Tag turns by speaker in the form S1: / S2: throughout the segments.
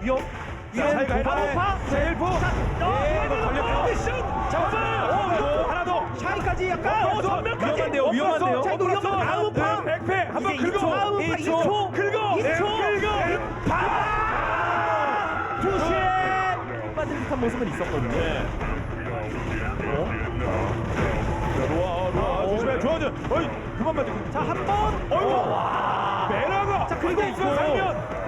S1: 위협.
S2: 사이가
S1: 바로파.
S2: 셀프.
S1: 걸렸죠.
S2: 잡았어요. 하나 더.
S1: 샤이까지 약간
S3: 전멸까지.
S2: 위험한데요.
S1: 자, 이거 위험한 다음 파.
S2: 백패 한번
S3: 이제
S2: 긁어.
S1: 2초.
S2: 긁어.
S1: 투시.
S3: 빠진 듯한 모습은 있었거든요.
S2: 로아 조심해. 조아즈. 어이 그만 맞아.
S1: 자, 한 번.
S2: 어이구. 메라가.
S1: 자, 그리고
S2: 스페이스만 살면.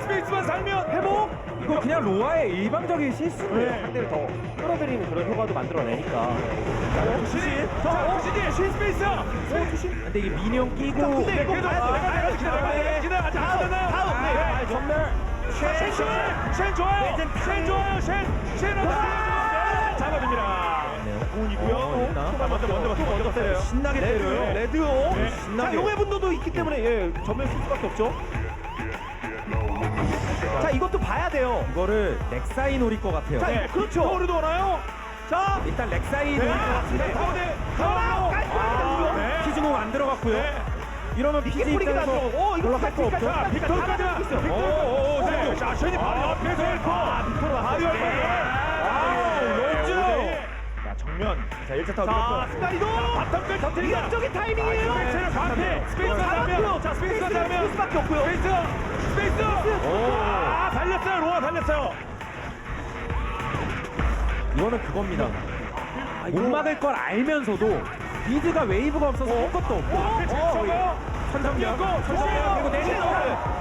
S2: 스페이스만 살면
S1: 회복.
S3: 이거 그냥 로아의 일방적인 실수인데요.
S2: 네.
S1: 상대를 더 끌어들이는 그런 효과도 만들어내니까.
S2: 신이. 자, 신이. 신 스페이스.
S3: 근데 이게 민영 끼고
S1: 근데 이거
S2: 그래도
S1: 가야 돼요.
S2: 기다려. 아직 안 되나요?
S1: 다음. 네.
S3: 전멸.
S2: 쉔 좋아요. 쉔 좋아요. 쉔 잡아줍니다. 운이고요. 먼저 때려요.
S3: 신나게 때려요.
S1: 레드요.
S2: 네.
S1: 자, 용의 분노도 있기 때문에 예, 전면 쓸 수밖에 없죠. 자, 이것도 봐야 돼요.
S3: 이거를 렉사이 노릴 것 같아요.
S1: 자,
S2: 네,
S1: 그렇죠.
S2: 코르도 오나요?
S1: 자,
S3: 일단 렉사이
S2: 네.
S3: 노릴 것 같은데
S2: 가운데.
S1: 깔끔하게
S2: 네.
S3: 피지공 안 들어갔고요.
S2: 네.
S3: 이러면 피지
S1: 뿌리기도 안
S3: 입장에서
S1: 들어가고. 이거
S3: 올라갈 거 없죠.
S2: 자, 빅토르까지. 빅토르. 자, 쉔이 바로 옆에서 일코.
S1: 빅토르
S2: 바로
S1: 왔어요.
S2: 옆에. 런즈. 자, 정면. 자, 1차 타워
S1: 자,
S2: 밀었고.
S1: 스카이도
S2: 바텀들 터뜨린다.
S1: 위협적인 타이밍이에요.
S2: 스페이스를 반대. 스페이스가 나면. 자, 스페이스가 나면.
S1: 수밖에 없고요.
S2: 스페이스. 살렸어요. 로아 살렸어요.
S3: 이거는 그겁니다. 못 막을 걸 알면서도 미드가 웨이브가 없어서 할 것도 없고 선정력 그리고 내리고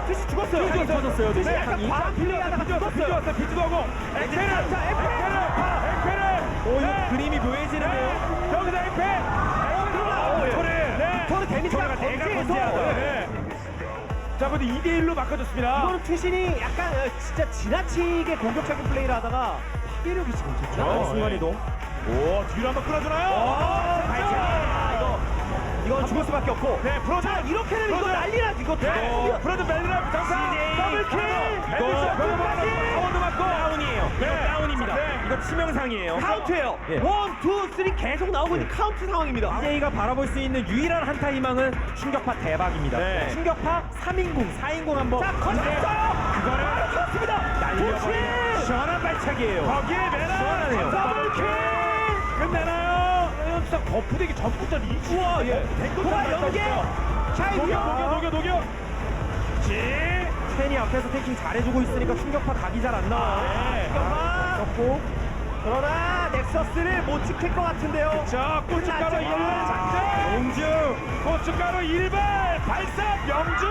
S1: 뜻이 죽었어요.
S3: 네. 터졌어요.
S1: 뜻이
S3: 네.
S1: 약간 과한 플레이하다가 죽었어요.
S2: 비트도 하고. 엑페를.
S3: 오, 이거 그림이 묘해지는데요.
S2: 여기서 엑페.
S1: 토르 데미지가
S2: 네. 자, 근데 2대1로 바꿔줬습니다.
S1: 이거는 투신이 약간 진짜 지나치게 공격적인 플레이를 하다가 파괴력이 지금 좋죠.
S3: 순간이동.
S2: 오, 뒤로 한번 끌어주나요?
S1: 이건 죽을 수밖에 없고.
S2: 네, 프로드.
S1: 자, 이렇게 되면 이거 난리나 이거.
S2: 네, 프로드 멜리라 장사. 더블킬. 타워도 맞고.
S3: 다운이에요. 이거
S2: 네.
S3: 다운입니다.
S2: 네.
S3: 이거 치명상이에요.
S1: 카운트예요.
S3: 예.
S1: 1, 2, 3 계속 나오고 있는 카운트 상황입니다.
S3: DJ가 바라볼 수 있는 유일한 한타 희망은 충격파 대박입니다.
S2: 네.
S3: 충격파 3인공, 4인공 한번.
S1: 자, 걸렸어요.
S2: 그거를
S1: 좋습니다.
S3: 날려버리는 시원한 발차기예요.
S2: 거기에 메라.
S3: 시원하네요.
S2: 더블킬. 끝내나요? 진짜 거푸대기 전부터 리치.
S1: 우와, 예. 고아 연계. 샤이
S2: 녹여. 지.
S3: 팬이 앞에서 태킹 잘해주고 있으니까 충격파 각이 잘 안 나와요.
S2: 네.
S3: 졌고.
S1: 그러나 넥서스를 못 지킬 것 같은데요.
S2: 자, 고춧가루
S1: 끝났죠.
S2: 1발 작전.
S3: 영주.
S2: 고춧가루 1발 발사 명주.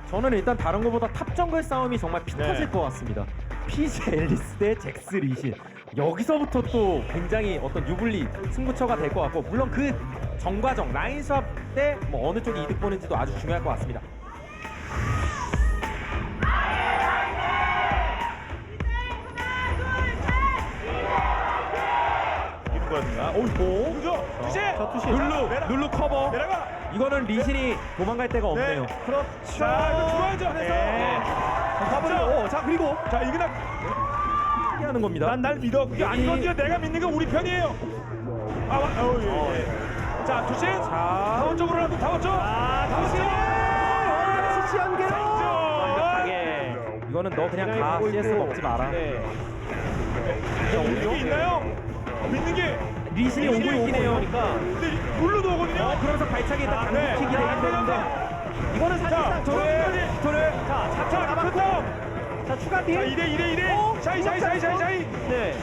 S3: 저는 일단 다른 것보다 탑 정글 싸움이 정말 피 터질 것 같습니다. 피지 앨리스 대 잭스 리신. 여기서부터 또 굉장히 어떤 유불리 승부처가 될 것 같고, 물론 그 정과정 라인 수업 때 뭐 어느 쪽이 이득 보는지도 아주 중요할 것 같습니다.
S2: 이거든요. 오이고. 그죠? 투시.
S1: 투시.
S3: 룰루 커버.
S2: 메라가.
S3: 이거는 리신이 도망갈 데가 없네요.
S1: 그렇죠.
S2: 자, 이거 죽어야죠.
S1: 네.
S2: 잡죠.
S1: 자, 그리고
S2: 자, 이거나
S3: 어떻게 하는 겁니다.
S2: 날 믿어. 그게 아니거든요. 내가 믿는 건 우리 편이에요. 예. 자, 투시.
S3: 자,
S2: 타원 쪽으로라도 타원 쪽. 타원 쪽.
S1: 시치 연계로.
S2: 완벽하게.
S3: 이거는 너 그냥 가. CS 먹지 마라.
S1: 네.
S2: 믿는 게 있나요? 믿는 게.
S3: 리신이 오고 있긴 해요.
S2: 근데 룰루도 오거든요.
S3: 그러면서 발차기 딱
S2: 네.
S3: 당기기 되긴 되는데.
S1: 이거는 사실상
S2: 토르.
S1: 자,
S2: 자,
S1: 잡혀
S2: 끝.
S1: 남았고. 자, 추가
S2: 자,
S1: 딜.
S2: 2대2. 샤이.
S1: 네.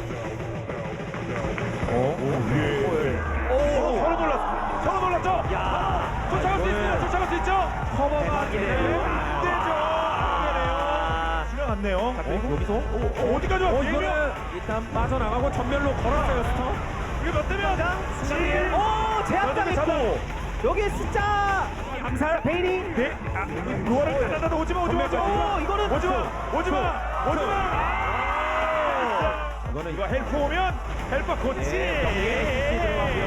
S2: 서로 놀랐죠?
S1: 야.
S2: 쫓아갈 수 있어요. 쫓아갈 수 있죠? 커버가
S1: 대박이네요.
S2: 안 되죠. 안 되네요. 지나갔네요.
S3: 여기서
S2: 어디까지 왔어?
S3: 이거는 일단 빠져나가고 전멸로 걸었어요. 스톱.
S2: 이게 몇 대면?
S1: 오, 제압당했고. 여기 숫자
S3: 암살.
S1: 베인이.
S2: 네. 로아를 따다다 오지마.
S1: 이거는
S2: 오지마.
S3: 이거는
S2: 이거 헬프 오면 헬프 고치.
S3: 예, 들어가고요.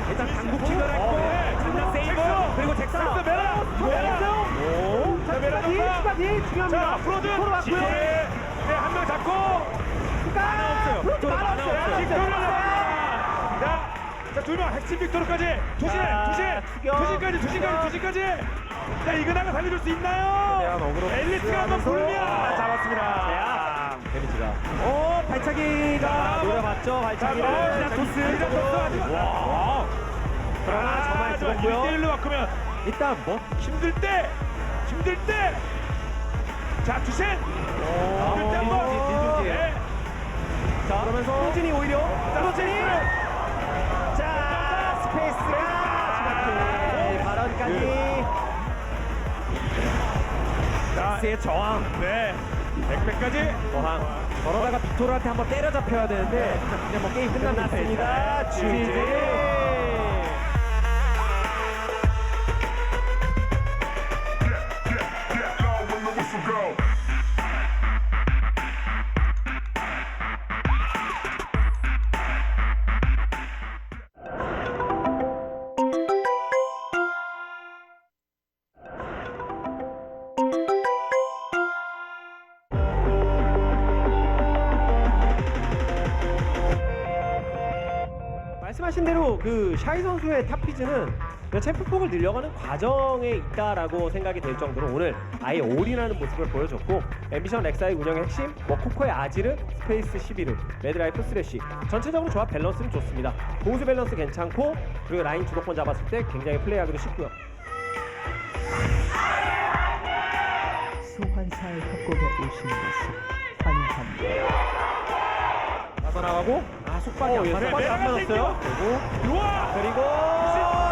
S3: 일단 당국킥을 했고 장난 세이브 그리고 잭슨
S2: 메라.
S3: 오,
S2: 자, 메라 전사.
S1: 추가디 중요합니다.
S2: 자, 프로즌.
S1: 서로 왔고요.
S2: 네, 한 명 잡고.
S3: 없어요.
S1: 프로즌
S3: 빅토르
S1: 많아
S3: 많아
S1: 없어요.
S3: 없어요.
S2: 빅토르. 자, 두 명 핵심 빅토르까지.
S1: 자, 추격.
S2: 두신까지. 자, 이근하가 살려줄 수 있나요?
S3: 대한 어그로
S2: 엘리트가 한번 불면 잡았습니다.
S3: 데미지가 발차기가 노려봤죠. 발차기를 토스.
S2: 와.
S3: 그러나 저만 죽었고요.
S2: 1대1로 바꾸면
S3: 일단 뭐
S2: 힘들 때. 자, 두신. 힘들 때 한번.
S3: 딜중지예요.
S2: 네.
S3: 자, 그러면서 프로진이 오히려
S2: 프로진이.
S1: 자, 스페이스가 발언까지.
S3: 잭스의 저항.
S2: 네. 백백까지.
S3: 저항. 저러다가 빅토르한테 한번 때려잡혀야 되는데 그냥 뭐 게임 끝났습니다. GG.
S1: 말씀하신 대로 그 샤이 선수의 탑피즈는 챔프폭을 늘려가는 과정에 있다라고 생각이 될 정도로 오늘 아예 올인하는 모습을 보여줬고 앰비션 렉사의 운영의 핵심 코코의 아지르, 스페이스 11을 레드라이프 스래시 전체적으로 조합 밸런스는 좋습니다. 공수 밸런스 괜찮고 그리고 라인 주도권 잡았을 때 굉장히 플레이하기도 쉽고요.
S4: 소환사의 협곡에 오신 것을 환영합니다.
S3: 빠져나가고 속박이 안 맞았어요.
S2: 속박이 안 맞았어요.
S3: 그리고
S2: 우와.
S1: 그리고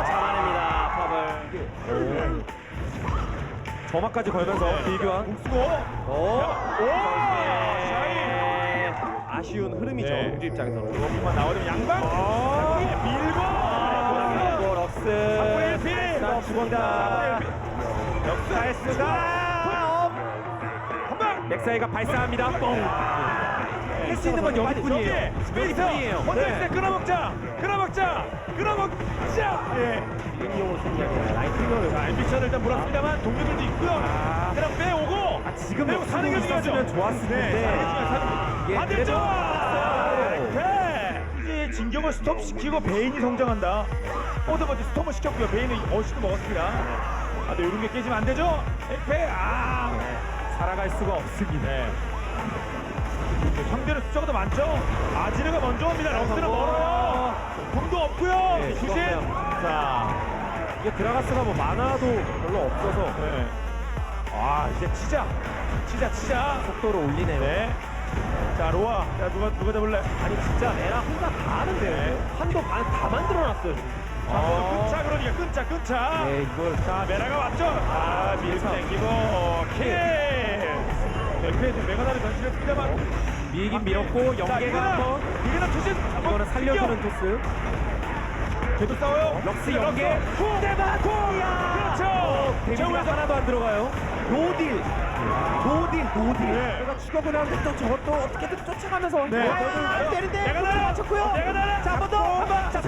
S1: 잡아냅니다. 팝을.
S3: 점화까지 걸면서 비교한
S2: 복수고.
S1: 오.
S2: 샤이.
S1: 아쉬운 흐름이죠.
S2: 네.
S1: 우주 입장에서는.
S2: 여기만 나오면 양방. 밀고.
S1: 그리고 럭스.
S2: 3분의 1피.
S1: 자, 죽었다.
S2: 역사했습니다. 한방.
S3: 넥사이가 발사합니다. 뻥. 할 수 있는 건 여기뿐이에요.
S2: 스페이스.
S3: 여기뿐이에요.
S2: 혼자 있을 때 끊어먹자. 예.
S1: 이용을 승리합니다. 라인 클리어를.
S2: 자, 앰비션을 일단 물었습니다만 동료들도 있고요. 그냥 빼오고.
S3: 지금
S2: 빼고 사는 게 중요하죠.
S3: 있었으면 좋았을 텐데.
S2: 사는 게 중요하죠.
S3: 예,
S2: 반대쪽.
S3: 그래도
S2: 네. 이제 진격을 스톱시키고 베인이 성장한다. 오더버지 스톱을 시켰고요. 베인은 어시도 먹었습니다. 아, 네, 이런 게 깨지면 안 되죠. 에페.
S3: 살아갈 수가 없습니다.
S2: 네. 상대는 숫자가 더 많죠? 아지르가 먼저 옵니다. 럭스는 멀어요. 공도 없고요.
S3: 네,
S2: 주신.
S3: 죽었어요.
S2: 자,
S3: 이게 드라가스가 뭐 만화도 별로 없어서
S2: 네. 이제 치자.
S3: 속도를 올리네요.
S2: 네. 자, 로아. 자, 누가 잡을래?
S1: 아니 진짜 메라 혼자 다 하는데요.
S2: 네.
S1: 한도 반 다 만들어놨어요.
S2: 끊자, 그러니까 끊자.
S3: 네, 이걸
S2: 자, 메라가 왔죠? 밀고 당기고, 킬! 백패드 메가나를 변신했습니다만.
S3: 밀긴 밀었고 연계가 한번
S2: 이거는 투신.
S3: 이거는 살려주는 토스.
S2: 계속 싸워요.
S3: 럭스 연계.
S2: 대박! 그렇죠!
S3: 데미지가 하나도 안 들어가요.
S1: 노딜.
S2: 네.
S3: 내가 추격을 하는데 또 저것도 어떻게든 쫓아가면서
S2: 네.
S1: 때린데.
S2: 내가 나라
S1: 맞췄고요.
S2: 내가 나라.
S1: 자, 한 번 더.
S2: 자,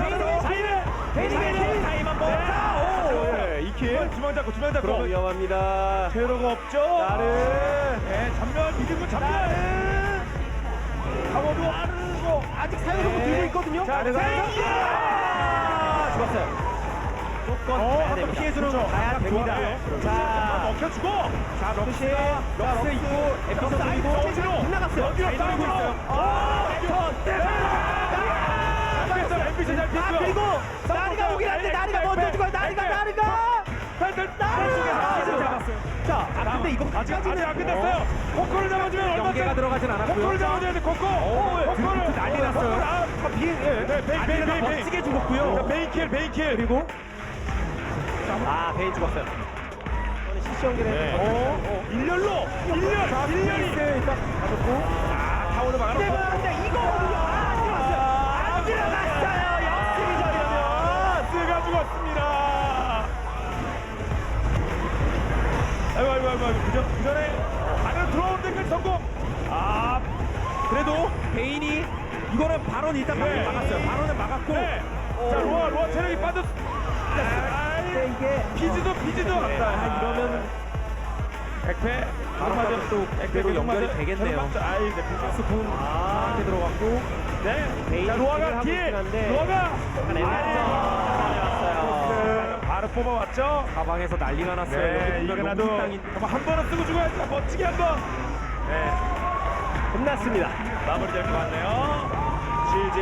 S1: 베인이 타임 한 번. 자, 오.
S2: 네, 이킬. 두명 잡고.
S1: 그럼 위험합니다.
S2: 제로가 없죠.
S1: 나를.
S2: 네, 전면 믿음은 전면. 파워도 아르고.
S1: 아직 사용으로 들고 있거든요.
S2: 자,
S1: 죽었어요. 조건
S2: 한번 피해주는 거
S1: 가야 됩니다. 자,
S2: 먹혀주고.
S1: 자, 럭스 있고 에피소드
S2: 럭스
S1: 있고
S2: 어디로?
S1: 빗나갔어요.
S2: 어디로
S1: 잘 돌리고
S2: 싸우고
S1: 있어요.
S2: 앰비션 잘 피했고요.
S1: 그리고 나리가 오긴 한데 나리가 먼저 죽어요. 나리가. 자, 근데 이거
S2: 아직 안 끝났어요. 코코를 잡아주면 얼마
S3: 연계가 들어가진 않았고요.
S2: 코코를 잡아줘야 돼. 코코. 코코를
S3: 난리 났어요.
S2: 베인.
S3: 멋지게 죽었고요.
S2: 자, 베인킬.
S3: 그리고
S1: 베인 죽었어요. 이거는 CC 연결해.
S2: 네. 일렬로. 일렬이.
S3: 일단 가졌고
S2: 타워를 막아놓고.
S1: 근데 이거거든요. 안 들어갔어요. 역습이죠.
S2: 스가 죽었습니다. 아이고. 그 전에 안으로 들어오는 데까지 성공.
S3: 그래도 베인이 이거는 발언 일단
S2: 네.
S3: 막았어요. 발언은 막았고
S2: 네. 자, 로아 체력이 빠졌.
S4: 근데 이게
S2: 피지도 아까
S3: 이러면
S2: 백패
S3: 바로 또 백패로 연결이 되겠네요.
S2: 아이, 네,
S3: 스푼 이렇게 들어갔고
S2: 네. 자, 로아가 뒤에. 로아가.
S1: 왔어요.
S2: 바로 뽑아왔죠.
S3: 가방에서 난리가 났어요.
S2: 네,
S3: 여기
S2: 이거
S3: 보면
S2: 나도
S3: 로봇 땅인
S2: 한 번은 쓰고 죽어야지. 멋지게 한 번. 네,
S1: 끝났습니다.
S2: 마무리될 것 같네요. GG.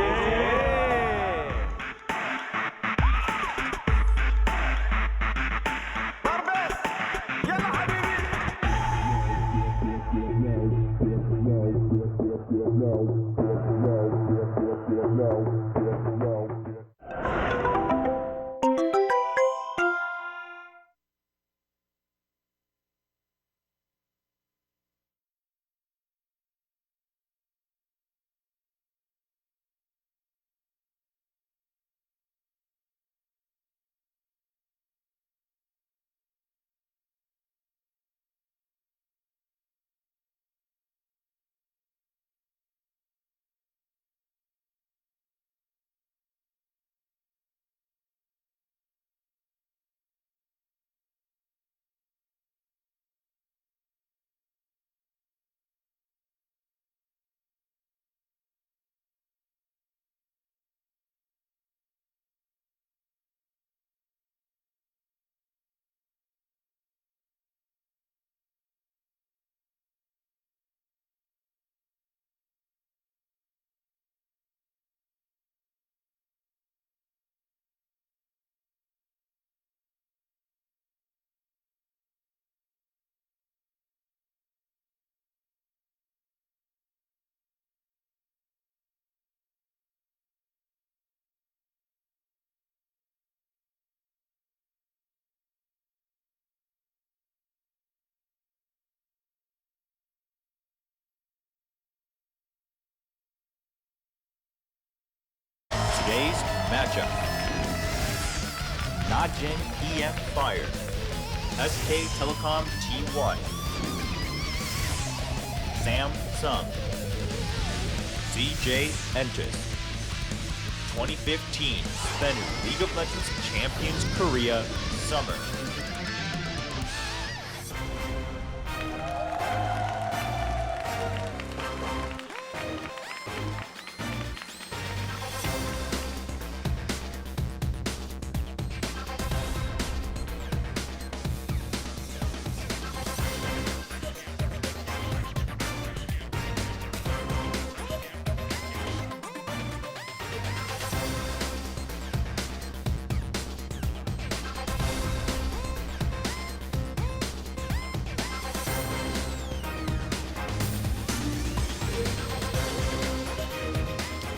S5: Today's matchup. Najin EM Fire. SK Telecom T1. Samsung. CJ Entis. 2015 Spend League of Legends Champions Korea Summer.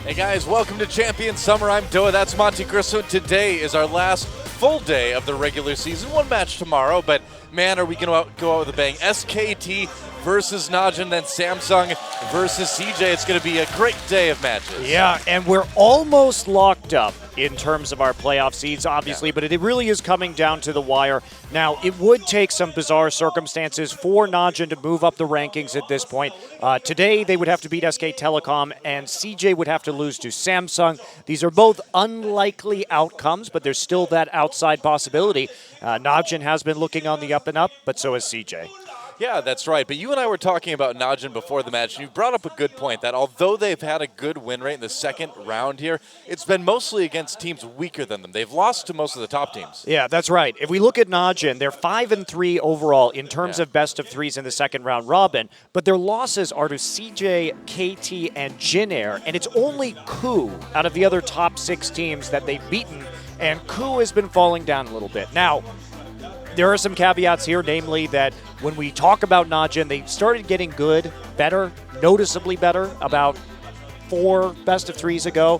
S6: Hey guys, welcome to Champion Summer. I'm Doa, that's Monte Cristo. Today is our last full day of the regular season. One match tomorrow, but man, are we going to go out with a bang. SKT versus Najin, then Samsung versus CJ. It's going to be a great day of matches.
S7: Yeah, and we're almost locked up in terms of our playoff seeds, obviously, but it really is coming down to the wire. Now, it would take some bizarre circumstances for Najin to move up the rankings at this point. Today, they would have to beat SK Telecom, and CJ would have to lose to Samsung. These are both unlikely outcomes, but there's still that outside possibility. Najin has been looking on the up and up, but so has CJ.
S6: Yeah, that's right. But you and I were talking about Najin before the match, and you brought up a good point that although they've had a good win rate in the second round here, it's been mostly against teams weaker than them. They've lost to most of the top teams.
S7: Yeah, that's right. If we look at Najin, they're 5-3 overall in terms of best of threes in the second round robin, but their losses are to CJ, KT, and Jin Air, and it's only KOO out of the other top 6 teams that they've beaten, and KOO has been falling down a little bit. Now, there are some caveats here, namely that when we talk about Najin, they started getting good, better, noticeably better about 4 best of threes ago.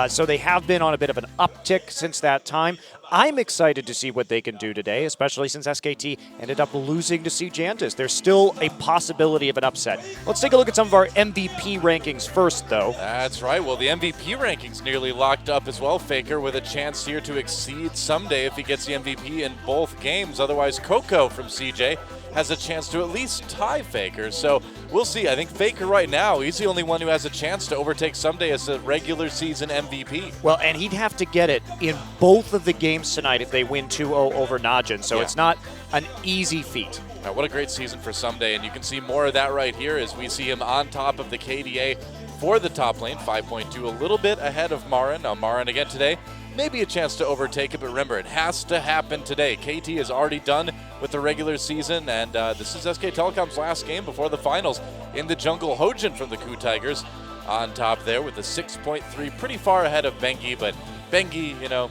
S7: So they have been on a bit of an uptick since that time. I'm excited to see what they can do today, especially since SKT ended up losing to Sejantis. There's still a possibility of an upset. Let's take a look at some of our MVP rankings first, though.
S6: That's right. Well, the MVP ranking's nearly locked up as well, Faker, with a chance here to exceed someday if he gets the MVP in both games. Otherwise, Coco from CJ has a chance to at least tie Faker. So we'll see. I think Faker right now, he's the only one who has a chance to overtake someday as a regular season MVP.
S7: Well, and he'd have to get it in both of the games tonight if they win 2-0 over Najin. So it's not an easy feat.
S6: What a great season for someday, and you can see more of that right here as we see him on top of the KDA for the top lane, 5.2, a little bit ahead of Marin. Now Marin again today, maybe a chance to overtake it, but remember, it has to happen today. KT is already done with the regular season, and this is SK Telecom's last game before the finals in the jungle. Hojin from the Ku Tigers on top there with a 6.3, pretty far ahead of Bengi, but Bengi, you know,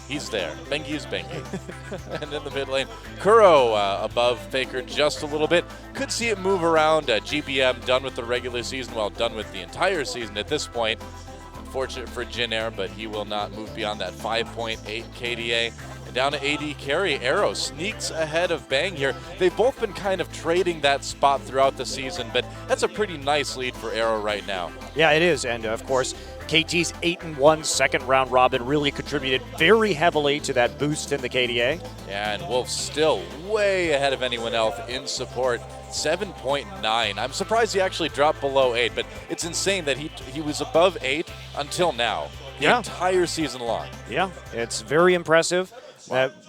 S6: he's there. Bengi is Bengi. And in the mid lane, Kuro above Faker just a little bit. Could see it move around. GBM done with the regular season, well, done with the entire season at this point. Unfortunate for Jin Air, but he will not move beyond that 5.8 KDA. And down to AD carry, Arrow sneaks ahead of Bang here. They've both been kind of trading that spot throughout the season, but that's a pretty nice lead for Arrow right now.
S7: Yeah, it is. And of course, KT's 8-1 second round robin really contributed very heavily to that boost in the KDA.
S6: And Wolf still way ahead of anyone else in support. 7.9. I'm surprised he actually dropped below 8, but it's insane that he was above 8 until now. The entire season long.
S7: Yeah, it's very impressive.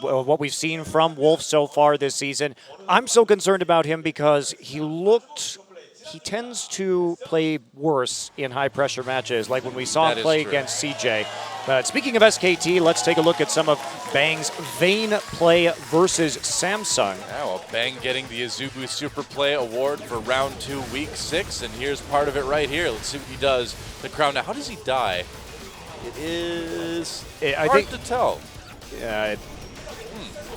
S7: What we've seen from Wolf so far this season. I'm so concerned about him because he tends to play worse in high-pressure matches, like when we saw him play against CJ. But speaking of SKT, let's take a look at some of Bang's Vayne play versus Samsung.
S6: Yeah, well, Bang getting the Azubu Super Play Award for Round 2, Week 6, and here's part of it right here. Let's see what he does. The crown. Now, how does he die? It is hard to tell.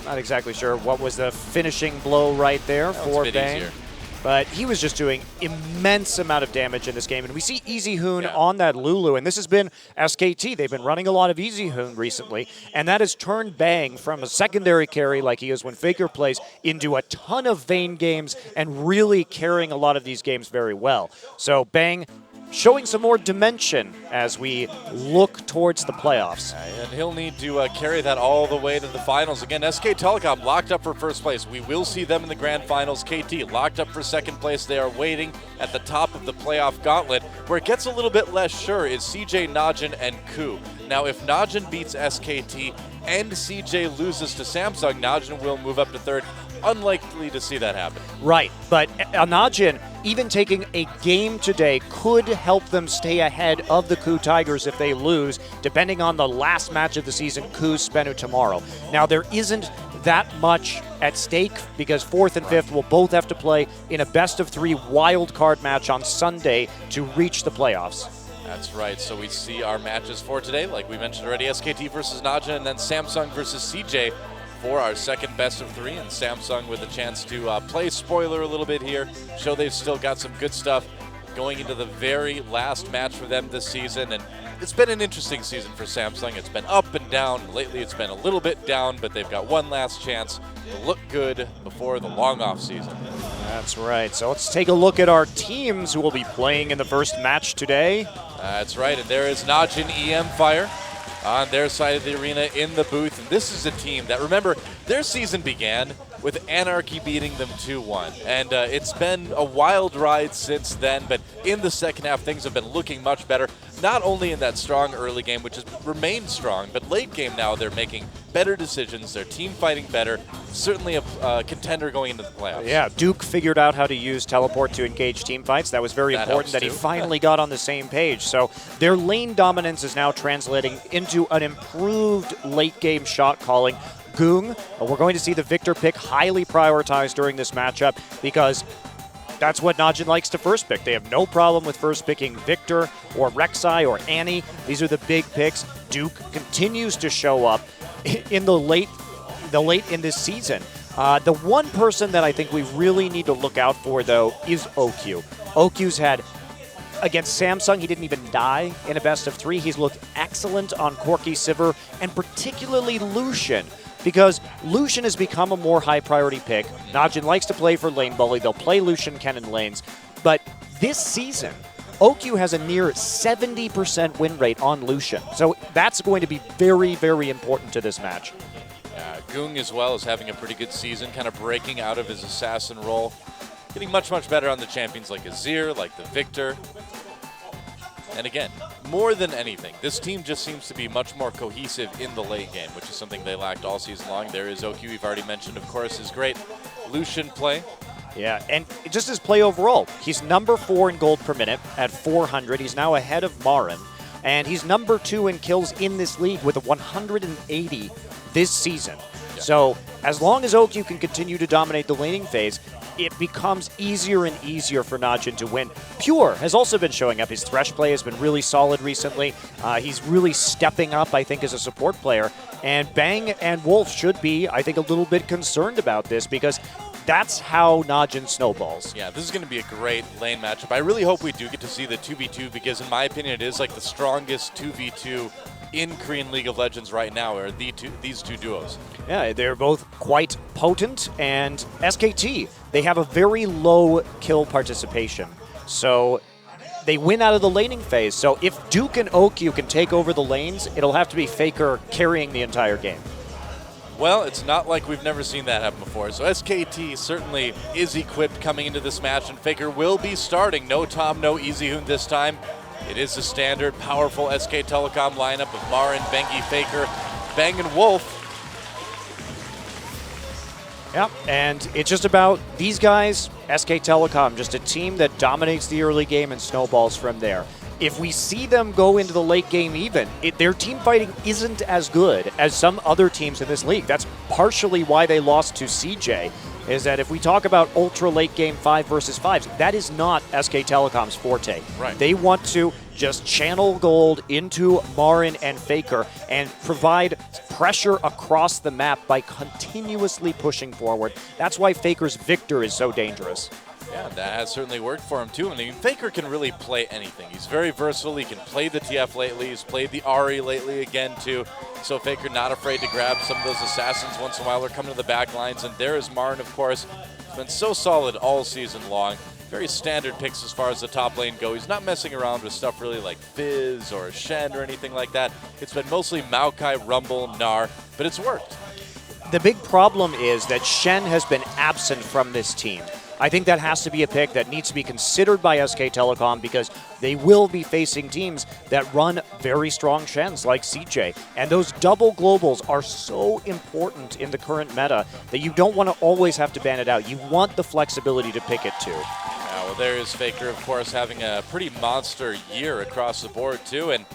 S7: Not exactly sure what was the finishing blow right there for Bang.
S6: Easier.
S7: But he was just doing immense amount of damage in this game. And we see Easy Hoon on that Lulu. And this has been SKT. They've been running a lot of Easy Hoon recently. And that has turned Bang from a secondary carry like he is when Faker plays into a ton of Vayne games and really carrying a lot of these games very well. So Bang showing some more dimension as we look towards the playoffs.
S6: And he'll need to carry that all the way to the finals. Again, SK Telecom locked up for first place. We will see them in the grand finals. KT locked up for second place. They are waiting at the top of the playoff gauntlet. Where it gets a little bit less sure is CJ, Najin, and Ku. Now, if Najin beats SKT and CJ loses to Samsung, Najin will move up to third. Unlikely to see that happen.
S7: Right, but Najin, even taking a game today, could help them stay ahead of the Ku Tigers if they lose, depending on the last match of the season, Ku Spenu tomorrow. Now, there isn't that much at stake because 4th and 5th will both have to play in a best-of-3 wild card match on Sunday to reach the playoffs.
S6: That's right. So we see our matches for today. Like we mentioned already, SKT versus Najin, and then Samsung versus CJ for our second best-of-3. And Samsung with a chance to play spoiler a little bit here, show they've still got some good stuff going into the very last match for them this season. And it's been an interesting season for Samsung. It's been up and down. Lately it's been a little bit down, but they've got one last chance to look good before the long off season.
S7: That's right. So let's take a look at our teams who will be playing in the first match today.
S6: That's right, and there is Najin EM Fire on their side of the arena in the booth. And this is a team that, remember, their season began with Anarchy beating them 2-1. And it's been a wild ride since then, but in the second half, things have been looking much better. Not only in that strong early game, which has remained strong, but late game now they're making better decisions. Their team fighting better. Certainly a contender going into the playoffs.
S7: Yeah, Duke figured out how to use teleport to engage team fights. That was very important that he finally got on the same page. So their lane dominance is now translating into an improved late game shot calling. Goong, we're going to see the Victor pick highly prioritized during this matchup because that's what Najin likes to first pick. They have no problem with first picking Victor or Rek'Sai or Annie. These are the big picks. Duke continues to show up in the late in this season. The one person that I think we really need to look out for, though, is OQ. OQ's had against Samsung, he didn't even die in a best of 3. He's looked excellent on Corki Sivir, and particularly Lucian, because Lucian has become a more high priority pick. Najin likes to play for lane bully. They'll play Lucian Kennen lanes. But this season, OQ has a near 70% win rate on Lucian. So that's going to be very, very important to this match.
S6: Gung as well is having a pretty good season, kind of breaking out of his assassin role. Getting much, much better on the champions like Azir, like the Victor. And again, more than anything, this team just seems to be much more cohesive in the late game, which is something they lacked all season long. There is OQ, we've already mentioned, of course, his great Lucian play.
S7: Yeah, and just his play overall. He's number 4 in gold per minute at 400. He's now ahead of Marin. And he's number 2 in kills in this league with a 180 this season. Yeah. So as long as OQ can continue to dominate the laning phase, it becomes easier and easier for Najin to win. Pure has also been showing up. His Thresh play has been really solid recently. He's really stepping up, I think, as a support player. And Bang and Wolf should be, I think, a little bit concerned about this because that's how Najin snowballs.
S6: Yeah, this is going to be a great lane matchup. I really hope we do get to see the 2v2 because, in my opinion, it is like the strongest 2v2 in Korean League of Legends right now are these two duos.
S7: Yeah, they're both quite potent, and SKT, they have a very low kill participation. So they win out of the laning phase. So if Duke and OQ can take over the lanes, it'll have to be Faker carrying the entire game.
S6: Well, it's not like we've never seen that happen before. So SKT certainly is equipped coming into this match, and Faker will be starting. No Tom, no EasyHoon this time. It is a standard, powerful SK Telecom lineup of Marin, Bengi, Faker, Bang, and Wolf.
S7: Yeah, and it's just about these guys, SK Telecom, just a team that dominates the early game and snowballs from there. If we see them go into the late game even, their team fighting isn't as good as some other teams in this league. That's partially why they lost to CJ, is that if we talk about ultra late game 5 versus 5s, that is not SK Telecom's forte.
S6: Right.
S7: They want to just channel gold into Marin and Faker and provide pressure across the map by continuously pushing forward. That's why Faker's Victor is so dangerous.
S6: Yeah, that has certainly worked for him too. I mean, Faker can really play anything. He's very versatile. He can play the TF lately. He's played the Ahri lately again too. So Faker not afraid to grab some of those assassins once in a while. They're coming to the back lines. And there is Marin, of course. He's been so solid all season long. Very standard picks as far as the top lane go. He's not messing around with stuff really like Fizz or Shen or anything like that. It's been mostly Maokai, Rumble, Gnar, but it's worked.
S7: The big problem is that Shen has been absent from this team. I think that has to be a pick that needs to be considered by SK Telecom because they will be facing teams that run very strong Shens like CJ. And those double globals are so important in the current meta that you don't want to always have to ban it out. You want the flexibility to pick it too.
S6: Well, there is Faker, of course, having a pretty monster year across the board too, and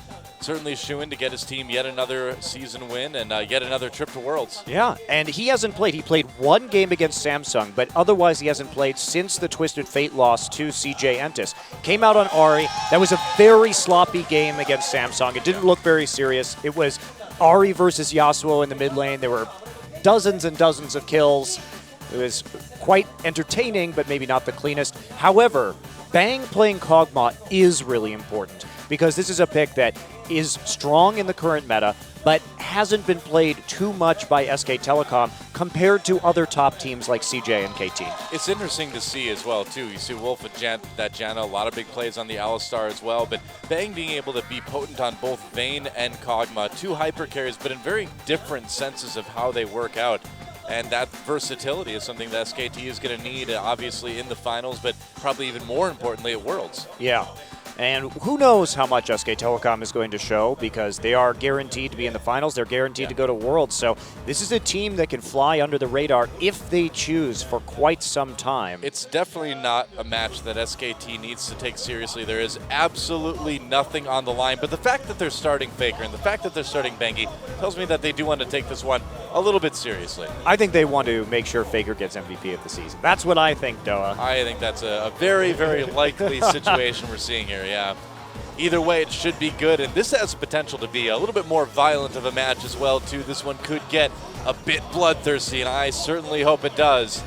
S6: certainly shoo-in to get his team yet another season win and yet another trip to Worlds.
S7: Yeah, and he hasn't played. He played one game against Samsung, but otherwise he hasn't played since the Twisted Fate loss to CJ Entus. Came out on Ahri. That was a very sloppy game against Samsung. It didn't look very serious. It was Ahri versus Yasuo in the mid lane. There were dozens and dozens of kills. It was quite entertaining, but maybe not the cleanest. However, Bang playing Kog'Maw is really important because this is a pick that is strong in the current meta, but hasn't been played too much by SK Telecom compared to other top teams like CJ and KT.
S6: It's interesting to see as well, too. You see Wolf with that Janna, a lot of big plays on the Alistar as well, but Bang being able to be potent on both Vayne and Kog'Maw, two hyper carries, but in very different senses of how they work out. And that versatility is something that SKT is going to need, obviously, in the finals, but probably even more importantly at Worlds.
S7: Yeah. And who knows how much SK Telecom is going to show because they are guaranteed to be in the finals. They're guaranteed to go to Worlds. So this is a team that can fly under the radar if they choose for quite some time.
S6: It's definitely not a match that SKT needs to take seriously. There is absolutely nothing on the line. But the fact that they're starting Faker and the fact that they're starting Bengi tells me that they do want to take this one a little bit seriously.
S7: I think they want to make sure Faker gets MVP of the season. That's what I think, Doa.
S6: I think that's a very, very likely situation we're seeing here. Yeah. Either way, it should be good, and this has the potential to be a little bit more violent of a match as well, too. This one could get a bit bloodthirsty, and I certainly hope it does.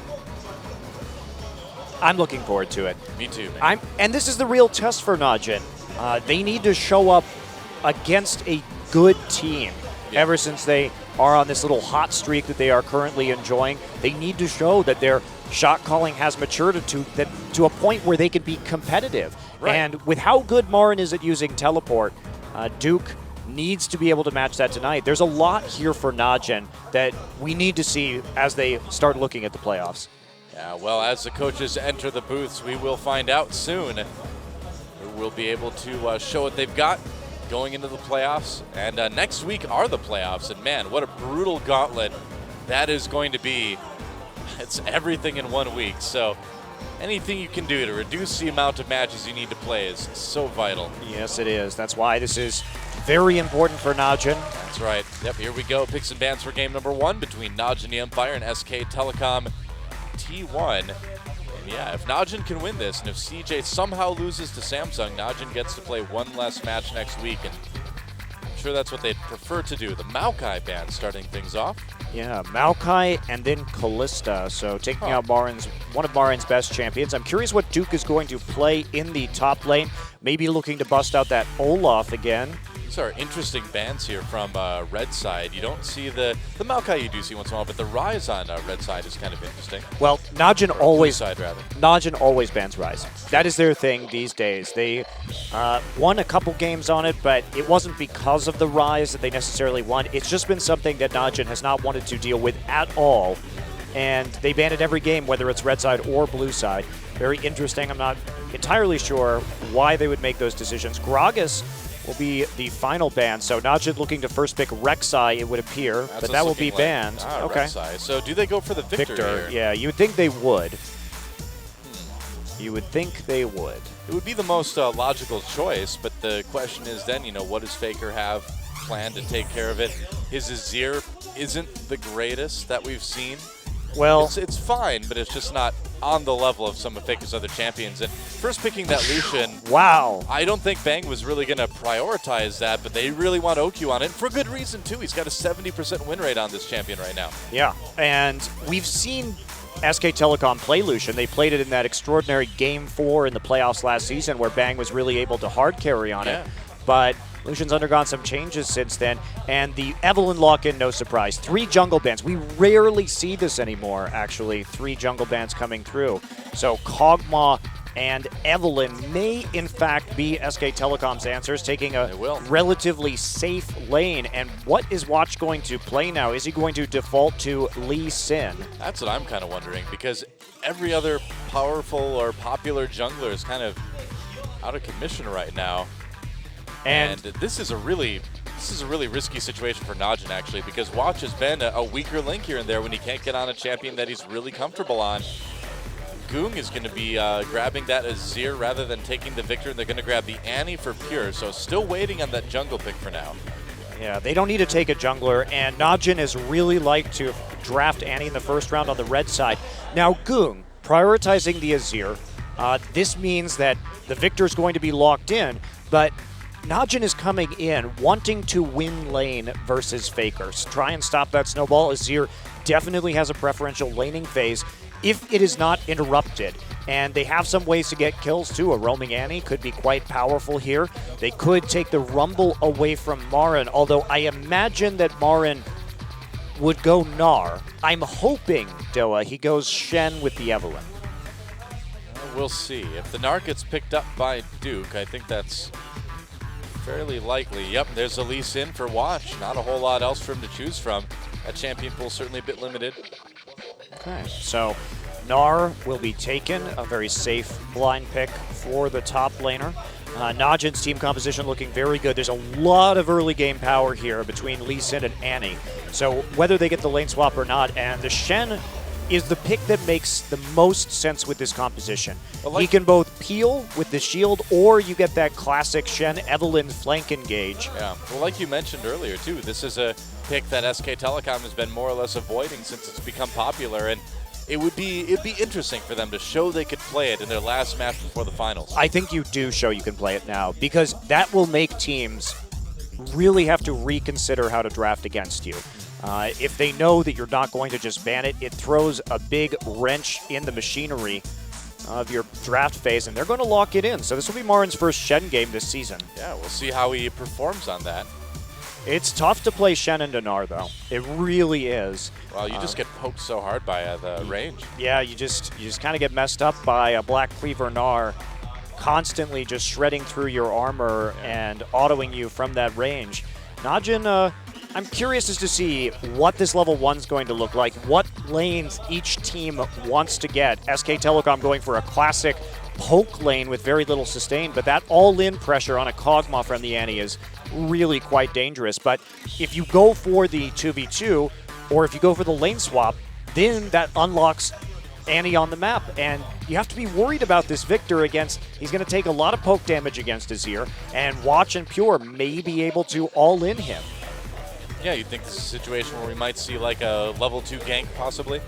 S7: I'm looking forward to it.
S6: Me too, man.
S7: And this is the real test for Najin. They need to show up against a good team.
S6: Yeah.
S7: Ever since they are on this little hot streak that they are currently enjoying, they need to show that their shot calling has matured to a point where they can be competitive.
S6: Right.
S7: And with how good Marin is at using teleport, Duke needs to be able to match that tonight. There's a lot here for Najin that we need to see as they start looking at the playoffs.
S6: Yeah, well, as the coaches enter the booths, we will find out soon who will be able to show what they've got going into the playoffs. And next week are the playoffs. And man, what a brutal gauntlet that is going to be. It's everything in 1 week. So anything you can do to reduce the amount of matches you need to play is so vital.
S7: Yes, it is. That's why this is very important for Najin.
S6: That's right. Yep, here we go. Picks and bans for game number 1 between Najin the Empire and SK Telecom T1. And yeah, if Najin can win this, and if CJ somehow loses to Samsung, Najin gets to play one less match next week, and I'm sure that's what they'd prefer to do. The Maokai ban starting things off.
S7: Yeah, Maokai and then Callista, so taking out one of Marin's best champions. I'm curious what Duke is going to play in the top lane, maybe looking to bust out that Olaf again.
S6: These are interesting bans here from red side. You don't see the Maokai you do see once in a while, but the Rise on red side is kind of interesting.
S7: Well, Najin
S6: Blue
S7: always
S6: side rather.
S7: Najin always bans Rise. That is their thing these days. They won a couple games on it, but it wasn't because of the Rise that they necessarily won. It's just been something that Najin has not wanted to deal with at all, and they ban it every game, whether it's red side or blue side. Very interesting. I'm not entirely sure why they would make those decisions. Gragas will be the final ban, so Najin looking to first pick Rek'Sai, it would appear,
S6: That's
S7: but
S6: what's
S7: that will be
S6: looking like.
S7: banned. Okay.
S6: Rek'Sai. So do they go for the Victor here?
S7: Yeah, you would think they would. You would think they would.
S6: It would be the most logical choice, but the question is then, what does Faker have planned to take care of it? His Azir isn't the greatest that we've seen.
S7: Well,
S6: It's fine, but it's just not on the level of some of Faker's other champions. And first picking that Lucian,
S7: wow.
S6: I don't think Bang was really going to prioritize that, but they really want OQ on it, for good reason too. He's got a 70% win rate on this champion right now.
S7: Yeah, and we've seen SK Telecom play Lucian. They played it in that extraordinary Game 4 in the playoffs last season where Bang was really able to hard carry on it. But Lucian's undergone some changes since then, and the Evelynn lock-in, no surprise. 3 jungle bans. We rarely see this anymore, actually. 3 jungle bans coming through. So Kog'Maw and Evelynn may, in fact, be SK Telecom's answers, taking a relatively safe lane. And what is Watch going to play now? Is he going to default to Lee Sin?
S6: That's what I'm kind of wondering, because every other powerful or popular jungler is kind of out of commission right now. And this is a really risky situation for Najin, actually, because Watch has been a weaker link here and there when he can't get on a champion that he's really comfortable on. Goong is going to be grabbing that Azir rather than taking the Victor, and they're going to grab the Annie for Pure, so still waiting on that jungle pick for now.
S7: Yeah, they don't need to take a jungler, and Najin has really liked to draft Annie in the first round on the red side. Now, Goong, prioritizing the Azir, this means that the Victor is going to be locked in, but Najin is coming in wanting to win lane versus Faker. Try and stop that snowball. Azir definitely has a preferential laning phase if it is not interrupted. And they have some ways to get kills too. A roaming Annie could be quite powerful here. They could take the Rumble away from Marin, although I imagine that Marin would go Gnar. I'm hoping, Doa, he goes Shen with the Evelynn.
S6: We'll see. If the Gnar gets picked up by Duke, I think that's fairly likely. Yep, there's a Lee Sin for Watch. Not a whole lot else for him to choose from. That champion pool certainly a bit limited.
S7: Okay, so Gnar will be taken, a very safe blind pick for the top laner. Najin's team composition looking very good. There's a lot of early game power here between Lee Sin and Annie. So whether they get the lane swap or not, and the Shen is the pick that makes the most sense with this composition.
S6: Well,
S7: he can both peel with the shield, or you get that classic Shen Evelynn flank engage.
S6: Yeah, well, like you mentioned earlier too, this is a pick that SK Telecom has been more or less avoiding since it's become popular, and it'd be interesting for them to show they could play it in their last match before the finals.
S7: I think you do show you can play it now, because that will make teams really have to reconsider how to draft against you. If they know that you're not going to just ban it, it throws a big wrench in the machinery of your draft phase, and they're going to lock it in. So this will be Marin's first Shen game this season.
S6: Yeah, we'll see how he performs on that.
S7: It's tough to play Shen and Dinar, though. It really is.
S6: Well, you just get poked so hard by the range.
S7: Yeah, you just kind of get messed up by a Black Cleaver Gnar constantly just shredding through your armor and autoing you from that range. Najin, I'm curious as to see what this level 1's going to look like, what lanes each team wants to get. SK Telecom going for a classic poke lane with very little sustain, but that all-in pressure on a Kog'Maw from the Annie is really quite dangerous. But if you go for the 2v2, or if you go for the lane swap, then that unlocks Annie on the map, and you have to be worried about this Victor against, he's going to take a lot of poke damage against Azir, and Watch and Pure may be able to all-in him.
S6: Yeah, you think this is a situation where we might see like a level 2 gank possibly?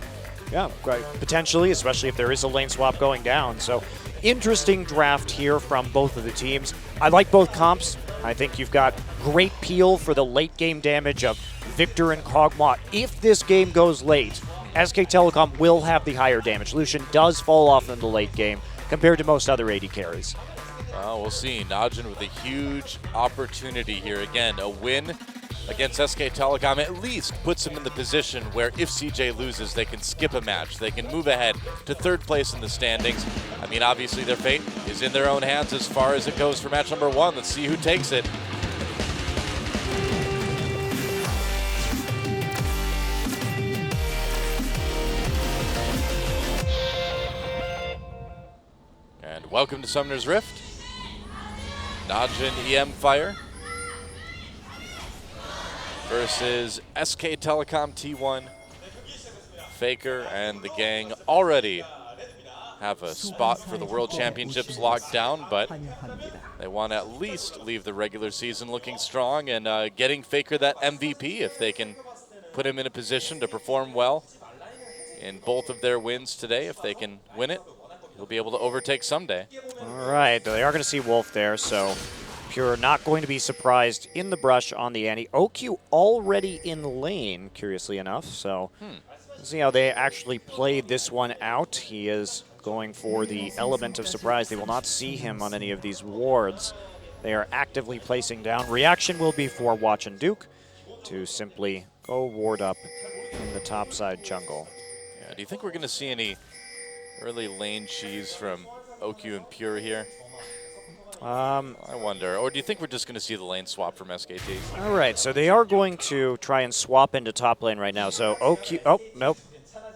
S7: Yeah, quite potentially, especially if there is a lane swap going down. So interesting draft here from both of the teams. I like both comps. I think you've got great peel for the late game damage of Victor and Kog'Maw. If this game goes late, SK Telecom will have the higher damage. Lucian does fall off in the late game compared to most other AD carries.
S6: Well, we'll see. Najin with a huge opportunity here. Again, a win against SK Telecom at least puts them in the position where if CJ loses, they can skip a match. They can move ahead to 3rd place in the standings. I mean, obviously their fate is in their own hands as far as it goes for match number 1. Let's see who takes it. And welcome to Summoner's Rift. Najin EM Fire versus SK Telecom T1. Faker and the gang already have a spot for the World Championships locked down, but they want to at least leave the regular season looking strong and getting Faker that MVP if they can put him in a position to perform well in both of their wins today. If they can win it, he'll be able to overtake someday.
S7: All right, they are going to see Wolf there, so Pure not going to be surprised in the brush on the Annie. OQ already in lane, curiously enough, so let's see how they actually play this one out. He is going for the element of surprise. They will not see him on any of these wards. They are actively placing down. Reaction will be for Watch and Duke to simply go ward up in the topside jungle.
S6: Yeah, do you think we're going to see any early lane cheese from OQ and Pure here? I wonder. Or do you think we're just going to see the lane swap from SKT?
S7: All right, so they are going to try and swap into top lane right now. So OQ, oh, nope.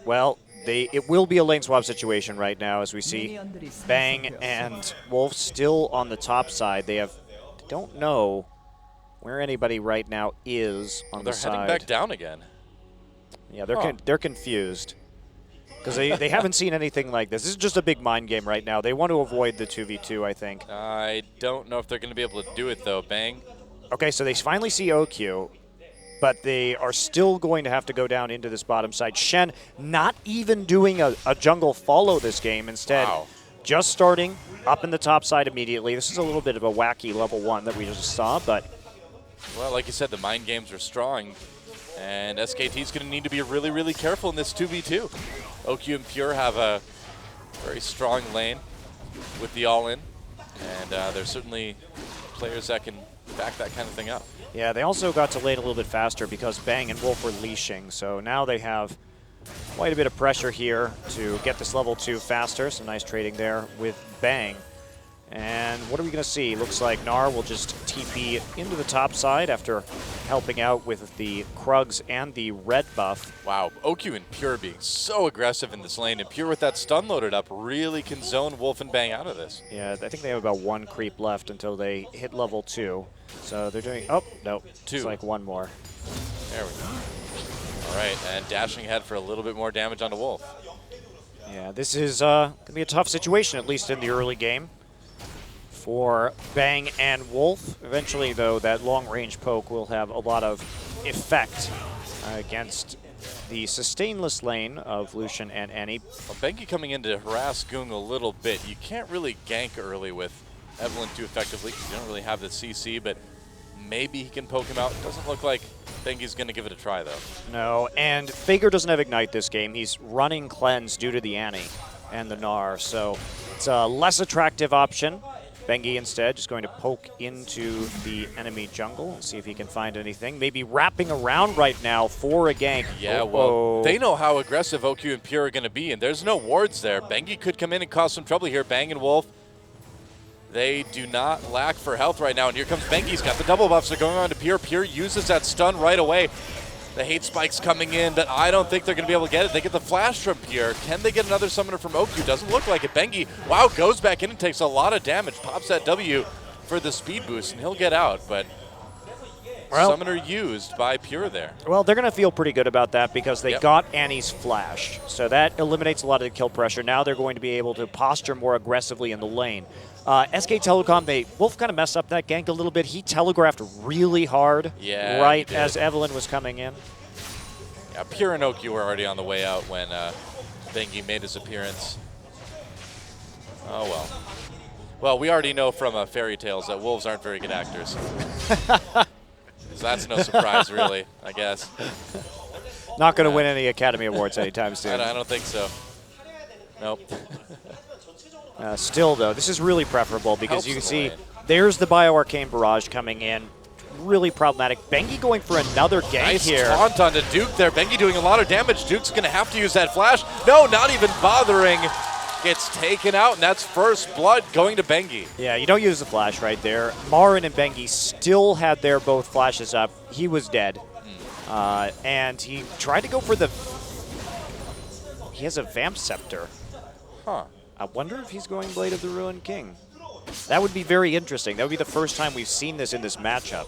S7: Well, it will be a lane swap situation right now as we see Bang and Wolf still on the top side. They don't know where anybody right now is on the side.
S6: They're heading back down again.
S7: Yeah, they're confused. Because they haven't seen anything like this. This is just a big mind game right now. They want to avoid the 2v2, I think.
S6: I don't know if they're going to be able to do it, though. Bang.
S7: Okay, so they finally see OQ, but they are still going to have to go down into this bottom side. Shen not even doing a jungle follow this game. Instead, just starting up in the top side immediately. This is a little bit of a wacky level 1 that we just saw, but...
S6: Well, like you said, the mind games are strong. And SKT's going to need to be really, really careful in this 2v2. OQ and Pure have a very strong lane with the all-in. And there's certainly players that can back that kind of thing up.
S7: Yeah, they also got to lane a little bit faster because Bang and Wolf were leashing. So now they have quite a bit of pressure here to get this level 2 faster. Some nice trading there with Bang. And what are we going to see? Looks like Gnar will just TP into the top side after helping out with the Krugs and the red buff.
S6: Wow, OQ and Pure being so aggressive in this lane, and Pure with that stun loaded up really can zone Wolf and Bang out of this.
S7: Yeah, I think they have about 1 creep left until they hit level 2. So they're doing, oh, no, 2. It's like 1 more.
S6: There we go. All right, and dashing ahead for a little bit more damage onto Wolf.
S7: Yeah, this is going to be a tough situation, at least in the early game, for Bang and Wolf. Eventually, though, that long-range poke will have a lot of effect against the sustainless lane of Lucian and Annie.
S6: Well, Benki coming in to harass Goong a little bit. You can't really gank early with Evelynn too effectively because you don't really have the CC, but maybe he can poke him out. Doesn't look like Benki's going to give it a try, though.
S7: No, and Faker doesn't have Ignite this game. He's running Cleanse due to the Annie. and the Gnar. So it's a less attractive option. Bengi instead just going to poke into the enemy jungle and see if he can find anything. Maybe wrapping around right now for a gank.
S6: Yeah, well, they know how aggressive OQ and Pure are going to be, and there's no wards there. Bengi could come in and cause some trouble here. Bang and Wolf, they do not lack for health right now, and here comes Bengi. He's got the double buffs. They're going on to Pure. Pure uses that stun right away. The hate spike's coming in, but I don't think they're going to be able to get it. They get the flash from Pure. Can they get another summoner from OQ? Doesn't look like it. Bengi, wow, goes back in and takes a lot of damage. Pops that W for the speed boost, and he'll get out, but summoner used by Pure there.
S7: Well, they're going to feel pretty good about that because they
S6: Yep.
S7: got Annie's flash. So that eliminates a lot of the kill pressure. Now they're going to be able to posture more aggressively in the lane. SK Telecom, Wolf kind of messed up that gank a little bit. He telegraphed really hard right
S6: he did.
S7: as Evelyn was coming in.
S6: Yeah, Pure and OQ were already on the way out when Bengi made his appearance. Oh, well. Well, we already know from Fairy Tales that wolves aren't very good actors. So that's no surprise, really, I guess.
S7: Not going to win any Academy Awards anytime soon.
S6: I don't think so. Nope.
S7: Still, though, this is really preferable because
S6: Helps
S7: you can
S6: in the
S7: see
S6: lane.
S7: there's the Bio-Arcane Barrage coming in. Really problematic. Bengi going for another gank
S6: Nice
S7: here.
S6: taunt onto Duke there. Bengi doing a lot of damage. Duke's going to have to use that flash. No, not even bothering. Gets taken out, and that's first blood going to Bengi.
S7: Yeah, you don't use the flash right there. Marin and Bengi still had their both flashes up. He was dead. And he tried to go for the... He has a Vamp Scepter.
S6: Huh.
S7: I wonder if he's going Blade of the Ruined King. That would be very interesting. That would be the first time we've seen this in this matchup.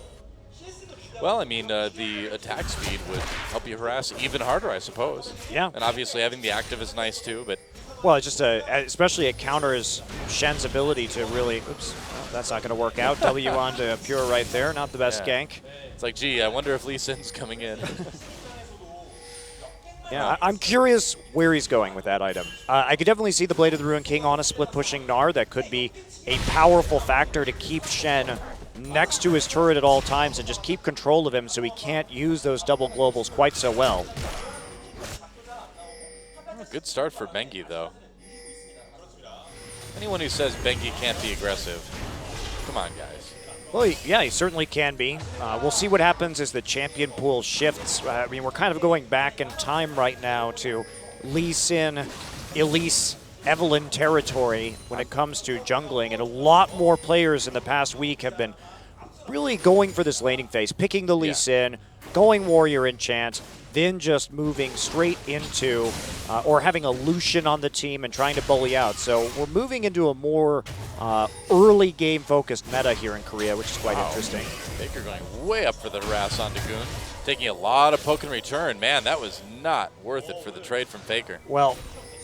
S6: Well, I mean, the attack speed would help you harass even harder, I suppose.
S7: Yeah.
S6: And obviously having the active is nice, too, but...
S7: Well, it's just especially it counters Shen's ability to really... Oops, well, that's not going to work out. W onto Pure right there. Not the best
S6: Yeah.
S7: gank.
S6: It's like, gee, I wonder if Lee Sin's coming in.
S7: Yeah, I'm curious where he's going with that item. I could definitely see the Blade of the Ruined King on a split-pushing Gnar. That could be a powerful factor to keep Shen next to his turret at all times and just keep control of him so he can't use those double globals quite so well.
S6: Good start for Bengi, though. Anyone who says Bengi can't be aggressive, come on, guys.
S7: Well, yeah, he certainly can be. We'll see what happens as the champion pool shifts. I mean, we're kind of going back in time right now to Lee Sin, Elise, Evelyn territory when it comes to jungling, and a lot more players in the past week have been really going for this laning phase, picking the Lee Sin, going Warrior Enchant, then just moving straight into, or having a Lucian on the team and trying to bully out. So we're moving into a more early game focused meta here in Korea, which is quite interesting.
S6: Faker going way up for the harass on Dagoon. Taking a lot of poke and return. Man, that was not worth it for the trade from Faker.
S7: Well,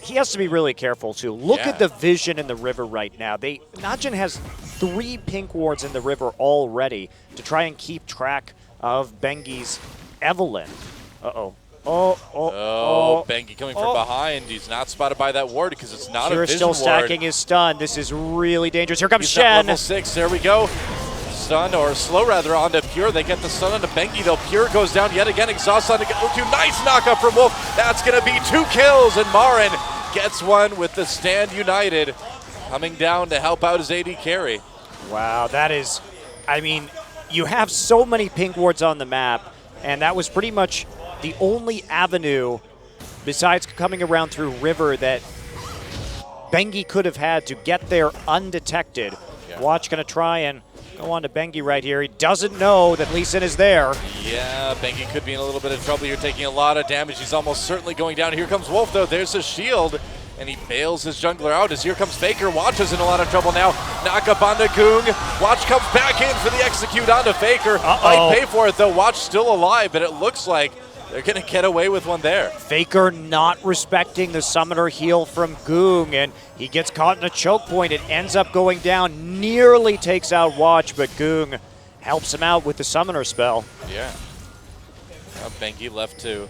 S7: he has to be really careful too. Look
S6: Yeah.
S7: at the vision in the river right now. Najin has 3 pink wards in the river already to try and keep track of Bengi's Evelyn.
S6: Oh,
S7: Oh,
S6: Bengi coming from behind. He's not spotted by that ward because it's not a
S7: Pure
S6: vision
S7: still
S6: ward.
S7: stacking his stun. This is really dangerous. Here comes
S6: He's at
S7: Shen.
S6: level 6. There we go. Stun, or slow rather, onto Pure. They get the stun onto Bengi, though. Pure goes down yet again. Exhaust onto OQ. Nice knockup from Wolf. That's going to be 2 kills, and Marin gets one with the Stand United coming down to help out his AD carry.
S7: Wow, that is, I mean, you have so many pink wards on the map, and that was pretty much the only avenue besides coming around through river that Bengi could have had to get there undetected.
S6: Yeah.
S7: Watch going to try and go on to Bengi right here. He doesn't know that Lee Sin is there.
S6: Yeah, Bengi could be in a little bit of trouble here, taking a lot of damage. He's almost certainly going down. Here comes Wolf, though. There's his shield, and he bails his jungler out as here comes Faker. Watch is in a lot of trouble now. Knock up onto Goong. Watch comes back in for the execute onto Faker. Might pay for it, though. Watch still alive, but it looks like they're going to get away with one there.
S7: Faker not respecting the summoner heal from Goong, and he gets caught in a choke point. It ends up going down, nearly takes out Watch, but Goong helps him out with the summoner spell.
S6: Yeah. Bengi left to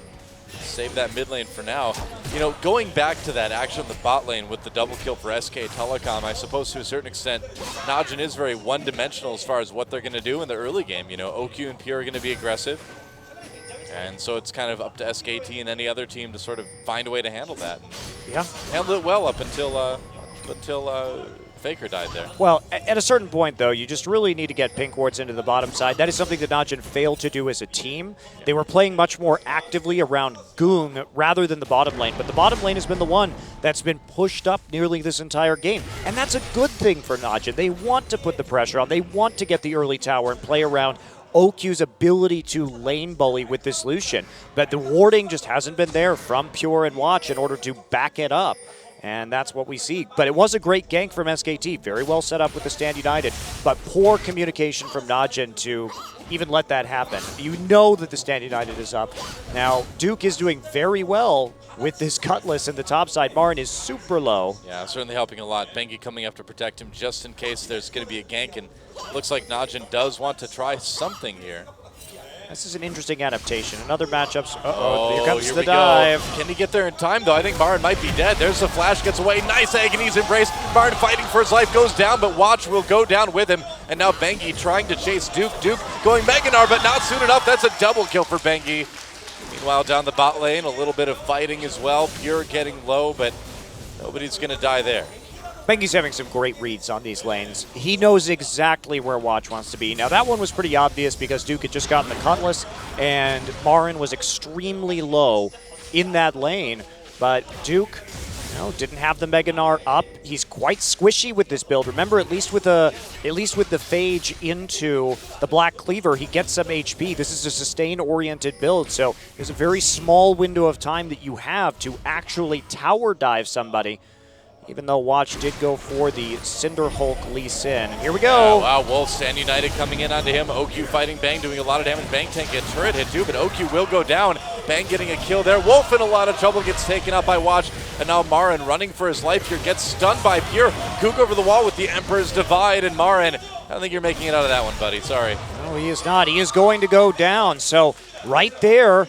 S6: save that mid lane for now. You know, going back to that action in the bot lane with the double kill for SK Telecom, I suppose to a certain extent, Najin is very one-dimensional as far as what they're going to do in the early game. You know, OQ and Pure are going to be aggressive. And so it's kind of up to SKT and any other team to sort of find a way to handle that.
S7: Yeah.
S6: Handled it well up until Faker died there.
S7: Well, at a certain point, though, you just really need to get Pink Wards into the bottom side. That is something that Najin failed to do as a team. They were playing much more actively around Goong rather than the bottom lane, but the bottom lane has been the one that's been pushed up nearly this entire game, and that's a good thing for Najin. They want to put the pressure on. They want to get the early tower and play around OQ's ability to lane bully with this Lucian, but the warding just hasn't been there from Pure and Watch in order to back it up. And that's what we see. But it was a great gank from SKT. Very well set up with the Stand United. But poor communication from Najin to even let that happen. You know that the Stand United is up. Now, Duke is doing very well with this Cutlass in the top side. Marin is super low.
S6: Yeah, certainly helping a lot. Bengi coming up to protect him just in case there's going to be a gank. And looks like Najin does want to try something here.
S7: This is an interesting adaptation. Another matchups.
S6: Oh,
S7: here comes
S6: here
S7: the
S6: we go.
S7: dive.
S6: Can he get there in time, though? I think Marin might be dead. There's the flash, gets away. Nice Agony's embrace. Marin fighting for his life, goes down, but Watch will go down with him. And now Bengi trying to chase Duke. Duke going Mega Gnar, but not soon enough. That's a double kill for Bengi. Meanwhile, down the bot lane, a little bit of fighting as well. Pure getting low, but nobody's going to die there.
S7: Bengi's having some great reads on these lanes. He knows exactly where Watch wants to be. Now, that one was pretty obvious because Duke had just gotten the Cutlass, and Marin was extremely low in that lane. But Duke, didn't have the Mega Gnar up. He's quite squishy with this build. Remember, at least with the Phage into the Black Cleaver, he gets some HP. This is a sustain-oriented build, so there's a very small window of time that you have to actually tower dive somebody. Even though Watch did go for the Cinder Hulk Lee Sin. And here we go.
S6: Wow, Wolf, Stand United coming in onto him. OQ fighting Bang, doing a lot of damage. Bang tank get turret hit too, but OQ will go down. Bang getting a kill there. Wolf in a lot of trouble, gets taken out by Watch. And now Marin running for his life here, gets stunned by Pure. Gook over the wall with the Emperor's Divide, and Marin, I don't think you're making it out of that one, buddy. Sorry.
S7: No, he is not. He is going to go down. So right there,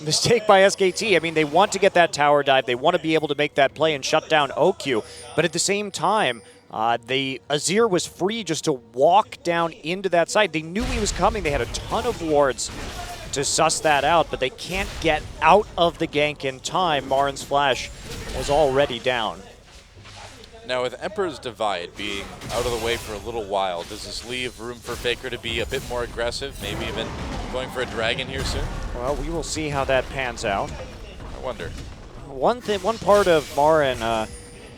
S7: mistake by SKT. I mean, they want to get that tower dive. They want to be able to make that play and shut down OQ. But at the same time, the Azir was free just to walk down into that side. They knew he was coming. They had a ton of wards to suss that out, but they can't get out of the gank in time. Marin's flash was already down.
S6: Now, with Emperor's Divide being out of the way for a little while, does this leave room for Faker to be a bit more aggressive, maybe even going for a dragon here soon?
S7: Well, we will see how that pans out.
S6: I wonder.
S7: One part of Marin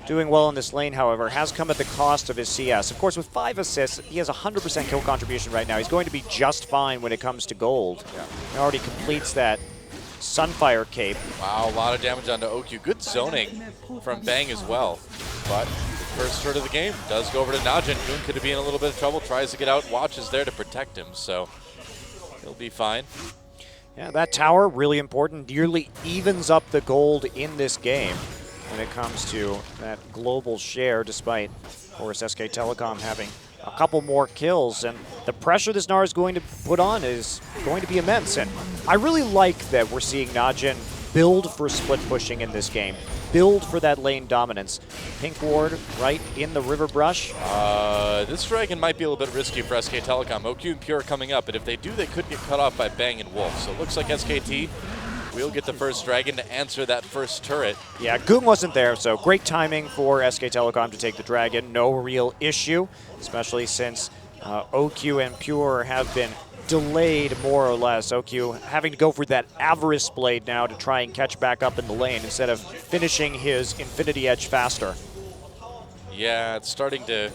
S7: doing well in this lane, however, has come at the cost of his CS. Of course, with 5 assists, he has 100% kill contribution right now. He's going to be just fine when it comes to gold.
S6: Yeah.
S7: He already completes that Sunfire Cape.
S6: Wow, a lot of damage onto OQ. Good zoning from Bang as well. But the first turret of the game does go over to Najin. Goon could be in a little bit of trouble, tries to get out. Watch is there to protect him, so he'll be fine.
S7: Yeah, that tower, really important, nearly evens up the gold in this game when it comes to that global share, despite, of course, SK Telecom having a couple more kills. And the pressure this Gnar is going to put on is going to be immense. And I really like that we're seeing Najin build for split pushing in this game. Build for that lane dominance. Pink Ward right in the river brush.
S6: This dragon might be a little bit risky for SK Telecom. OQ and Pure coming up, but if they do, they could get cut off by Bang and Wolf. So it looks like SKT will get the first dragon to answer that first turret.
S7: Yeah, Goong wasn't there, so great timing for SK Telecom to take the dragon. No real issue, especially since OQ and Pure have been delayed more or less. OQ having to go for that Avarice Blade now to try and catch back up in the lane instead of finishing his Infinity Edge faster.
S6: Yeah, it's starting to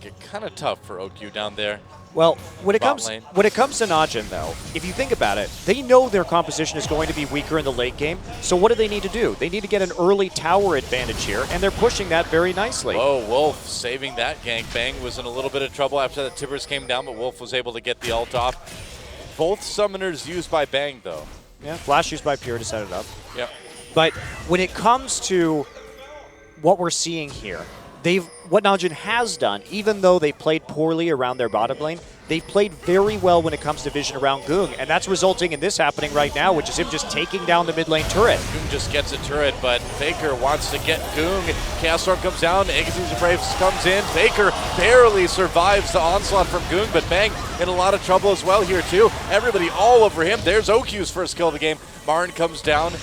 S6: get kind of tough for OQ down there.
S7: Well, when it
S6: Bot
S7: comes
S6: lane.
S7: to Najin, though, if you think about it, they know their composition is going to be weaker in the late game. So what do they need to do? They need to get an early tower advantage here, and they're pushing that very nicely.
S6: Whoa, Wolf saving that gank. Bang was in a little bit of trouble after that Tibbers came down, but Wolf was able to get the ult off. Both summoners used by Bang, though.
S7: Yeah, flash used by Pure to set it up.
S6: Yep.
S7: But when it comes to what we're seeing here, what Najin has done, even though they played poorly around their bottom lane, they played very well when it comes to vision around Goong, and that's resulting in this happening right now, which is him just taking down the mid lane turret.
S6: Goong just gets a turret, but Faker wants to get Goong. Chaos Storm comes down, Agassiz Brave comes in. Faker barely survives the onslaught from Goong, but Bang in a lot of trouble as well here too. Everybody all over him. There's OQ's first kill of the game. Marin comes down.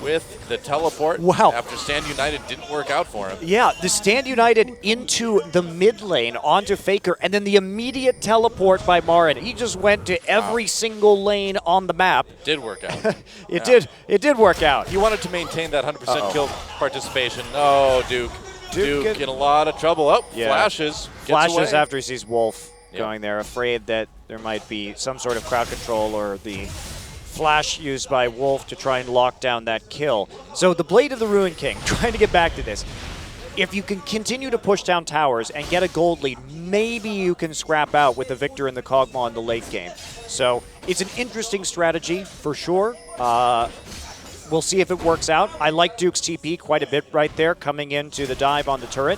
S6: with the teleport.
S7: Wow.
S6: After Stand United didn't work out for him.
S7: Yeah, the Stand United into the mid lane onto Faker, and then the immediate teleport by Marin. He just went to every single lane on the map.
S6: Did work out.
S7: It did work out.
S6: He wanted to maintain that 100% kill participation. Oh, Duke. Duke in a lot of trouble. Oh,
S7: Yeah.
S6: flashes. Gets
S7: Flashes
S6: away.
S7: after he sees Wolf
S6: Yeah.
S7: going there, afraid that there might be some sort of crowd control or the flash used by Wolf to try and lock down that kill. So the Blade of the Ruin King, trying to get back to this. If you can continue to push down towers and get a gold lead, maybe you can scrap out with the Victor and the Kog'Maw in the late game. So it's an interesting strategy for sure. We'll see if it works out. I like Duke's TP quite a bit right there, coming into the dive on the turret.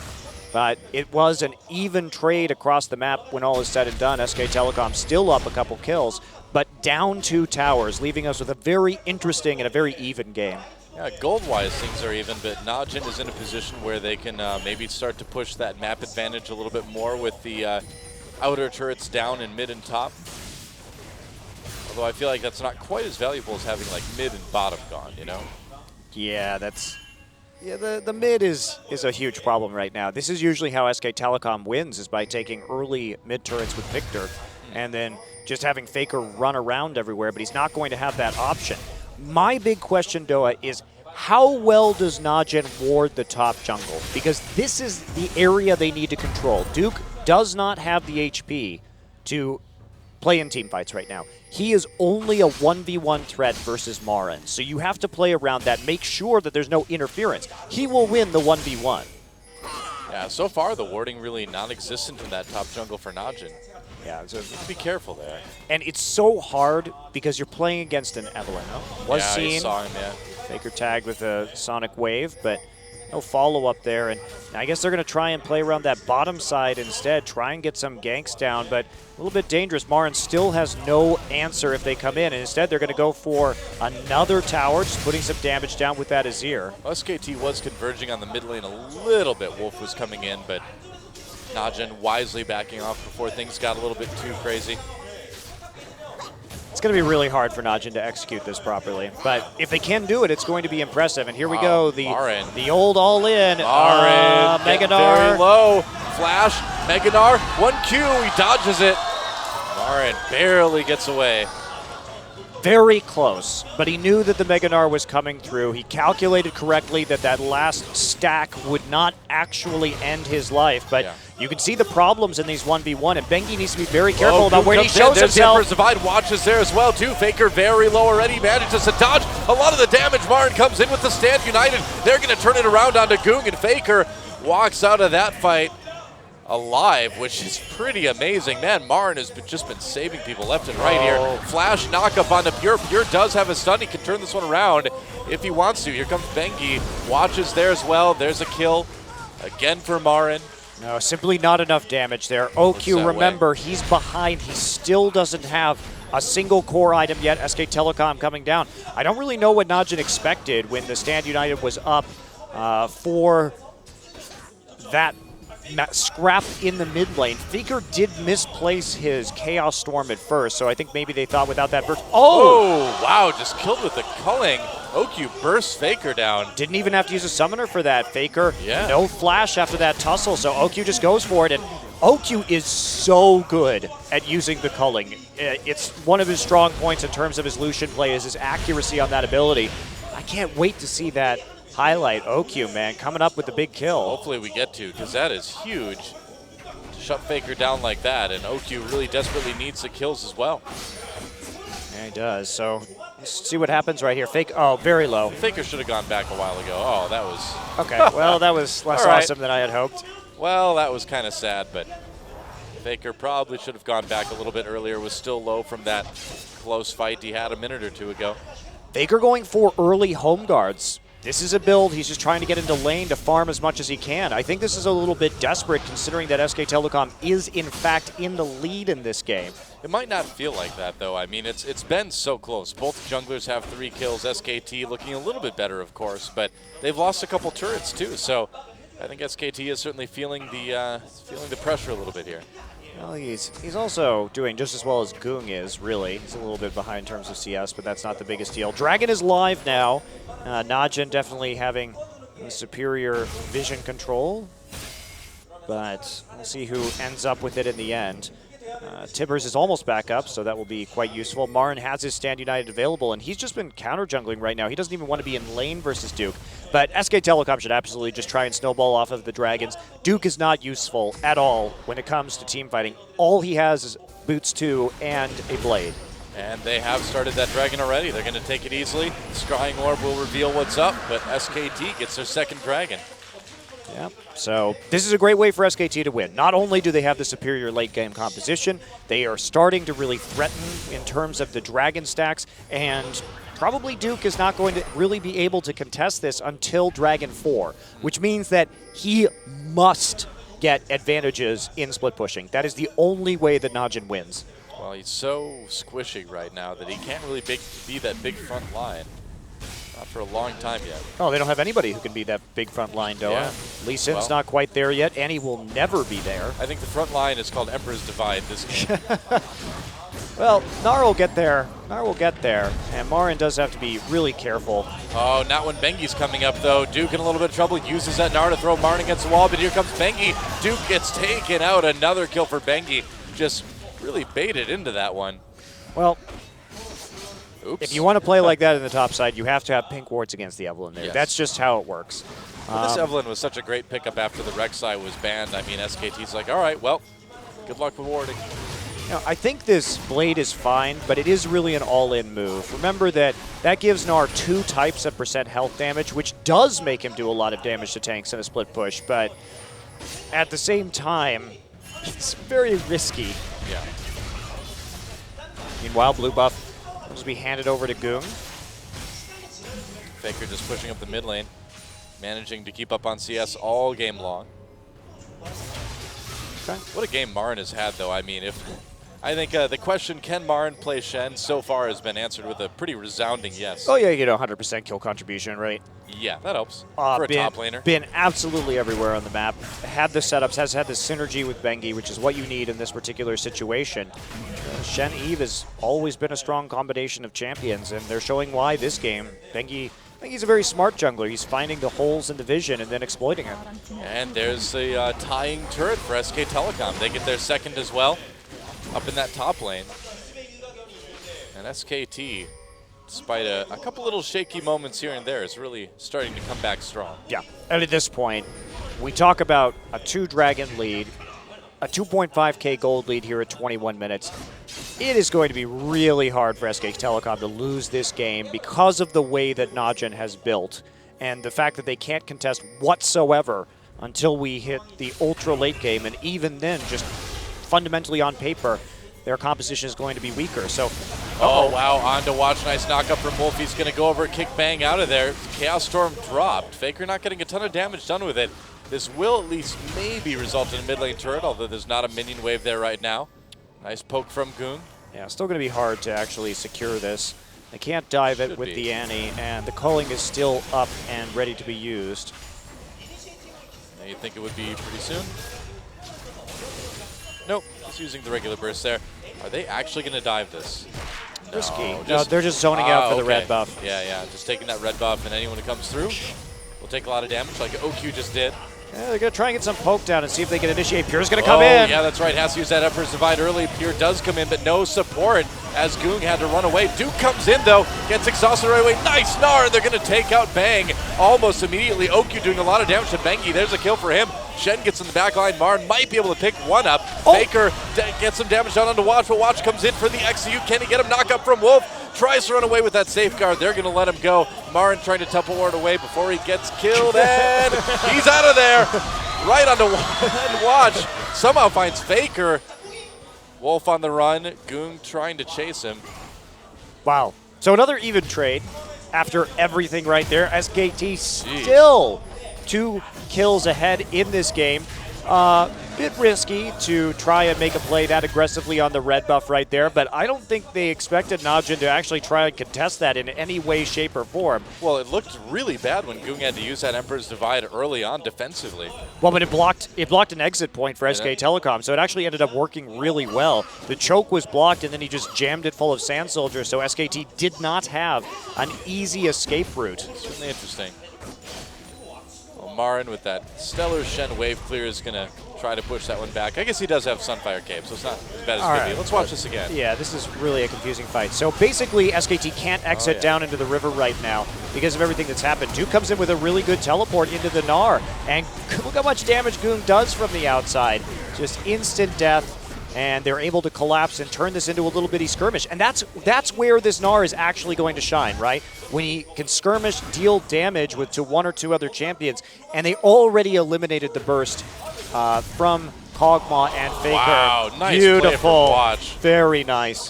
S7: But it was an even trade across the map when all is said and done. SK Telecom still up a couple kills, but down 2 towers, leaving us with a very interesting and a very even game.
S6: Yeah, gold-wise, things are even, but Najin is in a position where they can maybe start to push that map advantage a little bit more with the outer turrets down in mid and top. Although I feel like that's not quite as valuable as having like mid and bottom gone, you know?
S7: Yeah, the mid is a huge problem right now. This is usually how SK Telecom wins, is by taking early mid turrets with Victor and then just having Faker run around everywhere, but he's not going to have that option. My big question, Doa, is how well does Najin ward the top jungle? Because this is the area they need to control. Duke does not have the HP to play in team fights right now. He is only a 1v1 threat versus Marin, so you have to play around that, make sure that there's no interference. He will win the 1v1.
S6: Yeah, so far the warding really non-existent in that top jungle for Najin.
S7: Yeah, so
S6: Be careful there.
S7: and it's so hard because you're playing against an Evelynn. Was
S6: yeah, I
S7: seen.
S6: saw him, yeah.
S7: Faker tagged with a Sonic Wave, but no follow-up there. And I guess they're going to try and play around that bottom side instead, try and get some ganks down, but a little bit dangerous. Marin still has no answer if they come in, and instead they're going to go for another tower, just putting some damage down with that Azir.
S6: SKT was converging on the mid lane a little bit. Wolf was coming in, but Najin wisely backing off before things got a little bit too crazy.
S7: It's going to be really hard for Najin to execute this properly, but if they can do it, it's going to be impressive. And here we go,
S6: Marin.
S7: the old all-in.
S6: Marin, getting
S7: Megadar.
S6: very low. Flash, Megadar, 1Q, he dodges it. Marin barely gets away.
S7: Very close, but he knew that the Meganar was coming through. He calculated correctly that that last stack would not actually end his life, but
S6: Yeah.
S7: you can see the problems in these 1v1, and Bengi needs to be very careful
S6: Oh,
S7: about
S6: Duke
S7: where he
S6: comes in.
S7: shows
S6: There's the
S7: himself.
S6: Emperor's Divide watches there as well, too. Faker very low already, manages to dodge a lot of the damage. Marin comes in with the Stand United. They're going to turn it around onto Goong, and Faker walks out of that fight alive, which is pretty amazing. Man, Marin has just been saving people left and right here. Flash knockup on the Pure. Pure does have a stun. He can turn this one around if he wants to. Here comes Bengi. Watches there as well. There's a kill again for Marin.
S7: No, simply not enough damage there.
S6: Puts
S7: OQ,
S6: that
S7: remember, he's behind. He still doesn't have a single core item yet. SK Telecom coming down. I don't really know what Najin expected when the Stand United was up for that scrap in the mid lane. Faker did misplace his Chaos Storm at first, so I think maybe they thought without that burst.
S6: Oh, wow, just killed with the culling. OQ bursts Faker down.
S7: Didn't even have to use a summoner for that. Faker,
S6: Yeah.
S7: no flash after that tussle, so OQ just goes for it. And OQ is so good at using the culling. It's one of his strong points in terms of his Lucian play, is his accuracy on that ability. I can't wait to see that highlight. OQ, man, coming up with the big kill.
S6: Hopefully we get to, because that is huge. To shut Faker down like that, and OQ really desperately needs the kills as well.
S7: Yeah, he does. So let's see what happens right here. Oh, very low.
S6: Faker should have gone back a while ago. Oh, that was,
S7: Okay, well, that was less
S6: All right.
S7: awesome than I had hoped.
S6: well, that was kind of sad, but Faker probably should have gone back a little bit earlier. Was still low from that close fight he had a minute or two ago.
S7: Faker going for early home guards. This is a build. He's just trying to get into lane to farm as much as he can. I think this is a little bit desperate considering that SK Telecom is, in fact, in the lead in this game.
S6: It might not feel like that, though. I mean, it's been so close. Both junglers have 3 kills. SKT looking a little bit better, of course, but they've lost a couple turrets, too. So I think SKT is certainly feeling the pressure a little bit here.
S7: Well, he's also doing just as well as Goong is, really. He's a little bit behind in terms of CS, but that's not the biggest deal. Dragon is live now. Najin definitely having superior vision control, but we'll see who ends up with it in the end. Tibbers is almost back up, so that will be quite useful. Marin has his Stand United available, and he's just been counter-jungling right now. He doesn't even want to be in lane versus Duke. But SK Telecom should absolutely just try and snowball off of the Dragons. Duke is not useful at all when it comes to team fighting. All he has is Boots 2 and a Blade.
S6: And they have started that Dragon already. They're going to take it easily. Scrying Orb will reveal what's up, but SKT gets their second Dragon.
S7: Yeah, so this is a great way for SKT to win. Not only do they have the superior late game composition, they are starting to really threaten in terms of the Dragon stacks, and probably Duke is not going to really be able to contest this until Dragon 4, which means that he must get advantages in split pushing. That is the only way that Najin wins.
S6: Well, he's so squishy right now that he can't really be that big front line. Not for a long time yet.
S7: Oh, they don't have anybody who can be that big front line, Doa.
S6: Yeah.
S7: Lee Sin's
S6: Well,
S7: not quite there yet, and he will never be there.
S6: I think the front line is called Emperor's Divide this game.
S7: Well, Gnar will get there. Gnar will get there, and Marin does have to be really careful.
S6: Oh, not when Bengi's coming up, though. Duke in a little bit of trouble. Uses that Gnar to throw Marin against the wall, but here comes Bengi. Duke gets taken out. Another kill for Bengi. Just really baited into that one.
S7: Well,
S6: Oops.
S7: if you want to play like that in the top side, you have to have pink wards against the Evelynn there.
S6: Yes.
S7: That's just how it works.
S6: Well, this Evelynn was such a great pickup after the Rek'Sai was banned. I mean, SKT's like, all right, well, good luck with warding.
S7: You know, I think this Blade is fine, but it is really an all-in move. Remember that gives Gnar 2 types of % health damage, which does make him do a lot of damage to tanks in a split push, but at the same time, it's very risky.
S6: Yeah.
S7: Meanwhile, blue buff will be handed over to Goong.
S6: Faker just pushing up the mid lane, managing to keep up on CS all game long.
S7: Okay.
S6: What a game Marin has had, though. I mean, I think the question, can Marin play Shen, so far has been answered with a pretty resounding yes.
S7: Oh yeah, you get a 100% kill contribution, right?
S6: Yeah, that helps for a top laner.
S7: Been absolutely everywhere on the map. Had the setups, has had the synergy with Bengi, which is what you need in this particular situation. Shen Eve has always been a strong combination of champions, and they're showing why this game. Bengi's a very smart jungler. He's finding the holes in the vision and then exploiting it.
S6: And there's a tying turret for SK Telecom. They get their second as well, up in that top lane. And SKT, despite a couple little shaky moments here and there, is really starting to come back strong.
S7: Yeah, and at this point, we talk about a 2-dragon lead, a 2.5k gold lead here at 21 minutes. It is going to be really hard for SK Telecom to lose this game because of the way that Najin has built and the fact that they can't contest whatsoever until we hit the ultra late game, and even then, just fundamentally on paper, their composition is going to be weaker. So,
S6: oh wow, on to watch. Nice knockup from Wolf. He's going to go over, kick bang out of there. Chaos Storm dropped. Faker not getting a ton of damage done with it. This will at least maybe result in a mid lane turret, although there's not a minion wave there right now. Nice poke from Goong.
S7: Yeah, still going to be hard to actually secure this. They can't dive it with the Annie, and the culling is still up and ready to be used.
S6: Now you think it would be pretty soon? Nope, he's using the regular burst there. Are they actually going to dive this?
S7: Risky.
S6: No,
S7: No, they're just zoning out for the red
S6: okay.
S7: buff.
S6: Yeah, just taking that red buff, and anyone who comes through will take a lot of damage, like OQ just did.
S7: Yeah, they're going to try and get some poke down and see if they can initiate. Pure's going to come
S6: Oh,
S7: in.
S6: yeah, that's right. Has to use that Emperor's Divide early. Pure does come in, but no support as Goong had to run away. Duke comes in, though. Gets exhausted right away. Nice Gnar. They're going to take out Bang almost immediately. OQ doing a lot of damage to Bengi. There's a kill for him. Shen gets in the back line. Marin might be able to pick one up. Faker gets some damage done onto Watch, but Watch comes in for the XCU. Can he get him? Knock up from Wolf. Tries to run away with that safeguard. They're going to let him go. Marin trying to temple ward away before he gets killed, and he's out of there. Right onto Watch. Somehow finds Faker. Wolf on the run. Goong trying to chase him.
S7: Wow. So another even trade after everything right there. SKT still 2 kills ahead in this game. bit risky to try and make a play that aggressively on the red buff right there, but I don't think they expected Najin to actually try and contest that in any way, shape, or form.
S6: Well, it looked really bad when Goong had to use that Emperor's Divide early on defensively.
S7: Well, but it blocked an exit point for SK Telecom, so it actually ended up working really well. The choke was blocked, and then he just jammed it full of Sand Soldiers, so SKT did not have an easy escape route.
S6: Certainly interesting. Well, Marin with that stellar Shen wave clear is going to try to push that one back. I guess he does have Sunfire Cape, so it's not as bad as it could be. Let's watch this again.
S7: Yeah, this is really a confusing fight. So basically, SKT can't exit down into the river right now because of everything that's happened. Duke comes in with a really good teleport into the Gnar, and look how much damage Goong does from the outside. Just instant death, and they're able to collapse and turn this into a little bitty skirmish. And that's where this Gnar is actually going to shine, right? When he can skirmish, deal damage to one or two other champions, and they already eliminated the burst from Kog'Maw and Faker.
S6: Wow, nice
S7: Beautiful.
S6: play from Watch.
S7: Very nice.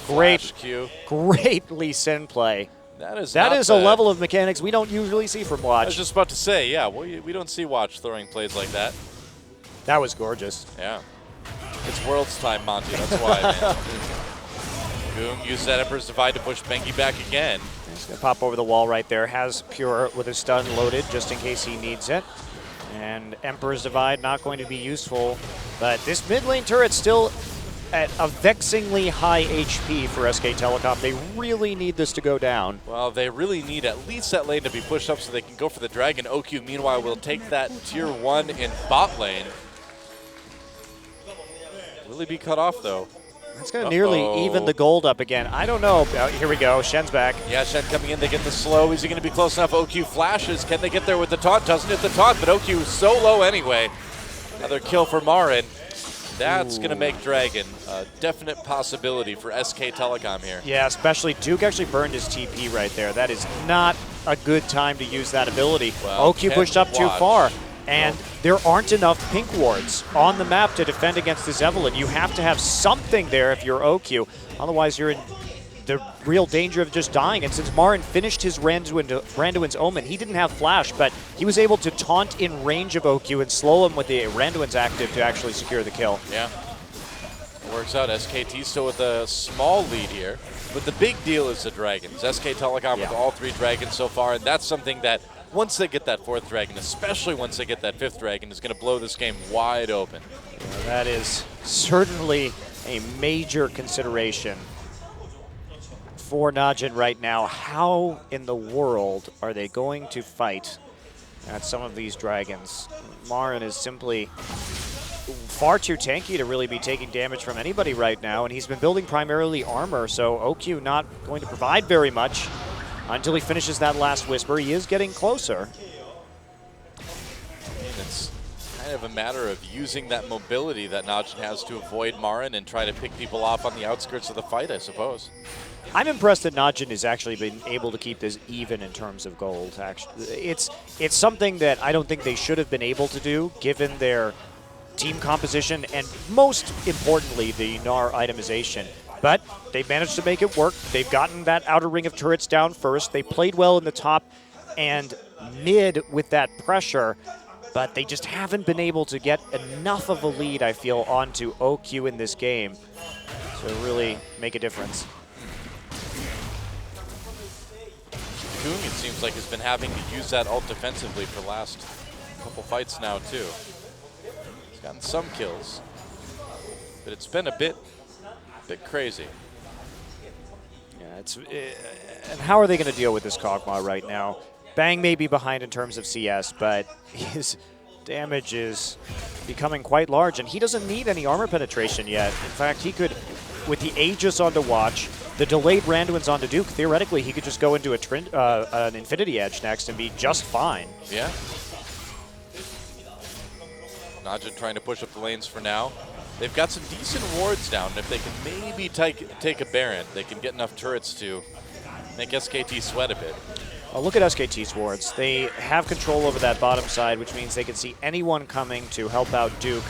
S6: Flash Q.
S7: Great Lee Sin play.
S6: That is
S7: a level of mechanics we don't usually see from
S6: I was
S7: Watch.
S6: just about to say, yeah, we don't see Watch throwing plays like that.
S7: That was gorgeous.
S6: Yeah. It's Worlds time, Monty. That's why, man. Goong used that Emperor's Divide to push Bengi back again.
S7: He's going to pop over the wall right there. Has Pure with his stun loaded just in case he needs it. And Emperor's Divide not going to be useful. But this mid lane turret's still at a vexingly high HP for SK Telecom. They really need this to go down.
S6: Well, they really need at least that lane to be pushed up so they can go for the dragon. OQ, meanwhile, will take that tier 1 in bot lane. Will he be cut off, though?
S7: That's going to nearly even the gold up again. I don't know. Here we go. Shen's back.
S6: Yeah, Shen coming in. They get the slow. Is he going to be close enough? OQ flashes. Can they get there with the taunt? Doesn't hit the taunt, but OQ is so low anyway. Another kill for Marin. That's going to make Dragon a definite possibility for SK Telecom here.
S7: Yeah, especially Duke actually burned his TP right there. That is not a good time to use that ability.
S6: Well,
S7: OQ pushed up too
S6: Watch.
S7: far, and there aren't enough pink wards on the map to defend against this Evelynn. You have to have something there if you're OQ. Otherwise, you're in the real danger of just dying. And since Marin finished his Randuin's Omen, he didn't have flash, but he was able to taunt in range of OQ and slow him with the Randuin's active to actually secure the kill.
S6: Yeah. Works out. SKT still with a small lead here. But the big deal is the dragons. SK Telecom with all 3 dragons so far, and that's something that once they get that 4th dragon, especially once they get that 5th dragon, is going to blow this game wide open.
S7: Yeah, that is certainly a major consideration for Najin right now. How in the world are they going to fight at some of these dragons? Marin is simply far too tanky to really be taking damage from anybody right now, and he's been building primarily armor, so OQ not going to provide very much until he finishes that last Whisper. He is getting closer.
S6: And it's kind of a matter of using that mobility that Najin has to avoid Marin and try to pick people off on the outskirts of the fight, I suppose.
S7: I'm impressed that Najin has actually been able to keep this even in terms of gold. Actually, it's something that I don't think they should have been able to do given their team composition and most importantly the Gnar itemization. But they managed to make it work. They've gotten that outer ring of turrets down first. They played well in the top and mid with that pressure, but they just haven't been able to get enough of a lead, I feel, onto OQ in this game to really make a difference.
S6: Goong, it seems like, has been having to use that ult defensively for the last couple fights now, too. He's gotten some kills, but it's been a bit crazy.
S7: Yeah, and how are they going to deal with this Kog'Maw right now? Bang may be behind in terms of CS, but his damage is becoming quite large, and he doesn't need any armor penetration yet. In fact, he could, with the Aegis onto Watch, the delayed Randuin's onto Duke, theoretically he could just go into an Infinity Edge next and be just fine.
S6: Yeah. Najin trying to push up the lanes for now. They've got some decent wards down, and if they can maybe take a Baron, they can get enough turrets to make SKT sweat a bit.
S7: Well, look at SKT's wards. They have control over that bottom side, which means they can see anyone coming to help out Duke.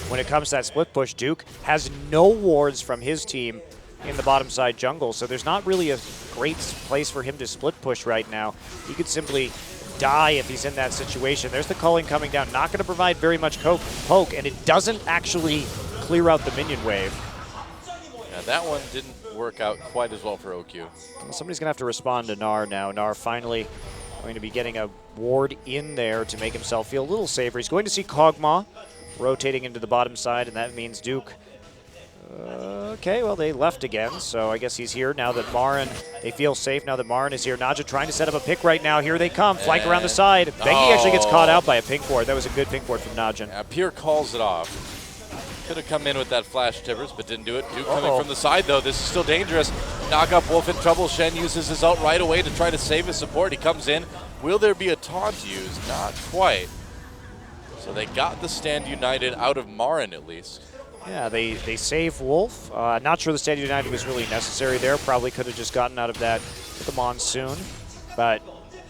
S7: When it comes to that split push, Duke has no wards from his team in the bottom side jungle, so there's not really a great place for him to split push right now. He could simply die if he's in that situation. There's the culling coming down. Not going to provide very much poke, and it doesn't actually clear out the minion wave.
S6: Yeah, that one didn't work out quite as well for OQ.
S7: Somebody's going to have to respond to Gnar now. Gnar finally going to be getting a ward in there to make himself feel a little safer. He's going to see Kog'Maw rotating into the bottom side, and that means Duke. Okay, well, they left again, so I guess he's here now that Marin, they feel safe now that Marin is here. Naja trying to set up a pick right now. Here they come, flank around the side. Bengi actually gets caught out by a pink ward. That was a good pink ward from Najin.
S6: Yeah, Pierre calls it off. Could have come in with that flash Tibbers, but didn't do it. Duke coming from the side, though. This is still dangerous. Knock up Wolf in trouble. Shen uses his ult right away to try to save his support. He comes in. Will there be a taunt used? Not quite. So they got the Stand United out of Marin, at least.
S7: Yeah, they save Wolf. Not sure the Stand United was really necessary there. Probably could have just gotten out of that with the Monsoon, but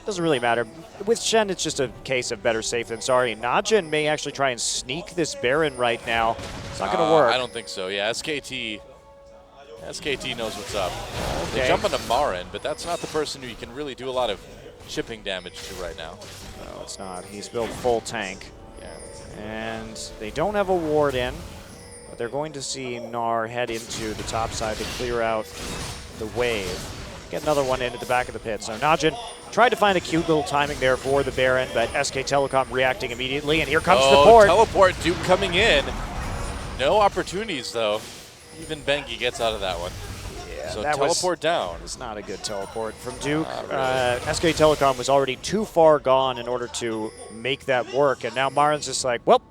S7: doesn't really matter. With Shen, it's just a case of better safe than sorry. Najin may actually try and sneak this Baron right now. It's not going to work.
S6: I don't think so. Yeah, SKT knows what's up.
S7: Okay.
S6: They jump onto Marin, but that's not the person who you can really do a lot of chipping damage to right now.
S7: No, it's not. He's built full tank.
S6: Yeah.
S7: And they don't have a ward in, but they're going to see Gnar head into the top side to clear out the wave. Get another one in at the back of the pit. So Najin tried to find a cute little timing there for the Baron, but SK Telecom reacting immediately, and here comes the port.
S6: Teleport, Duke coming in. No opportunities, though. Even Bengi gets out of that one.
S7: Yeah,
S6: so
S7: that
S6: teleport down.
S7: It's not a good teleport from Duke.
S6: Really.
S7: SK Telecom was already too far gone in order to make that work, and now Marin's just like, well,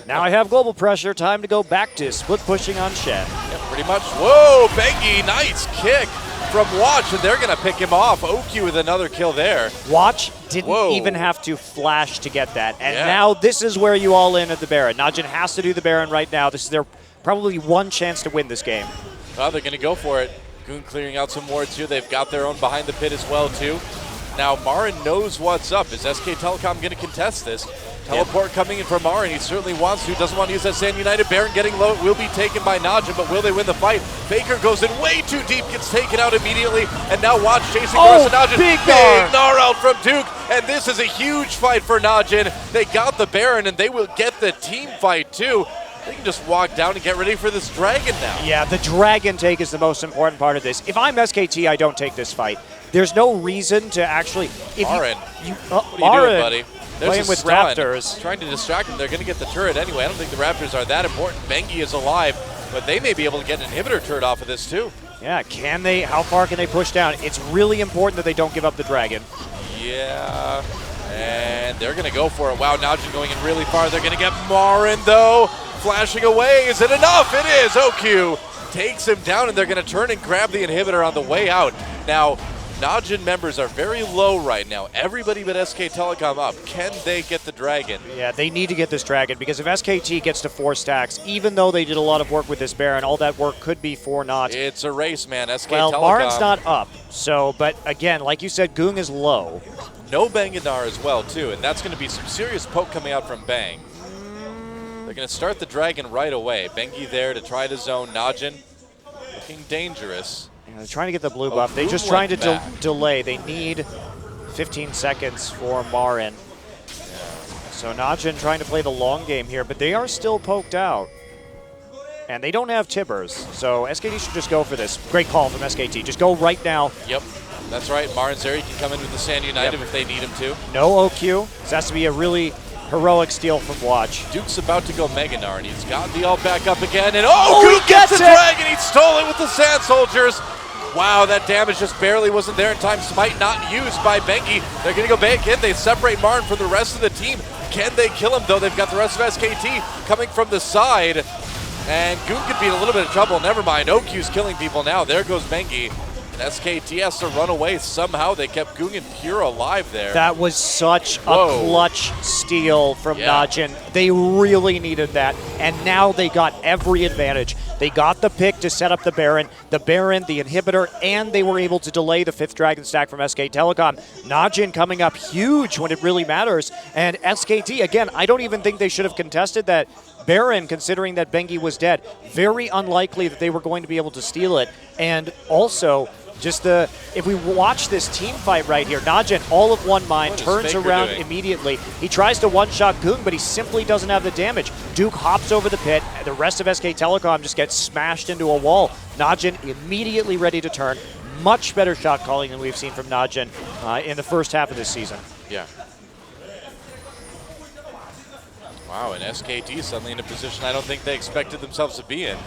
S7: now I have global pressure. Time to go back to split pushing on Shen.
S6: Yeah, pretty much. Whoa, Bengi, nice kick from Watch, and they're going to pick him off. OQ with another kill there.
S7: Watch didn't
S6: Whoa.
S7: even have to flash to get that. And now this is where you all in at the Baron. Najin has to do the Baron right now. This is their probably one chance to win this game.
S6: Well, they're going to go for it. Goon clearing out some wards here. They've got their own behind the pit as well, too. Now, Marin knows what's up. Is SK Telecom going to contest this? Teleport coming in from Marin. He certainly wants to. Doesn't want to use that Stand United. Baron getting low. It will be taken by Najin, but will they win the fight? Faker goes in way too deep. Gets taken out immediately. And now Watch chasing across Najin.
S7: Big
S6: Gnar out from Duke. And this is a huge fight for Najin. They got the Baron, and they will get the team fight, too. They can just walk down and get ready for this dragon now.
S7: Yeah, the dragon take is the most important part of this. If I'm SKT, I don't take this fight. There's no reason to actually...
S6: Marin. What are you
S7: Marin
S6: doing, buddy? There's
S7: playing
S6: a
S7: with
S6: stun.
S7: Raptors.
S6: Trying to distract them. They're going to get the turret anyway. I don't think the Raptors are that important. Bengi is alive, but they may be able to get an inhibitor turret off of this too.
S7: Yeah, can they? How far can they push down? It's really important that they don't give up the dragon.
S6: Yeah, and they're going to go for it. Wow, Najin going in really far. They're going to get Marin, though. Flashing away. Is it enough? It is. OQ takes him down, and they're going to turn and grab the inhibitor on the way out. Now, Najin members are very low right now. Everybody but SK Telecom up. Can they get the dragon?
S7: Yeah, they need to get this dragon, because if SKT gets to 4 stacks, even though they did a lot of work with this Baron, all that work could be for naught.
S6: It's a race, man. SK
S7: Well,
S6: Telecom.
S7: Marin's not up, so, but again, like you said, Goong is low.
S6: No Bang and Gnar as well, too, and that's going to be some serious poke coming out from Bang. They're going to start the dragon right away. Bengi there to try to zone. Najin looking dangerous.
S7: Yeah, they're trying to get the blue buff. They're
S6: Blue
S7: just trying to
S6: went back.
S7: delay. They need 15 seconds for Marin. So Najin trying to play the long game here, but they are still poked out. And they don't have Tibbers, so SKT should just go for this. Great call from SKT. Just go right now.
S6: Yep, that's right. Marin Zeri can come in with the Sand United if they need him to.
S7: No OQ. This has to be a really heroic steal from Watch.
S6: Duke's about to go Mega Gnar, and he's got the ult back up again. And
S7: he
S6: gets the
S7: gets it!
S6: dragon. He stole it with the Sand Soldiers. Wow, that damage just barely wasn't there in time. Smite not used by Bengi. They're going to go back in. They separate Marin from the rest of the team. Can they kill him, though? They've got the rest of SKT coming from the side. And Goon could be in a little bit of trouble. Never mind. OQ's killing people now. There goes Bengi. And SKT has to run away. Somehow they kept Goong and Pure alive there.
S7: That was such a clutch steal from Najin. They really needed that, and now they got every advantage. They got the pick to set up the Baron, the inhibitor, and they were able to delay the 5th Dragon stack from SK Telecom. Najin coming up huge when it really matters, and SKT, again, I don't even think they should have contested that Baron, considering that Bengi was dead. Very unlikely that they were going to be able to steal it, and also if we watch this team fight right here, Najin all of one mind,
S6: What is
S7: turns
S6: Faker
S7: around
S6: doing?
S7: immediately. He tries to one-shot Goong, but he simply doesn't have the damage. Duke hops over the pit. The rest of SK Telecom just gets smashed into a wall. Najin immediately ready to turn. Much better shot calling than we've seen from Najin in the first half of this season.
S6: Yeah. Wow, and SKT suddenly in a position I don't think they expected themselves to be in.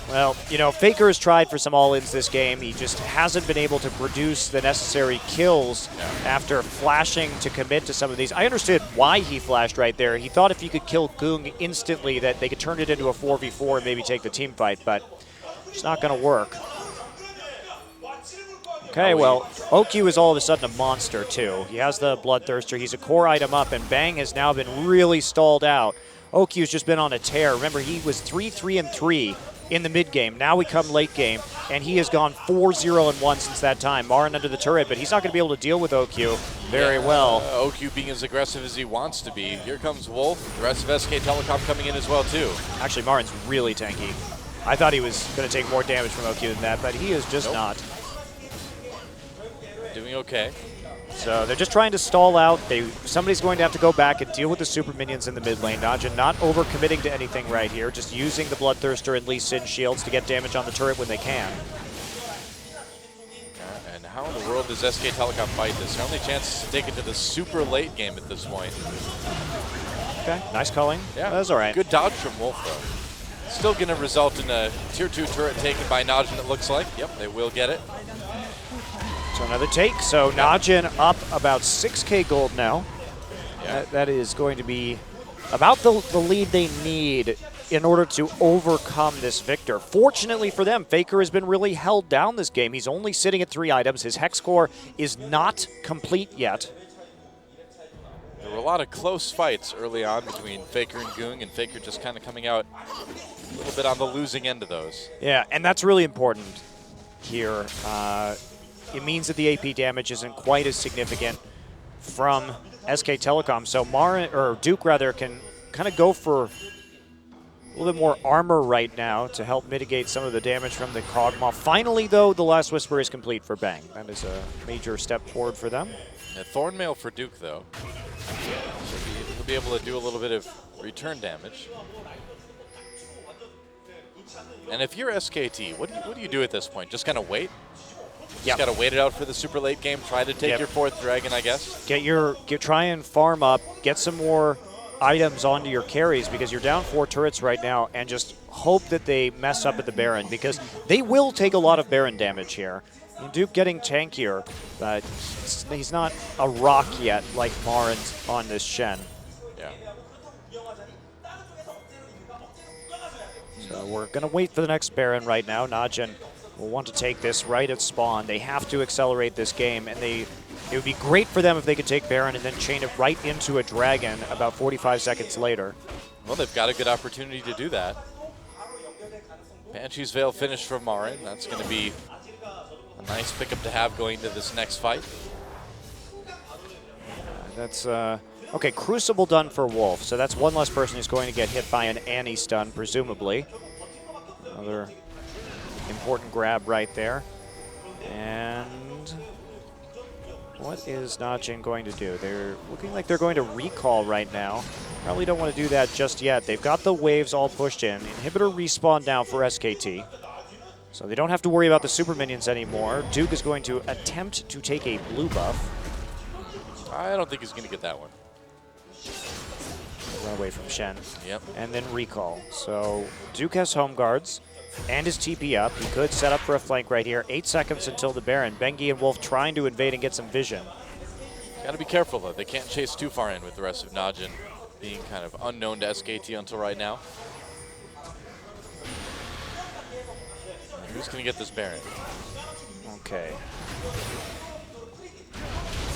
S7: Well, you know, Faker has tried for some all-ins this game. He just hasn't been able to produce the necessary kills after flashing to commit to some of these. I understood why he flashed right there. He thought if he could kill Goong instantly that they could turn it into a 4v4 and maybe take the team fight, but it's not going to work. Okay, well, OQ is all of a sudden a monster, too. He has the Bloodthirster. He's a core item up, and Bang has now been really stalled out. OQ's just been on a tear. Remember, he was 3-3-3 in the mid game. Now we come late game, and he has gone 4-0-1 since that time. Marin under the turret, but he's not going to be able to deal with OQ very well.
S6: OQ being as aggressive as he wants to be. Here comes Wolf. The rest of SK Telecom coming in as well, too.
S7: Actually, Marin's really tanky. I thought he was going to take more damage from OQ than that, but he is just not.
S6: Doing okay.
S7: So they're just trying to stall out. Somebody's going to have to go back and deal with the super minions in the mid lane. Najin not overcommitting to anything right here, just using the Bloodthirster and Lee Sin shields to get damage on the turret when they can.
S6: And how in the world does SK Telecom fight this? Their only chance is to take it to the super late game at this point.
S7: Okay, nice calling.
S6: Yeah,
S7: that's all right.
S6: Good dodge from Wolf, though. Still going to result in a tier 2 turret taken by Najin, it looks like. Yep, they will get it.
S7: So another take. So Najin up about 6k gold now.
S6: Yeah.
S7: That is going to be about the lead they need in order to overcome this victor. Fortunately for them, Faker has been really held down this game. He's only sitting at 3 items. His Hex Core is not complete yet.
S6: There were a lot of close fights early on between Faker and Goong, and Faker just kind of coming out a little bit on the losing end of those.
S7: Yeah, and that's really important here. It means that the AP damage isn't quite as significant from SK Telecom. So Duke rather can kind of go for a little bit more armor right now to help mitigate some of the damage from the Kog'Maw. Finally, though, the Last Whisper is complete for Bang. That is a major step forward for them.
S6: A Thornmail for Duke, though. He'll be able to do a little bit of return damage. And if you're SKT, what do you do at this point? Just kind of wait? Just got to wait it out for the super late game. Try to take your 4th dragon, I guess.
S7: Try and farm up. Get some more items onto your carries because you're down 4 turrets right now, and just hope that they mess up at the Baron because they will take a lot of Baron damage here. Duke getting tankier, but he's not a rock yet like Marin's on this Shen.
S6: Yeah.
S7: So we're going to wait for the next Baron right now. Najin will want to take this right at spawn. They have to accelerate this game, and it would be great for them if they could take Baron and then chain it right into a Dragon about 45 seconds later.
S6: Well, they've got a good opportunity to do that. Banshee's Veil finished from Marin. That's going to be a nice pickup to have going into this next fight.
S7: That's okay, Crucible done for Wolf, so that's one less person who's going to get hit by an Annie stun, presumably. Another important grab right there. And what is Najin going to do? They're looking like they're going to recall right now. Probably don't want to do that just yet. They've got the waves all pushed in. Inhibitor respawn now for SKT. So they don't have to worry about the super minions anymore. Duke is going to attempt to take a blue buff.
S6: I don't think he's going to get that one.
S7: Run away from Shen.
S6: Yep.
S7: And then recall. So Duke has home guards and his TP up. He could set up for a flank right here. 8 seconds until the Baron. Bengi and Wolf trying to invade and get some vision.
S6: Got to be careful, though. They can't chase too far in with the rest of Najin being kind of unknown to SKT until right now. Who's going to get this Baron?
S7: Okay.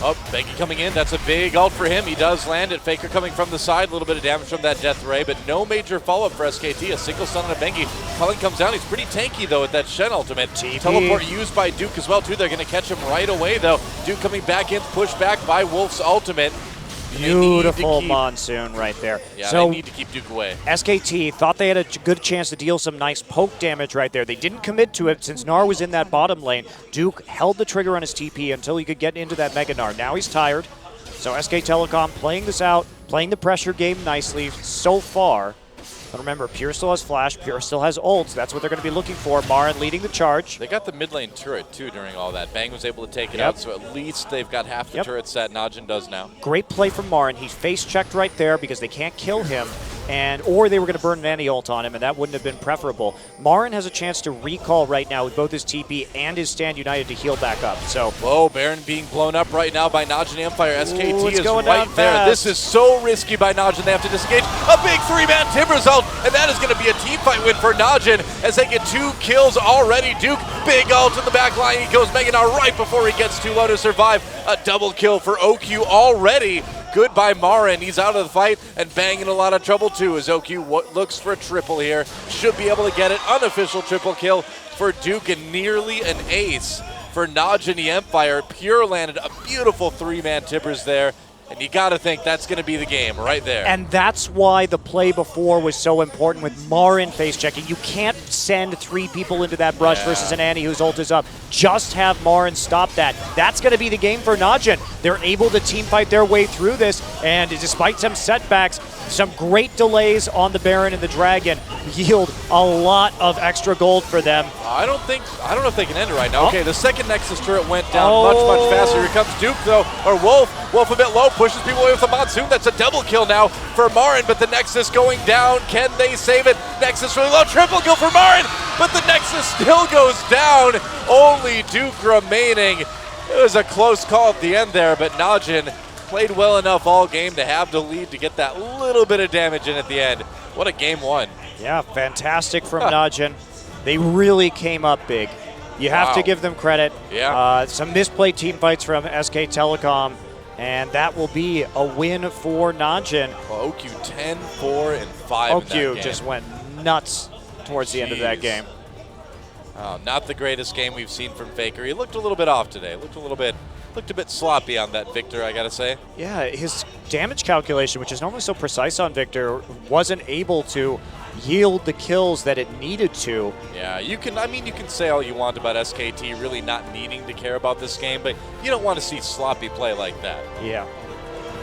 S6: Oh, Bengi coming in. That's a big ult for him. He does land it. Faker coming from the side. A little bit of damage from that Death Ray, but no major follow-up for SKT. A single stun on a Bengi. Cullen comes down. He's pretty tanky, though, with that Shen ultimate.
S7: TP.
S6: Teleport used by Duke as well, too. They're going to catch him right away, though. Duke coming back in, pushed back by Wolf's ultimate.
S7: Beautiful
S6: keep-
S7: monsoon right there.
S6: Yeah,
S7: so
S6: they need to keep Duke away.
S7: SKT thought they had a good chance to deal some nice poke damage right there. They didn't commit to it since Gnar was in that bottom lane. Duke held the trigger on his TP until he could get into that Mega Gnar. Now he's tired. So SK Telecom playing this out, playing the pressure game nicely so far. But remember, Pure still has flash, Pure still has ults. That's what they're going to be looking for. Marin leading the charge.
S6: They got the mid lane turret too during all that. Bang was able to take it
S7: Yep.
S6: out, so at least they've got half the
S7: Yep.
S6: turret set. Najin does now.
S7: Great play from Marin. He face checked right there because they can't kill him, or they were going to burn an anti-ult on him, and that wouldn't have been preferable. Marin has a chance to recall right now with both his TP and his Stand United to heal back up. So
S6: Whoa, Baron being blown up right now by Najin Empire. SKT
S7: it's
S6: is
S7: going
S6: right
S7: down
S6: there.
S7: fast.
S6: This is so risky by Najin. They have to disengage. A big three-man Timbers ult, and that is going to be a team fight win for Najin as they get 2 kills already. Duke, big ult in the back line. He goes Mega Gnar right before he gets too low to survive. A double kill for OQ already. Good by Marin. He's out of the fight, and Bang in a lot of trouble too as OQ looks for a triple here. Should be able to get it. Unofficial triple kill for Duke and nearly an ace for Najin the Empire. Pure landed a beautiful 3-man Timbers there. And you got to think that's going to be the game right there.
S7: And that's why the play before was so important with Marin face checking. You can't send 3 people into that brush versus an Annie whose ult is up. Just have Marin stop that. That's going to be the game for Najin. They're able to team fight their way through this, and despite some setbacks, some great delays on the Baron and the Dragon yield a lot of extra gold for them.
S6: I don't know if they can end it right now.
S7: Oh.
S6: Okay, the second Nexus turret went down much faster. Here comes Duke though, or Wolf. Wolf a bit low, pushes people away with the Monsoon. That's a double kill now for Marin, but the Nexus going down. Can they save it? Nexus really low, triple kill for Marin, but the Nexus still goes down. Only Duke remaining. It was a close call at the end there, but Najin played well enough all game to have the lead to get that little bit of damage in at the end. What a game one.
S7: Yeah, fantastic from Najin. They really came up big. You have to give them credit.
S6: Yeah.
S7: Some misplayed team fights from SK Telecom, and that will be a win for Najin.
S6: Well, OQ 10, 4, and 5 in that
S7: OQ
S6: game.
S7: just went nuts towards the end of that
S6: Jeez.
S7: game.
S6: Oh, not the greatest game we've seen from Faker. He looked a little bit off today. Looked a bit sloppy on that Victor, I gotta say.
S7: Yeah, his damage calculation, which is normally so precise on Victor, wasn't able to yield the kills that it needed to.
S6: Yeah, you can say all you want about SKT really not needing to care about this game, but you don't want to see sloppy play like that.
S7: Yeah.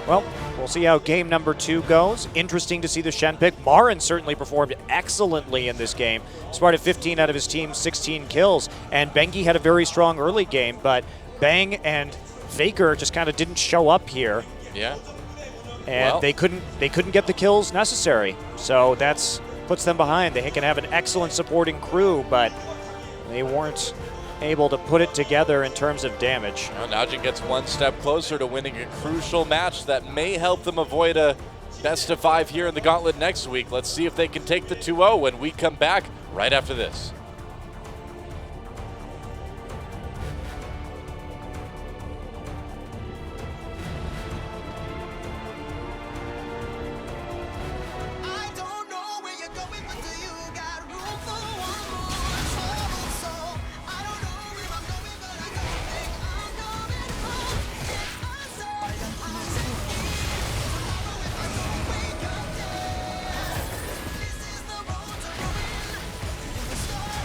S7: Well, we'll see how game number 2 goes. Interesting to see the Shen pick. Marin certainly performed excellently in this game. Sparted 15 out of his team's 16 kills, and Bengi had a very strong early game, but Bang and Faker just kind of didn't show up here,
S6: Yeah.
S7: and
S6: Well.
S7: they couldn't get the kills necessary. So that's puts them behind. They can have an excellent supporting crew, but they weren't able to put it together in terms of damage.
S6: Now Najin gets one step closer to winning a crucial match that may help them avoid a best of 5 here in the Gauntlet next week. Let's see if they can take the 2-0 when we come back right after this.
S8: I don't know where you're going, but do you got room for one more trouble soul? I don't know where I'm going, but I don't think I'm coming home. If I say I should leave tomorrow, if I don't wake up dead, this is the road to ruin. The stars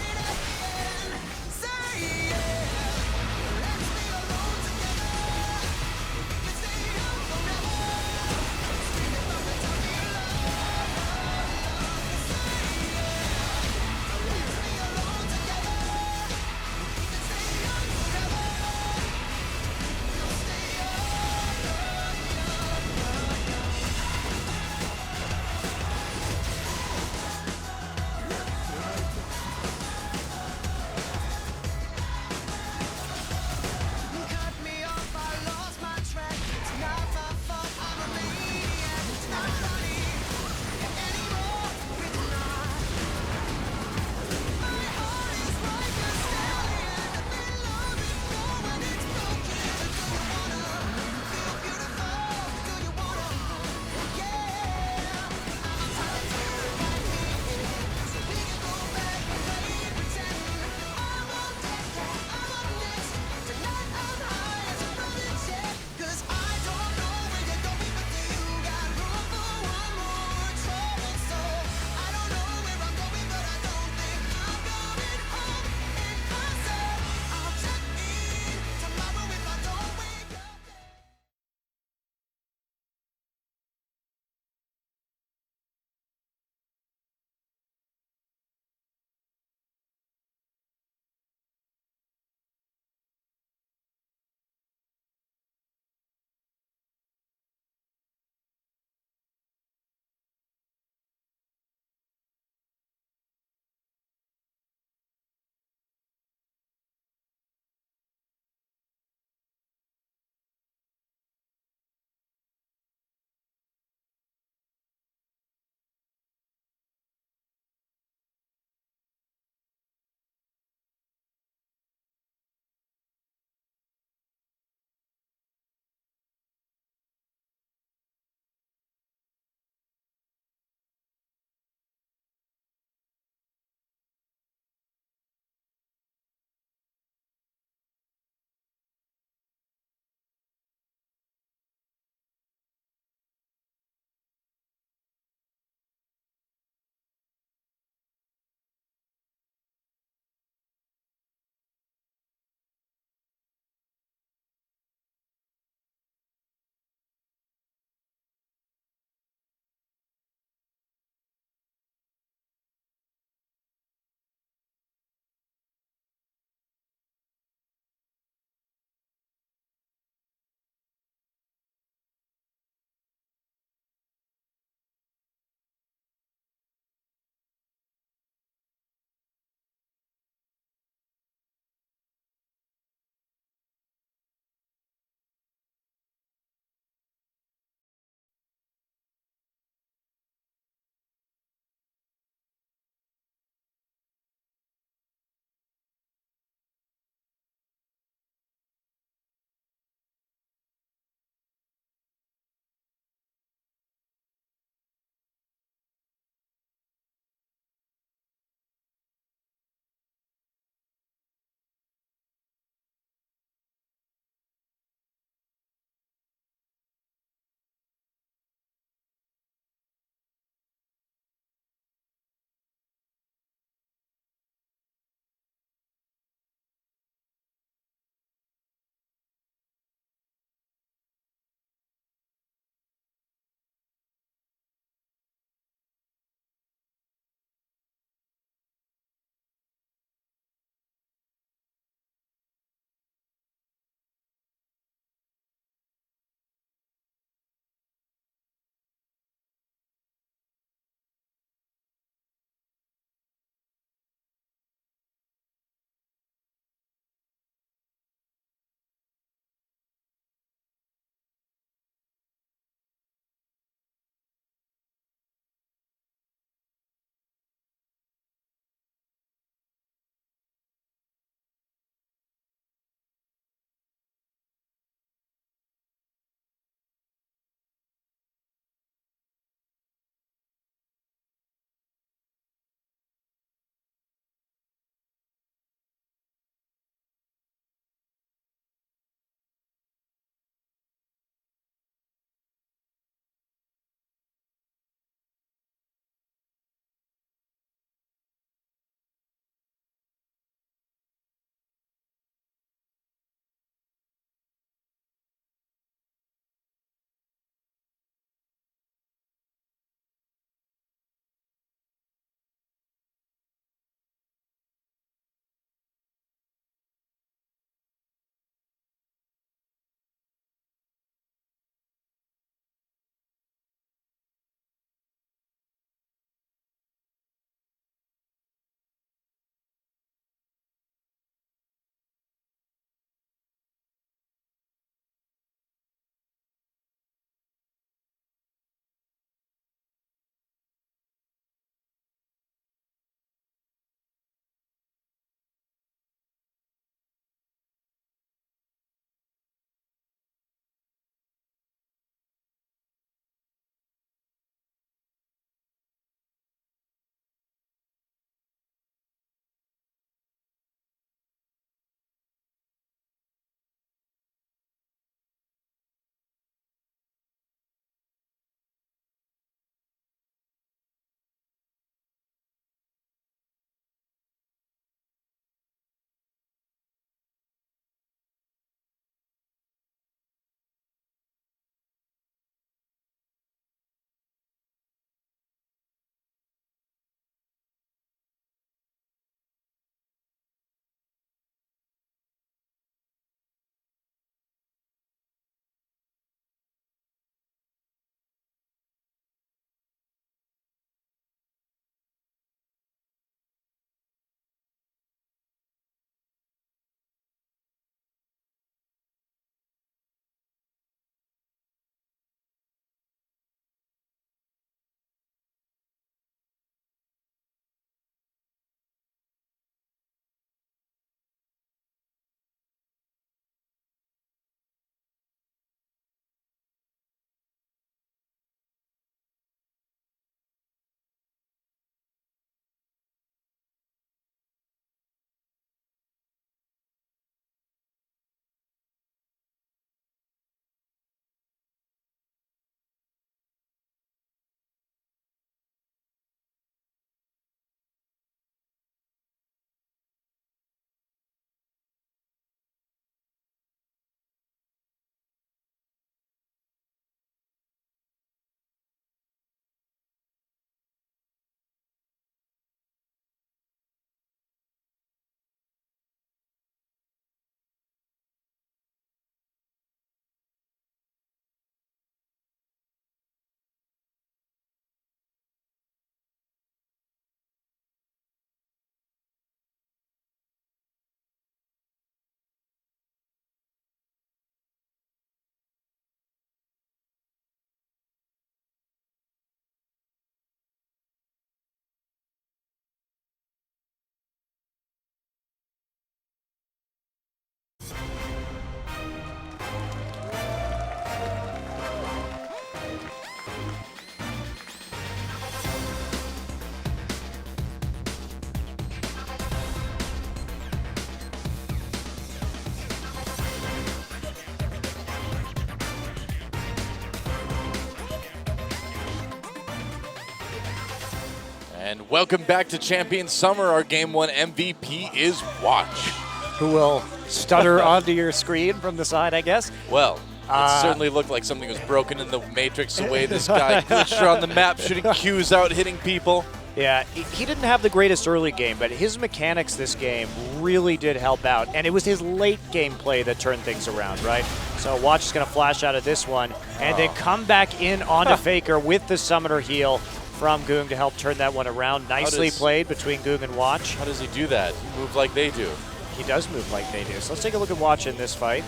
S6: And welcome back to Champion Summer. Our Game 1 MVP is Watch.
S7: Who will stutter onto your screen from the side, I guess.
S6: Well, it certainly looked like something was broken in the Matrix, the way this guy glitched around the map, shooting Qs out, hitting people.
S7: Yeah, he didn't have the greatest early game, but his mechanics this game really did help out. And it was his late game play that turned things around, right? So Watch is going to flash out of this one and then come back in onto Faker with the Summoner heal from Goong to help turn that one around. Nicely played between Goong and Watch.
S6: How does he do that? He moves like they do.
S7: He does move like they do. So let's take a look at Watch in this fight.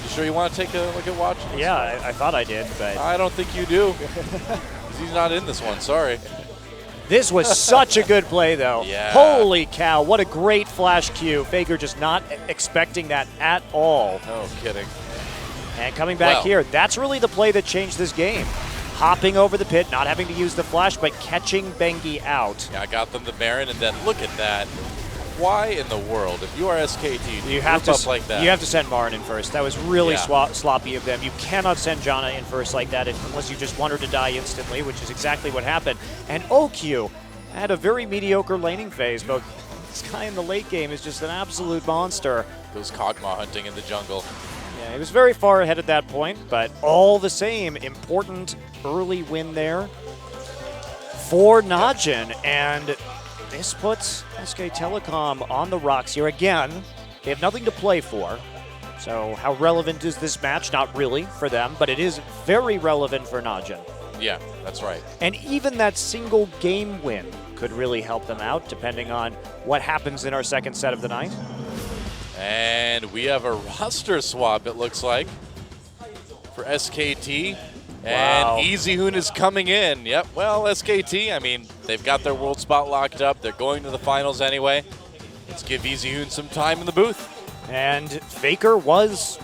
S6: You sure you want to take a look at Watch?
S7: Yeah, I thought I did, but
S6: I don't think you do. 'Cause he's not in this one, sorry.
S7: this was such a good play, though.
S6: Yeah.
S7: Holy cow, what a great flash Q. Faker just not expecting that at all.
S6: No kidding.
S7: And coming back
S6: Well.
S7: here, that's really the play that changed this game. Hopping over the pit, not having to use the flash, but catching Bengi out.
S6: Yeah, I got them the Baron, and then look at that. Why in the world, if you are SKT, do
S7: You have
S6: group
S7: to
S6: up like that?
S7: You have to send Marin in first. That was really
S6: Yeah.
S7: sloppy of them. You cannot send Janna in first like that unless you just want her to die instantly, which is exactly what happened. And OQ had a very mediocre laning phase, but this guy in the late game is just an absolute monster.
S6: Those Kog'Maw hunting in the jungle.
S7: Yeah, he was very far ahead at that point, but all the same, important early win there for Najin. And this puts SK Telecom on the rocks here again. They have nothing to play for. So how relevant is this match? Not really for them, but it is very relevant for Najin.
S6: Yeah, that's right.
S7: And even that single game win could really help them out, depending on what happens in our second set of the night.
S6: And we have a roster swap, it looks like, for SKT.
S7: Wow.
S6: And EasyHoon is coming in. Yep, well, SKT, I mean, they've got their world spot locked up. They're going to the finals anyway. Let's give EasyHoon some time in the booth.
S7: And Faker was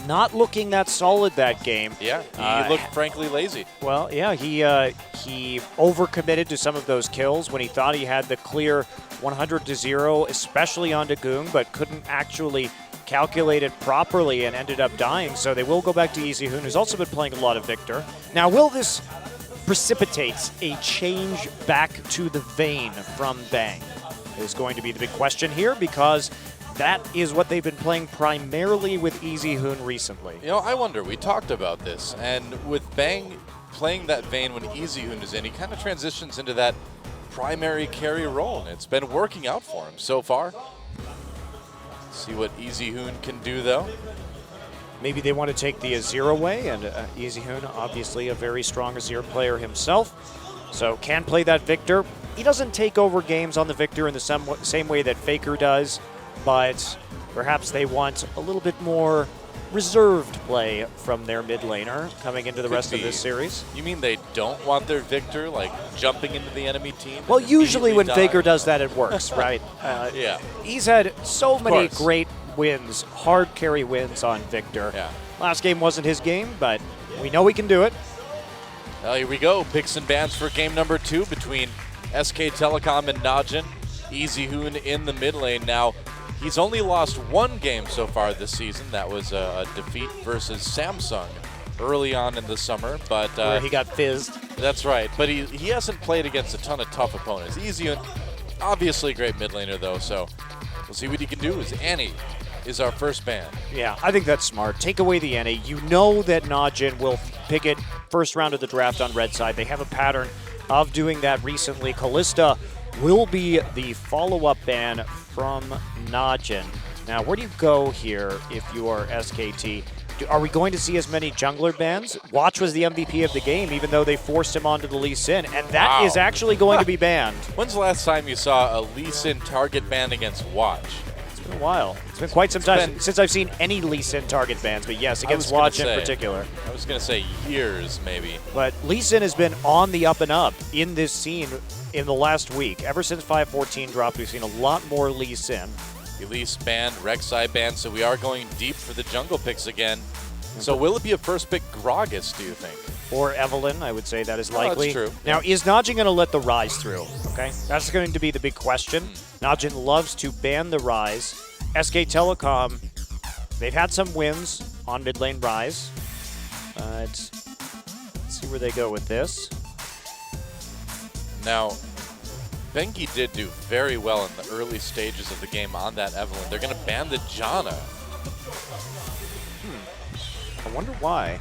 S7: not looking that solid that game.
S6: Yeah, he looked frankly lazy.
S7: Well, yeah, he overcommitted to some of those kills when he thought he had the clear 100-0, especially onto Goong, but couldn't actually calculate it properly and ended up dying. So they will go back to EasyHoon, who's also been playing a lot of Victor. Now, will this precipitate a change back to the Vayne from Bang? Is going to be the big question here, because that is what they've been playing primarily with EasyHoon recently.
S6: You know, I wonder, we talked about this, and with Bang playing that Vayne when EasyHoon is in, he kind of transitions into that primary carry role, and it's been working out for him so far. See what EasyHoon can do, though.
S7: Maybe they want to take the Azir away, and EasyHoon, obviously a very strong Azir player himself, so can play that Victor. He doesn't take over games on the Victor in the same way that Faker does, but perhaps they want a little bit more reserved play from their mid laner coming into the rest of this series.
S6: You mean they don't want their Victor, like, jumping into the enemy team?
S7: Well,
S6: and
S7: usually when
S6: immediately
S7: Faker
S6: die?
S7: does that, it works, right?
S6: Yeah.
S7: He's had so many
S6: course.
S7: great wins, hard carry wins on Victor.
S6: Yeah.
S7: Last game wasn't his game, but we know he can do it.
S6: Well, here we go. Picks and bans for game number 2 between SK Telecom and Najin. EasyHoon in the mid lane. Now, he's only lost one game so far this season. That was a defeat versus Samsung early on in the summer. But
S7: Where he got fizzed.
S6: that's right. But he hasn't played against a ton of tough opponents. EasyHoon, obviously a great mid laner, though, so we'll see what he can do. As Annie is our first ban.
S7: Yeah, I think that's smart. Take away the NA. You know that Najin will pick it first round of the draft on red side. They have a pattern of doing that recently. Kalista will be the follow-up ban from Najin. Now, where do you go here if you are SKT? Are we going to see as many jungler bans? Watch was the MVP of the game, even though they forced him onto the Lee Sin, and that is actually going to be banned.
S6: When's the last time you saw a Lee Sin target ban against Watch?
S7: It's been a while. It's been quite some time since I've seen any Lee Sin target bans, but yes, against Watch in particular.
S6: I was going to say years, maybe.
S7: But Lee Sin has been on the up and up in this scene in the last week. Ever since 5.14 dropped, we've seen a lot more Lee Sin.
S6: Elise banned, Rek'Sai banned, so we are going deep for the jungle picks again. So will it be a first pick Gragas, do you think?
S7: Or Evelyn, I would say that is
S6: Oh, that's
S7: likely.
S6: true.
S7: Now, is Najin going to let the Rise through? Okay, that's going to be the big question. Najin loves to ban the Rise. SK Telecom, they've had some wins on mid lane Rise. Let's see where they go with this.
S6: Now, Bengi did do very well in the early stages of the game on that Evelyn. They're going to ban the Janna.
S7: I wonder why.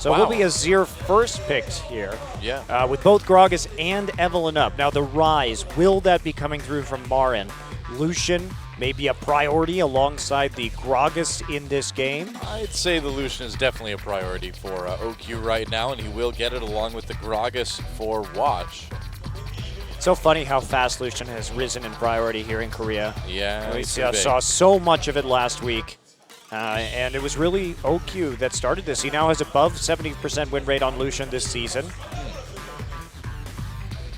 S7: So
S6: Wow.
S7: it will be Azir first picked here.
S6: Yeah.
S7: With both Gragas and Evelyn up. Now the Rise, will that be coming through from Marin? Lucian may be a priority alongside the Gragas in this game.
S6: I'd say the Lucian is definitely a priority for OQ right now, and he will get it along with the Gragas for Watch.
S7: So funny how fast Lucian has risen in priority here in Korea.
S6: Yeah,
S7: We
S6: it's too big.
S7: saw so much of it last week. And it was really OQ that started this. He now has above 70% win rate on Lucian this season.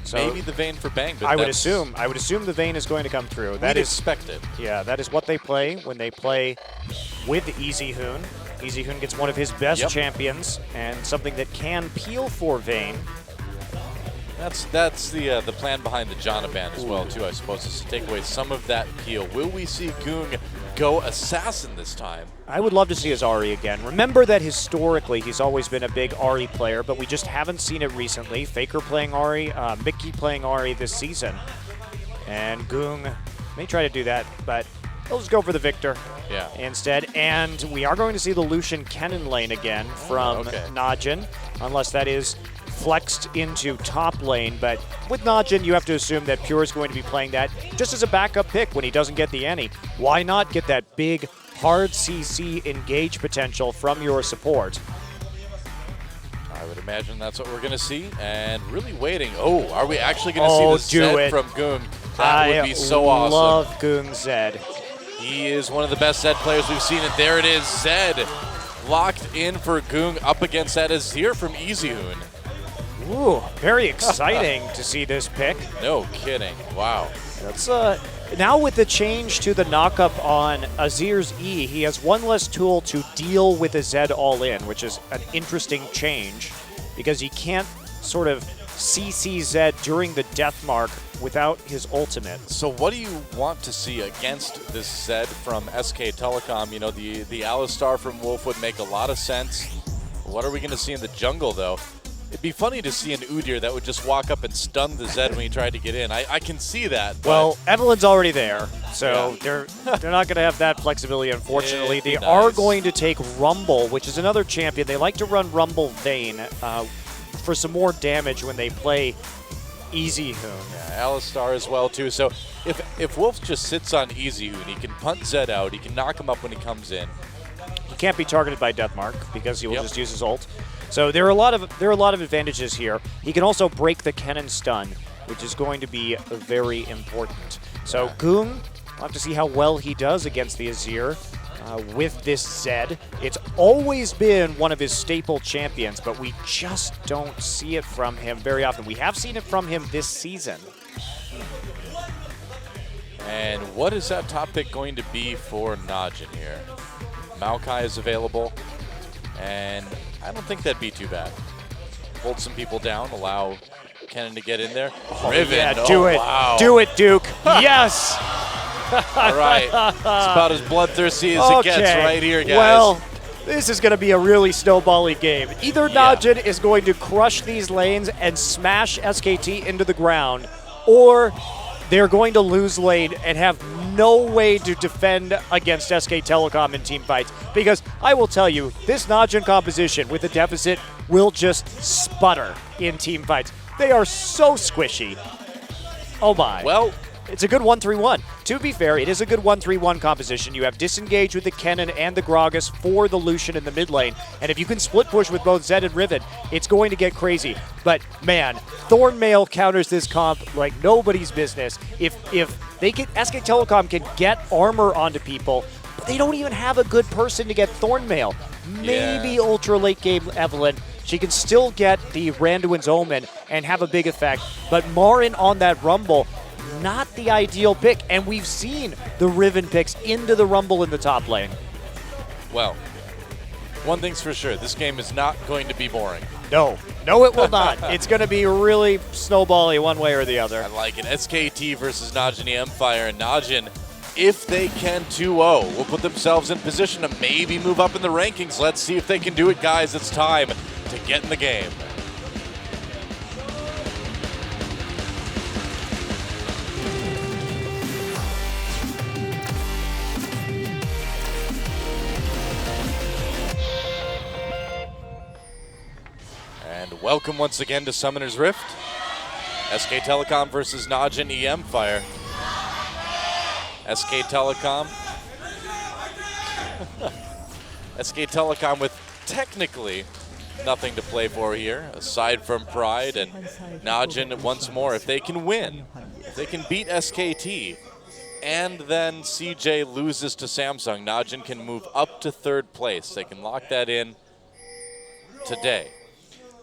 S7: So
S6: Maybe the Vayne for Bang, but
S7: I would
S6: that's-
S7: assume the Vayne is going to come through.
S6: We'd
S7: That is
S6: expected.
S7: Yeah, that is what they play when they play with Easy Hoon. Easy Hoon gets one of his best
S6: Yep.
S7: champions and something that can peel for Vayne.
S6: That's the plan behind the Janna ban as well too, I suppose, is to take away some of that peel. Will we see Goong go assassin this time?
S7: I would love to see his Ahri again. Remember that historically he's always been a big Ahri player, but we just haven't seen it recently. Faker playing Ahri, Mickey playing Ahri this season. And Goong may try to do that, but he'll just go for the Victor
S6: Yeah.
S7: instead. And we are going to see the Lucian Kennen lane again from
S6: okay.
S7: Najin, unless that is flexed into top lane. But with Najin, you have to assume that Pure is going to be playing that just as a backup pick when he doesn't get the Annie. Why not get that big, hard CC engage potential from your support?
S6: I would imagine that's what we're going to see, and really waiting. Oh, are we actually going to see the
S7: do
S6: Zed
S7: it.
S6: from Goong? That would be so
S7: I
S6: awesome.
S7: love Goong Zed.
S6: He is one of the best Zed players we've seen, and there it is, Zed locked in for Goong up against that Azir from Easy Hoon.
S7: Ooh, very exciting to see this pick.
S6: No kidding. Wow.
S7: That's now with the change to the knockup on Azir's E, he has one less tool to deal with a Zed all-in, which is an interesting change because he can't sort of CC Zed during the death mark without his ultimate.
S6: So what do you want to see against this Zed from SK Telecom? You know, the Alistar from Wolf would make a lot of sense. What are we going to see in the jungle, though? It'd be funny to see an Udyr that would just walk up and stun the Zed when he tried to get in. I can see that. But
S7: Well, Evelyn's already there, so
S6: Yeah.
S7: they're not going to have that flexibility, unfortunately.
S6: It'd be
S7: They are
S6: nice.
S7: going to take Rumble, which is another champion. They like to run Rumble Vayne for some more damage when they play Easy Hoon.
S6: yeah, Alistar as well, too. So if Wolf just sits on Easy Hoon, he can punt Zed out. He can knock him up when he comes in.
S7: He can't be targeted by Deathmark because he will
S6: Yep.
S7: just use his ult. So there are a lot of advantages here. He can also break the Kennen stun, which is going to be very important. So Goong, we'll have to see how well he does against the Azir with this Zed. It's always been one of his staple champions, but we just don't see it from him very often. We have seen it from him this season.
S6: And what is that top pick going to be for Najin here? Maokai is available, and I don't think that'd be too bad. Hold some people down, allow Kennen to get in there. Riven,
S7: Yeah,
S6: oh,
S7: do it.
S6: wow.
S7: Do it, Duke. Yes.
S6: All right, it's about as bloodthirsty as it gets right here, guys.
S7: Well, this is going to be a really snowbally game. Either
S6: Yeah.
S7: Najin is going to crush these lanes and smash SKT into the ground, or they're going to lose lane and have no way to defend against SK Telecom in team fights. Because I will tell you, this Najin composition with a deficit will just sputter in team fights. They are so squishy. Oh my.
S6: Well,
S7: It's a good 1-3-1. To be fair, it is a good 1-3-1 composition. You have disengage with the Kennen and the Gragas for the Lucian in the mid lane. And if you can split push with both Zed and Riven, it's going to get crazy. But man, Thornmail counters this comp like nobody's business. If they can, SK Telecom can get armor onto people, but they don't even have a good person to get Thornmail. Maybe
S6: Yeah.
S7: ultra late game Evelyn. She can still get the Randuin's Omen and have a big effect. But Marin on that Rumble, not the ideal pick, and we've seen the Riven picks into the Rumble in the top lane.
S6: well, one thing's for sure, this game is not going to be boring.
S7: No, it will not. It's going to be really snowbally one way or the other.
S6: I like it. SKT versus Najin Empire, and Najin, if they can 2-0, will put themselves in position to maybe move up in the rankings. Let's see if they can do it, guys. It's time to get in the game. Welcome once again to Summoner's Rift. SK Telecom versus Najin EM Fire. SK Telecom. SK Telecom with technically nothing to play for here, aside from pride, and Najin once more, if they can win, if they can beat SKT, and then CJ loses to Samsung, Najin can move up to 3rd place. They can lock that in today.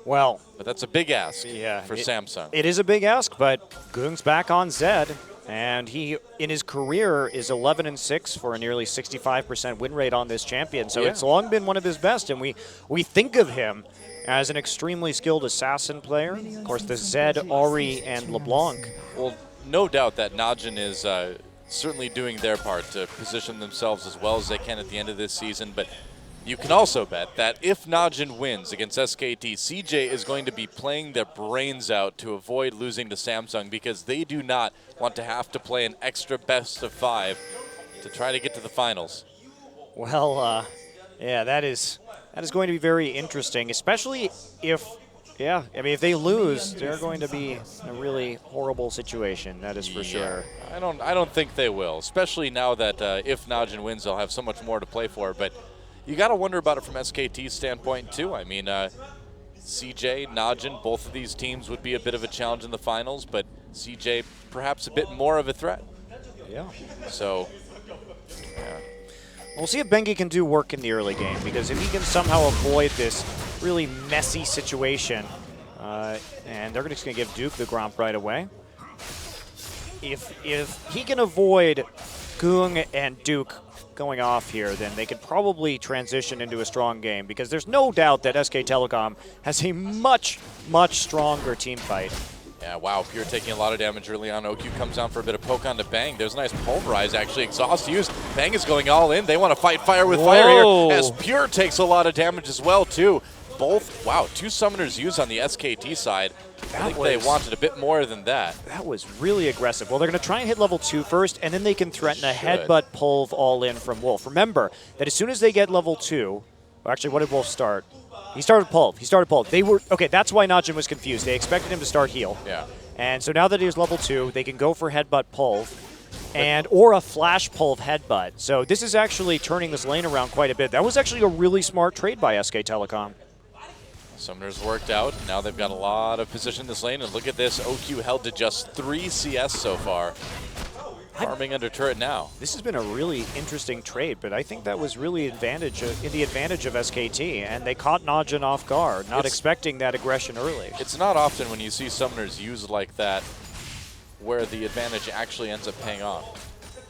S7: Well,
S6: But that's a big ask
S7: yeah,
S6: for Samsung.
S7: It is a big ask, but Goong's back on Zed, and he, in his career, is 11-6 for a nearly 65% win rate on this champion. So
S6: Yeah.
S7: it's long been one of his best, and we think of him as an extremely skilled assassin player. Of course, the Zed, Ahri, and LeBlanc.
S6: Well, no doubt that Najin is certainly doing their part to position themselves as well as they can at the end of this season, but you can also bet that if Najin wins against SKT, CJ is going to be playing their brains out to avoid losing to Samsung, because they do not want to have to play an extra best of 5 to try to get to the finals.
S7: Well, yeah, that is going to be very interesting, especially if, yeah, I mean, if they lose, they're going to be in a really horrible situation. That is for sure.
S6: I don't think they will, especially now that if Najin wins, they'll have so much more to play for. But you got to wonder about it from SKT's standpoint too. I mean, CJ, Najin, both of these teams would be a bit of a challenge in the finals, but CJ perhaps a bit more of a threat.
S7: Yeah.
S6: So,
S7: We'll see if Bengi can do work in the early game, because if he can somehow avoid this really messy situation, and they're just going to give Duke the Gromp right away. If he can avoid Goong and Duke going off here, then they could probably transition into a strong game, because there's no doubt that SK Telecom has a much, much stronger team fight.
S6: yeah, wow, Pure taking a lot of damage early on. OQ comes down for a bit of poke on to Bang. There's a nice pulverize, actually. Exhaust used. Bang is going all in. They want to fight fire with fire
S7: Whoa.
S6: here, as Pure takes a lot of damage as well, too. Both, wow, 2 summoners used on the SKT side. I think they wanted a bit more than that.
S7: That was really aggressive. Well, they're going to try and hit level 2 first, and then they can threaten a
S6: Should.
S7: headbutt pulve all in from Wolf. Remember that as soon as they get level 2, or actually, what did Wolf start? He started pulve. He started pulve. They were, okay, that's why Najin was confused. They expected him to start heal.
S6: Yeah.
S7: And so now that he's level 2, they can go for headbutt pulve, and or a flash pulve headbutt. So this is actually turning this lane around quite a bit. That was actually a really smart trade by SK Telecom.
S6: Summoners worked out. Now they've got a lot of position in this lane. And look at this. OQ held to just 3 CS so far. Farming under turret now.
S7: This has been a really interesting trade, but I think that was really in the advantage of SKT, and they caught Najin off guard, not expecting that aggression early.
S6: It's not often when you see summoners used like that where the advantage actually ends up paying off.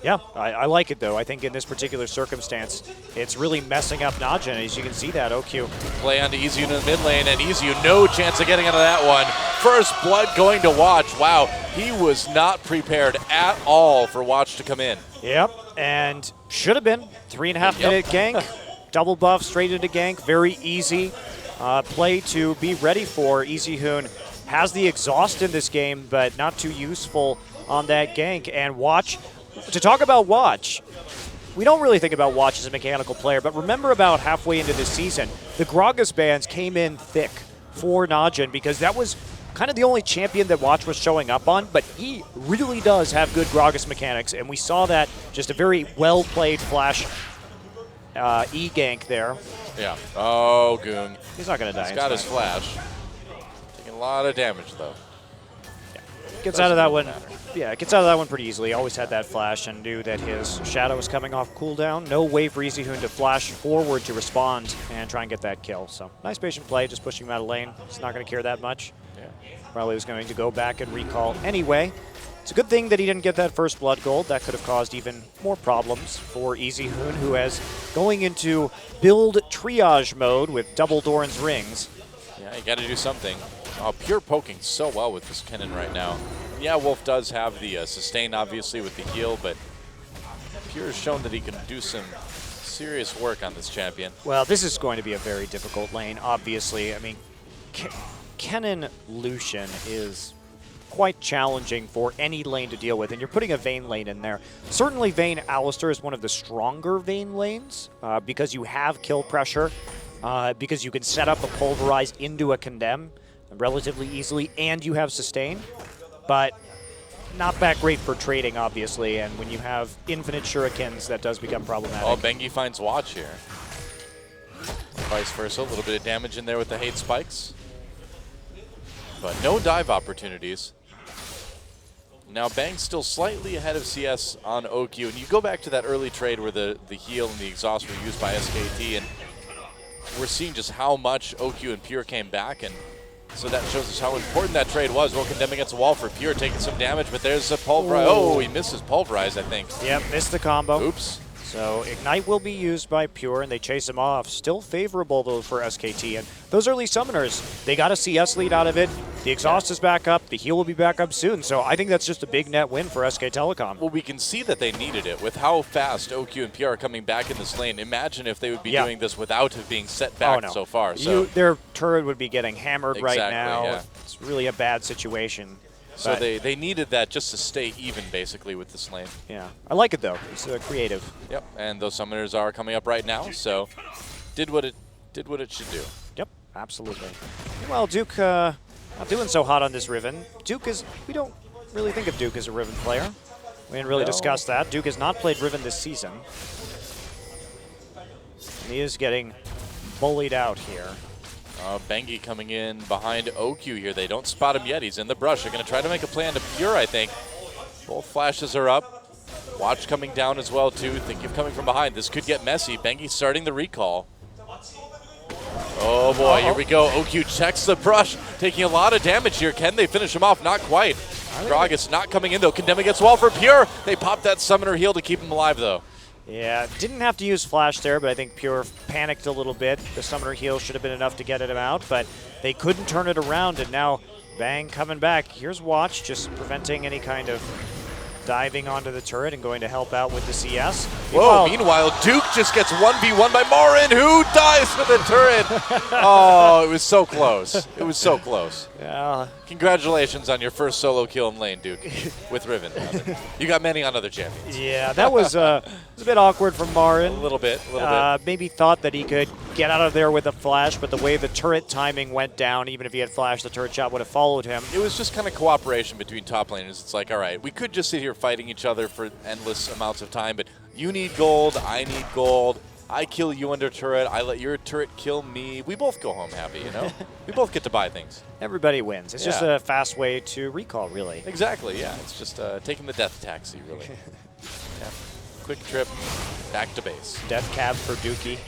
S7: Yeah, I like it, though. I think in this particular circumstance, it's really messing up Najin. As you can see that, OQ.
S6: Play onto Easy in the mid lane, and Easy, no chance of getting out of that one. First blood going to Watch. Wow, he was not prepared at all for Watch to come in.
S7: Yep, and should have been 3.5 minute gank, double buff straight into gank, very easy play to be ready for. Easy Hoon has the exhaust in this game, but not too useful on that gank. And Watch, to talk about Watch, we don't really think about Watch as a mechanical player, but remember about halfway into this season, the Gragas bans came in thick for Najin, because that was kind of the only champion that Watch was showing up on, but he really does have good Gragas mechanics, and we saw that, just a very well-played flash E-gank there.
S6: Yeah. Oh, Goong.
S7: He's not going to die.
S6: He's got
S7: it's
S6: his
S7: fine.
S6: flash. Taking a lot of damage, though.
S7: Gets out of that one. Yeah, gets out of that one pretty easily. Always had that flash and knew that his shadow was coming off cooldown. No way for Easy Hoon to flash forward to respond and try and get that kill. So nice patient play, just pushing him out of lane. He's not going to care that much.
S6: Yeah.
S7: Probably was going to go back and recall anyway. It's a good thing that he didn't get that first blood gold. That could have caused even more problems for Easy Hoon, who is going into build triage mode with double Doran's rings.
S6: Yeah, you got to do something. Oh, Pure poking so well with this Kennen right now. Yeah, Wolf does have the sustain, obviously, with the heal, but Pure has shown that he can do some serious work on this champion.
S7: Well, this is going to be a very difficult lane, obviously. I mean, Kennen Lucian is quite challenging for any lane to deal with, and you're putting a Vayne lane in there. Certainly Vayne Alistar is one of the stronger Vayne lanes because you have kill pressure, because you can set up a Pulverize into a Condemn. relatively easily, and you have sustain, but not that great for trading, obviously, and when you have infinite shurikens, that does become problematic.
S6: Oh, Bengi finds Watch here. Vice versa, a little bit of damage in there with the hate spikes. But no dive opportunities. Now Bang's still slightly ahead of CS on OQ, and you go back to that early trade where the heal and the exhaust were used by SKT, and we're seeing just how much OQ and Pure came back, and so that shows us how important that trade was. Well, condemned against the wall for Pure, taking some damage, but there's a Pulverize. Oh, he misses Pulverize, I think.
S7: Yep, missed the combo.
S6: Oops.
S7: So Ignite will be used by Pure, and they chase him off. Still favorable, though, for SKT. And those early summoners, they got a CS lead out of it. The exhaust is back up. The heal will be back up soon. So I think that's just a big net win for SK Telecom.
S6: Well, we can see that they needed it. With how fast OQ and PR are coming back in this lane, imagine if they would be doing this without it being set back so far. So
S7: their turret would be getting hammered right now.
S6: Yeah.
S7: It's really a bad situation.
S6: So they needed that just to stay even, basically, with this lane.
S7: Yeah, I like it, though. It's creative.
S6: Yep, and those summoners are coming up right now, so did what it should do.
S7: Yep, absolutely. Meanwhile, Duke not doing so hot on this Riven. We don't really think of Duke as a Riven player. We didn't really discuss that. Duke has not played Riven this season. And he is getting bullied out here.
S6: Bengi coming in behind OQ here. They don't spot him yet. He's in the brush. They're going to try to make a plan to Pure, I think. Both flashes are up. Watch coming down as well, too. Think of coming from behind. This could get messy. Bengi starting the recall. Oh, boy. Here we go. OQ checks the brush, taking a lot of damage here. Can they finish him off? Not quite. Gragas not coming in, though. Condemn against wall for Pure. They pop that summoner heal to keep him alive, though.
S7: Yeah, didn't have to use Flash there, but I think Pure panicked a little bit. The summoner heal should have been enough to get him out, but they couldn't turn it around, and now Bang coming back. Here's Watch, just preventing any kind of diving onto the turret and going to help out with the CS.
S6: Whoa, meanwhile, Duke just gets 1v1 by Marin, who dies for the turret. Oh, it was so close. It was so close.
S7: Yeah.
S6: Congratulations on your first solo kill in lane, Duke, with Riven. You got many on other champions.
S7: Yeah, that was a bit awkward from Marin.
S6: A little bit.
S7: Maybe thought that he could get out of there with a flash, but the way the turret timing went down, even if he had flash, the turret shot would have followed him.
S6: It was just kind of cooperation between top laners. It's like, all right, we could just sit here fighting each other for endless amounts of time, but you need gold, I need gold. I kill you under turret, I let your turret kill me. We both go home happy, you know? We both get to buy things.
S7: Everybody wins. It's just a fast way to recall, really.
S6: Exactly, yeah. It's just taking the death taxi, really. Yeah. Quick trip, back to base.
S7: Death cab for Dookie.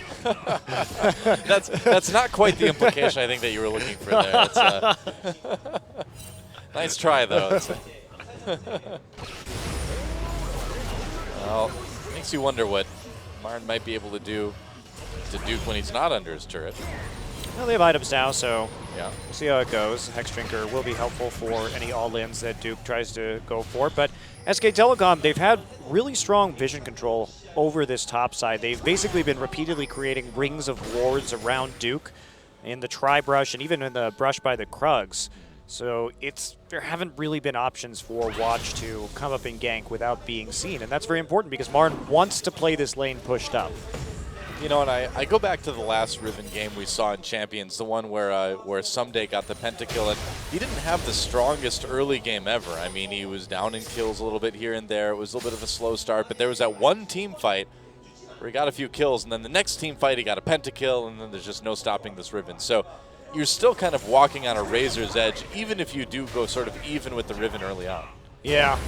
S6: That's not quite the implication I think that you were looking for there. It's, nice try, though. Well, makes you wonder what Marn might be able to do to Duke when he's not under his turret.
S7: Well, they have items now, so
S6: yeah,
S7: we'll see how it goes. Hex Drinker will be helpful for any all-ins that Duke tries to go for. But SK Telecom, they've had really strong vision control over this top side. They've basically been repeatedly creating rings of wards around Duke in the tri-brush and even in the brush by the Krugs. So there haven't really been options for Watch to come up and gank without being seen. And that's very important because Marn wants to play this lane pushed up.
S6: You know, and I go back to the last Riven game we saw in Champions, the one where Someday got the pentakill, and he didn't have the strongest early game ever. I mean, he was down in kills a little bit here and there. It was a little bit of a slow start, but there was that one team fight where he got a few kills, and then the next team fight he got a pentakill, and then there's just no stopping this Riven. So you're still kind of walking on a razor's edge, even if you do go sort of even with the Riven early on.
S7: Yeah.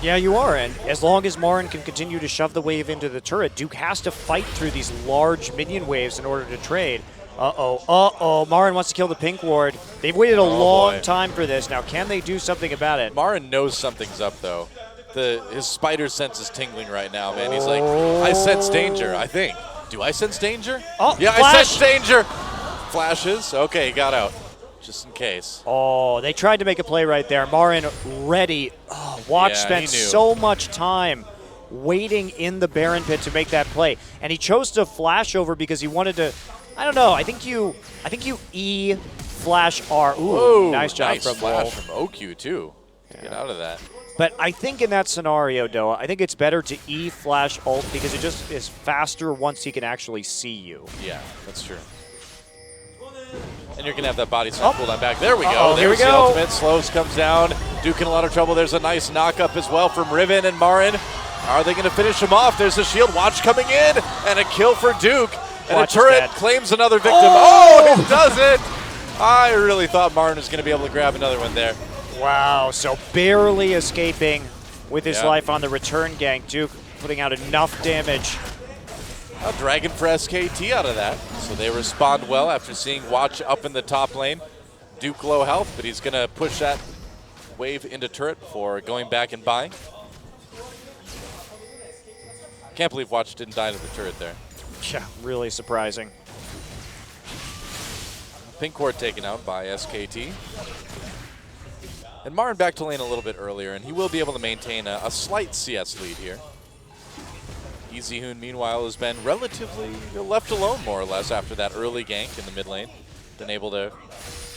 S7: Yeah, you are, and as long as Marin can continue to shove the wave into the turret, Duke has to fight through these large minion waves in order to trade. Marin wants to kill the pink ward. They've waited a long time for this. Now, can they do something about it?
S6: Marin knows something's up, though. His spider sense is tingling right now, man. He's like, I sense danger, I think. Do I sense danger?
S7: Oh,
S6: yeah,
S7: flash.
S6: I sense danger. Flashes. Okay, got out. Just in case.
S7: Oh, they tried to make a play right there. Marin ready. Oh, Watch spent so much time waiting in the Baron pit to make that play. And he chose to flash over because he wanted to, I don't know, I think you E flash R. Ooh,
S6: whoa,
S7: nice job
S6: nice
S7: from
S6: flash
S7: Wolf.
S6: from OQ too. Get out of that.
S7: But I think in that scenario, though, I think it's better to E flash ult because it just is faster once he can actually see you.
S6: Yeah, that's true. And And you're going to have that body slam cooldown back. There we go.
S7: Uh-oh, here we
S6: There's the
S7: go.
S6: ultimate. Slows comes down. Duke in a lot of trouble. There's a nice knock-up as well from Riven and Marin. Are they going to finish him off? There's a shield. Watch coming in. And a kill for Duke. And
S7: Watch
S6: a
S7: is
S6: turret
S7: dead.
S6: claims another victim. Oh, it doesn't. I really thought Marin was going to be able to grab another one there.
S7: Wow, so barely escaping with his
S6: Yeah.
S7: life on the return gank. Duke putting out enough damage.
S6: A dragon for SKT out of that. So they respond well after seeing Watch up in the top lane. Duke low health, but he's going to push that wave into turret before going back and buying. Can't believe Watch didn't die to the turret there.
S7: Yeah, really surprising.
S6: Pink Ward taken out by SKT. And Marin back to lane a little bit earlier, and he will be able to maintain a slight CS lead here. EasyHoon, meanwhile, has been relatively left alone, more or less, after that early gank in the mid lane. Been able to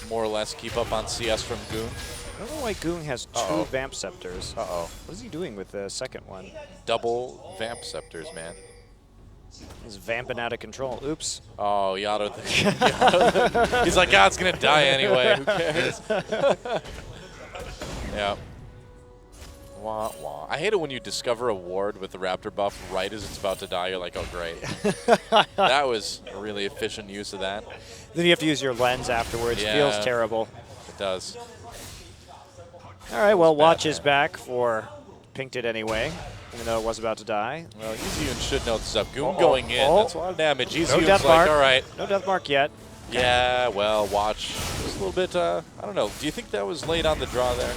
S6: more or less keep up on CS from Goon.
S7: I don't know why Goong has two Vamp Scepters.
S6: Uh-oh.
S7: What is he doing with the second one?
S6: Double Vamp Scepters, man.
S7: He's vamping out of control. Oops.
S6: Oh, Yato. He's like, God, it's going to die anyway. Who cares? Yeah. Wah, wah. I hate it when you discover a ward with the Raptor buff right as it's about to die. You're like, oh, great. That was a really efficient use of that.
S7: Then you have to use your lens afterwards.
S6: Yeah.
S7: Feels terrible.
S6: It does.
S7: All right, well,
S6: bad
S7: Watch
S6: there.
S7: is back for Pinked It anyway, even though it was about to die.
S6: Well, EasyHoon should know this is up. Goon
S7: Uh-oh.
S6: going in.
S7: Oh.
S6: That's a lot of damage.
S7: No
S6: EasyHoon's
S7: death
S6: like,
S7: mark.
S6: all right.
S7: No death mark yet.
S6: Yeah, well, Watch. Just a little bit, I don't know. Do you think that was late on the draw there?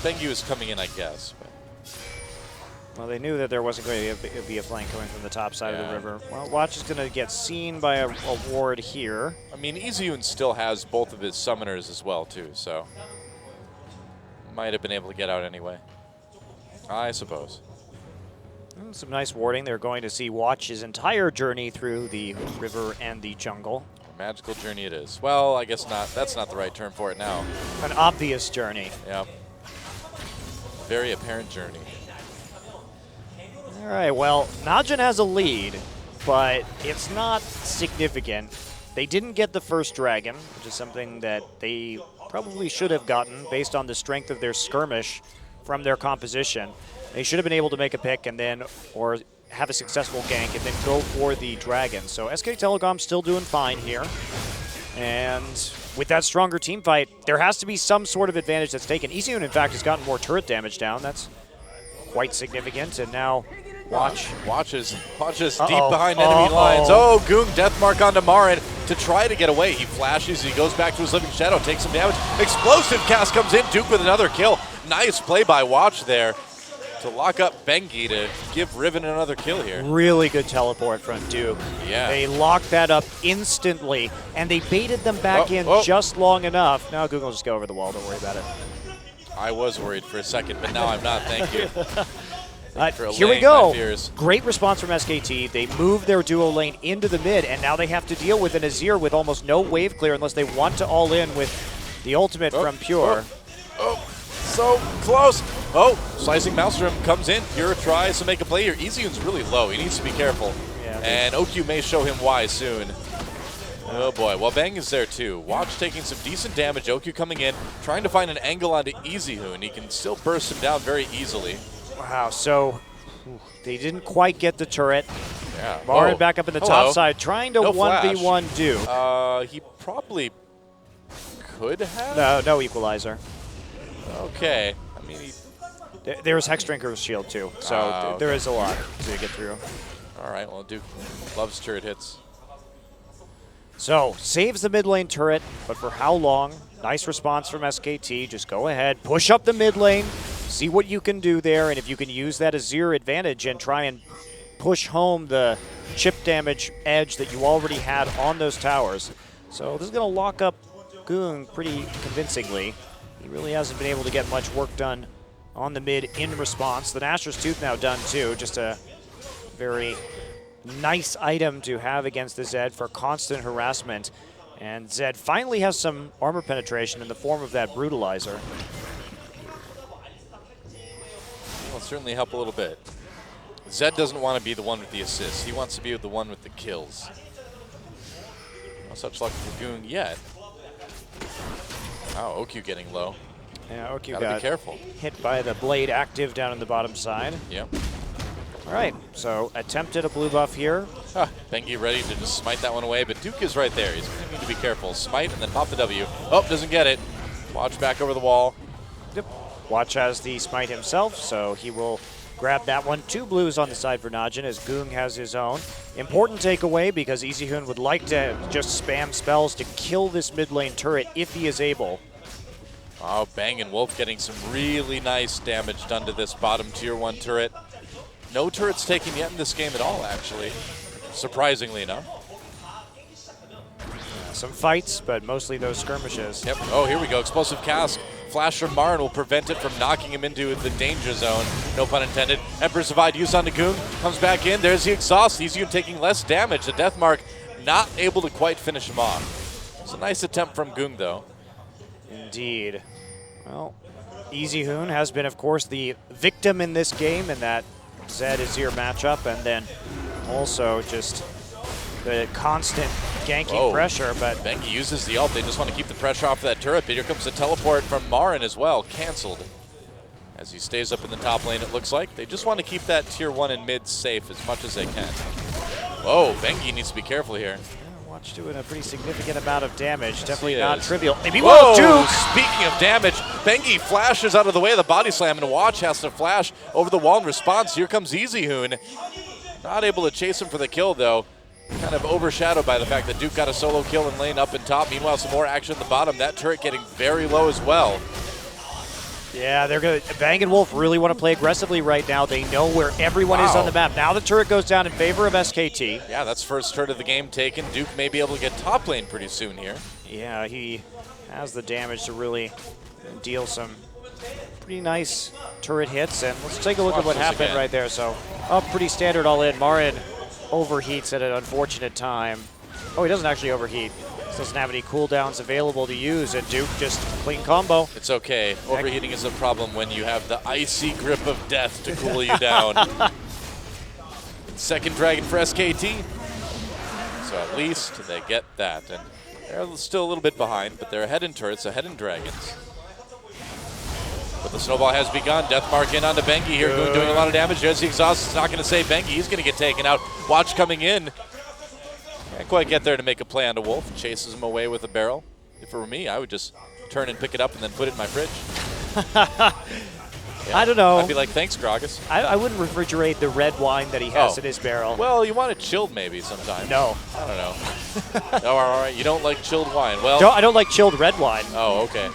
S6: Bengi was coming in, I guess. But
S7: Well, they knew that there wasn't going to be a flank coming from the top side of
S6: Yeah.
S7: the river. Well, Watch is going to get seen by a ward here.
S6: I mean, EasyHoon still has both of his summoners as well, too, so might have been able to get out anyway. I suppose.
S7: Some nice warding. They're going to see Watch's entire journey through the river and the jungle.
S6: Magical journey it is. Well, I guess not. That's not the right term for it now.
S7: An obvious journey.
S6: Yeah. Very apparent journey.
S7: All right, well, Najin has a lead, but it's not significant. They didn't get the first dragon, which is something that they probably should have gotten based on the strength of their skirmish from their composition. They should have been able to make a pick and then, or have a successful gank and then go for the dragon. So SK Telecom still doing fine here. And with that stronger team fight, there has to be some sort of advantage that's taken. EasyHoon, in fact, has gotten more turret damage down. That's quite significant. And now Watch.
S6: Watch is
S7: Uh-oh.
S6: deep behind enemy lines. Oh, Goong death mark onto Marin to try to get away. He flashes, he goes back to his Living Shadow, takes some damage. Explosive cast comes in, Duke with another kill. Nice play by Watch there to lock up Bengi to give Riven another kill here.
S7: Really good teleport from Duke.
S6: Yeah.
S7: They locked that up instantly, and they baited them back in just long enough. Now Google will just go over the wall. Don't worry about it.
S6: I was worried for a second, but now I'm not. Thank you. For
S7: Here we
S6: allaying
S7: go.
S6: my fears.
S7: Great response from SKT. They moved their duo lane into the mid, and now they have to deal with an Azir with almost no wave clear unless they want to all in with the ultimate from Pure.
S6: Oh, so close. Oh, Slicing Maelstrom comes in. Pure tries to make a play here. EasyHoon's really low. He needs to be careful.
S7: Yeah.
S6: And OQ may show him why soon. Oh boy, well Bang is there too. Watch taking some decent damage. OQ coming in, trying to find an angle onto EasyHoon. He can still burst him down very easily.
S7: Wow, so they didn't quite get the turret.
S6: Yeah.
S7: Marin back up in the top side, trying to
S6: No
S7: 1v1 Duke.
S6: He probably could have.
S7: No equalizer.
S6: Okay. I mean,
S7: There's Hexdrinker's shield too, so
S6: okay.
S7: there is a lot to get through.
S6: all right. Well, Duke loves turret hits.
S7: So, saves the mid lane turret, but for how long? Nice response from SKT. Just go ahead, push up the mid lane, see what you can do there, and if you can use that Azir advantage and try and push home the chip damage edge that you already had on those towers. So this is going to lock up Goong pretty convincingly. He really hasn't been able to get much work done on the mid in response. The Nashor's Tooth now done too, just a very nice item to have against the Zed for constant harassment. And Zed finally has some armor penetration in the form of that Brutalizer.
S6: Will certainly help a little bit. Zed doesn't want to be the one with the assists. He wants to be the one with the kills. No such luck for Goong yet. Oh, Okyu getting low.
S7: Yeah, Okyu
S6: Gotta
S7: got
S6: be careful.
S7: hit by the blade active down in the bottom side.
S6: Yep.
S7: All right, so attempted a blue buff here.
S6: Ah, Bengi ready to just smite that one away, but Duke is right there. He's going to need to be careful. Smite and then pop the W. Oh, doesn't get it. Watch back over the wall.
S7: Yep. Watch has the smite himself, so he will grab that one. 2 blues on the side for Najin as Goong has his own. Important takeaway because Easyhoon would like to just spam spells to kill this mid lane turret if he is able.
S6: Oh, Bang and Wolf getting some really nice damage done to this bottom tier 1 turret. No turrets taken yet in this game at all, actually, surprisingly enough.
S7: Some fights, but mostly those skirmishes.
S6: Yep. Oh, here we go. Explosive cast. Flash from Marin will prevent it from knocking him into the danger zone. No pun intended. Emperor's Divide used on the Goong. Comes back in. There's the exhaust. He's even taking less damage. The Death Mark not able to quite finish him off. It's a nice attempt from Goong, though.
S7: Indeed. Well, Easyhoon has been, of course, the victim in this game in that Zed Azir matchup, and then also just the constant ganking pressure. But
S6: Bengi uses the ult. They just want to keep the pressure off of that turret, but here comes the teleport from Marin as well. Canceled. As he stays up in the top lane, it looks like. They just want to keep that tier 1 and mid safe as much as they can. Whoa, Bengi needs to be careful here.
S7: Watch doing a pretty significant amount of damage. Definitely
S6: he
S7: not
S6: is.
S7: trivial. Maybe
S6: Whoa,
S7: Duke!
S6: speaking of damage, Bengi flashes out of the way of the body slam, and Watch has to flash over the wall in response. Here comes Easyhoon. Not able to chase him for the kill, though. Kind of overshadowed by the fact that Duke got a solo kill in lane up and top. Meanwhile, some more action at the bottom. That turret getting very low as well.
S7: Yeah, they're going to. Bang and Wolf really want to play aggressively right now. They know where everyone is on the map. Now the turret goes down in favor of SKT.
S6: Yeah, that's first turret of the game taken. Duke may be able to get top lane pretty soon here.
S7: Yeah, he has the damage to really deal some pretty nice turret hits. And let's take a look at what happened right there. So, pretty standard all in. Marin overheats at an unfortunate time. Oh, he doesn't actually overheat. Doesn't have any cooldowns available to use, and Duke just clean combo.
S6: It's okay. Overheating is a problem when you have the icy grip of death to cool you down. Second dragon for SKT. So at least they get that. And they're still a little bit behind, but they're ahead in turrets, ahead in dragons. But the snowball has begun. Death Mark in onto Bengi here, doing a lot of damage. There's the exhaust. It's not going to save Bengi. He's going to get taken out. Watch coming in. Can't quite get there to make a play on the Wolf. Chases him away with a barrel. If it were me, I would just turn and pick it up and then put it in my fridge. Yeah.
S7: I don't know.
S6: I'd be like, thanks, Gragas.
S7: I wouldn't refrigerate the red wine that he has in his barrel.
S6: Well, you want it chilled maybe sometimes.
S7: No.
S6: I don't know. Oh, all right. You don't like chilled wine. Well,
S7: I don't like chilled red wine.
S6: Oh, okay.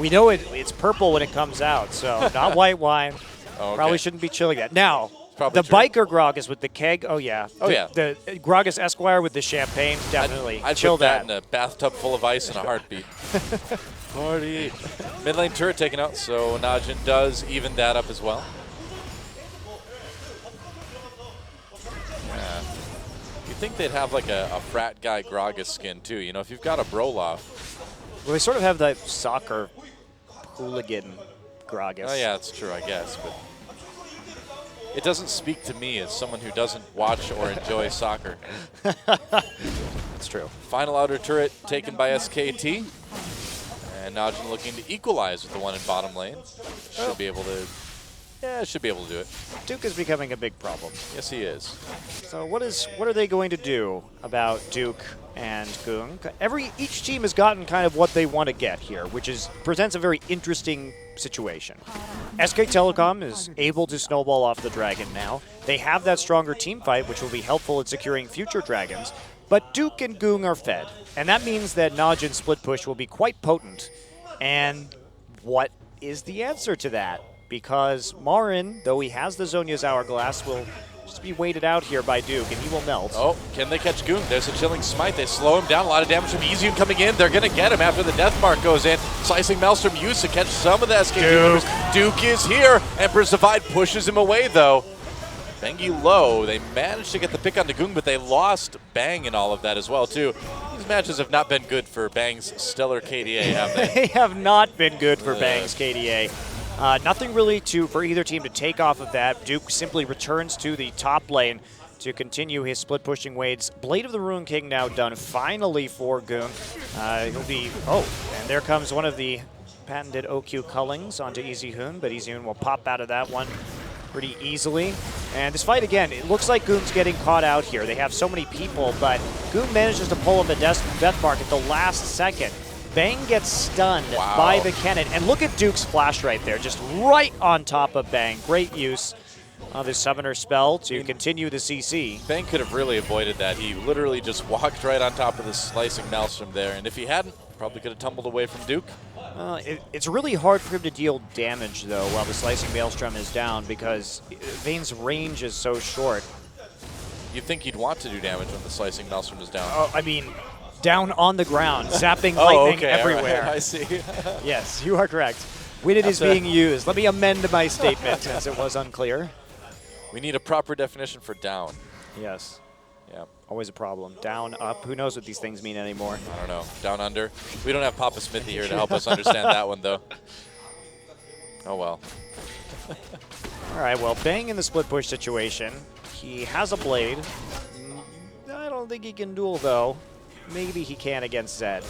S7: We know it's purple when it comes out, so not white wine.
S6: Oh, okay.
S7: Probably shouldn't be chilling that. Now,
S6: Probably
S7: the
S6: true.
S7: biker Gragas with the keg, oh yeah.
S6: Oh, yeah.
S7: The Gragas Esquire with the champagne, definitely.
S6: I'd
S7: chill
S6: put that in a bathtub full of ice in a heartbeat. Party. Mid lane turret taken out, so Najin does even that up as well. Yeah. You'd think they'd have like a frat guy Gragas skin too. You know, if you've got a Broloff.
S7: Well, they sort of have that soccer hooligan Gragas.
S6: Oh yeah, that's true, I guess. But it doesn't speak to me as someone who doesn't watch or enjoy soccer.
S7: That's true.
S6: Final outer turret taken by SKT. And Najin looking to equalize with the one in bottom lane. Should be able to, should be able to do it.
S7: Duke is becoming a big problem.
S6: Yes, he is.
S7: So what are they going to do about Duke and Goong? Each team has gotten kind of what they want to get here, which presents a very interesting situation. SK Telecom is able to snowball off the dragon now. They have that stronger team fight, which will be helpful in securing future dragons. But Duke and Goong are fed, and that means that Najin split push will be quite potent. And what is the answer to that? Because Marin, though he has the Zhonya's Hourglass, will just be waited out here by Duke, and he will melt.
S6: Oh, can they catch Goong? There's a chilling smite. They slow him down. A lot of damage from Easyhoon coming in. They're going to get him after the death mark goes in. Slicing Maelstrom used to catch some of the SKT members. Duke is here. Emperor's Divide pushes him away, though. Bengi low. They managed to get the pick on the Goong, but they lost Bang in all of that as well, too. These matches have not been good for Bang's stellar KDA, have they?
S7: They have not been good for Bang's KDA. Nothing really for either team to take off of that. Duke simply returns to the top lane. to continue his split pushing waves. Blade of the Ruin King now done finally for Goon. He'll be, and there comes one of the patented OQ Cullings onto Easy Hoon, but Easy Hoon will pop out of that one pretty easily. And this fight, again, it looks like Goon's getting caught out here. They have so many people, but Goon manages to pull up a death mark at the last second. Bang gets stunned by the Kennen. And look at Duke's flash right there, just right on top of Bang. Great use of his Summoner spell to continue the CC.
S6: Bang could have really avoided that. He literally just walked right on top of the Slicing Maelstrom there, and if he hadn't, probably could have tumbled away from Duke.
S7: It's really hard for him to deal damage, though, while the Slicing Maelstrom is down, because Vane's range is so short.
S6: You'd think he'd want to do damage when the Slicing Maelstrom is down.
S7: I mean, down on the ground, zapping lightning everywhere.
S6: Right, I see.
S7: Yes, you are correct. Witted is being used. Let me amend my statement, as it was unclear.
S6: We need a proper definition for down.
S7: Yes.
S6: Yeah.
S7: Always a problem. Down, up. Who knows what these things mean anymore?
S6: I don't know. Down under. We don't have Papa Smithy here to help us understand that one, though. Oh, well.
S7: All right, well, Bang in the split push situation. He has a blade. I don't think he can duel, though. Maybe he can against Zed.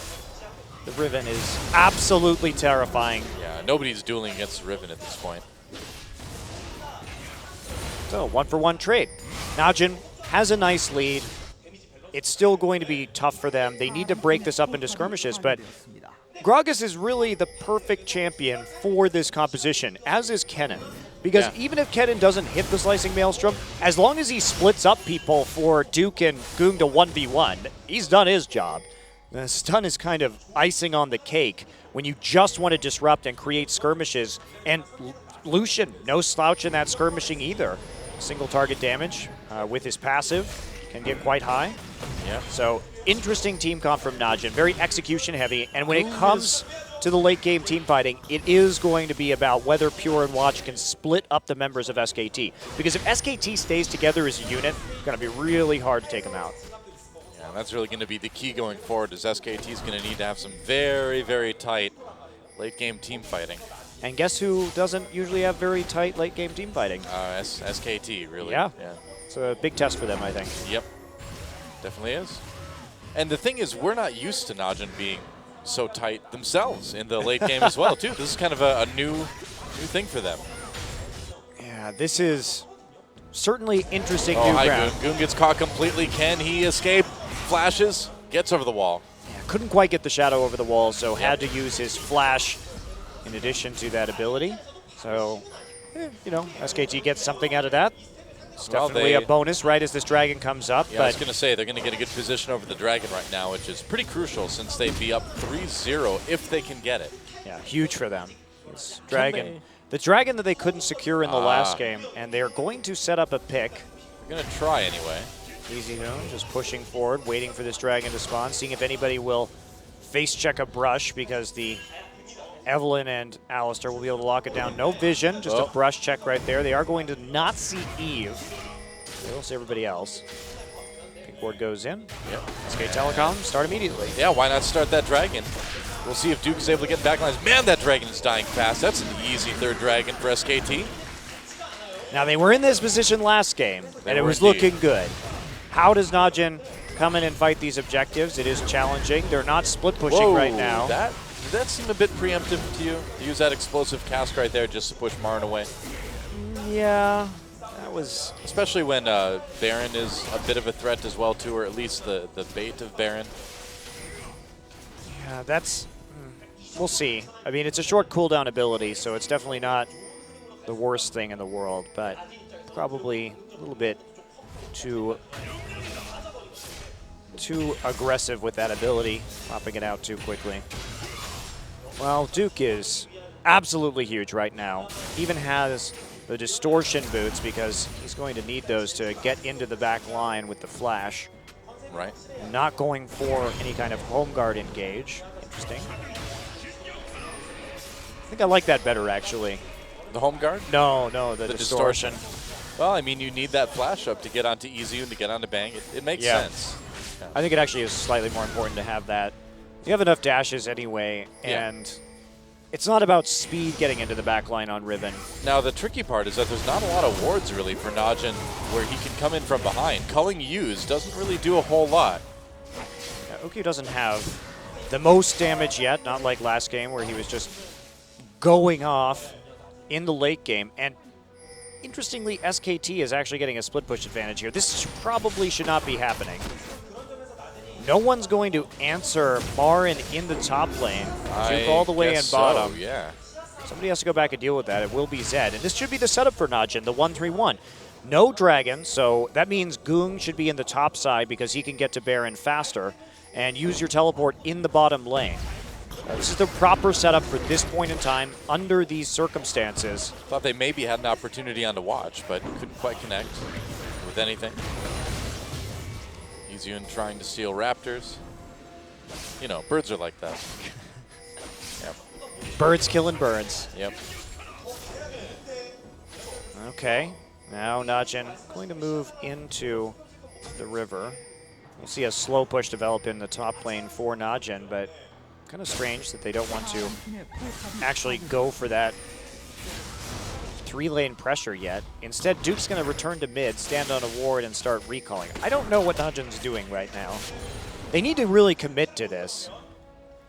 S7: The Riven is absolutely terrifying.
S6: Yeah, nobody's dueling against Riven at this point.
S7: So, 1-for-1 trade. Najin has a nice lead. It's still going to be tough for them. They need to break this up into skirmishes, but Gragas is really the perfect champion for this composition, as is Kennen. Because even if Kennen doesn't hit the Slicing Maelstrom, as long as he splits up people for Duke and Goon to 1v1, he's done his job. The stun is kind of icing on the cake when you just want to disrupt and create skirmishes. And Lucian, no slouch in that skirmishing either. Single target damage with his passive can get quite high.
S6: Yeah.
S7: So interesting team comp from Najin, very execution heavy. And when it comes to the late game team fighting, it is going to be about whether Pure and Watch can split up the members of SKT. Because if SKT stays together as a unit, it's going to be really hard to take them out.
S6: Yeah, that's really going to be the key going forward, is SKT is going to need to have some very, very tight late game team fighting.
S7: And guess who doesn't usually have very tight late game team fighting?
S6: SKT, really.
S7: Yeah. It's a big test for them, I think.
S6: Yep. Definitely is. And the thing is, we're not used to Najin being so tight themselves in the late game as well, too. This is kind of a new thing for them.
S7: Yeah, this is certainly interesting
S6: Oh,
S7: new
S6: hi,
S7: ground.
S6: Goon. Goon gets caught completely. Can he escape? Flashes, gets over the wall.
S7: Yeah, couldn't quite get the shadow over the wall, so had to use his flash in addition to that ability. So, you know, SKT gets something out of that. It's
S6: Well,
S7: definitely a bonus right as this dragon comes up.
S6: Yeah, I was
S7: but
S6: going to say, they're going to get a good position over the dragon right now, which is pretty crucial since they'd be up 3-0 if they can get it.
S7: yeah, huge for them. This dragon, the dragon that they couldn't secure in the last game, and they're going to set up a pick.
S6: They're going to try anyway.
S7: Easy Hoon just pushing forward, waiting for this dragon to spawn, seeing if anybody will face check a brush because the Evelynn and Alistar will be able to lock it down. No vision, just a brush check right there. They are going to not see Eve. They'll see everybody else. Pink board goes in.
S6: Yep.
S7: SK Telecom, start immediately.
S6: Yeah, why not start that dragon? We'll see if Duke is able to get backlines. Man, that dragon is dying fast. That's an easy third dragon for SKT.
S7: Now, they were in this position last game, and it
S6: were
S7: was
S6: indeed.
S7: looking good. How does Najin come in and fight these objectives? It is challenging. They're not split pushing right now.
S6: Did that seem a bit preemptive to you? To use that explosive cast right there just to push Marn away?
S7: Yeah, that was...
S6: Especially when Baron is a bit of a threat as well, too, or at least the bait of Baron.
S7: Yeah, that's... We'll see. I mean, it's a short cooldown ability, so it's definitely not the worst thing in the world, but probably a little bit too aggressive with that ability, popping it out too quickly. Well, Duke is absolutely huge right now. Even has the distortion boots because he's going to need those to get into the back line with the flash.
S6: Right.
S7: Not going for any kind of home guard engage. Interesting. I think I like that better, actually.
S6: The home guard?
S7: No, the distortion.
S6: Well, I mean, you need that flash up to get onto Easy and to get onto Bang. It makes sense.
S7: I think it actually is slightly more important to have that. You have enough dashes anyway,
S6: Yeah.
S7: and It's not about speed getting into the back line on Riven.
S6: Now, the tricky part is that there's not a lot of wards, really, for Najin where he can come in from behind. Culling Use doesn't really do a whole lot.
S7: Yeah, Ukyu doesn't have the most damage yet, not like last game where he was just going off in the late game. And interestingly, SKT is actually getting a split push advantage here. This probably should not be happening. No one's going to answer Marin in the top lane. Duke all the way in bottom.
S6: So, yeah.
S7: Somebody has to go back and deal with that. It will be Zed. And this should be the setup for Najin, the 1-3-1. No dragon, so that means Goong should be in the top side because he can get to Baron faster and use your teleport in the bottom lane. This is the proper setup for this point in time under these circumstances.
S6: Thought they maybe had an opportunity on to watch, but couldn't quite connect with anything. Easyun trying to steal Raptors. You know, birds are like that. Yep.
S7: Birds killing birds.
S6: Yep.
S7: Okay. Now Najin going to move into the river. We'll see a slow push develop in the top lane for Najin, but kind of strange that they don't want to actually go for that 3-lane pressure yet. Instead, Duke's going to return to mid, stand on a ward, and start recalling. I don't know what Najin's doing right now. They need to really commit to this.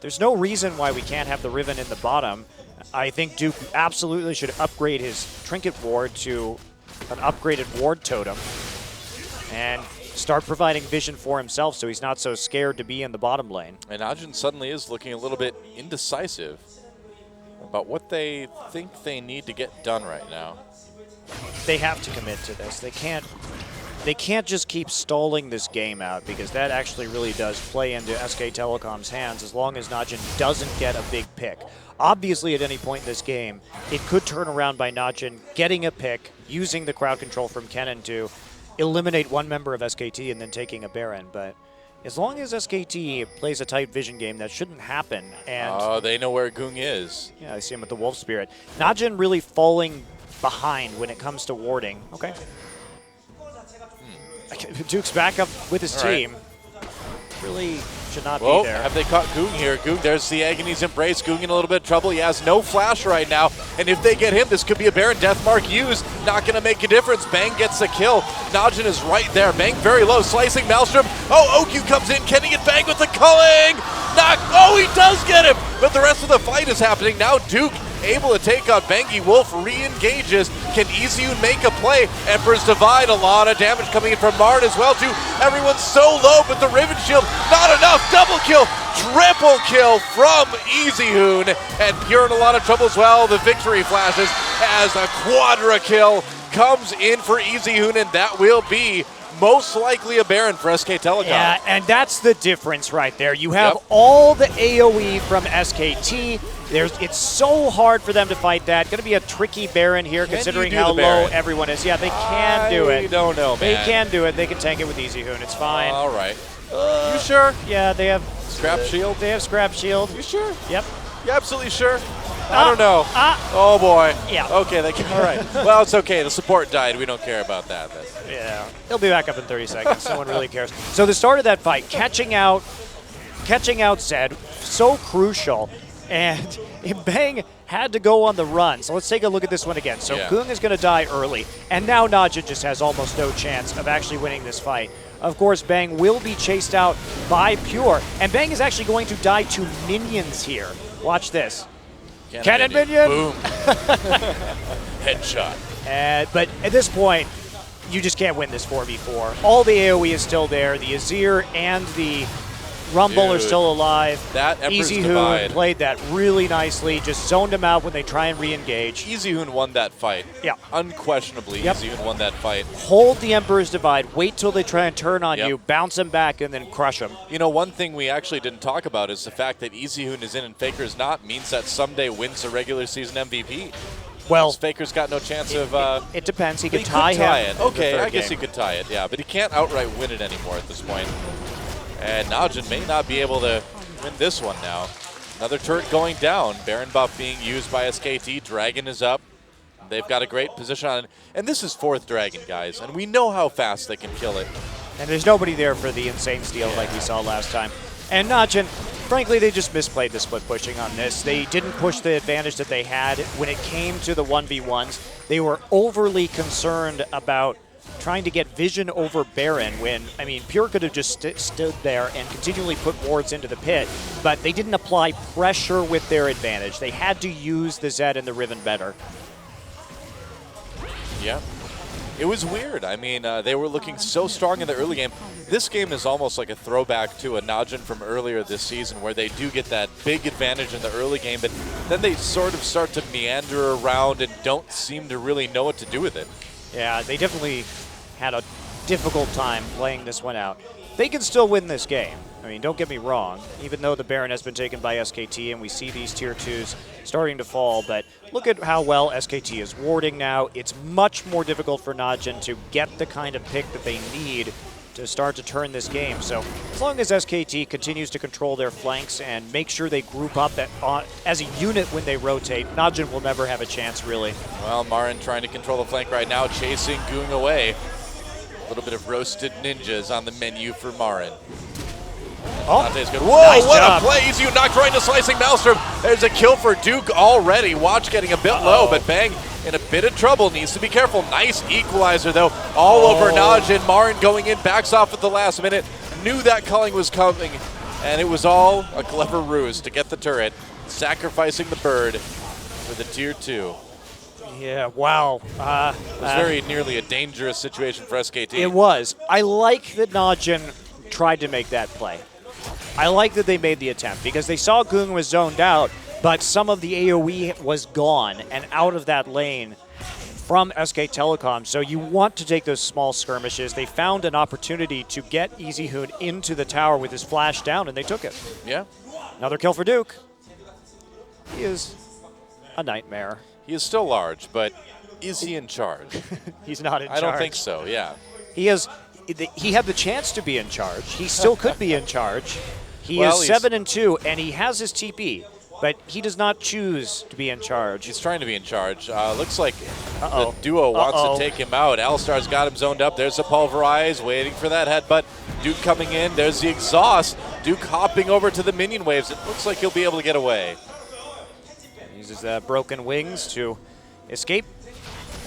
S7: There's no reason why we can't have the Riven in the bottom. I think Duke absolutely should upgrade his Trinket Ward to an upgraded Ward Totem and start providing vision for himself so he's not so scared to be in the bottom lane.
S6: And Najin suddenly is looking a little bit indecisive about what they think they need to get done right now.
S7: They have to commit to this. They can't just keep stalling this game out because that actually really does play into SK Telecom's hands as long as Najin doesn't get a big pick. Obviously, at any point in this game, it could turn around by Najin getting a pick, using the crowd control from Kennen to eliminate one member of SKT and then taking a Baron. But as long as SKT plays a tight vision game, that shouldn't happen. And
S6: they know where Goong is.
S7: yeah, I see him with the Wolf Spirit. Najin really falling behind when it comes to warding. Okay. Duke's back up with his
S6: All right.
S7: team. Really should not
S6: Whoa,
S7: be there.
S6: have they caught Goong here? Goong, there's the Agony's Embrace. Goong in a little bit of trouble. He has no flash right now. And if they get him, this could be a Baron Deathmark used. Not going to make a difference. Bang gets the kill. Najin is right there. Bang very low, slicing Maelstrom. Oh, Okyu comes in. Can he get Bang with the culling? Knock. Oh, he does get him. But the rest of the fight is happening. Now Duke able to take out Bengi. Wolf re-engages. Can Iziun make a play? Emperor's Divide, a lot of damage coming in from Marn as well too. Everyone's so low, but the Riven Shield, not enough. Double kill, triple kill from Iziun. And Pure in a lot of trouble as well. The victory flashes as a quadra kill comes in for Iziun, and that will be most likely a Baron for SK Telecom.
S7: Yeah, and that's the difference right there. You have
S6: Yep.
S7: all the AoE from SKT. It's so hard for them to fight that. Going to be a tricky Baron here,
S6: Can
S7: considering
S6: you do
S7: how
S6: the
S7: low
S6: Baron?
S7: everyone is. Yeah, they can do
S6: I
S7: it.
S6: don't know,
S7: They
S6: man.
S7: can do it. They can tank it with Iziun. It's fine.
S6: All right. You sure?
S7: Yeah, they have
S6: Scrap shield?
S7: They have scrap shield.
S6: You sure?
S7: Yep.
S6: You absolutely sure? I don't know.
S7: Ah.
S6: Oh boy.
S7: Yeah.
S6: Okay. All right. Well, it's okay. The support died. We don't care about that.
S7: Yeah. He'll be back up in 30 seconds. No one really cares. So the start of that fight, catching out Zed, so crucial. And Bang had to go on the run. So let's take a look at this one again. So
S6: Yeah.
S7: Goong is going to die early. And now Najin just has almost no chance of actually winning this fight. Of course, Bang will be chased out by Pure. And Bang is actually going to die to minions here. Watch this. Cannon minion!
S6: Boom. Headshot.
S7: But at this point, you just can't win this 4v4. All the AoE is still there. The Azir and the Rumble are
S6: Dude,
S7: still alive.
S6: that Emperor's
S7: Easy
S6: Divide.
S7: Hoon played that really nicely. Just zoned him out when they try and re-engage.
S6: Iziun won that fight.
S7: Yeah.
S6: Unquestionably,
S7: Yep.
S6: Iziun won that fight.
S7: Hold the Emperor's Divide. Wait till they try and turn on
S6: Yep.
S7: you. Bounce them back and then crush them.
S6: You know, one thing we actually didn't talk about is the fact that Iziun is in and Faker's not means that someday wins the regular season MVP.
S7: Well,
S6: Faker's got no chance of.
S7: it depends. He
S6: But
S7: could
S6: he
S7: tie
S6: could tie
S7: him.
S6: it.
S7: in the
S6: Okay,
S7: third
S6: I guess
S7: game.
S6: he could tie it, yeah. But he can't outright win it anymore at this point. And Najin may not be able to win this one now. Another turret going down. Baron buff being used by SKT. Dragon is up. They've got a great position on it. And this is 4th Dragon, guys. And we know how fast they can kill it.
S7: And there's nobody there for the insane steal like we saw last time. And Najin, frankly, they just misplayed the split pushing on this. They didn't push the advantage that they had when it came to the 1v1s. They were overly concerned about trying to get vision over Baron when, I mean, Pure could have just stood there and continually put wards into the pit, but they didn't apply pressure with their advantage. They had to use the Zed and the Riven better.
S6: Yeah. It was weird. I mean, they were looking so strong in the early game. This game is almost like a throwback to a Najin from earlier this season where they do get that big advantage in the early game, but then they sort of start to meander around and don't seem to really know what to do with it.
S7: Yeah, they definitely had a difficult time playing this one out. They can still win this game. I mean, don't get me wrong, even though the Baron has been taken by SKT and we see these tier 2s starting to fall, but look at how well SKT is warding now. It's much more difficult for Najin to get the kind of pick that they need to start to turn this game. So as long as SKT continues to control their flanks and make sure they group up as a unit when they rotate, Najin will never have a chance, really.
S6: Well, Marin trying to control the flank right now, chasing Goong away. A little bit of roasted ninjas on the menu for Marin.
S7: Oh,
S6: Dante's good. Whoa,
S7: nice
S6: what
S7: job.
S6: a play. Easy knocked right into Slicing Maelstrom. There's a kill for Duke already. Watch getting a bit low, but Bang in a bit of trouble. Needs to be careful. Nice equalizer, though. All over Najin. Marin going in, backs off at the last minute. Knew that culling was coming, and it was all a clever ruse to get the turret. Sacrificing the bird for the tier 2.
S7: Yeah, wow.
S6: It was very nearly a dangerous situation for SKT.
S7: It was. I like that Najin tried to make that play. I like that they made the attempt because they saw Goong was zoned out, but some of the AoE was gone and out of that lane from SK Telecom. So you want to take those small skirmishes. They found an opportunity to get EasyHoon into the tower with his flash down, and they took it.
S6: Yeah.
S7: Another kill for Duke. He is a nightmare.
S6: He is still large, but is he in charge?
S7: He's not in charge.
S6: I don't think so, yeah.
S7: He had the chance to be in charge. He still could be in charge. He
S6: Well,
S7: is
S6: he's-
S7: 7-2, and he has his TP, but he does not choose to be in charge.
S6: He's trying to be in charge. Looks like
S7: Uh-oh.
S6: the duo wants
S7: Uh-oh.
S6: to take him out. Alistar's got him zoned up. There's the Pulverize, waiting for that headbutt. Duke coming in. There's the exhaust. Duke hopping over to the minion waves. It looks like he'll be able to get away.
S7: Uses broken wings to escape.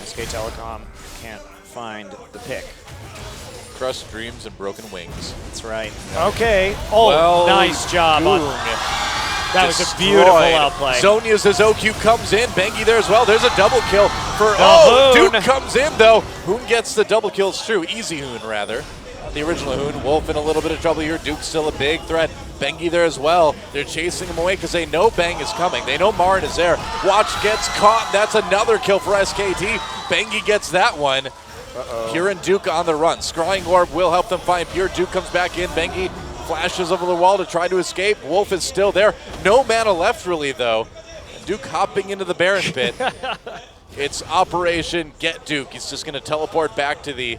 S7: SK Telecom can't find the pick.
S6: Crushed dreams and broken wings.
S7: That's right. Okay. Oh,
S6: Well,
S7: nice job.
S6: Goong
S7: That was a
S6: destroyed.
S7: beautiful outplay.
S6: Zonia's as OQ comes in. Bengi there as well. There's a double kill for
S7: Hoon.
S6: Duke comes in though. Hoon gets the double kill. It's true. Easy Hoon rather. Not the original Hoon. Wolf in a little bit of trouble here. Duke's still a big threat. Bengi there as well. They're chasing him away because they know Bang is coming. They know Marin is there. Watch gets caught. That's another kill for SKT. Bengi gets that one. Pure and Duke on the run. Scrying Orb will help them find Pure. Duke comes back in. Bengi flashes over the wall to try to escape. Wolf is still there. No mana left really though. Duke hopping into the Baron pit. It's Operation Get Duke. He's just going to teleport back to the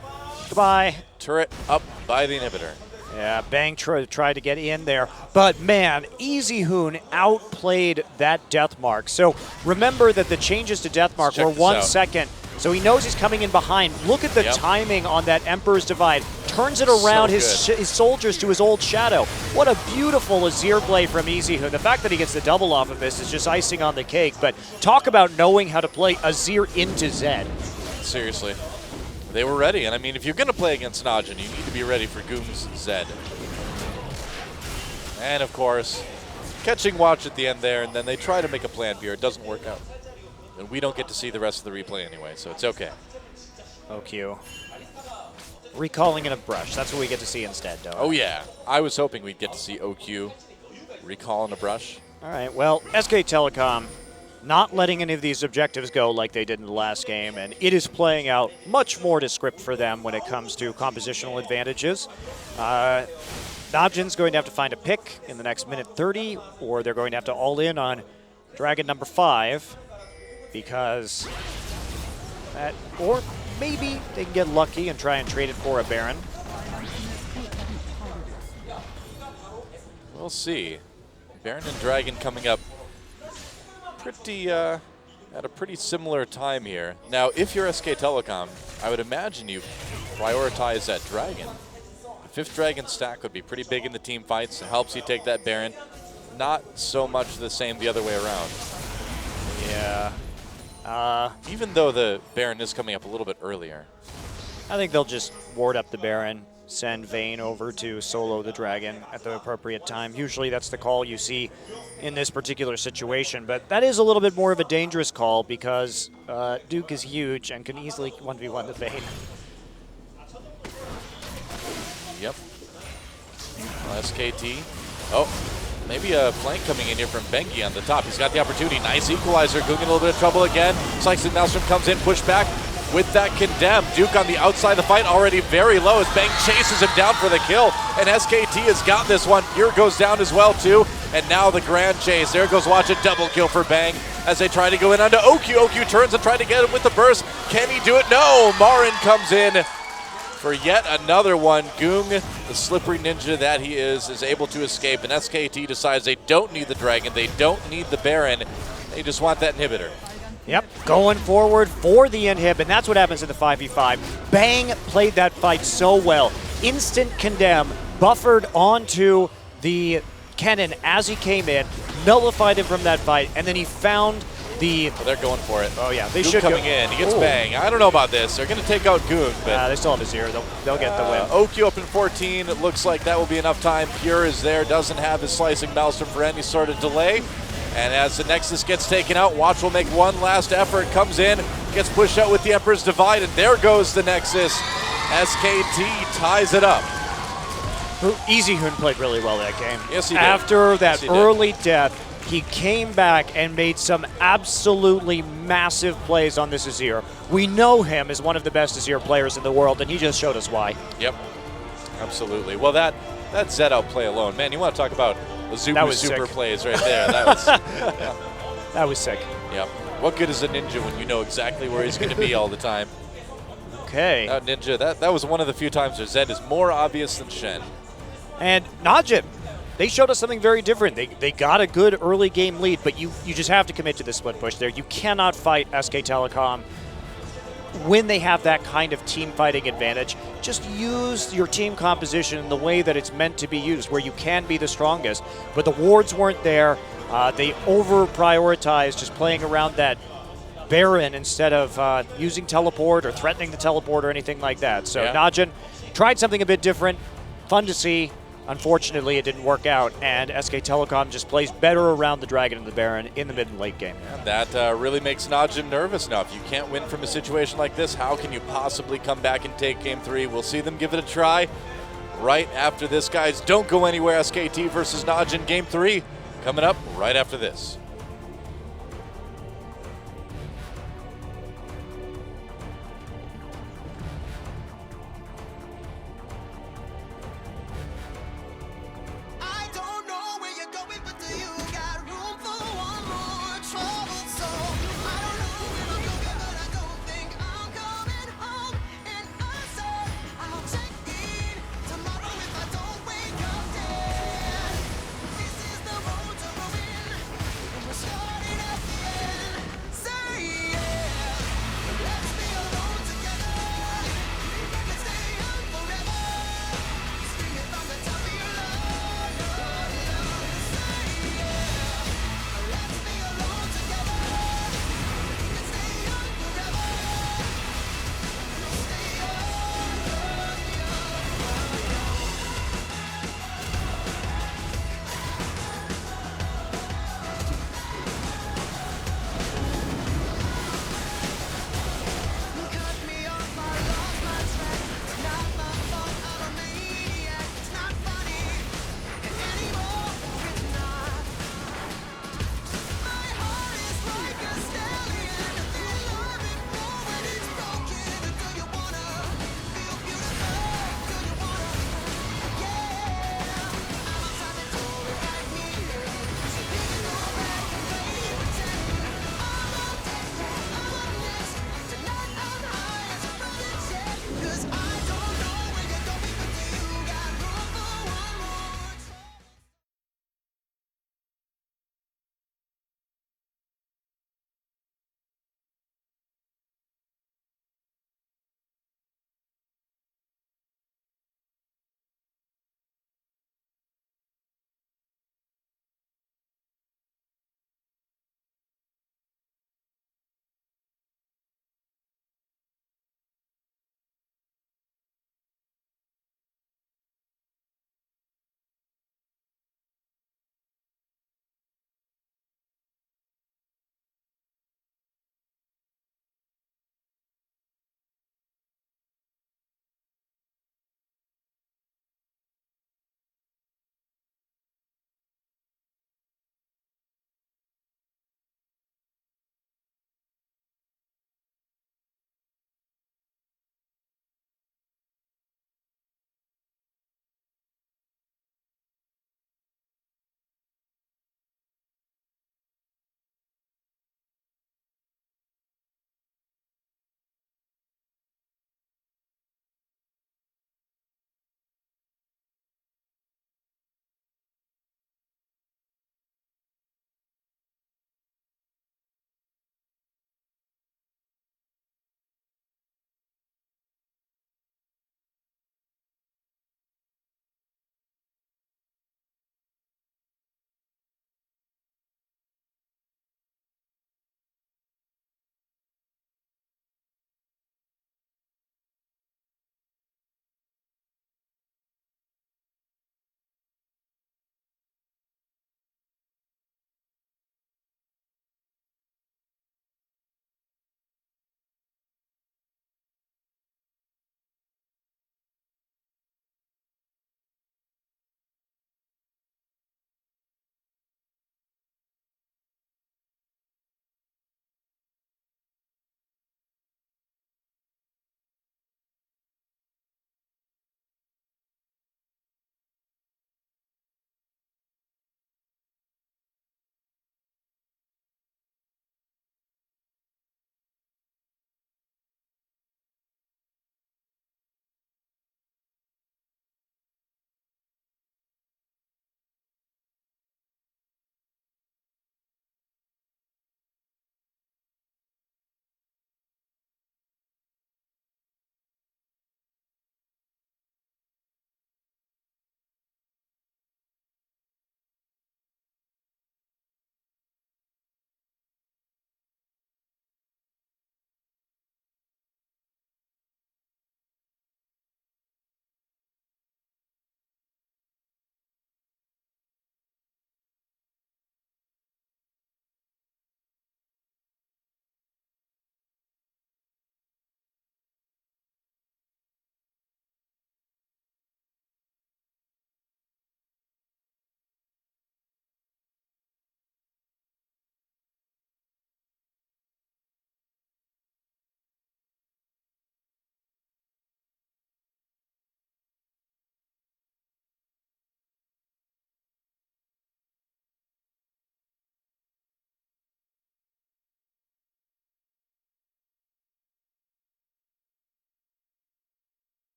S7: Goodbye.
S6: turret up by the inhibitor.
S7: Yeah, Bang tried to get in there, but man, EasyHoon outplayed that death mark. So remember that the changes to death mark
S6: Check
S7: were
S6: this
S7: 1
S6: out.
S7: second. So he knows he's coming in behind. Look at the
S6: Yep.
S7: timing on that Emperor's Divide. Turns it around
S6: So
S7: his soldiers to his old shadow. What a beautiful Azir play from EasyHoon. The fact that he gets the double off of this is just icing on the cake. But talk about knowing how to play Azir into Zed.
S6: Seriously. They were ready, and I mean, if you're going to play against Najin, you need to be ready for Goom's Zed. And of course, catching watch at the end there, and then they try to make a plan here. It doesn't work out. And we don't get to see the rest of the replay anyway, so it's okay.
S7: OQ. Recalling in a brush. That's what we get to see instead, though.
S6: Oh yeah, I was hoping we'd get to see OQ recall in a brush.
S7: All right, well, SK Telecom not letting any of these objectives go like they did in the last game, and it is playing out much more to script for them when it comes to compositional advantages. Najin's going to have to find a pick in the next minute 30, or they're going to have to all in on Dragon number 5, because that, or maybe they can get lucky and try and trade it for a Baron.
S6: We'll see. Baron and Dragon coming up pretty at a pretty similar time here. Now, if you're SK Telecom, I would imagine you prioritize that Dragon. The 5th Dragon stack would be pretty big in the team fights. It helps you take that Baron. not so much the same the other way around.
S7: Yeah.
S6: Even though the Baron is coming up a little bit earlier.
S7: I think they'll just ward up the Baron, send Vayne over to solo the Dragon at the appropriate time. Usually that's the call you see in this particular situation, but that is a little bit more of a dangerous call because Duke is huge and can easily 1v1 the Vayne.
S6: Yep. Well, SKT. Oh, maybe a flank coming in here from Bengi on the top. He's got the opportunity. Nice equalizer. Goong in a little bit of trouble again. Slicing Maelstrom comes in, push back with that condemn. Duke on the outside of the fight, already very low as Bang chases him down for the kill. And SKT has got this one. Here goes down as well too. And now the grand chase. There goes Watch, a double kill for Bang as they try to go in onto Okyu. Okyu turns and try to get him with the burst. Can he do it? No! Marin comes in for yet another one. Goong, the slippery ninja that he is able to escape. And SKT decides they don't need the Dragon. They don't need the Baron. They just want that inhibitor.
S7: Yep, going forward for the inhib, and that's what happens in the 5v5. Bang played that fight so well. Instant condemn, buffered onto the Kennen as he came in, nullified him from that fight, and then he found the...
S6: Well, they're going for it.
S7: Oh yeah, they
S6: Goong
S7: should
S6: coming in. He gets Bang. I don't know about this. They're going to take out Goong, but...
S7: they still have a 0. They'll get the win.
S6: Okyu up in 14. It looks like that will be enough time. Pure is there. Doesn't have his slicing Maelstrom for any sort of delay. And as the Nexus gets taken out, Watch will make one last effort. Comes in, gets pushed out with the Emperor's Divide, and there goes the Nexus. SKT ties it up.
S7: EasyHoon played really well that game.
S6: Yes, he did.
S7: After that
S6: Yes, he did.
S7: early death, he came back and made some absolutely massive plays on this Azir. We know him as one of the best Azir players in the world, and he just showed us why.
S6: Yep, absolutely. Well, that Zed out play alone, man, you want to talk about the super
S7: sick.
S6: plays right there. That was,
S7: That was sick.
S6: yep. What good is a ninja when you know exactly where he's going to be all the time?
S7: Okay.
S6: That ninja, that was one of the few times where Zed is more obvious than Shen.
S7: And Najim, they showed us something very different. They got a good early game lead, but you just have to commit to the split push there. You cannot fight SK Telecom when they have that kind of team fighting advantage. Just use your team composition in the way that it's meant to be used, where you can be the strongest. But the wards weren't there. They over-prioritized just playing around that Baron instead of using teleport or threatening the teleport or anything like that. So
S6: Yeah.
S7: Najin tried something a bit different. Fun to see. Unfortunately, it didn't work out, and SK Telecom just plays better around the Dragon and the Baron in the mid and late game.
S6: And that really makes Najim nervous now. If you can't win from a situation like this, how can you possibly come back and take Game 3? We'll see them give it a try right after this, guys. Don't go anywhere. SKT versus Najim Game 3 coming up right after this.
S8: I don't know where you're going, but do you got room for one more troubled soul? I don't know where I'm going, but I don't think I'm coming home. And I said I'll check in tomorrow if I don't wake up dead. This is the road to ruin.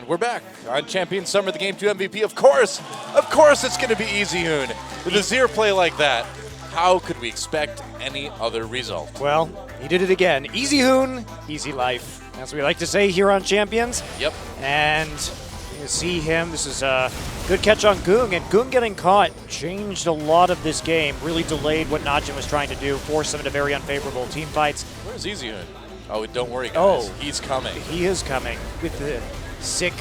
S6: And we're back on Champion Summer, the Game 2 MVP. Of course it's going to be Easy Hoon. With a Zir play like that, how could we expect any other result?
S7: Well, he did it again. Easy Hoon, easy life, as we like to say here on Champions.
S6: Yep.
S7: And you see him. This is a good catch on Goong, and Goong getting caught changed a lot of this game. Really delayed what Najin was trying to do, forced them into very unfavorable team fights.
S6: Where's Easy Hoon? Oh, don't worry, guys.
S7: Oh.
S6: He's coming.
S7: He is coming with the sick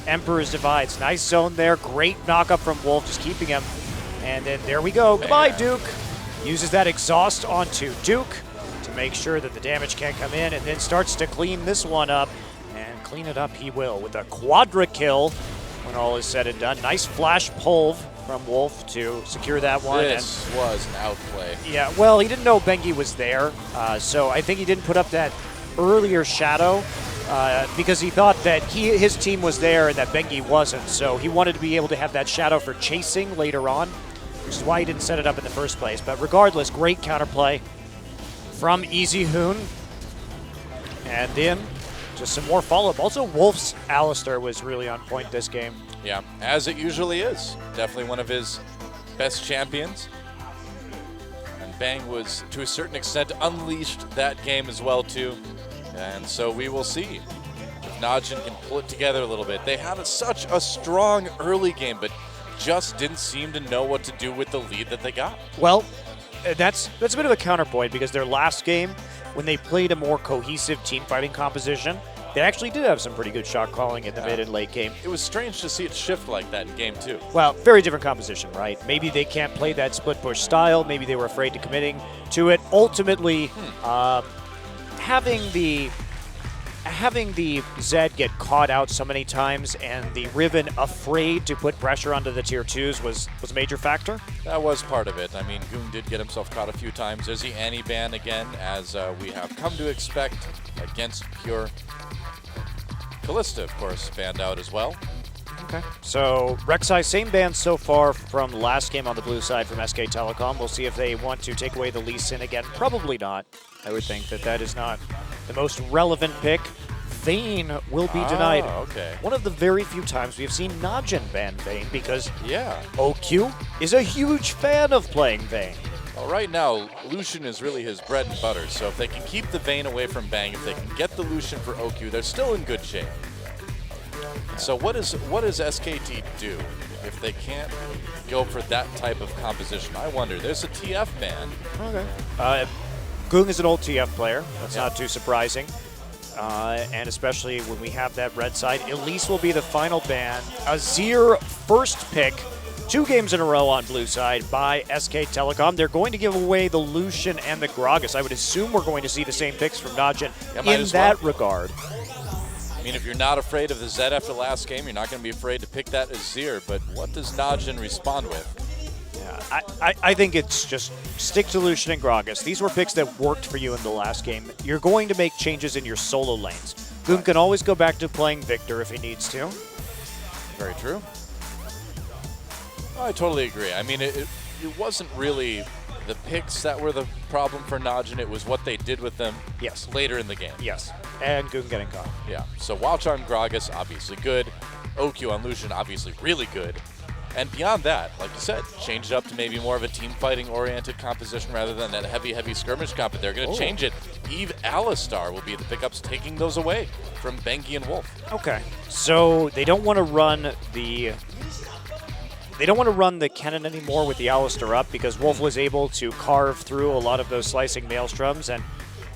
S7: Emperor's Divides. Nice zone there. Great knock up from Wolf, just keeping him. And then there we go. Goodbye, Duke. Uses that exhaust onto Duke to make sure that the damage can't come in, and then starts to clean this one up. And clean it up he will with a quadra kill when all is said and done. Nice flash pull from Wolf to secure that one.
S6: This was an outplay.
S7: Yeah, well, he didn't know Bengi was there, so I think he didn't put up that earlier shadow because he thought that his team was there and that Bengi wasn't, so he wanted to be able to have that shadow for chasing later on, which is why he didn't set it up in the first place. But regardless, great counterplay from Easy Hoon. And then just some more follow-up. Also, Wolf's Alistar was really on point this game.
S6: Yeah, as it usually is. Definitely one of his best champions. And Bang was, to a certain extent, unleashed that game as well, too. And so we will see if Najin can pull it together a little bit. They had such a strong early game, but just didn't seem to know what to do with the lead that they got.
S7: Well, that's a bit of a counterpoint because their last game, when they played a more cohesive team fighting composition, they actually did have some pretty good shot calling in the mid and late game.
S6: It was strange to see it shift like that in game 2.
S7: Well, very different composition, right? Maybe they can't play that split push style. Maybe they were afraid to committing to it. Ultimately, having the Zed get caught out so many times and the Riven afraid to put pressure onto the tier 2s was a major factor.
S6: That was part of it. I mean, Goong did get himself caught a few times. There's the anti-ban again, as we have come to expect against Pure. Kalista, of course, banned out as well.
S7: Okay. So Rek'Sai, same ban so far from last game on the blue side from SK Telecom. We'll see if they want to take away the Lee Sin again. Probably not. I would think that is not the most relevant pick. Vayne will be denied.
S6: Okay.
S7: One of the very few times we have seen Najin ban Vayne because
S6: Yeah.
S7: OQ is a huge fan of playing Vayne.
S6: Well, right now, Lucian is really his bread and butter. So if they can keep the Vayne away from Bang, if they can get the Lucian for OQ, they're still in good shape. So what does SKT do if they can't go for that type of composition? I wonder. There's a TF ban.
S7: Okay. Goong is an old TF player. That's not too surprising. And especially when we have that red side, Elise will be the final ban. Azir first pick, 2 games in a row on blue side by SK Telecom. They're going to give away the Lucian and the Gragas. I would assume we're going to see the same picks from Najin in that regard.
S6: I mean, if you're not afraid of the Zed after last game, you're not going to be afraid to pick that Azir. But what does Najin respond with?
S7: Yeah, I think it's just stick to Lucian and Gragas. These were picks that worked for you in the last game. You're going to make changes in your solo lanes. Goong can always go back to playing Victor if he needs to.
S6: Very true. I totally agree. I mean, it wasn't really the picks that were the problem for Najin. It was what they did with them later in the game.
S7: Yes, and Goong getting caught.
S6: Yeah, so Watch on Gragas, obviously good. OQ on Lucian, obviously really good. And beyond that, like you said, change it up to maybe more of a team fighting oriented composition rather than that heavy skirmish comp. But they're going to change it. Eve Alistar will be the pickups, taking those away from Bengi and Wolf.
S7: Okay, so they don't want to run the Kennen anymore with the Alistar up because Wolf was able to carve through a lot of those slicing maelstroms and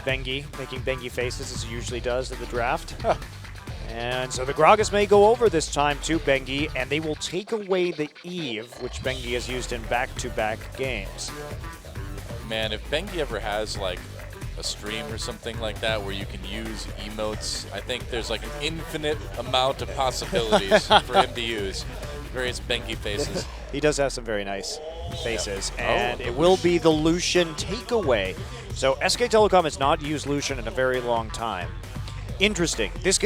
S7: Bengi making Bengi faces as he usually does in the draft. And so the Gragas may go over this time to Bengi, and they will take away the Eve, which Bengi has used in back-to-back games.
S6: Man, if Bengi ever has like a stream or something like that where you can use emotes, I think there's like an infinite amount of possibilities for him to use various Bengi faces.
S7: He does have some very nice faces, and it will be the Lucian takeaway. So SK Telecom has not used Lucian in a very long time. Interesting. This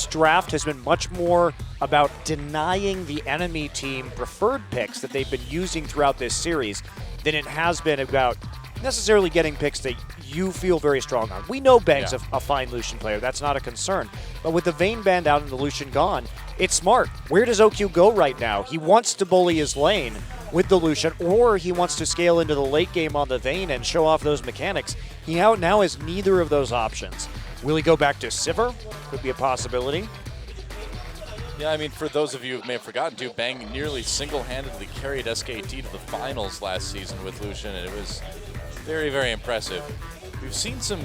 S7: draft has been much more about denying the enemy team preferred picks that they've been using throughout this series than it has been about necessarily getting picks that you feel very strong on. We know Bang's
S6: Yeah.
S7: a fine Lucian player. That's not a concern. But with the Vayne banned out and the Lucian gone, it's smart. Where does OQ go right now? He wants to bully his lane with the Lucian, or he wants to scale into the late game on the Vayne and show off those mechanics. He now has neither of those options. Will he go back to Sivir? Could be a possibility.
S6: Yeah, I mean, for those of you who may have forgotten, too, Bang nearly single-handedly carried SKT to the finals last season with Lucian, and it was very, very impressive. We've seen some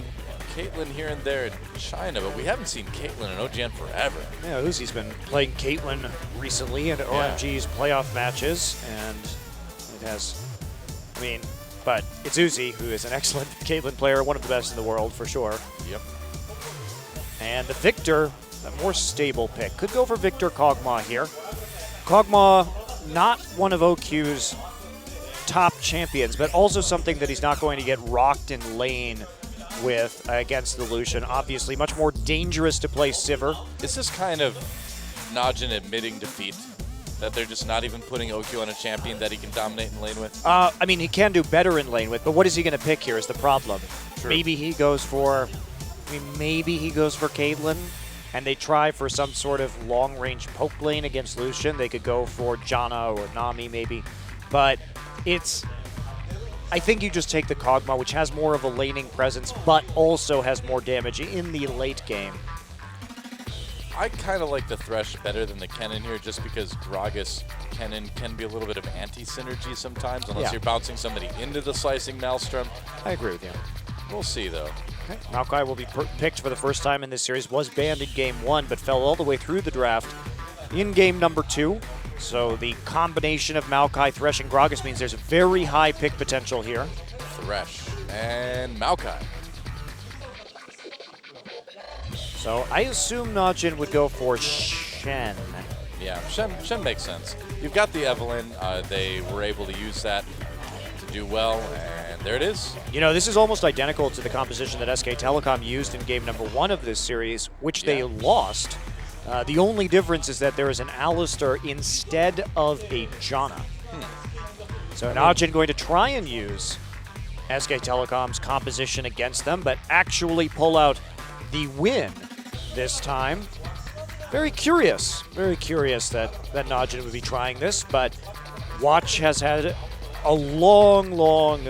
S6: Caitlyn here and there in China, but we haven't seen Caitlyn in OGN forever.
S7: Yeah, Uzi's been playing Caitlyn recently in OMG's playoff matches, and it has, but it's Uzi, who is an excellent Caitlyn player, one of the best in the world for sure.
S6: Yep.
S7: And Victor, a more stable pick. Could go for Victor Kog'Maw here. Kog'Maw, not one of OQ's top champions, but also something that he's not going to get rocked in lane with against the Lucian. Obviously, much more dangerous to play Sivir.
S6: Is this kind of Najin admitting defeat? That they're just not even putting OQ on a champion that he can dominate in lane with?
S7: He can do better in lane with, but what is he going to pick here is the problem.
S6: True.
S7: Maybe he goes for Caitlyn, and they try for some sort of long-range poke lane against Lucian. They could go for Janna or Nami maybe, but I think you just take the Kog'Maw, which has more of a laning presence, but also has more damage in the late game.
S6: I kind of like the Thresh better than the Kennen here, just because Gragas Kennen can be a little bit of anti-synergy sometimes, unless
S7: Yeah.
S6: you're bouncing somebody into the slicing Maelstrom.
S7: I agree with you.
S6: We'll see, though.
S7: Okay. Maokai will be picked for the first time in this series. Was banned in game 1, but fell all the way through the draft in game number 2. So the combination of Maokai, Thresh, and Gragas means there's a very high pick potential here.
S6: Thresh and Maokai.
S7: So I assume Najin would go for Shen.
S6: Yeah, Shen makes sense. You've got the Evelynn. They were able to use that to do well, and there it is.
S7: You know, this is almost identical to the composition that SK Telecom used in game number 1 of this series, which they lost. The only difference is that there is an Alistar instead of a Janna. So Najin going to try and use SK Telecom's composition against them, but actually pull out the win this time. Very curious that Najin would be trying this, but Watch has had a long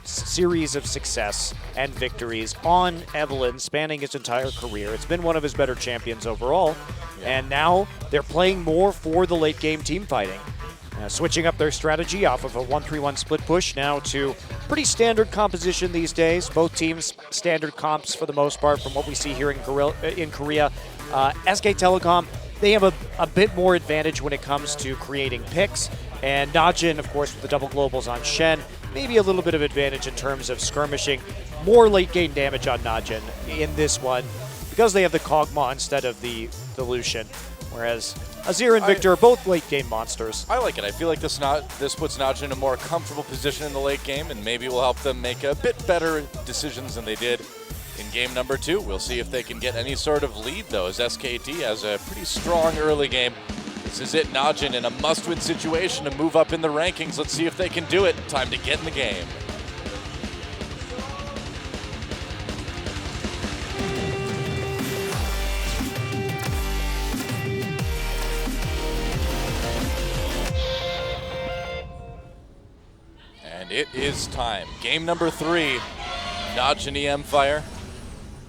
S7: series of success and victories on Evelynn spanning his entire career. It's been one of his better champions overall, and now they're playing more for the late game team fighting. Switching up their strategy off of a 1-3-1 split push now to pretty standard composition these days. Both teams standard comps for the most part from what we see here in Korea. SK Telecom, they have a bit more advantage when it comes to creating picks. And Najin, of course, with the double globals on Shen, maybe a little bit of advantage in terms of skirmishing. More late game damage on Najin in this one because they have the Kog'Maw instead of the Lucian. Whereas Azir and Victor are both late game monsters.
S6: I like it. I feel like this puts Najin in a more comfortable position in the late game, and maybe will help them make a bit better decisions than they did in game number 2. We'll see if they can get any sort of lead, though, as SKT has a pretty strong early game. This is it, Najin in a must-win situation to move up in the rankings. Let's see if they can do it. Time to get in the game. And it is time. Game number 3, Najin EM Fire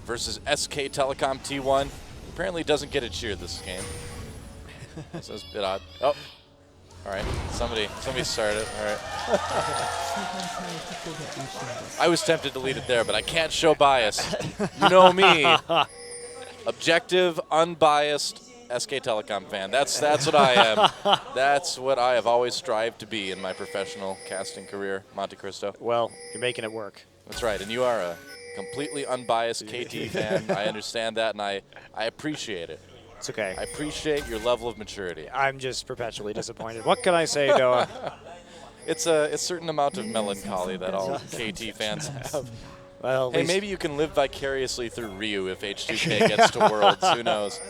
S6: versus SK Telecom T1. Apparently doesn't get a cheer this game. So it's a bit odd. Oh, all right. Somebody started it. All right. I was tempted to lead it there, but I can't show bias. You know me. Objective, unbiased SK Telecom fan. That's what I am. That's what I have always strived to be in my professional casting career, Monte Cristo.
S7: Well, you're making it work.
S6: That's right, and you are a completely unbiased KT fan. I understand that, and I appreciate it.
S7: It's okay.
S6: I appreciate your level of maturity.
S7: I'm just perpetually disappointed. What can I say, Doa?
S6: It's a certain amount of melancholy that all KT fans have.
S7: Well,
S6: Hey, maybe you can live vicariously through Ryu if H2K gets to Worlds. Who knows?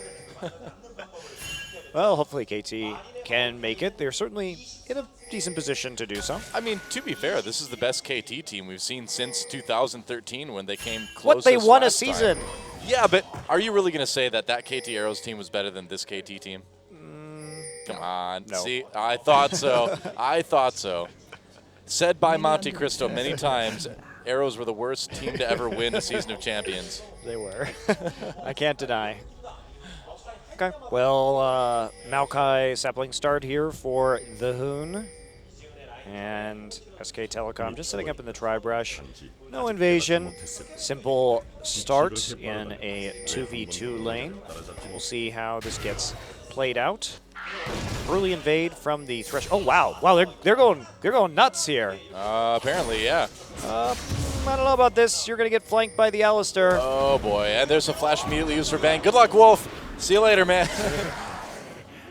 S7: Well, hopefully KT can make it. They're certainly in a decent position to do so.
S6: I mean, to be fair, this is the best KT team we've seen since 2013 when they came closest.
S7: What, they won a
S6: last
S7: season?
S6: time. Yeah, but are you really going to say that KT Arrows team was better than this KT team? Come on.
S7: No.
S6: See, I thought so. I thought so. Said by Monte Cristo many times, Arrows were the worst team to ever win a season of champions.
S7: They were. I can't deny. Okay. Well, Maokai Sapling start here for the Hoon. And SK Telecom just setting up in the tri-brush. No invasion. Simple start in a 2v2 lane. We'll see how this gets played out. Early invade from the threshold. Oh wow! Wow, they're going nuts here.
S6: Apparently, yeah.
S7: I don't know about this. You're gonna get flanked by the Alistair.
S6: Oh boy, and there's a flash immediately used for Bang. Good luck, Wolf. See you later, man.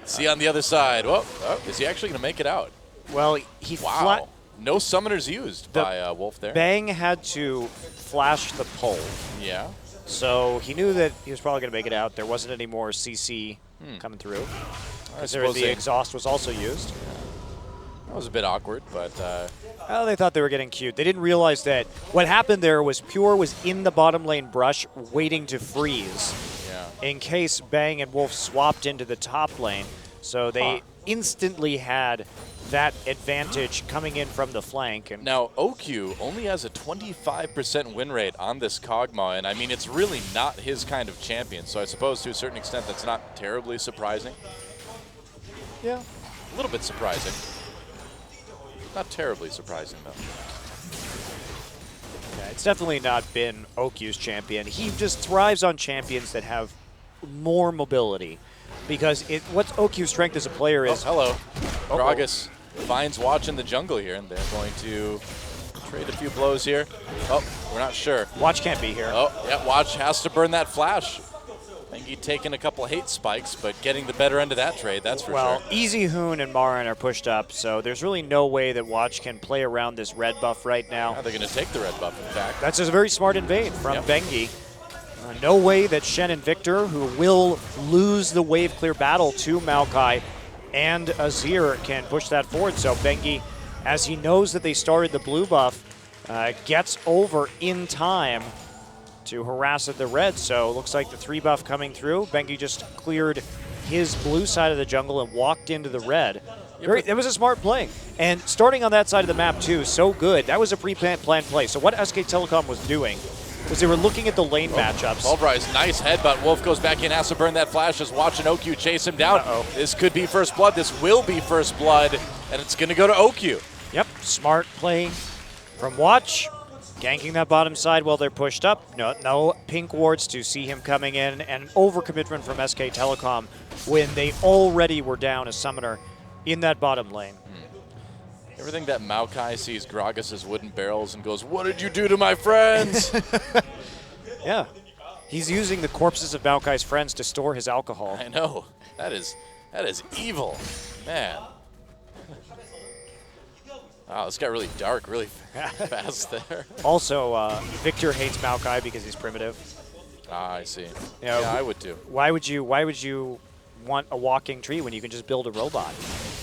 S6: See you on the other side. Whoa, oh, is he actually gonna make it out?
S7: Well, he
S6: Wow. No summoners used by Wolf there.
S7: Bang had to flash the pole,
S6: Yeah.
S7: so he knew that he was probably gonna make it out. There wasn't any more CC coming through.
S6: I
S7: The
S6: suppose
S7: exhaust was also used.
S6: that was a bit awkward, but
S7: Well, they thought they were getting cute. They didn't realize that what happened there was Pure was in the bottom lane brush waiting to freeze
S6: yeah.
S7: in case Bang and Wolf swapped into the top lane. So they instantly had that advantage coming in from the flank. And
S6: Now, OQ only has a 25% win rate on this Kog'Maw, and I mean, it's really not his kind of champion, so I suppose to a certain extent that's not terribly surprising.
S7: yeah,
S6: A little bit surprising. Not terribly surprising, though.
S7: yeah, it's definitely not been OQ's champion. He just thrives on champions that have more mobility. Because what's OQ's strength as a player is
S6: Hello. Gragas finds Watch in the jungle here, and they're going to trade a few blows here. Oh, we're not sure.
S7: Watch can't be here.
S6: Oh, yeah, Watch has to burn that flash. Bengi taking a couple hate spikes, but getting the better end of that trade, that's for
S7: Well,
S6: sure.
S7: Easy Hoon and Marin are pushed up, so there's really no way that Watch can play around this red buff right now.
S6: Now they're going to take the red buff, in fact.
S7: That's a very smart invade from
S6: Yep.
S7: Bengi. No way that Shen and Victor, who will lose the wave clear battle to Maokai and Azir, can push that forward. So Bengi, as he knows that they started the blue buff, gets over in time to harass at the red. So it looks like the 3 buff coming through. Bengi just cleared his blue side of the jungle and walked into the red. That was a smart play. And starting on that side of the map too, so good. That was a pre-planned play. So what SK Telecom was doing was they were looking at the lane matchups.
S6: Pulverize, nice headbutt. Wolf goes back in, has to burn that flash as Watch and OQ chase him down. This could be first blood. This will be first blood, and it's going to go to OQ.
S7: Yep, smart play from Watch. Ganking that bottom side while they're pushed up. No pink wards to see him coming in, and overcommitment from SK Telecom when they already were down a summoner in that bottom lane.
S6: Everything that Maokai sees Gragas' wooden barrels and goes, "What did you do to my friends?"
S7: Yeah, he's using the corpses of Maokai's friends to store his alcohol.
S6: I know. That is evil. Man. Wow, this got really dark really fast there.
S7: Also, Victor hates Maokai because he's primitive.
S6: Ah, I see.
S7: Yeah,
S6: Yeah, I would too.
S7: Why would you want a walking tree when you can just build a robot?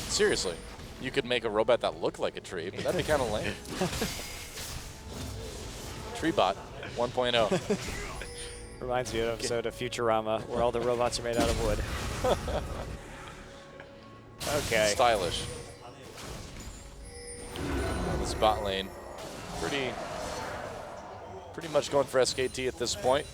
S6: Seriously. You could make a robot that looked like a tree, but that'd be kind of lame. Treebot 1.0.
S7: Reminds me of an episode of Futurama where all the robots are made out of wood. Okay.
S6: Stylish. This bot lane, pretty much going for SKT at this point.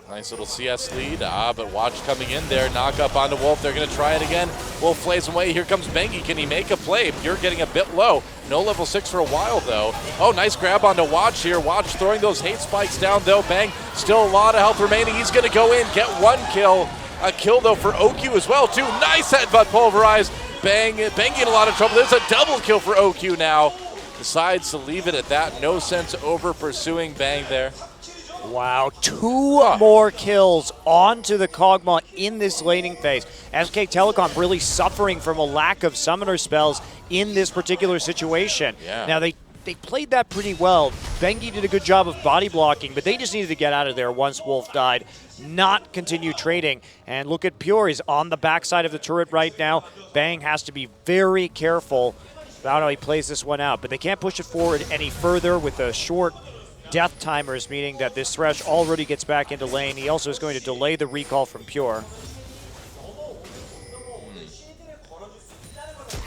S6: Nice little CS lead. But Watch coming in there. Knock up onto Wolf. They're going to try it again. Wolf flays away. Here comes Bengi. Can he make a play? Pure getting a bit low. No level 6 for a while, though. Oh, nice grab onto Watch here. Watch throwing those hate spikes down, though. Bang. Still a lot of health remaining. He's going to go in, get 1 kill. A kill, though, for OQ as well, too. Nice headbutt pulverized. Bang. Bengi in a lot of trouble. There's a double kill for OQ now. Decides to leave it at that. No sense over pursuing Bang there.
S7: Wow, 2 more kills onto the Kog'Maw in this laning phase. SK Telecom really suffering from a lack of summoner spells in this particular situation.
S6: Yeah.
S7: Now, they played that pretty well. Bengi did a good job of body blocking, but they just needed to get out of there once Wolf died, not continue trading. And look at Pure, he's on the backside of the turret right now. Bang has to be very careful I don't know, he plays this one out, but they can't push it forward any further with the short death timers, meaning that this Thresh already gets back into lane. He also is going to delay the recall from Pure.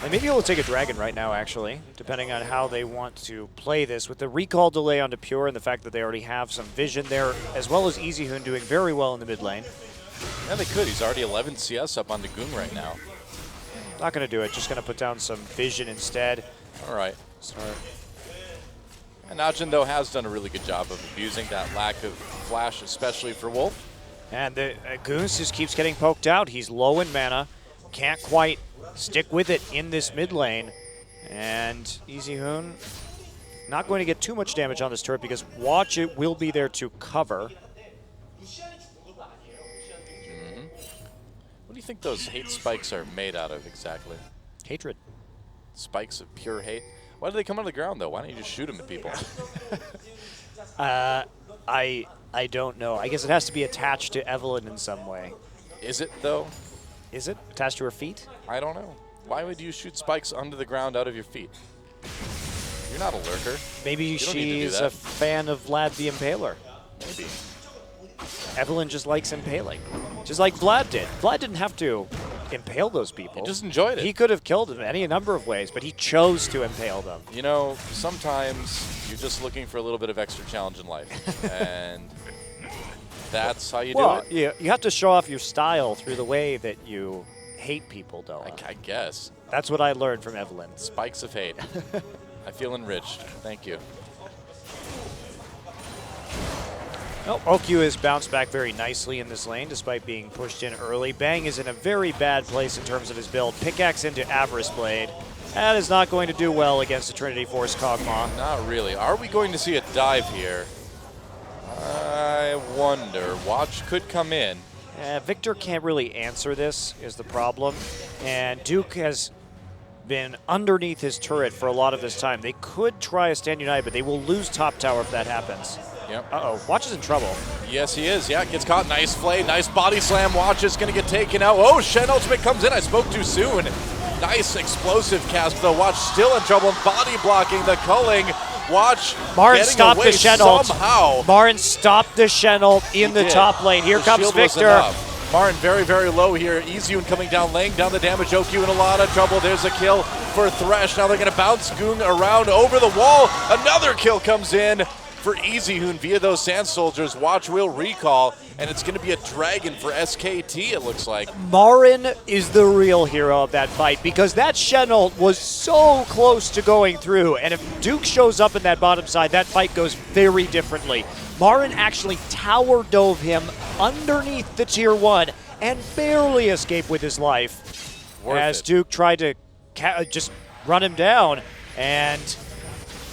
S7: And maybe he'll take a dragon right now, actually, depending on how they want to play this. With the recall delay onto Pure and the fact that they already have some vision there, as well as EasyHoon doing very well in the mid lane.
S6: Yeah, they could. He's already 11 CS up on the Goong right now.
S7: Not going to do it. Just going to put down some vision instead.
S6: All right. And Najin, though, has done a really good job of abusing that lack of flash, especially for Wolf.
S7: And the Goose just keeps getting poked out. He's low in mana. Can't quite stick with it in this mid lane. And EasyHoon not going to get too much damage on this turret because Watch It will be there to cover.
S6: What do you think those hate spikes are made out of exactly?
S7: Hatred.
S6: Spikes of pure hate? Why do they come out of the ground, though? Why don't you just shoot them at people?
S7: I don't know. I guess it has to be attached to Evelyn in some way.
S6: Is it, though?
S7: Is it? Attached to her feet?
S6: I don't know. Why would you shoot spikes under the ground out of your feet? You're not a lurker.
S7: Maybe
S6: don't need to do
S7: she's
S6: that.
S7: a fan of Vlad the Impaler.
S6: Maybe.
S7: Evelyn just likes impaling. Just like Vlad did. Vlad didn't have to impale those people.
S6: He just enjoyed it.
S7: He could have killed them any number of ways, but he chose to impale them.
S6: You know, sometimes you're just looking for a little bit of extra challenge in life. And that's how you do
S7: Well,
S6: it.
S7: you have to show off your style through the way that you hate people, though.
S6: I guess.
S7: That's what I learned from Evelyn.
S6: Spikes of hate. I feel enriched. Thank you.
S7: Oh, OQ has bounced back very nicely in this lane despite being pushed in early. Bang is in a very bad place in terms of his build. Pickaxe into Avarice Blade. That is not going to do well against the Trinity Force Kog'Maw.
S6: Not really. Are we going to see a dive here? I wonder. Watch could come in.
S7: Victor can't really answer this is the problem. And Duke has been underneath his turret for a lot of this time. They could try a Stand United, but they will lose top tower if that happens.
S6: Yep.
S7: Uh-oh, Watch is in trouble.
S6: Yes, he is. Yeah, gets caught. Nice flay. Nice body slam. Watch is going to get taken out. Oh, Shen ultimate comes in. I spoke too soon. Nice explosive cast, though. Watch still in trouble. Body blocking the culling. Watch
S7: Marin
S6: getting
S7: stopped
S6: away
S7: the Shen ult.
S6: somehow.
S7: Marin stopped the Shen ult in the
S6: did.
S7: top lane. Here
S6: The
S7: comes
S6: shield was
S7: Victor.
S6: enough. Marin very, very low here. EasyHoon coming down, laying down the damage. OQ in a lot of trouble. There's a kill for Thresh. Now they're going to bounce Goong around over the wall. Another kill comes in for EasyHoon via those Sand Soldiers. Watch will recall, and it's going to be a dragon for SKT, it looks like.
S7: Marin is the real hero of that fight because that Shen ult was so close to going through. And if Duke shows up in that bottom side, that fight goes very differently. Marin actually tower dove him underneath the tier 1 and barely escaped with his life as Duke tried to just run him down. And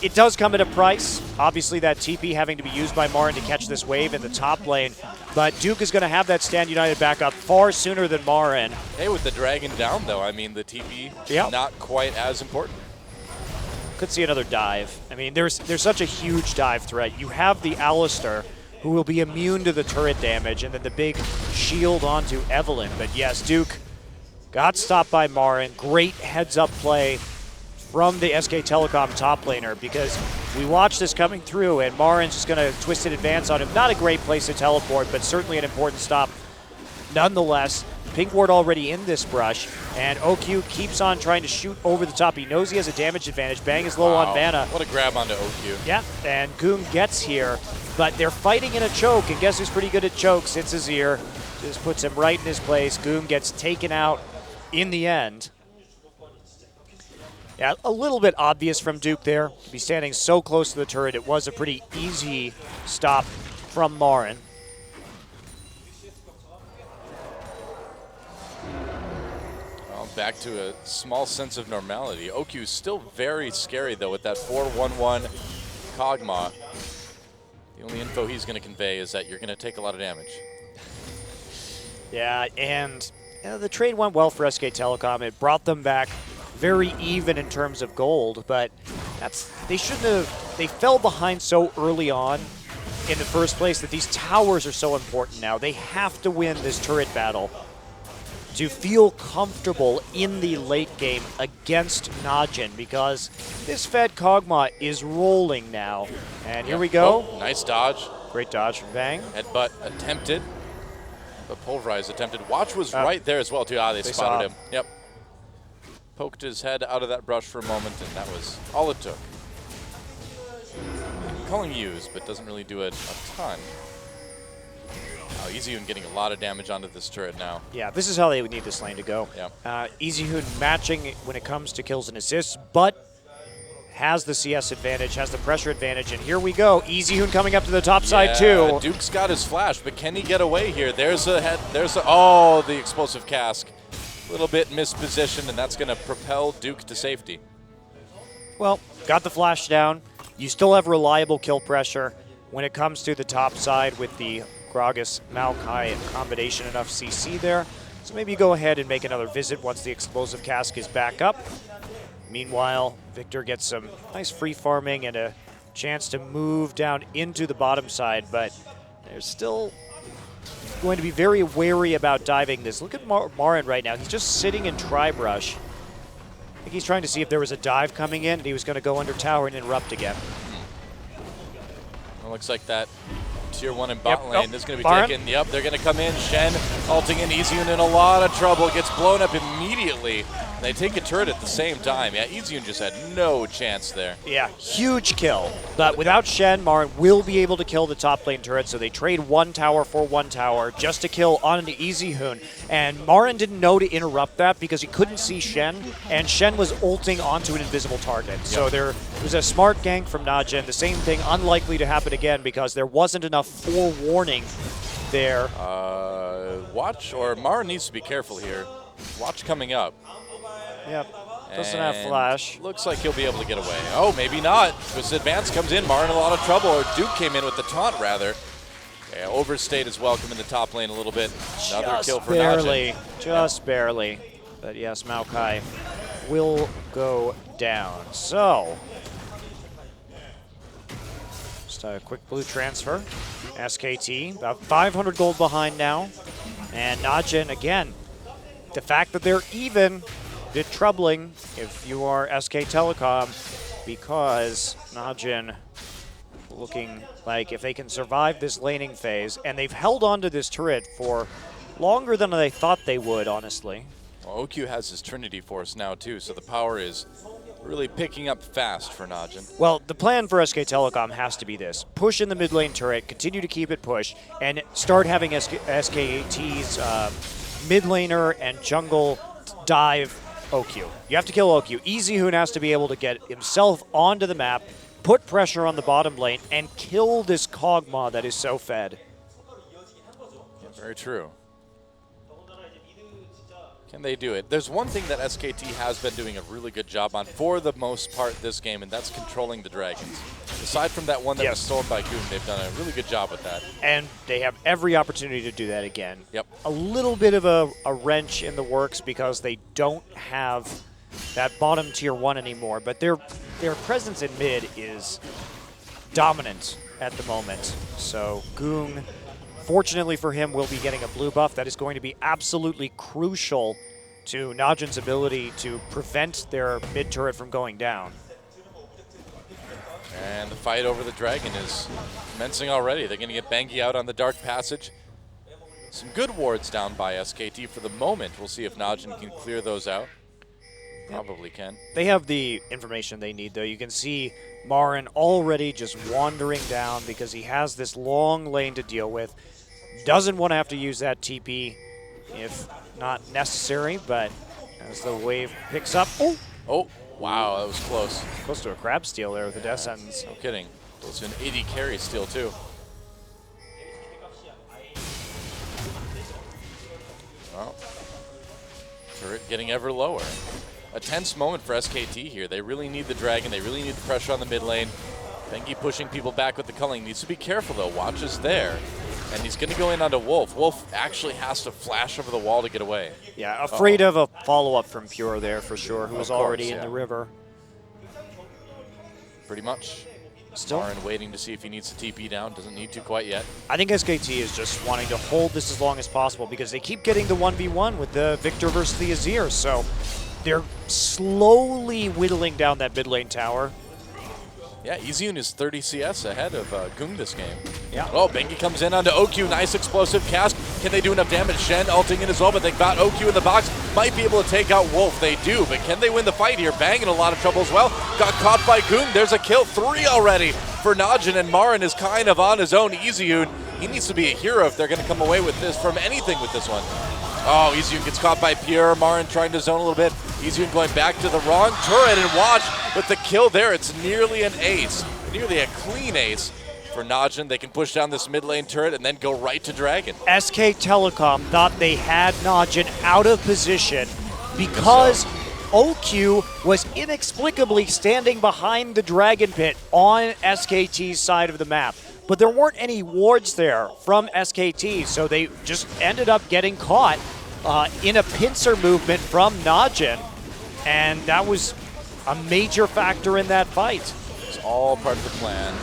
S7: it does come at a price. Obviously, that TP having to be used by Marin to catch this wave in the top lane. But Duke is going to have that Stand United back up far sooner than Marin.
S6: Hey, with the dragon down, though, I mean, the TP,
S7: Yep.
S6: not quite as important.
S7: Could see another dive. I mean, there's such a huge dive threat. You have the Alistair, who will be immune to the turret damage, and then the big shield onto Evelyn. But yes, Duke got stopped by Marin. Great heads-up play from the SK Telecom top laner because we watched this coming through, and Marin's just going to twisted advance on him. Not a great place to teleport, but certainly an important stop nonetheless. Pink ward already in this brush, and OQ keeps on trying to shoot over the top. He knows he has a damage advantage. Bang is low on mana.
S6: What a grab onto OQ.
S7: Yeah, and Goong gets here, but they're fighting in a choke, and guess who's pretty good at chokes? It's Azir. Just puts him right in his place. Goong gets taken out in the end. Yeah, a little bit obvious from Duke there. To be standing so close to the turret, it was a pretty easy stop from Marin.
S6: Back to a small sense of normality. OQ is still very scary, though, with that 4-1-1 Kog'Maw. The only info he's going to convey is that you're going to take a lot of damage.
S7: Yeah, and the trade went well for SK Telecom. It brought them back very even in terms of gold, but they shouldn't have. They fell behind so early on in the first place that these towers are so important now. They have to win this turret battle. to feel comfortable in the late game against Najin, because this Fed Kog'Maw is rolling now. And here we go.
S6: Oh, nice dodge.
S7: Great dodge from Bang.
S6: Headbutt attempted, but Pulverize attempted. Watch was right there as well, too. They
S7: saw
S6: spotted
S7: him.
S6: him. Yep. Poked his head out of that brush for a moment, and that was all it took. Calling use, but doesn't really do it a ton. Oh, EasyHoon getting a lot of damage onto this turret now.
S7: Yeah, this is how they would need this lane to go.
S6: Yeah.
S7: EasyHoon matching when it comes to kills and assists, but has the CS advantage, has the pressure advantage, and here we go. EasyHoon coming up to the top side too.
S6: Duke's got his flash, but can he get away here? There's a head. Oh, the explosive cask. A little bit mispositioned, and that's going to propel Duke to safety.
S7: Well, got the flash down. You still have reliable kill pressure when it comes to the top side with the Gragas Maokai combination, enough CC there. So maybe you go ahead and make another visit once the explosive cask is back up. Meanwhile, Victor gets some nice free farming and a chance to move down into the bottom side, but there's still going to be very wary about diving this. Look at Marin right now. He's just sitting in Tri-Brush. I think he's trying to see if there was a dive coming in, and he was going to go under tower and interrupt again.
S6: It looks like that tier 1 in bot
S7: Yep.
S6: lane
S7: Oh,
S6: is going to be
S7: Baron.
S6: taken. Yep, they're going to come in. Shen ulting in. EasyHoon in a lot of trouble. Gets blown up immediately. They take a turret at the same time. Yeah, EasyHoon just had no chance there.
S7: Yeah, huge kill. But without Shen, Marin will be able to kill the top lane turret, so they trade one tower for one tower just to kill on an EasyHoon. And Marin didn't know to interrupt that because he couldn't see Shen, and Shen was ulting onto an invisible target. So there was a smart gank from Najin. The same thing unlikely to happen again because there wasn't enough forewarning there.
S6: Watch, or Marin needs to be careful here. Watch coming up.
S7: Yep, doesn't have
S6: And
S7: flash.
S6: Looks like he'll be able to get away. Oh, maybe not. Because advance comes in. Marin in a lot of trouble. Or Duke came in with the taunt, rather. Yeah, overstayed his welcome in the top lane a little bit. Another kill for
S7: barely,
S6: Najin.
S7: just barely. But yes, Maokai will go down. So, just a quick blue transfer. SKT, about 500 gold behind now. And Najin, again, the fact that they're even, a bit troubling if you are SK Telecom, because Najin looking like if they can survive this laning phase, and they've held on to this turret for longer than they thought they would, honestly.
S6: Well, OQ has his Trinity Force now, too, so the power is really picking up fast for Najin.
S7: Well, the plan for SK Telecom has to be this. Push in the mid lane turret, continue to keep it pushed, and start having SKT's mid laner and jungle dive OQ. You have to kill OQ. EasyHoon has to be able to get himself onto the map, put pressure on the bottom lane, and kill this Kog'Maw that is so fed.
S6: Very true. Can they do it? There's one thing that SKT has been doing a really good job on for the most part this game, and that's controlling the dragons. Aside from that one that was stolen by Goon, they've done a really good job with that.
S7: And they have every opportunity to do that again.
S6: Yep.
S7: A little bit of a wrench in the works because they don't have that bottom tier 1 anymore, but their presence in mid is dominant at the moment. So Goon, fortunately for him, will be getting a blue buff that is going to be absolutely crucial to Najin's ability to prevent their mid turret from going down.
S6: And the fight over the dragon is commencing already. They're going to get Bengi out on the Dark Passage. Some good wards down by SKT for the moment. We'll see if Najin can clear those out. Probably can.
S7: They have the information they need, though. You can see Marin already just wandering down because he has this long lane to deal with. Doesn't want to have to use that TP if not necessary, but as the wave picks up...
S6: Oh, wow, that was close.
S7: Close to a crab steal there with the death sentence.
S6: No kidding. Close to an 80 carry steal, too. Well, turret getting ever lower. A tense moment for SKT here. They really need the dragon. They really need the pressure on the mid lane. Bengi pushing people back with the culling. Needs to be careful, though. Watch is there. And he's going to go in onto Wolf. Wolf actually has to flash over the wall to get away.
S7: Yeah, afraid of a follow-up from Pure there for sure, who was already in the river.
S6: Pretty much.
S7: Still,
S6: Marin waiting to see if he needs to TP down. Doesn't need to quite yet.
S7: I think SKT is just wanting to hold this as long as possible because they keep getting the 1v1 with the Victor versus the Azir. So they're slowly whittling down that mid lane tower.
S6: Yeah, EasyUn is 30 CS ahead of Gung this game.
S7: Yeah.
S6: Oh, Bengi comes in onto OQ. Nice explosive cast. Can they do enough damage? Shen ulting in as well, but they got OQ in the box. Might be able to take out Wolf. They do, but can they win the fight here? Bang in a lot of trouble as well. Got caught by Gung. There's a kill. 3 already for Najin, and Marin is kind of on his own. EasyUn, he needs to be a hero if they're going to come away with this from anything with this one. Oh, EasyUn gets caught by Pierre. Marin trying to zone a little bit. EasyUn going back to the wrong turret, and watch with the kill there. It's nearly an ace. Nearly a clean ace for Najin. They can push down this mid lane turret and then go right to Dragon.
S7: SK Telecom thought they had Najin out of position because OQ was inexplicably standing behind the Dragon Pit on SKT's side of the map. But there weren't any wards there from SKT, so they just ended up getting caught in a pincer movement from Najin, and that was a major factor in that fight.
S6: It's all part of the plan.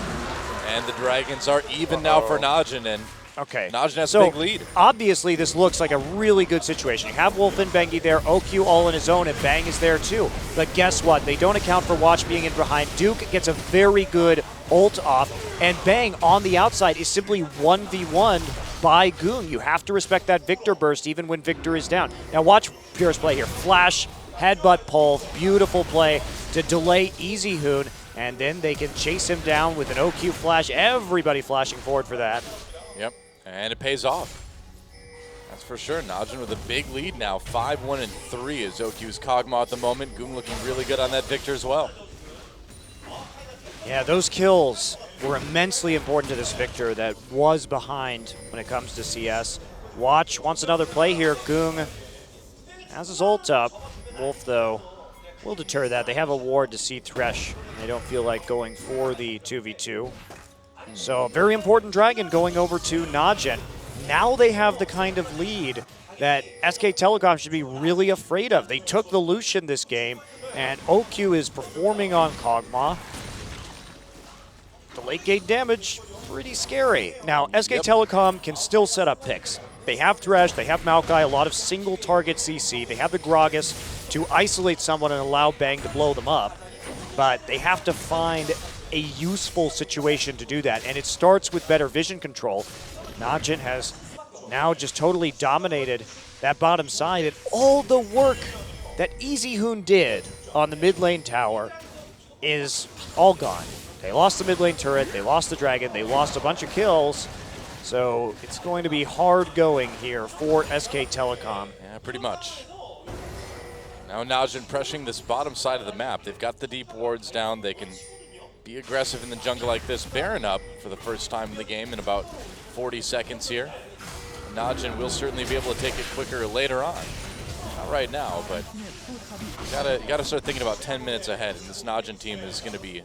S6: And the Dragons are even now for Najin, and
S7: Okay.
S6: Najin has
S7: so
S6: a big lead.
S7: Obviously, this looks like a really good situation. You have Wolf and Bengi there, OQ all in his own, and Bang is there too. But guess what? They don't account for Watch being in behind. Duke gets a very good ult off, and Bang on the outside is simply 1v1'd by Gung. You have to respect that Victor burst even when Victor is down. Now watch Pure's play here. Flash, headbutt pull, beautiful play to delay EasyHoon, and then they can chase him down with an OQ flash. Everybody flashing forward for that.
S6: Yep, and it pays off. That's for sure. Najin with a big lead now. 5-1-3 is OQ's Kog'Maw at the moment. Gung looking really good on that Victor as well.
S7: Yeah, those kills were immensely important to this Victor that was behind when it comes to CS. Watch wants another play here. Gung has his ult up. Wolf, though, will deter that. They have a ward to see Thresh. They don't feel like going for the 2v2. So, very important Dragon going over to Najin. Now they have the kind of lead that SK Telecom should be really afraid of. They took the Lucian this game, and OQ is performing on Kog'Maw. The late gate damage, pretty scary. Now, SK Telecom can still set up picks. They have Thresh, they have Maokai, a lot of single target CC. They have the Gragas to isolate someone and allow Bang to blow them up. But they have to find a useful situation to do that, and it starts with better vision control. Najin has now just totally dominated that bottom side, and all the work that EasyHoon did on the mid lane tower is all gone. They lost the mid lane turret, they lost the dragon, they lost a bunch of kills, so it's going to be hard going here for SK Telecom.
S6: Yeah, pretty much. Now Najin pressuring this bottom side of the map. They've got the deep wards down. They can be aggressive in the jungle like this. Baron up for the first time in the game in about 40 seconds here. Najin will certainly be able to take it quicker later on. Not right now, but you gotta start thinking about 10 minutes ahead, and this Najin team is going to be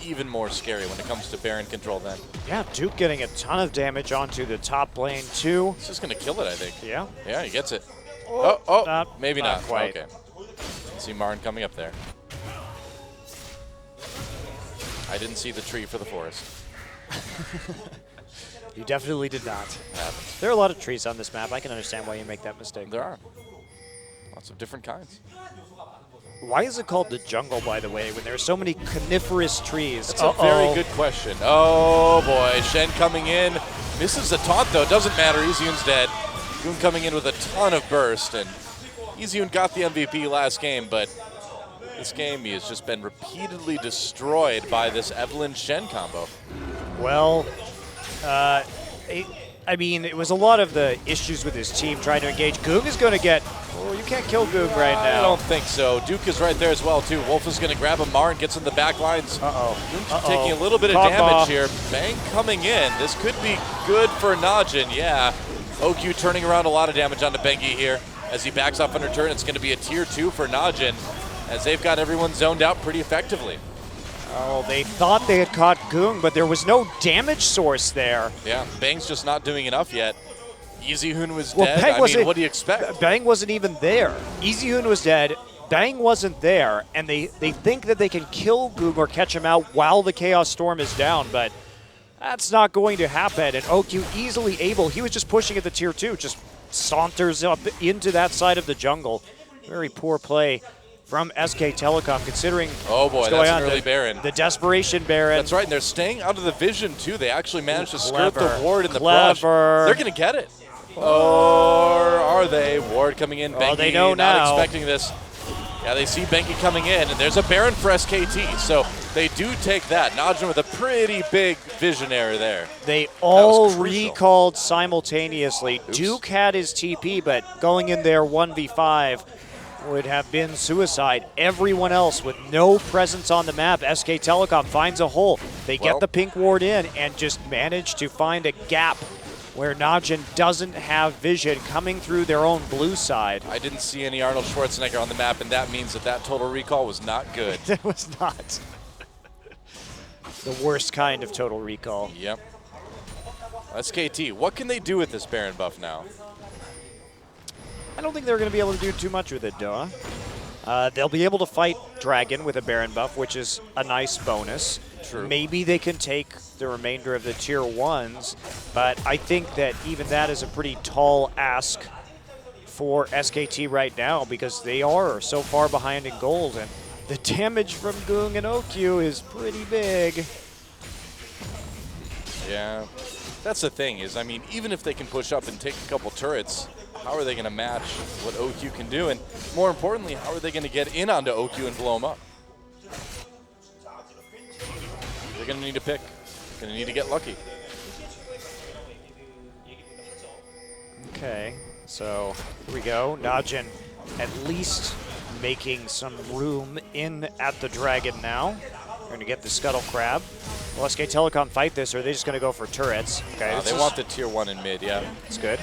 S6: even more scary when it comes to Baron control then.
S7: Yeah, Duke getting a ton of damage onto the top lane too.
S6: It's just going to kill it, I think.
S7: Yeah.
S6: Yeah, he gets it. Maybe
S7: not
S6: not.
S7: quite.
S6: Okay. See Marin coming up there. I didn't see the tree for the forest.
S7: You definitely did not. There are a lot of trees on this map. I can understand why you make that mistake.
S6: There are. Lots of different kinds.
S7: Why is it called the jungle, by the way, when there are so many coniferous trees?
S6: That's a very good question. Oh boy, Shen coming in. Misses the taunt though, doesn't matter, EasyHoon's dead. Gung coming in with a ton of burst, and EasyHoon got the MVP last game, but this game he has just been repeatedly destroyed by this Evelynn Shen combo.
S7: Well, I mean, it was a lot of the issues with his team trying to engage. Gung is going to get... Oh, you can't kill Gung right now.
S6: I don't think so. Duke is right there as well, too. Wolf is going to grab him. Marin gets in the back lines. Gung's taking a little bit of damage here. Bang coming in. This could be good for Najin, yeah. OQ turning around a lot of damage onto Bengi here. As he backs off under turn, it's going to be a tier 2 for Najin, as they've got everyone zoned out pretty effectively.
S7: Oh, they thought they had caught Gung, but there was no damage source there.
S6: Yeah, Bang's just not doing enough yet. EasyHoon was
S7: Well,
S6: dead.
S7: Bang
S6: I
S7: wasn't-
S6: mean, what do you expect?
S7: Bang wasn't even there. EasyHoon was dead. Bang wasn't there, and they think that they can kill Goog or catch him out while the Chaos Storm is down, but that's not going to happen. And OQ easily able, he was just pushing at the tier 2, just saunters up into that side of the jungle. Very poor play from SK Telecom, considering
S6: Oh boy,
S7: what's going
S6: that's
S7: on.
S6: an early Baron.
S7: The Desperation Baron.
S6: That's right, and they're staying out of the vision too. They actually managed to skirt
S7: Clever.
S6: the ward in the
S7: Clever.
S6: brush. They're going to get it. Or are they? Ward coming in. Benki
S7: they know
S6: not
S7: now.
S6: expecting this. Yeah, they see Benki coming in, and there's a Baron for SKT. So they do take that. Najin with a pretty big vision error there.
S7: They all
S6: crucial.
S7: recalled simultaneously. Duke had his TP, but going in there 1v5 would have been suicide. Everyone else with no presence on the map. SK Telecom finds a hole. They
S6: Well-
S7: get the pink ward in and just manage to find a gap where Najin doesn't have vision coming through their own blue side.
S6: I didn't see any Arnold Schwarzenegger on the map, and that means that total recall was not good.
S7: That was not the worst kind of total recall.
S6: Yep. SKT, what can they do with this Baron buff now?
S7: I don't think they're going to be able to do too much with it, Doa. They'll be able to fight Dragon with a Baron buff, which is a nice bonus.
S6: True.
S7: Maybe they can take the remainder of the tier 1s, but I think that even that is a pretty tall ask for SKT right now because they are so far behind in gold, and the damage from Goong and OQ is pretty big.
S6: Yeah, that's the thing is, I mean, even if they can push up and take a couple turrets, how are they going to match what OQ can do? And more importantly, how are they going to get in onto OQ and blow them up? They're going to need to pick. Going to need to get lucky.
S7: Okay, so here we go. Najin at least making some room in at the Dragon now. They're going to get the Scuttle Crab. Will SK Telecom fight this, or are they just going to go for turrets? Okay,
S6: They want the tier 1 in mid, yeah.
S7: It's good.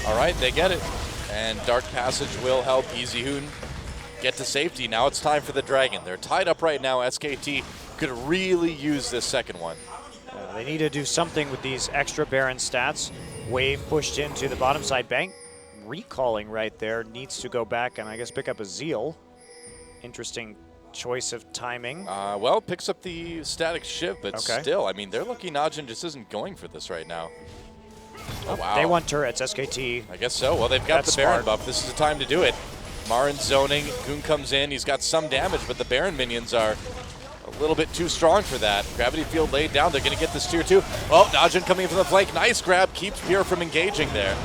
S6: All right, they get it. And Dark Passage will help Easy Hoon get to safety. Now it's time for the Dragon. They're tied up right now. SKT could really use this second one.
S7: They need to do something with these extra Baron stats. Wave pushed into the bottom side. Bank recalling right there. Needs to go back and I guess pick up a Zeal. Interesting choice of timing.
S6: Well, picks up the static shiv, but
S7: Okay.
S6: still, I mean, they're lucky Najin just isn't going for this right now. Oh, wow.
S7: They want turrets. SKT.
S6: I guess so. Well, they've got
S7: That's
S6: the Baron
S7: smart.
S6: buff. This is the time to do it. Marin zoning. Goon comes in. He's got some damage, but the Baron minions are a little bit too strong for that. Gravity field laid down. They're going to get this tier 2. Oh, Najin coming in from the flank. Nice grab. Keeps Pure from engaging there.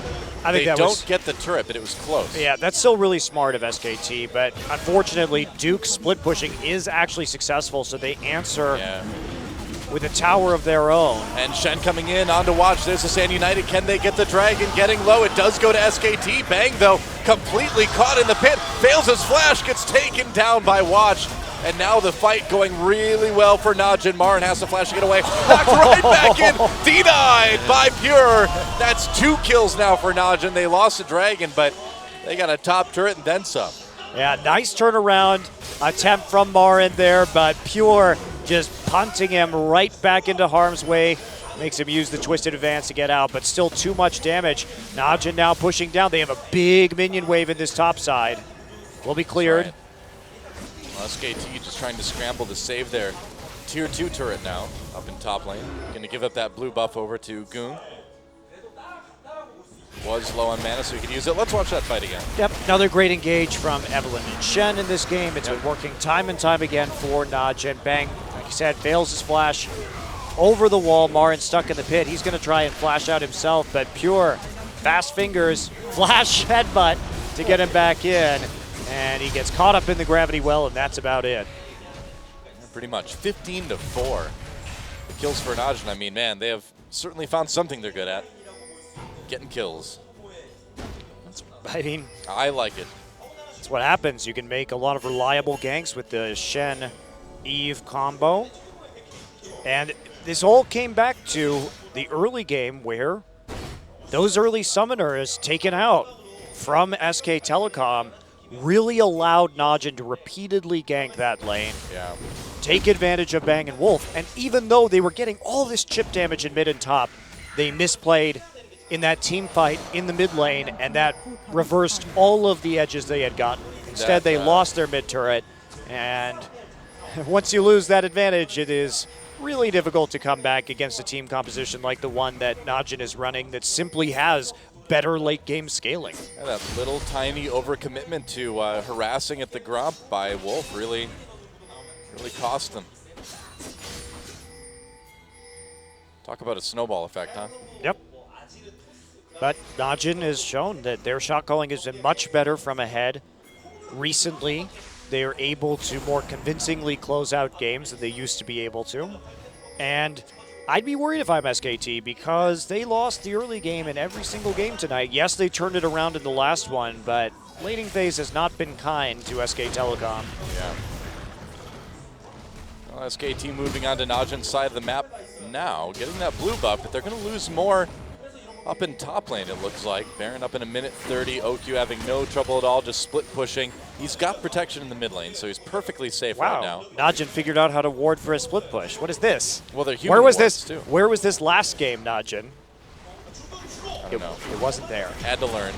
S7: I think
S6: They
S7: that
S6: don't
S7: was,
S6: get the turret, but it was close.
S7: yeah, that's still really smart of SKT, but unfortunately, Duke split pushing is actually successful, so they answer
S6: Yeah.
S7: with a tower of their own.
S6: And Shen coming in on to watch. There's the Sand United. Can they get the Dragon? Getting low. It does go to SKT. Bang, though, completely caught in the pit. Fails his flash. Gets taken down by Watch. And now the fight going really well for Najin. Marin has to flash to get away. Knocked right back in. Denied by Pure. That's 2 kills now for Najin. They lost the Dragon, but they got a top turret and then some.
S7: Yeah, nice turnaround attempt from Marin there, but Pure just punting him right back into harm's way. Makes him use the Twisted Advance to get out, but still too much damage. Najin now pushing down. They have a big minion wave in this top side. Will be cleared.
S6: Right. Well, SKT just trying to scramble to save their tier 2 turret now up in top lane. Going to give up that blue buff over to Goon. Was low on mana, so he could use it. Let's watch that fight again.
S7: Yep, another great engage from Evelyn and Shen in this game. It's been working time and time again for Najin. Bang, like you said, fails his flash over the wall. Marin stuck in the pit. He's going to try and flash out himself, but Pure, fast fingers, flash headbutt to get him back in. And he gets caught up in the gravity well, and that's about it.
S6: Pretty much 15-4. The kills for Najin. I mean, man, they have certainly found something they're good at. Getting kills.
S7: I mean,
S6: I like it.
S7: that's what happens. You can make a lot of reliable ganks with the Shen Eve combo. And this all came back to the early game where those early summoners taken out from SK Telecom really allowed Najin to repeatedly gank that lane,
S6: Yeah.
S7: take advantage of Bang and Wolf. And even though they were getting all this chip damage in mid and top, they misplayed in that team fight in the mid lane, and that reversed all of the edges they had gotten. Instead, they lost their mid turret, and once you lose that advantage, it is really difficult to come back against a team composition like the one that Najin is running that simply has better late game scaling.
S6: Yeah, that little tiny overcommitment to harassing at the Gromp by Wolf really cost them. Talk about a snowball effect, huh?
S7: Yep. But Najin has shown that their shot calling has been much better from ahead. Recently, they are able to more convincingly close out games than they used to be able to. And I'd be worried if I'm SKT because they lost the early game in every single game tonight. Yes, they turned it around in the last one, but laning phase has not been kind to SK Telecom.
S6: Yeah. Well, SKT moving on to Najin's side of the map now, getting that blue buff, but they're going to lose more up in top lane, it looks like. Baron up in a minute 30, OQ having no trouble at all, just split pushing. He's got protection in the mid lane, so he's perfectly safe right now.
S7: Najin figured out how to ward for a split push. What is this?
S6: Well, they're human
S7: Where was
S6: wards,
S7: this?
S6: too.
S7: Where was this last game, Najin?
S6: I don't know.
S7: It wasn't there.
S6: Had to learn.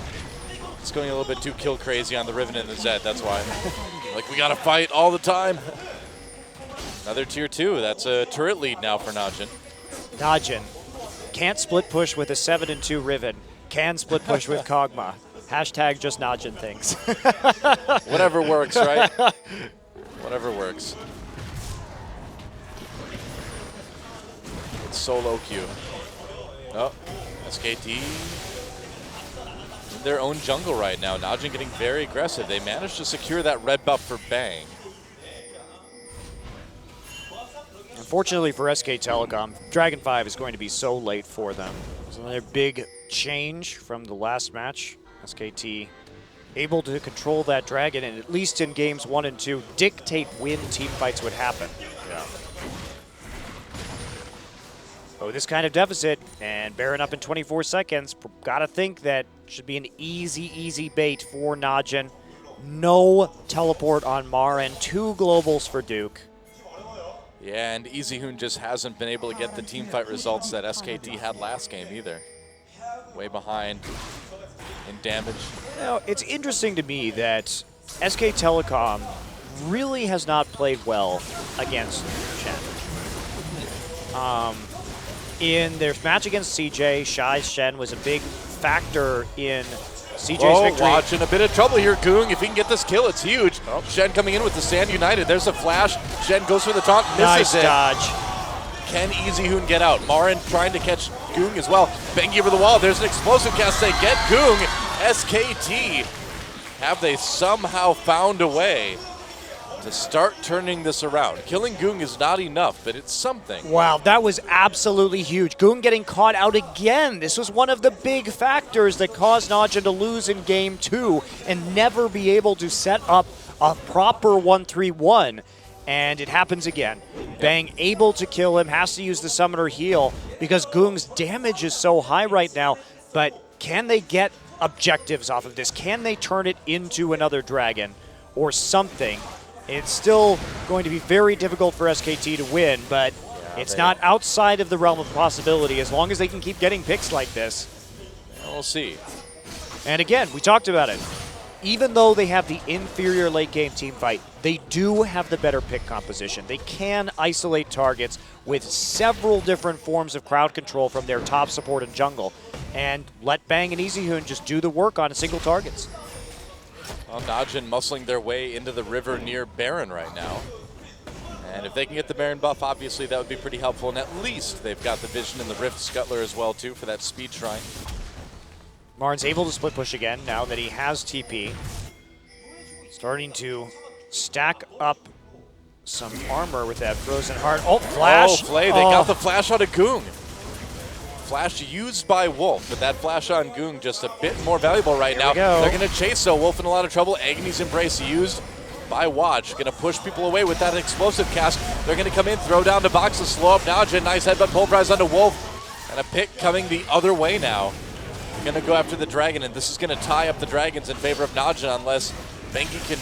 S6: It's going a little bit too kill crazy on the Riven and the Zed, that's why. Like, we got to fight all the time. Another tier 2. That's a turret lead now for Najin.
S7: Najin can't split push with a 7-2 Riven. Can split push with Kog'Maw. Hashtag just Najin things.
S6: Whatever works, right? Whatever works. It's solo Q. Oh, SKT in their own jungle right now. Najin getting very aggressive. They managed to secure that red buff for Bang.
S7: Unfortunately for SK Telecom, Dragon 5 is going to be so late for them. It's another big change from the last match. SKT able to control that dragon and at least in games 1 and 2 dictate when team fights would happen.
S6: Yeah.
S7: Oh, this kind of deficit and Baron up in 24 seconds. Gotta think that should be an easy bait for Najin. No teleport on Maren, 2 globals for Duke.
S6: Yeah, and EasyHoon just hasn't been able to get the team fight results that SKT had last game either. Way behind in damage.
S7: Now, it's interesting to me that SK Telecom really has not played well against Shen. In their match against CJ, Shy's Shen was a big factor in CJ's victory.
S6: Watching a bit of trouble here, Goong. If he can get this kill, it's huge. Oh. Shen coming in with the Stand United. There's a flash. Shen goes for the taunt, misses it.
S7: Nice dodge.
S6: Can EasyHoon get out? Maren trying to catch Goong as well. Bengi over the wall. There's an explosive cast. They get Goong. SKT, have they somehow found a way to start turning this around? Killing Goong is not enough, but it's something.
S7: Wow, that was absolutely huge. Goong getting caught out again. This was one of the big factors that caused Najin to lose in game 2 and never be able to set up a proper 1-3-1. And it happens again. Yep. Bang able to kill him, has to use the summoner heal because Goong's damage is so high right now. But can they get objectives off of this? Can they turn it into another dragon or something? It's still going to be very difficult for SKT to win, but it's not outside of the realm of possibility as long as they can keep getting picks like this.
S6: We'll see.
S7: And again, we talked about it. Even though they have the inferior late game team fight, they do have the better pick composition. They can isolate targets with several different forms of crowd control from their top support and jungle and let Bang and EasyHoon just do the work on single targets.
S6: Well, Najin muscling their way into the river near Baron right now. And if they can get the Baron buff, obviously that would be pretty helpful. And at least they've got the Vision and the Rift Scuttler as well, too, for that speed shrine.
S7: Marin's able to split push again now that he has TP. Starting to stack up some armor with that Frozen Heart. Oh, flash!
S6: Oh, Flay, they got the flash out of Goong. Flash used by Wolf, but that flash on Goong just a bit more valuable right now. They're going to chase, though. Wolf in a lot of trouble. Agony's Embrace used by Watch. Going to push people away with that explosive cast. They're going to come in, throw down the box to slow up Najin. Nice headbutt pulverize onto Wolf. And a pick coming the other way now. They're going to go after the dragon, and this is going to tie up the dragons in favor of Najin unless Bengi can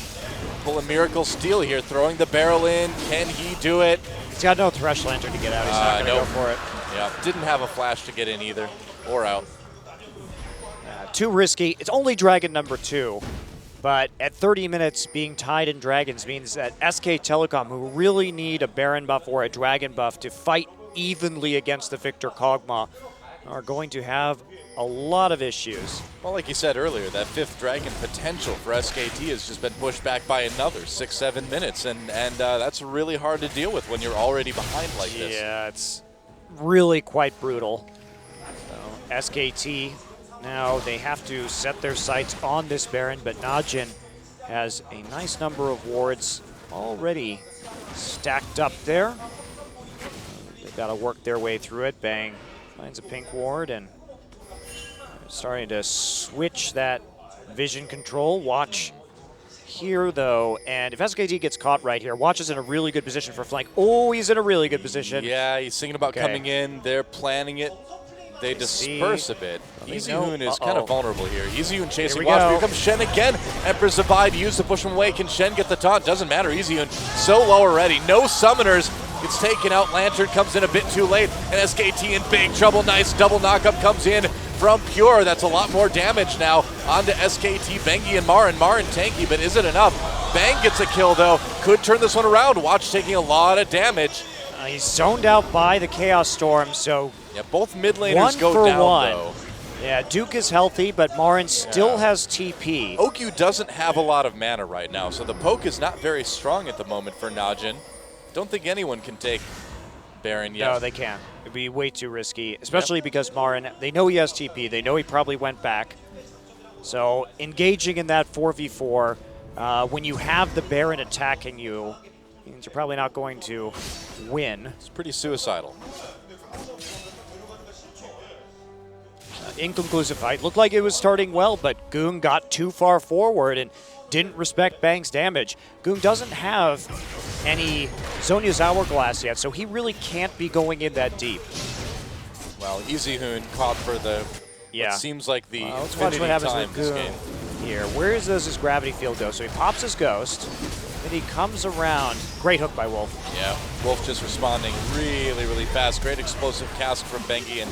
S6: pull a miracle steal here. Throwing the barrel in. Can he do it?
S7: He's got no Thresh Lantern to get out. He's not going to go for it.
S6: Yeah, didn't have a flash to get in either, or out.
S7: Too risky. It's only dragon number 2. But at 30 minutes, being tied in Dragons means that SK Telecom, who really need a Baron buff or a Dragon buff to fight evenly against the Victor Kog'Maw, are going to have a lot of issues.
S6: Well, like you said earlier, that 5th Dragon potential for SKT has just been pushed back by another 6-7 minutes, and that's really hard to deal with when you're already behind like this.
S7: Yeah, it's really quite brutal. So SKT, now they have to set their sights on this Baron, but Najin has a nice number of wards already stacked up there. They've got to work their way through it. Bang finds a pink ward and starting to switch that vision control. Watch here, though, and if SKT gets caught right here, Watch is in a really good position for flank. Oh, he's in a really good position.
S6: Yeah, he's thinking about coming in. They're planning it. They disperse a bit. EasyHoon is kind of vulnerable here. EasyHoon chasing Watch. Here comes Shen again. Empress Abide used to push him away. Can Shen get the taunt? Doesn't matter. EasyHoon so low already. No summoners. Gets taken out. Lantern comes in a bit too late. And SKT in big trouble. Nice double knockup comes in from Pure. That's a lot more damage now onto SKT. Bengi and Marin. Marin tanky, but is it enough? Bang gets a kill, though. Could turn this one around. Watch taking a lot of damage.
S7: He's zoned out by the Chaos Storm, so
S6: yeah, both mid laners go down, though.
S7: Yeah, Duke is healthy, but Marin still has TP.
S6: Okyu doesn't have a lot of mana right now, so the poke is not very strong at the moment for Najin. Don't think anyone can take Baron yet.
S7: No, they can't. It'd be way too risky, especially because Marin, they know he has TP. They know he probably went back. So engaging in that 4v4, when you have the Baron attacking you, means you're probably not going to win.
S6: It's pretty suicidal.
S7: Inconclusive fight. Looked like it was starting well, but Goong got too far forward and didn't respect Bang's damage. Goong doesn't have any Zhonya's Hourglass yet, so he really can't be going in that deep.
S6: Well, EasyHoon caught for the what seems like the
S7: let's watch what happens
S6: time
S7: with
S6: this
S7: Goong
S6: game.
S7: here. Where does his gravity field go? So he pops his ghost, then he comes around. Great hook by Wolf.
S6: Yeah, Wolf just responding really, really fast. Great explosive cast from Bengi, and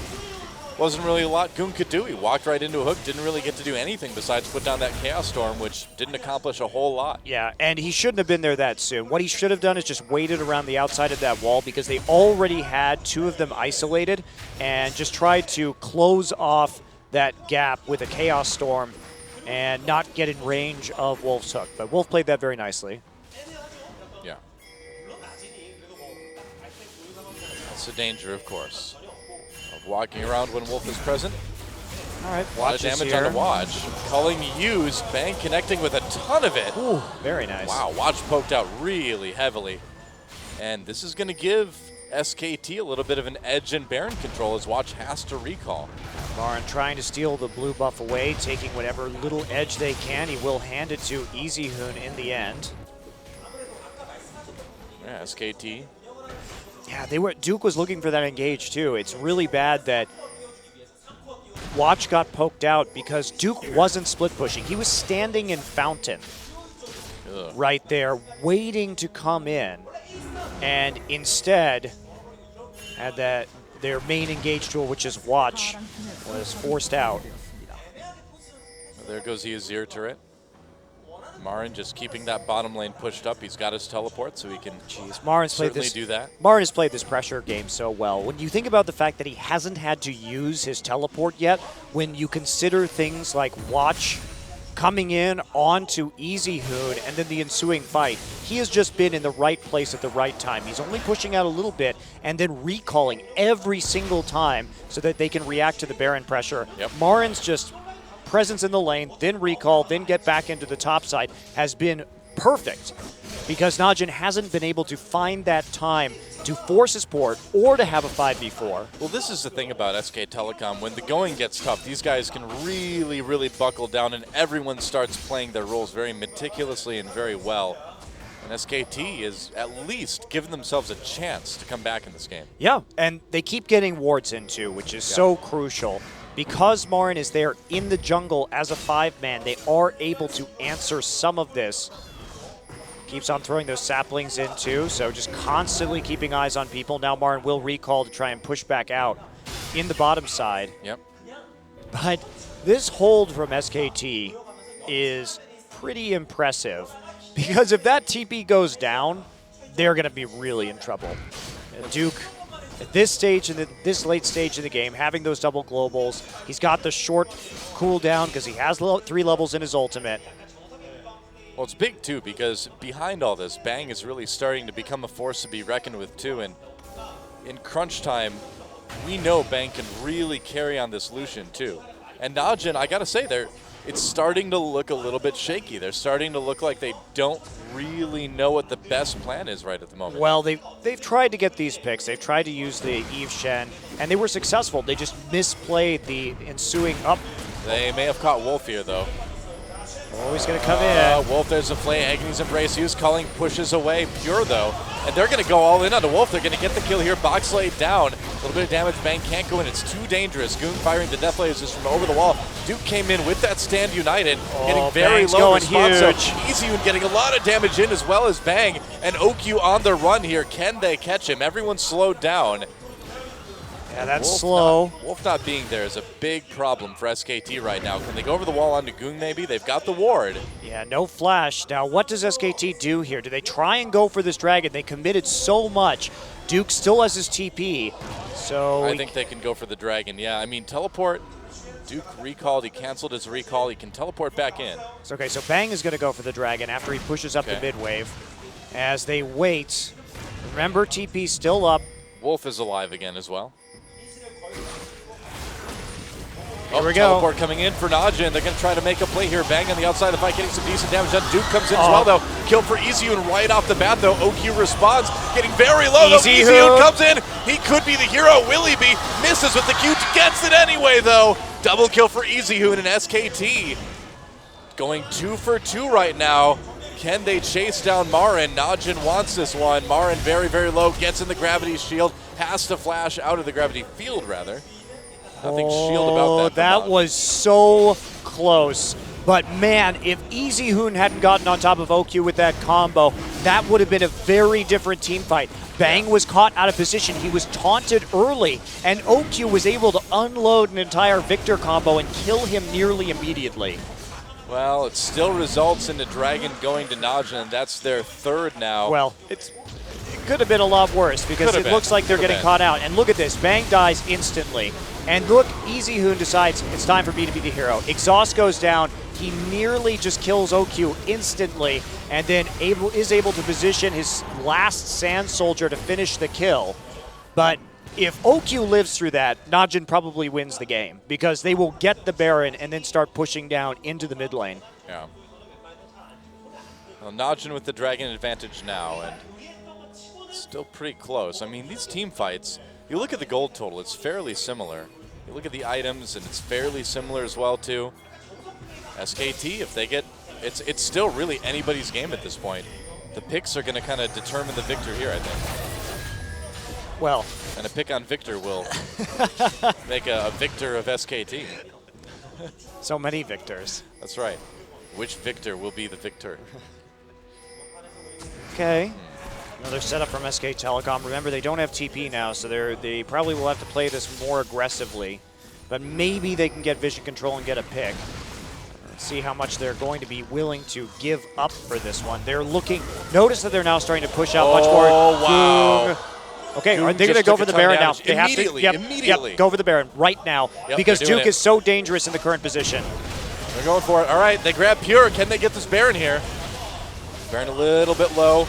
S6: wasn't really a lot Goong could do. He walked right into a hook, didn't really get to do anything besides put down that Chaos Storm, which didn't accomplish a whole lot.
S7: Yeah, and he shouldn't have been there that soon. What he should have done is just waited around the outside of that wall because they already had two of them isolated and just tried to close off that gap with a Chaos Storm and not get in range of Wolf's hook. But Wolf played that very nicely.
S6: Yeah. That's the danger, of course, of walking around when Wolf is present.
S7: All right,
S6: a lot of damage on the Watch. Culling used, Bang connecting with a ton of it.
S7: Ooh, very nice.
S6: Wow, Watch poked out really heavily. And this is going to give SKT a little bit of an edge in Baron control as Watch has to recall.
S7: Marin trying to steal the blue buff away, taking whatever little edge they can. He will hand it to EasyHoon in the end.
S6: Yeah, SKT.
S7: Yeah, Duke was looking for that engage too. It's really bad that Watch got poked out because Duke wasn't split pushing. He was standing in Fountain right there, waiting to come in, and instead had their main engage tool, which is Watch, was forced out.
S6: Well, there goes the Azir turret. Marin just keeping that bottom lane pushed up. He's got his teleport, so he can certainly do that.
S7: Marin has played this pressure game so well. When you think about the fact that he hasn't had to use his teleport yet, when you consider things like Watch coming in onto EasyHoon and then the ensuing fight, he has just been in the right place at the right time. He's only pushing out a little bit and then recalling every single time so that they can react to the Baron pressure.
S6: Yep.
S7: Marin's just presence in the lane, then recall, then get back into the top side has been perfect because Najin hasn't been able to find that time to force his port or to have a 5v4.
S6: Well, this is the thing about SK Telecom. When the going gets tough, these guys can really, really buckle down and everyone starts playing their roles very meticulously and very well. And SKT is at least giving themselves a chance to come back in this game.
S7: Yeah, and they keep getting wards into, which is so crucial. Because Marin is there in the jungle as a 5-man, they are able to answer some of this. Keeps on throwing those saplings in too, so just constantly keeping eyes on people. Now Marin will recall to try and push back out in the bottom side.
S6: Yep.
S7: But this hold from SKT is pretty impressive. Because if that TP goes down, they're going to be really in trouble. And Duke, at this stage, this late stage in the game, having those double globals, he's got the short cooldown because he has 3 levels in his ultimate.
S6: Well, it's big too because behind all this, Bang is really starting to become a force to be reckoned with too. And in crunch time, we know Bang can really carry on this Lucian too. And Najin, I gotta say, it's starting to look a little bit shaky. They're starting to look like they don't really know what the best plan is right at the moment.
S7: Well, they've tried to get these picks. They've tried to use the Eve Shen, and they were successful. They just misplayed the ensuing up.
S6: They may have caught Wolf here though.
S7: Oh, he's going to come in.
S6: Wolf, there's a flay. Agony's Embrace used. Culling pushes away. Pure, though. And they're going to go all in on the Wolf. They're going to get the kill here. Box laid down. A little bit of damage. Bang can't go in. It's too dangerous. Goon firing the Death Lasers from over the wall. Duke came in with that Stand United. Getting very
S7: Bang's
S6: low
S7: going
S6: response.
S7: huge.
S6: So EasyHoon getting a lot of damage in as well as Bang. And OQ on the run here. Can they catch him? Everyone's slowed down.
S7: Yeah, that's
S6: Wolf
S7: slow.
S6: Wolf not being there is a big problem for SKT right now. Can they go over the wall onto Goon maybe? They've got the ward.
S7: Yeah, no flash. Now, what does SKT do here? Do they try and go for this dragon? They committed so much. Duke still has his TP, so...
S6: I think they can go for the dragon, yeah. I mean, teleport. Duke recalled. He canceled his recall. He can teleport back in.
S7: It's okay, so Bang is going to go for the dragon after he pushes up the mid wave. As they wait, remember TP still up.
S6: Wolf is alive again as well.
S7: Here we go.
S6: Teleport coming in for Najin. They're going to try to make a play here. Bang on the outside of the fight, getting some decent damage done. Duke comes in as well, though. Kill for EasyHoon right off the bat, though. OQ responds, getting very low, though. EasyHoon comes in. He could be the hero. Willie B misses with the Q, gets it anyway, though. Double kill for EasyHoon and SKT. Going 2 for 2 right now. Can they chase down Marin? Najin wants this one. Marin very, very low, gets in the gravity shield, has to flash out of the gravity field, rather. Nothing shield about that.
S7: That was so close. But man, if EasyHoon hadn't gotten on top of OQ with that combo, that would have been a very different team fight. Bang was caught out of position. He was taunted early, and OQ was able to unload an entire Victor combo and kill him nearly immediately.
S6: Well, it still results in the Dragon going to Najin, and that's their 3rd now.
S7: Well, it could have been a lot worse because it looks like they're getting caught out. And look at this, Bang dies instantly. And look, EasyHoon decides it's time for me to be the hero. Exhaust goes down. He nearly just kills OQ instantly, and then is able to position his last Sand Soldier to finish the kill. But if OQ lives through that, Najin probably wins the game because they will get the Baron and then start pushing down into the mid lane.
S6: Yeah. Well, Najin with the Dragon advantage now, and still pretty close. I mean, these team fights, you look at the gold total, it's fairly similar. You look at the items, and it's fairly similar as well, too. SKT, if they get, it's still really anybody's game at this point. The picks are going to kind of determine the victor here, I think.
S7: Well.
S6: And a pick on Victor will make a victor of SKT.
S7: So many victors.
S6: That's right. Which victor will be the victor?
S7: Okay. Another setup from SK Telecom. Remember, they don't have TP now, so they probably will have to play this more aggressively. But maybe they can get vision control and get a pick. Let's see how much they're going to be willing to give up for this one. They're looking. Notice that they're now starting to push out much more.
S6: Oh, wow.
S7: Okay,
S6: Goon
S7: are they going to
S6: just
S7: go
S6: took
S7: for
S6: a
S7: the
S6: ton of
S7: Baron now?
S6: damage.
S7: They have to.
S6: Immediately.
S7: Yep, go for the Baron right now because
S6: they're doing
S7: Duke
S6: it.
S7: is so dangerous in the current position.
S6: They're going for it. All right, they grab Pure. Can they get this Baron here? Baron a little bit low.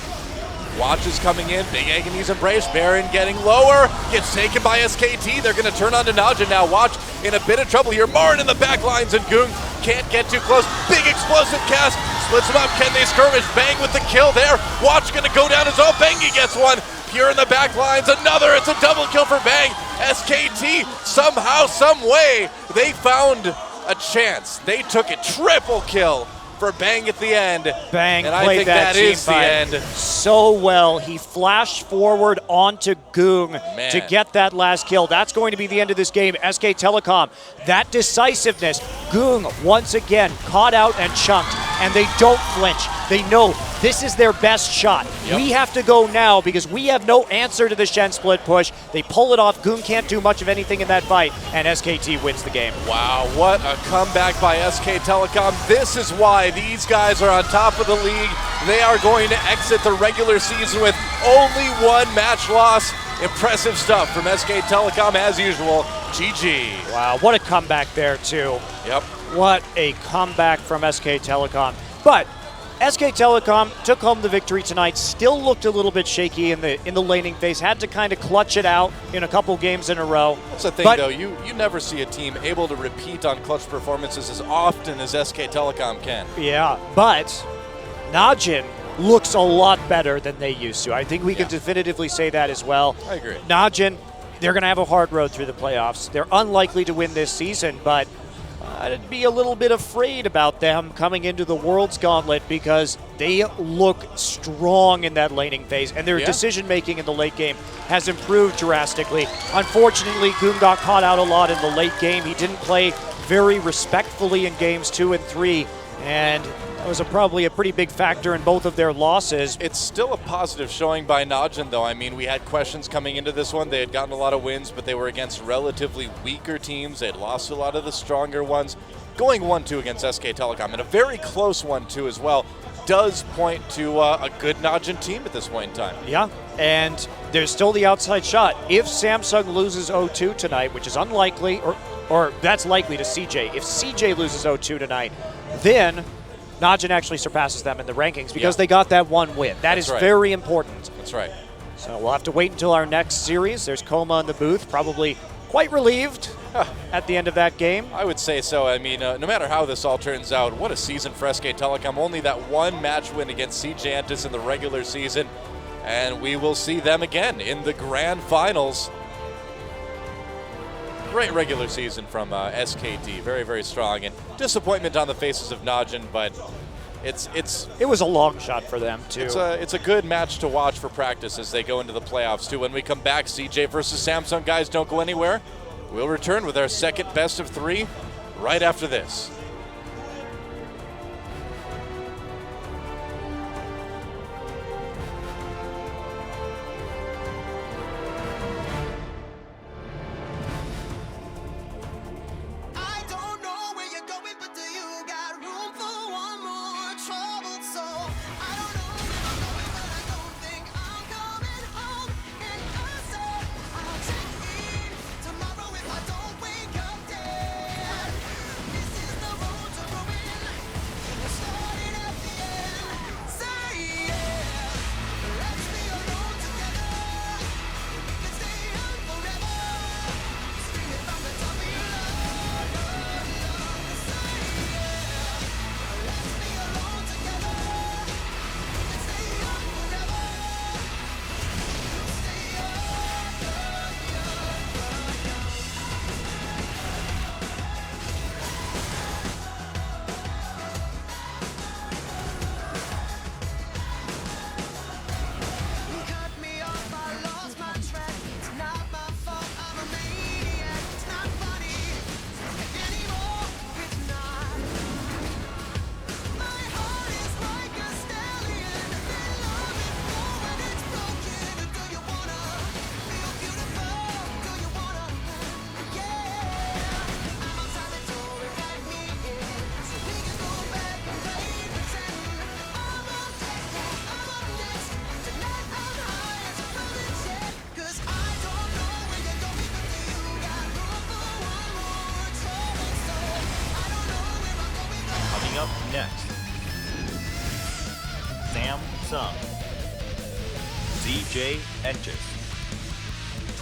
S6: Watch is coming in. Big Agony's Embrace. Baron getting lower. Gets taken by SKT. They're going to turn on to Najin now. Watch in a bit of trouble here. Marin in the back lines, and Goon can't get too close. Big explosive cast. Splits him up. Can they skirmish? Bang with the kill there. Watch going to go down as well. Bengi gets one. Pure in the back lines. Another. It's a double kill for Bang. SKT, somehow, some way, they found a chance. They took a triple kill for Bang at the end.
S7: Bang
S6: and I
S7: played
S6: think
S7: that
S6: that
S7: team
S6: is the
S7: fight
S6: end.
S7: so well. He flashed forward onto Goong to get that last kill. That's going to be the end of this game. SK Telecom, that decisiveness, Goong once again caught out and chunked, and they don't flinch. They know this is their best shot.
S6: Yep.
S7: We have to go now because we have no answer to the Shen split push. They pull it off. Goong can't do much of anything in that fight, and SKT wins the game.
S6: Wow, what a comeback by SK Telecom. This is why these guys are on top of the league. They are going to exit the regular season with only one match loss. Impressive stuff from SK Telecom as usual. GG.
S7: Wow, what a comeback there too.
S6: Yep.
S7: What a comeback from SK Telecom. But SK Telecom took home the victory tonight. Still looked a little bit shaky in the laning phase. Had to kind of clutch it out in a couple games in a row.
S6: That's the thing,
S7: But-
S6: though. You never see a team able to repeat on clutch performances as often as SK Telecom can.
S7: Yeah, but Najin looks a lot better than they used to. I think we can definitively say that as well.
S6: I agree.
S7: Najin, they're going to have a hard road through the playoffs. They're unlikely to win this season, but I'd be a little bit afraid about them coming into the World's Gauntlet because they look strong in that laning phase, and their decision-making in the late game has improved drastically. Unfortunately, Goong got caught out a lot in the late game. He didn't play very respectfully in games 2 and 3, and that was probably a pretty big factor in both of their losses.
S6: It's still a positive showing by Najin, though. I mean, we had questions coming into this one. They had gotten a lot of wins, but they were against relatively weaker teams. They had lost a lot of the stronger ones. Going 1-2 against SK Telecom, and a very close 1-2 as well, does point to a good Najin team at this point in time.
S7: Yeah, and there's still the outside shot. If Samsung loses 0-2 tonight, which is unlikely, or that's likely to CJ, if CJ loses 0-2 tonight, then Najin actually surpasses them in the rankings because they got that one win. That's
S6: right.
S7: very important.
S6: That's right.
S7: So we'll have to wait until our next series. There's Koma in the booth, probably quite relieved at the end of that game.
S6: I would say so. I mean, no matter how this all turns out, what a season for SK Telecom. Only that one match win against CJ Entus in the regular season, and we will see them again in the grand finals. Great regular season from SKT, very, very strong, and disappointment on the faces of Najin, but
S7: it was a long shot for them too.
S6: it's a good match to watch for practice as they go into the playoffs too. When we come back, CJ versus Samsung, guys, don't go anywhere. We'll return with our second best of 3 right after this.
S8: I don't know where you're going, but do you got room for one more troubled soul? I don't know where I'm going, but I don't think I'm coming home. And I said I'll check in tomorrow if I don't wake up dead. This is the road to ruin. We're starting at the end. Say yeah, let's be alone together. We can stay young forever. Scream it from the top of your You cut me off, I lost my track. It's not my fault, I'm a maniac. It's not funny anymore. It's not. My heart is like a stallion. They love it more when it's broken. Do you wanna feel beautiful? Do you wanna? Yeah. I'm outside the door, invite me in, so we can go back and play pretend. I'm up next. Tonight I'm high as a floating jet. 'Cause I don't know where you're going, but do you got room for one more troubled soul? I don't know where I'm going, but
S5: Coming up next, Samsung, CJ Entus,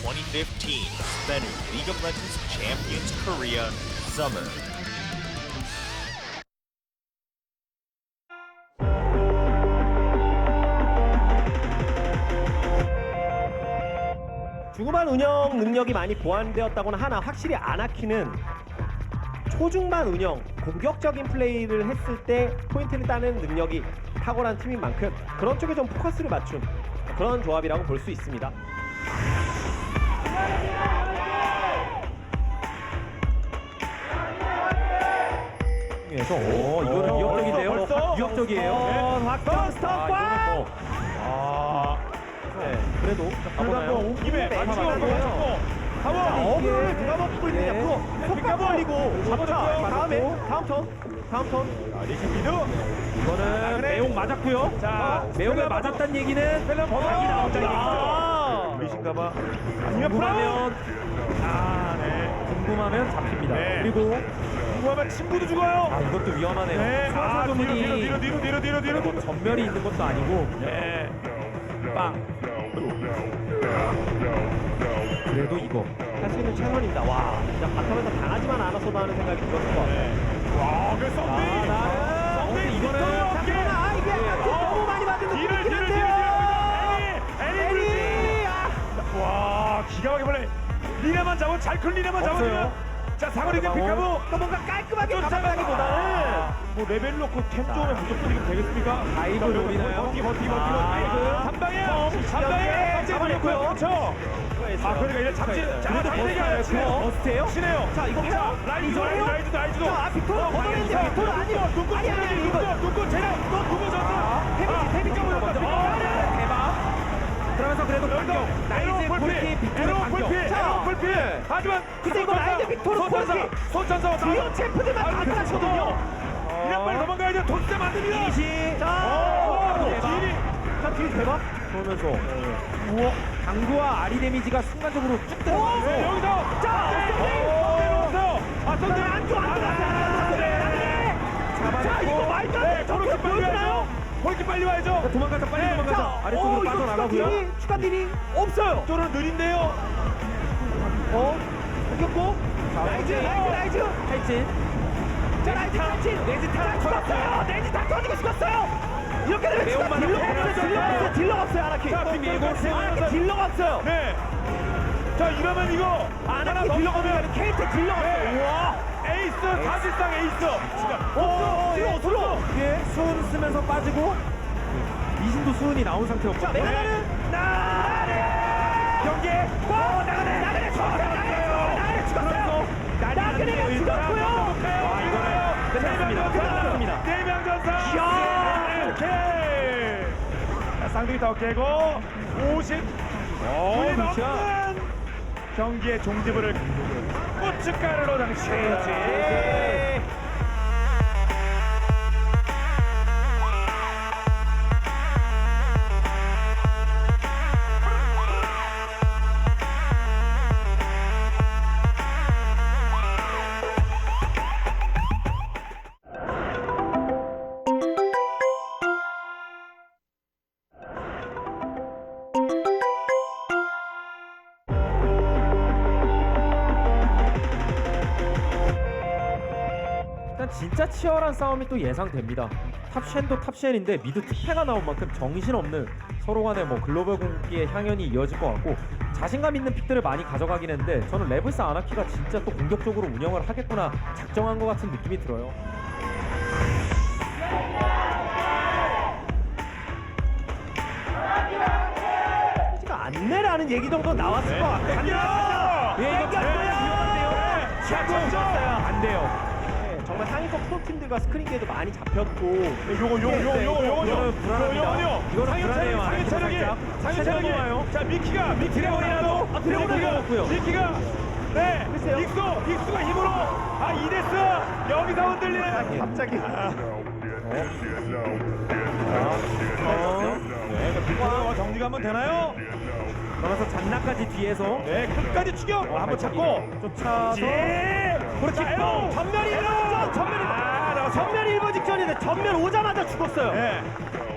S5: 2015 Spenu League of Legends Champions Korea Summer.
S1: 중후반 운영 능력이 많이 보완되었다고는 하나 확실히 아나키는 초중반 운영, 공격적인 플레이를 했을 때 포인트를 따는 능력이 탁월한 팀인 만큼 그런 쪽에 좀 포커스를 맞춘 그런 조합이라고 볼 수 있습니다.
S3: 중에서 이거는 위협적인데요.
S2: 벌써?
S3: 위협적이에요.
S1: 확정 스톱
S3: 이거는 뭐
S1: 네.
S3: 그래도
S2: 한번 온 김에 맞추고 가워.
S1: 어그로를 누가 먹고 있느냐.
S2: 네.
S1: 그거 속가 벌리고
S2: 잡아줬고요.
S1: 다음 턴.
S2: 리신 미드.
S3: 이거는
S2: 그래.
S3: 매용 맞았고요.
S2: 자,
S3: 매용을 맞았다는 얘기는
S2: 펠런 버거.
S3: 각이 나온다
S1: 아.
S2: 리신가봐. 아니면 프라운.
S3: 궁금하면
S2: 네.
S3: 궁금하면 잡힙니다.
S2: 네.
S3: 그리고
S2: 궁금하면 친구도 죽어요.
S3: 이것도 위험하네요.
S2: 네. 아,
S3: 수화소문이
S2: 뒤로.
S3: 뭐 전멸이 있는 것도 아니고
S2: 네. 빵.
S3: 그래도 이거
S1: 할 수 있는 최선입니다. 와, 진짜 바텀에서 당하지만 않았어도 하는 생각이 들었을 것 같아요.
S2: 와, 그 썸띵. 썸띵
S1: 이거는
S2: 이거는
S1: 이게 너무 많이 맞은
S2: 뒤를
S1: 느낌이긴 한데요.
S2: 애니. 와, 기가 막히게 벌레. 리레만 잡아, 잘 큰 리레만 잡아주면. 자, 사거리 된 피카부.
S1: 또 뭔가 깔끔하게 잡아가기보다는
S2: 뭐 레벨 놓고 템 좋으면 무조건 이기면 되겠습니까?
S3: 다이브 노리나요?
S2: 버티.
S1: 다이브.
S2: 한 방에
S1: 잡아냈고요.
S2: 그렇죠. 아, 그러니까 이제 잡지. 자, 잡는 게 아니라
S3: 버스트예요?
S2: 치네요.
S1: 자, 이거 해요?
S2: 라이즈도.
S1: 자, 빅토르 걷어내는데 빅토르 아니요.
S2: 눈꽃
S1: 아니, 이거.
S2: 눈꽃 제가 눈꽃 졌어.
S1: 데미지
S3: 대박. 그러면서 그래도 반격. 나이즈 골키 빅토르 반격.
S1: 자,
S2: 하지만
S1: 근데 이거 라이즈 빅토르 골키.
S2: 손천사
S1: 주요 챔프들만 다 끝났거든요.
S2: 이런 빨리 도망가야 돼. 돈세 만듭니다.
S3: 이시.
S1: 자, 뒤에 대박.
S3: 그러면서 우와 당구와 아리 데미지가 순간적으로 쭉 들어가면서
S2: 네, 여기서
S1: 자,
S2: 내려왔어요. 아, 썬데
S1: 안 좋아. 자, 이거 말도 안 돼.
S2: 저렇게
S1: 저렇게
S2: 빨리
S1: 보여주나요?
S2: 와야죠. 그렇게 빨리 와야죠.
S3: 도망가자 빨리 도망가자. 아래쪽으로
S1: 이거
S3: 빠져나가고요.
S1: 추가 딜이 없어요.
S2: 저는 느린데요.
S1: 이겼고. 라이즈.
S3: 탈진.
S1: 자, 라이즈 탈진. 네즈 탈 죽었어요. 네즈 다 터지고 죽었어요. 이렇게 되면
S3: 매운맛
S1: 딜러가 없어요. 아나키.
S2: 자, 밀고
S1: 아나키 딜러가 없어요.
S2: 네. 자, 이러면 이거
S1: 아나키 딜러가 없어요. KT 딜러가 없어요.
S2: 우와. 에이스 사실상 에이스.
S1: 슬로우.
S3: 예, 수은 쓰면서 빠지고 이신도 수은이 나온 상태였고.
S1: 자, 메가나는
S2: 경기.
S1: 나가네 죽었어요. 나가네 죽었고요.
S3: 끝났습니다.
S2: 네명 전사.
S1: 이야.
S2: 오케이. 자, 쌍둥이 더 깨고 50. 분이 넘는 경기의 종지부를 고춧가루로 장식해야지.
S3: 일단 진짜 치열한 싸움이 또 예상됩니다. 탑쉔도 탑쉔인데 미드 특패가 나온 만큼 정신없는 서로 간의 뭐 글로벌 공기의 향연이 이어질 것 같고 자신감 있는 픽들을 많이 가져가긴 했는데 저는 레블스 아나키가 진짜 또 공격적으로 운영을 하겠구나 작정한 것 같은 느낌이 들어요.
S1: 안 내라는 얘기 정도 나왔을 것 같거든요.
S2: 예, 이거
S3: 안 돼요.
S1: 정말 상위권 프로팀들과 스크린게도 많이 잡혔고
S3: 이거는 불안합니다. 이거는 불안해요.
S2: 상위 체력이 상위 체력이
S3: 와요.
S2: 자 미키가 드래곤이라도
S1: 드래곤이라도
S2: 미키가 네
S1: 글쎄요.
S2: 익수가 힘으로 이데스 여기서 흔들리는
S1: 갑자기
S2: 네 정리가 한번 되나요?
S3: 그러면서 잔나까지 뒤에서
S2: 네 끝까지 추격 한번 잡고
S3: 쫓아서
S2: 그렇지 에로
S1: 전멸이 일어났죠. 전멸이 일본 직전인데 전멸 오자마자 죽었어요.
S2: 네.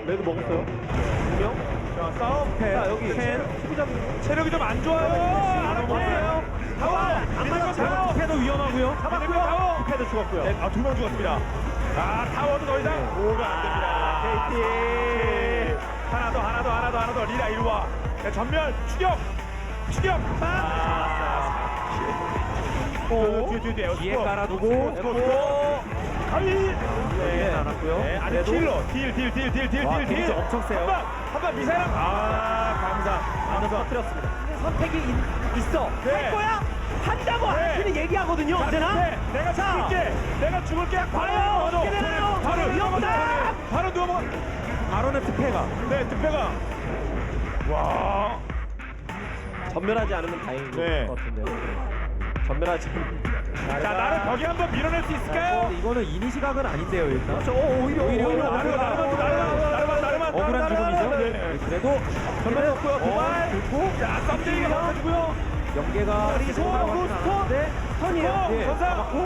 S1: 레드 먹었어요. 분명.
S2: 자 싸움
S1: 자, 여기
S2: 체력이 좀 안 좋아요
S1: 먹었어요.
S2: 타워 믿는 거 타워
S3: 패도 위험하고요.
S2: 잡았고요 타워
S1: 패도 죽었고요.
S2: 네, 두 명 죽었습니다. 아 타워도 더 이상 오가 안 됩니다. KT 하나 더 리라 이리 와. 자, 전멸 추격. 뒤에
S3: 뒤에 깔아두고
S2: 가위.
S3: 네, 않았고요.
S2: 네, 아니
S3: 그래도
S2: 킬로
S3: 와,
S2: 딜.
S3: 데미지 엄청 세요.
S2: 한번 미사일. 아 감사.
S1: 터뜨렸습니다. 선택이 있어.
S2: 네.
S1: 할 거야? 한다고 아라키는 얘기하거든요. 언제나.
S2: 내가 죽을게. 내가 죽을게.
S1: 과연 어떻게 되나요?
S2: 바로
S1: 위험다.
S2: 바로 누워먹어.
S3: 바로는 특패가.
S2: 네, 득배가. 와.
S1: 전멸하지 않으면 다행인
S2: 네.
S1: 것 같은데. 전멸하지.
S2: 자, 나를 벽에 한번 밀어낼 수 있을까요?
S3: 이거는 이니시각은 아닌데요 일단.
S1: 그렇죠. 오히려
S2: 나르만.
S3: 억울한 죽음이죠.
S2: 네.
S3: 그래도
S1: 전멸 없고요. 도발.
S3: 그리고
S2: 자, 썸데이가 막아주고요.
S3: 연계가
S1: 그리고 스턴이에요.
S3: 예,
S2: 선사.
S3: 잡았고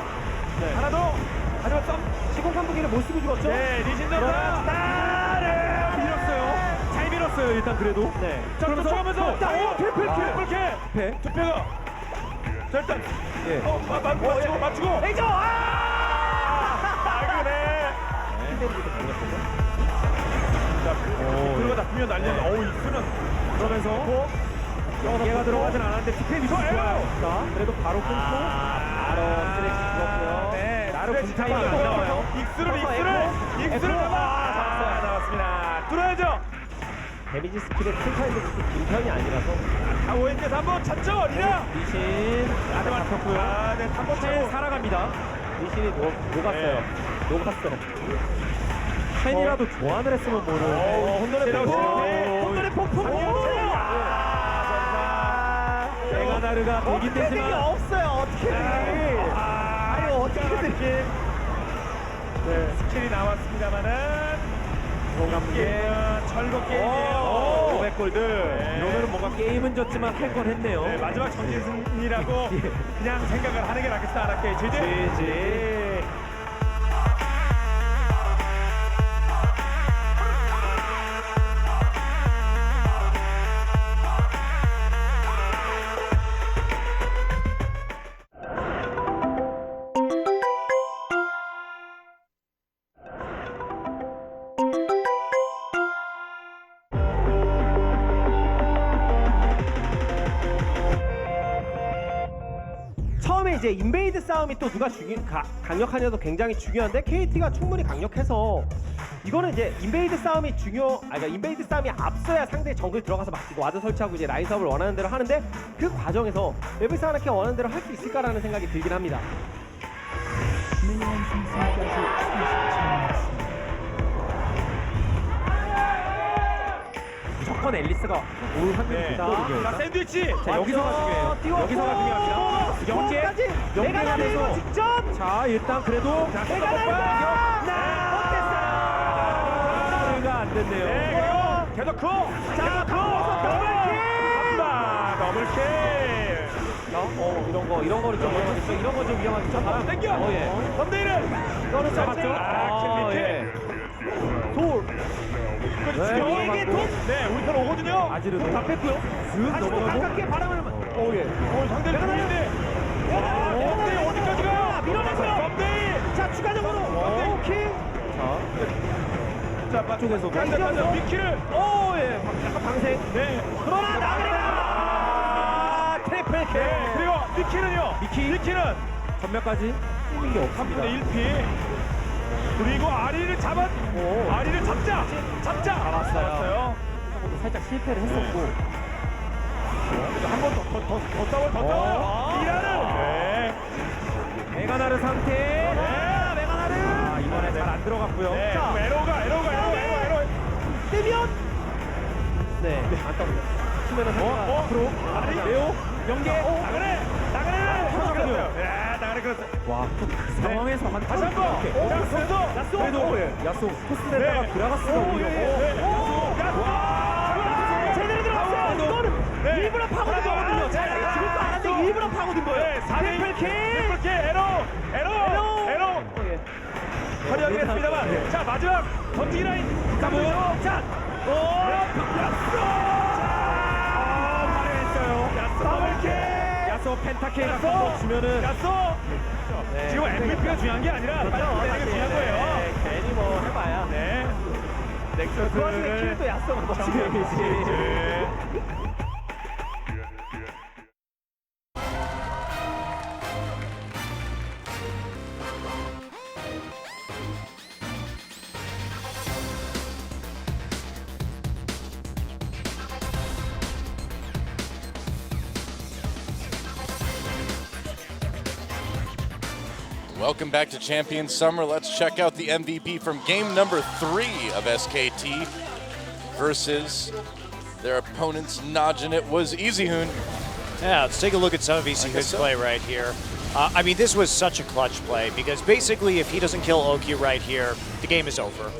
S2: 하나 더. 하지만 썸.
S1: 시공 깜부기를 못 쓰고 죽었죠.
S2: 네, 리신 선사. 나를
S3: 밀었어요. 잘 밀었어요 일단 그래도.
S1: 네.
S2: 자, 쫓아가면서. 오, 트리플 K.
S3: 패.
S2: 투표가. 자, 일단.
S3: 예.
S2: 맞추고.
S1: 레이저.
S2: 그래. 자, 들어가다 보면 난리는. 어우, 입수는.
S3: 그러면서 연계가 들어가진 않았는데 특패 위치
S2: 좋아요.
S3: 좋아요. 자, 그래도 바로 끊고
S1: 바로 스트레치 죽었고요.
S2: 네,
S3: 나를
S2: 스트레치
S3: 분탕이 안
S2: 잡아요.
S3: 나와요.
S2: 익스를 나왔습니다. 뚫어야죠.
S1: 데미지 스킬의 풀타임도 그렇게 긴 편이 아니라서.
S2: 자, 오엔데서 한번 찾죠, 리나.
S3: 리신
S2: 하지만
S3: 잡혔고요.
S2: 아, 네, 한번
S3: 첸
S2: 차고.
S3: 살아갑니다.
S1: 리신이 녹았어요. 녹았어요.
S3: 첸이라도 교환을 했으면 모르.
S2: 혼돈의
S3: 오,
S2: 혼돈의 폭풍.
S3: 메가나르가 되긴 되지만
S1: 없어요. 어떻게든. 아니 어떻게든.
S2: 네, 스킬이 나왔습니다만은 철거 게임이에요.
S3: 500골드. 이러면 뭔가 게임은 졌지만 할 건 했네요.
S2: 네, 마지막 정진승이라고 그냥 생각을 하는 게 낫겠다. 알았게 지지.
S1: 처음에 이제 인베이드 싸움이 또 누가 강력하냐도 굉장히 중요한데 KT가 충분히 강력해서 이거는 이제 인베이드 싸움이 그러니까 인베이드 싸움이 앞서야 상대 정글 들어가서 막히고 와드 설치하고 이제 라인 사업을 원하는 대로 하는데 그 과정에서 웨블스 하나키 원하는 대로 할 수 있을까라는 생각이 들긴 합니다.
S3: 무조건 앨리스가 올 확률이
S2: 네.
S3: 높거든요.
S2: 자, 샌드위치.
S3: 자, 여기서가 중요해요. 여기서가 중요합니다. 연계가 돼서
S1: 직접.
S3: 자 일단 그래도
S2: 메가나르가
S3: 메가나르가 안 됐네요.
S2: 네, 그리고 계속
S1: 자,
S2: 더블킬.
S1: 이런 거를 좀 위험하겠죠. 이런 거 좀 위험하겠죠. 바람
S2: 땡겨.
S1: 예.
S2: 덤데이를.
S1: 이거는 잡았죠.
S2: 아, 킬 밑에.
S1: 돌.
S2: 이게 돈. 네, 우리 편 오거든요.
S3: 아지르도
S1: 다 뺐고요.
S3: 슥
S1: 다시 또
S3: 넘어가고
S1: 가깝게 바람을. 예.
S2: 상대를 죽이는데. 덤데이 어디까지 가?
S1: 밀어내세요.
S2: 덤데이.
S1: 자, 추가적으로. 킬.
S2: 자,
S3: 쪽에서
S2: 맞아. 미키를.
S1: 오, 예. 약간 방생.
S2: 네.
S1: 그러나 나그네가 트리플 킬.
S2: 네. 그리고 미키는요. 미키는
S3: 전멸까지 힘이 없습니다.
S2: 3분의 1피. 그리고 아리를 아리를 잡자. 잡았어요.
S3: 살짝 실패를 했었고
S2: 한 번 더 싸워. 이라는. 네.
S3: 메가나르 상태.
S2: 네.
S1: 메가나르.
S3: 아 이번에 잘 안 들어갔고요.
S2: 네.
S1: 자.
S2: 에로가.
S1: 뜨면. 네. 안 떴네요. 치면은
S2: 앞으로. 아리.
S3: 레오 연계.
S2: 나가네. 나가네 그렇어.
S3: 와또 그 상황에서 한
S2: 다시 한 번. 야쏘.
S3: 그래도 야쏘 토스에다가
S2: 네.
S3: 그라가스가 오히려
S1: 제대로 들어갔어요. 이거는
S2: 네.
S1: 일부러 파고든 거거든요. 자, 지금도 안 하는데 일부러 파고든 거예요. 트리플 킬.
S2: 에로. 화려하게 했습니다만. 자, 마지막 던지기 라인. 자.
S3: 야쏘 펜타케가 한번 주면은
S2: 야쏘. 지금 MVP가 중요한 게 아니라 빨리 중요한 거예요.
S1: 네, 괜히 뭐 해봐야.
S2: 네.
S1: 그 와중에
S2: 넥서스를
S1: 킬도 야쏘가 멋지게.
S2: 네.
S6: Welcome back to Champion Summer. Let's check out the MVP from game number 3 of SKT versus their opponents, Najin. It was Easyhoon.
S7: Yeah, let's take a look at some of
S6: guess
S7: ECU's
S6: so.
S7: play right here. I mean, this was such a clutch play because basically if he doesn't kill Oki right here, the game is over.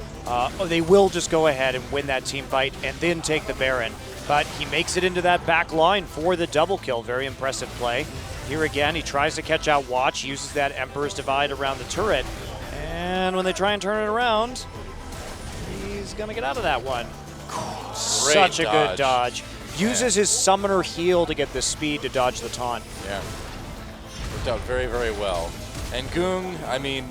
S7: They will just go ahead and win that team fight and then take the Baron. But he makes it into that back line for the double kill. Very impressive play. Here again, he tries to catch out Watch, uses that Emperor's Divide around the turret. And when they try and turn it around, he's going to get out of that one. Such a good dodge. Uses his Summoner heal to get the speed to dodge the taunt.
S6: Yeah. Worked out very, very well. And Goong, I mean,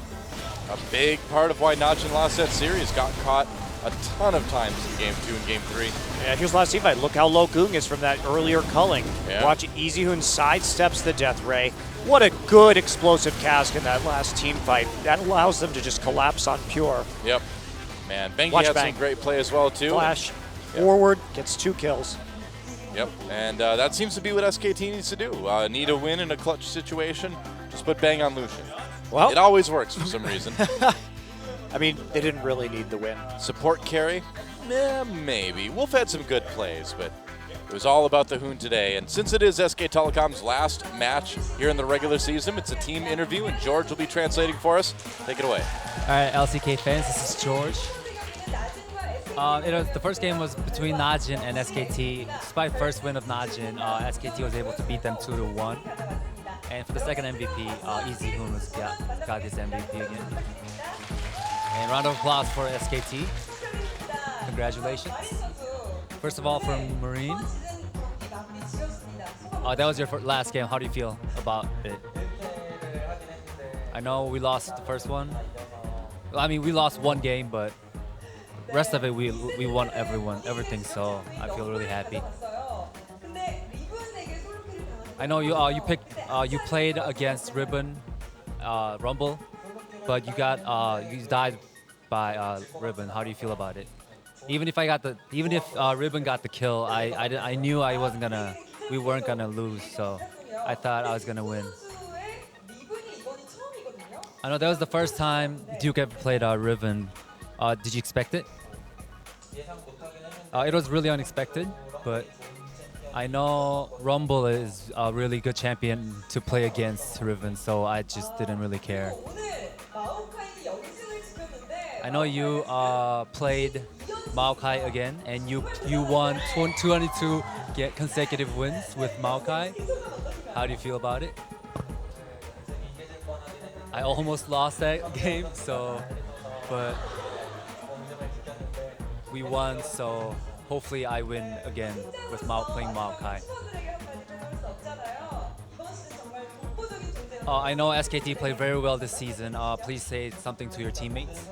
S6: a big part of why Najin lost that series, got caught a ton of times in game 2 and game 3.
S7: Yeah, here's last team fight. Look how low Goong is from that earlier culling.
S6: Yeah.
S7: Watch Easyhoon sidesteps the Death Ray. What a good explosive cast in that last team fight. That allows them to just collapse on Pure.
S6: Yep. Man, Bengi
S7: Watch
S6: had
S7: Bang.
S6: some great play as well, too.
S7: Flash, forward, gets 2 kills.
S6: Yep, and that seems to be what SKT needs to do. Need a win in a clutch situation, just put Bang on Lucian.
S7: Well,
S6: It always works for some reason.
S7: I mean, they didn't really need the win.
S6: Support carry? Maybe. Wolf had some good plays, but it was all about the Hoon today. And since it is SK Telecom's last match here in the regular season, it's a team interview, and George will be translating for us. Take it away.
S9: All right, LCK fans, this is George. The first game was between Najin and SKT. Despite first win of Najin, SKT was able to beat them 2-1. And for the second MVP, Easyhoon got his MVP again. And round of applause for SKT. Congratulations. First of all, from Marine. That was your last game. How do you feel about it? I know we lost the first one. I mean, we lost one game, but rest of it we won everything. So I feel really happy. I know you played against Ribbon, Rumble, but you died by Ribbon. How do you feel about it? Even if Ribbon got the kill, I knew we weren't gonna lose. So I thought I was gonna win. I know that was the first time Duke ever played Riven. Did you expect it? It was really unexpected, but I know Rumble is a really good champion to play against Riven, so I just didn't really care. I know you played Maokai again, and you won 22 consecutive wins with Maokai. How do you feel about it? I almost lost that game, but we won, so hopefully I win again with playing Maokai. I know SKT played very well this season. Please say something to your teammates.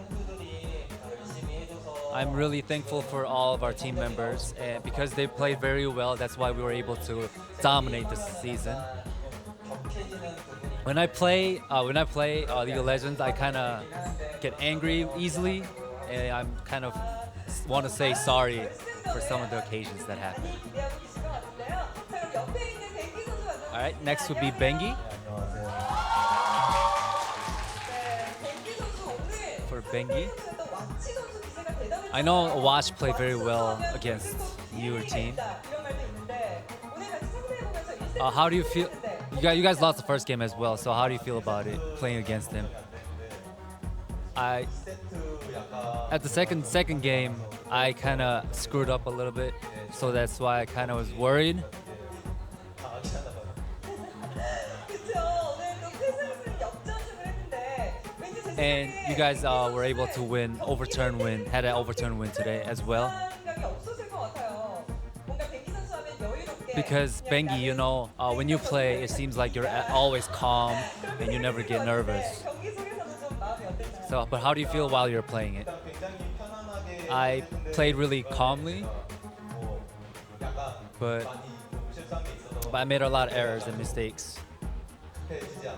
S9: I'm really thankful for all of our team members, and because they played very well, that's why we were able to dominate this season. When I play League of Legends, I kind of get angry easily, and I'm kind of want to say sorry for some of the occasions that happen. All right, next would be Bengi. For Bengi, I know Watch played very well against your team. How do you feel? You guys lost the first game as well, so how do you feel about it playing against him? At the second game, I kind of screwed up a little bit, so that's why I kind of was worried. And you guys were able to had an overturn win today as well. Because Bengi, you know, when you play, it seems like you're always calm and you never get nervous. So, but how do you feel while you're playing it? I played really calmly, but I made a lot of errors and mistakes.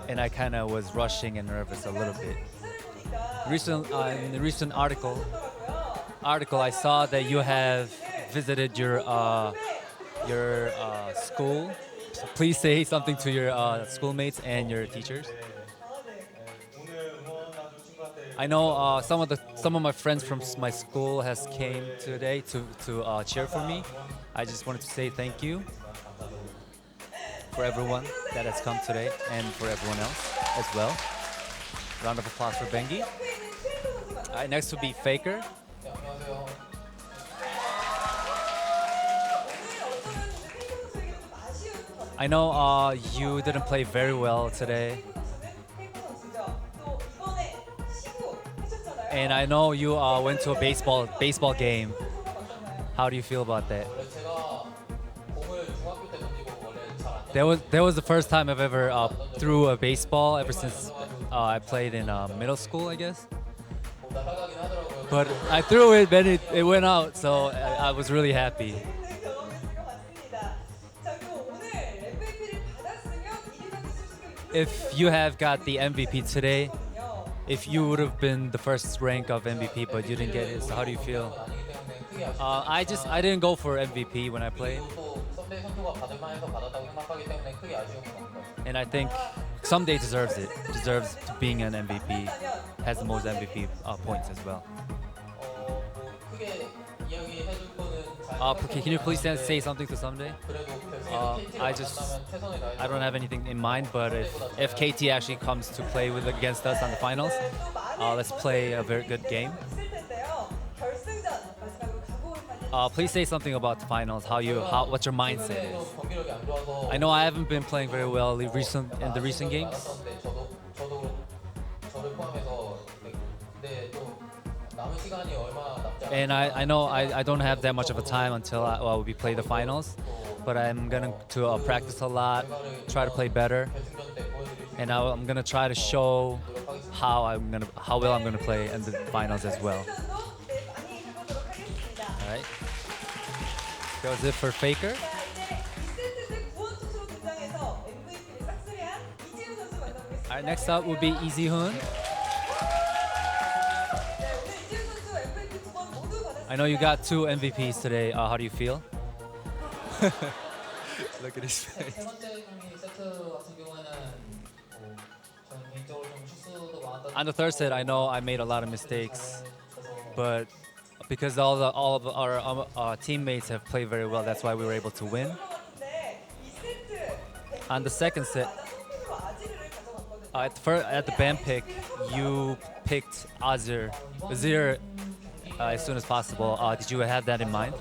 S9: And I kind of was rushing and nervous a little bit. In the recent article, I saw that you have visited your school. Please say something to your schoolmates and your teachers. I know some of my friends from my school has came today to cheer for me. I just wanted to say thank you for everyone that has come today and for everyone else as well. Round of applause for Bengi. Next will be Faker. I know you didn't play very well today. And I know you went to a baseball game. How do you feel about that? That was the first time I've ever threw a baseball ever since I played in middle school, I guess. But I threw it, then it went out, so I was really happy. If you have got the MVP today, if you would have been the first rank of MVP, but you didn't get it, so how do you feel? I didn't go for MVP when I played, and I think someday deserves it. Deserves being an MVP. Has the most MVP points as well. Can you please say something to Someday? I don't have anything in mind, but if KT actually comes to play against us on the finals, let's play a very good game. Please say something about the finals. What your mindset is. I know I haven't been playing very well in the recent games. And I know I don't have that much of a time until we play the finals, but I'm gonna practice a lot, try to play better, and I'm gonna try to show how well I'm gonna play in the finals as well. All right, that was it for Faker. All right, next up will be Easyhoon. I know you got 2 MVPs today. How do you feel? Look at his face. On the third set, I know I made a lot of mistakes, but because all of our teammates have played very well, that's why we were able to win. On the second set, at the band pick, you picked Azir as soon as possible. Did you have that in mind?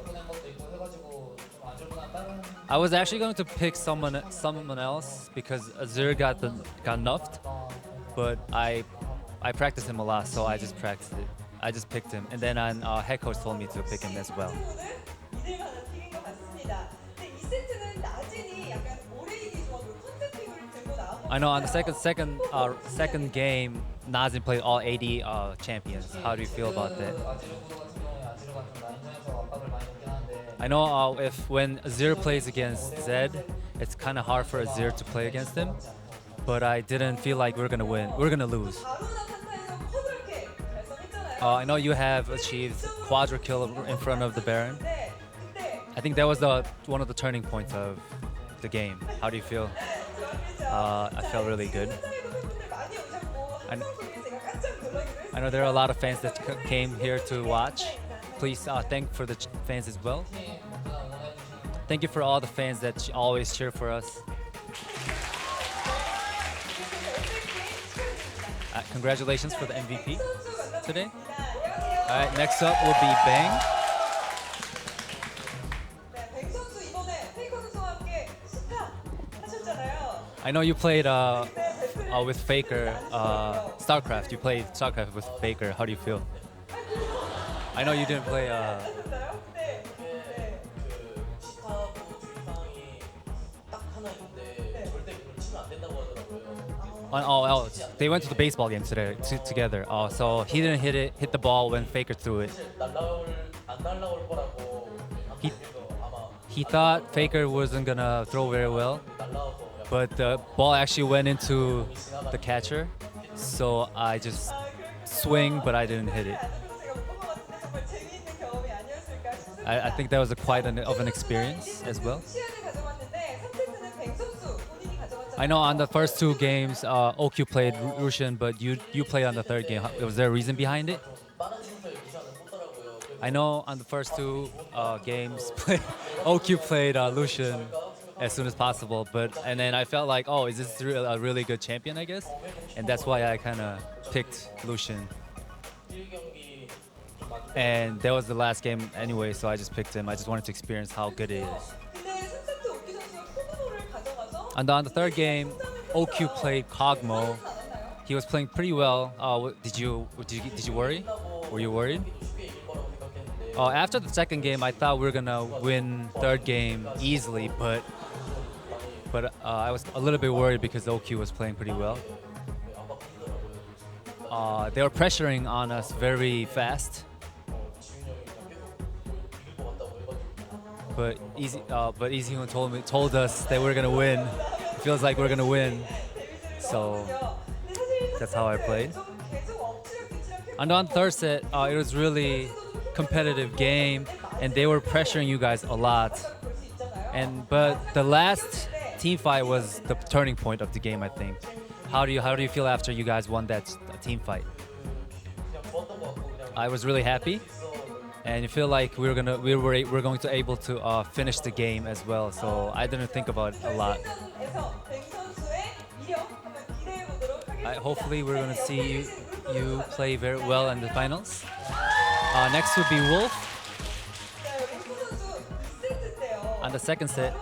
S9: I was actually going to pick someone else because Azir got nuffed, but I practiced him a lot, so I just practiced it. I just picked him, and then head coach told me to pick him as well. I know on the second game, Nazin played all 80 champions. How do you feel about that? I know when Azir plays against Zed, it's kind of hard for Azir to play against him, but I didn't feel like we're gonna win. We're gonna lose. I know you have achieved quadra kill in front of the Baron. I think that was one of the turning points of the game. How do you feel? I felt really good. I know there are a lot of fans that came here to watch. Please thank for the fans as well. Thank you for all the fans that always cheer for us. Congratulations for the MVP today. All right, next up will be Bang. I know you played with Faker, StarCraft. You played StarCraft with Faker. How do you feel? I know you didn't play. They went to the baseball game today together. So he didn't hit the ball when Faker threw it. He thought Faker wasn't gonna throw very well, but the ball actually went into the catcher. So I just swing, but I didn't hit it. I think that was quite of an experience as well. I know on the first two games, OQ played Lucian, but you played on the third game. Was there a reason behind it? I know on the first two games, OQ played Lucian as soon as possible, and then I felt like, oh, is this a really good champion, I guess? And that's why I kind of picked Lucian. And that was the last game anyway, so I just picked him. I just wanted to experience how good it is. And on the third game, OQ played Kogmo. He was playing pretty well. Did you worry? Were you worried? After the second game, I thought we were gonna win third game easily, but I was a little bit worried because OQ was playing pretty well. They were pressuring on us very fast. But Easy Hoon told us that we're gonna win. It feels like we're gonna win, so that's how I played. And on third set, it was really competitive game, and they were pressuring you guys a lot. But the last team fight was the turning point of the game, I think. How do you feel after you guys won that team fight? I was really happy. And I feel like we're going to able to finish the game as well. So I didn't think about it a lot. Hopefully we're going to see you play very well in the finals. Next would be Wolf. On the second set,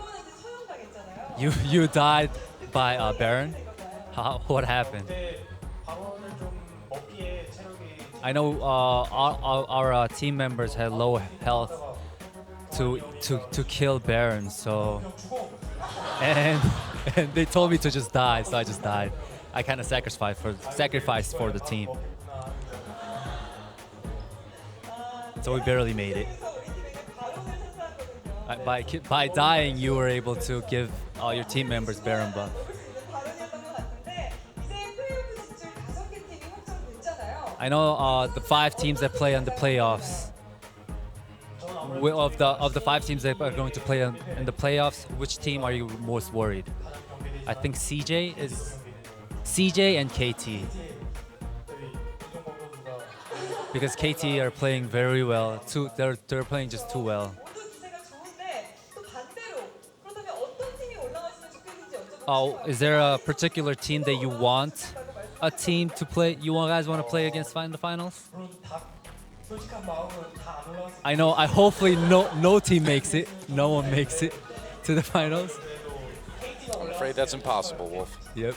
S9: you died by Baron. What happened? I know our team members had low health to kill Baron, so and they told me to just die, so I just died. I kind of sacrificed for the team, so we barely made it. By dying, you were able to give all your team members Baron buff. I know the 5 teams that play in the playoffs. Of the 5 teams that are going to play in the playoffs, which team are you most worried? I think CJ and KT. Because KT are playing very well. They're playing just too well. Is there a particular team that you want a team to play? You guys want to play against in the finals? I know. Hopefully no team makes it. No one makes it to the finals.
S6: I'm afraid that's impossible, Wolf.
S9: Yep.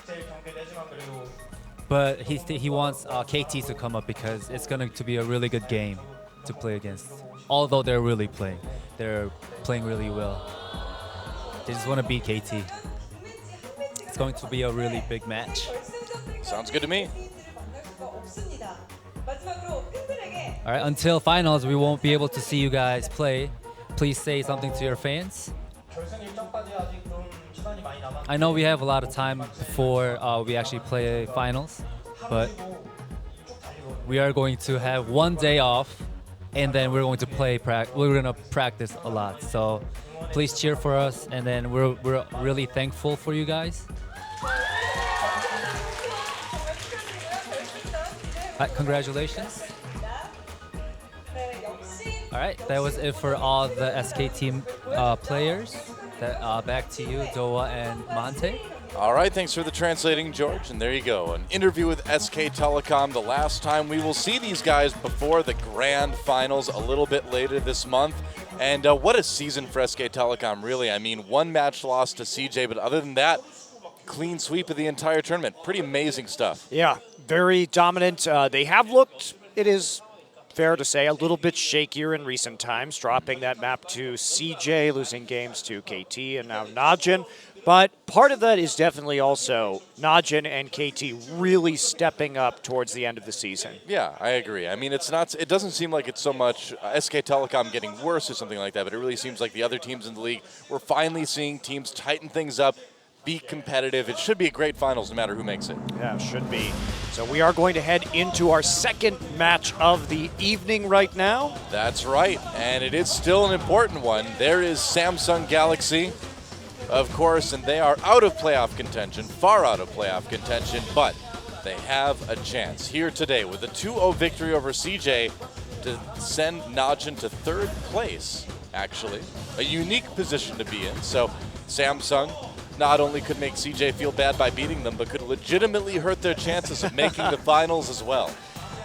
S9: But he wants KT to come up because it's going to be a really good game to play against. Although they're playing really well. They just want to beat KT. It's going to be a really big match.
S6: Sounds good to me.
S9: All right, until finals, we won't be able to see you guys play. Please say something to your fans. I know we have a lot of time before we actually play finals, but we are going to have one day off, and then we're going to we're going to practice a lot. So please cheer for us, and then we're really thankful for you guys. Congratulations. All right, that was it for all the SK team players. Back to you, Doa and Monte.
S6: All right, thanks for the translating, George. And there you go, an interview with SK Telecom. The last time we will see these guys before the grand finals a little bit later this month. And what a season for SK Telecom, really. I mean, 1 match loss to CJ, but other than that, clean sweep of the entire tournament. Pretty amazing stuff.
S7: Yeah, very dominant. They have looked, it is fair to say, a little bit shakier in recent times, dropping that map to CJ, losing games to KT and now Najin. But part of that is definitely also Najin and KT really stepping up towards the end of the season.
S6: Yeah, I agree. I mean, it doesn't seem like it's so much SK Telecom getting worse or something like that, but it really seems like the other teams in the league, we're finally seeing teams tighten things up, be competitive. It should be a great finals no matter who makes it.
S7: Yeah, should be. So we are going to head into our second match of the evening right now.
S6: That's right, and it is still an important one. There is Samsung Galaxy of course, and they are out of playoff contention, far out of playoff contention, but they have a chance here today with a 2-0 victory over CJ to send Najin to 3rd place, actually. A unique position to be in. So Samsung not only could make CJ feel bad by beating them, but could legitimately hurt their chances of making the finals as well.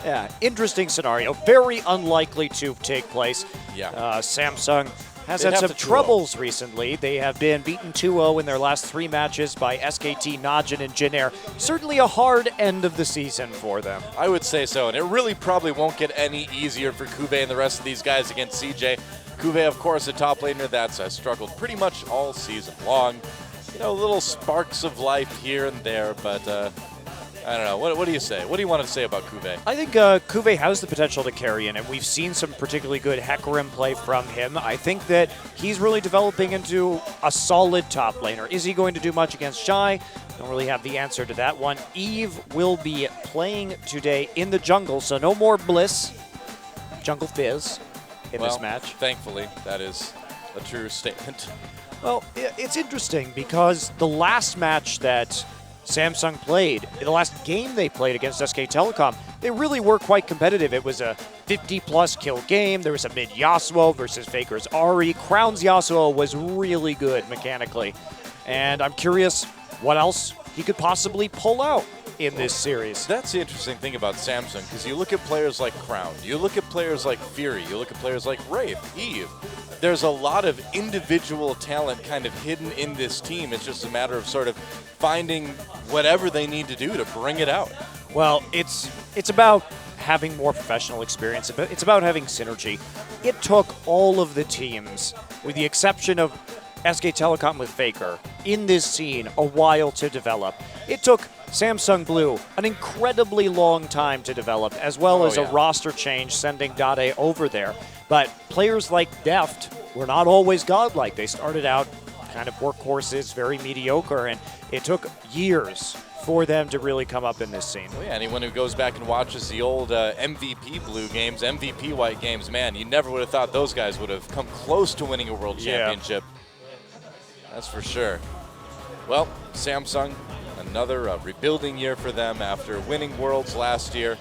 S7: Yeah, interesting scenario. Very unlikely to take place.
S6: Yeah.
S7: Samsung has
S6: They'd
S7: had
S6: have
S7: some
S6: to 2-0.
S7: troubles recently. They have been beaten 2-0 in their last 3 matches by SKT, Najin, and Jin Air. Certainly a hard end of the season for them.
S6: I would say so, and it really probably won't get any easier for Kube and the rest of these guys against CJ. Kube, of course, a top laner that's struggled pretty much all season long. You know, little sparks of life here and there, but I don't know. What do you say? What do you want to say about Kube?
S7: I think Kube has the potential to carry in, and we've seen some particularly good Hecarim play from him. I think that he's really developing into a solid top laner. Is he going to do much against Shy? Don't really have the answer to that one. Eve will be playing today in the jungle, so no more Bliss, Jungle Fizz in this match.
S6: Thankfully, that is a true statement.
S7: Well, it's interesting because the last match that Samsung played, the last game they played against SK Telecom, they really were quite competitive. It was a 50-plus kill game. There was a mid Yasuo versus Faker's Ahri. Crown's Yasuo was really good mechanically. And I'm curious what else he could possibly pull out in this series.
S6: That's the interesting thing about Samsung, because you look at players like Crown, you look at players like Fury, you look at players like Wraith, Eve. There's a lot of individual talent kind of hidden in this team. It's just a matter of sort of finding whatever they need to do to bring it out.
S7: Well, it's about having more professional experience. It's about having synergy. It took all of the teams, with the exception of SK Telecom with Faker, in this scene a while to develop. It took Samsung Blue an incredibly long time to develop, as well as a roster change sending Dade over there. But players like Deft were not always godlike. They started out kind of workhorses, very mediocre, and it took years for them to really come up in this scene.
S6: Well, yeah, anyone who goes back and watches the old MVP Blue games, MVP White games, man, you never would have thought those guys would have come close to winning a world championship. That's for sure. Well, Samsung, another rebuilding year for them after winning Worlds last year.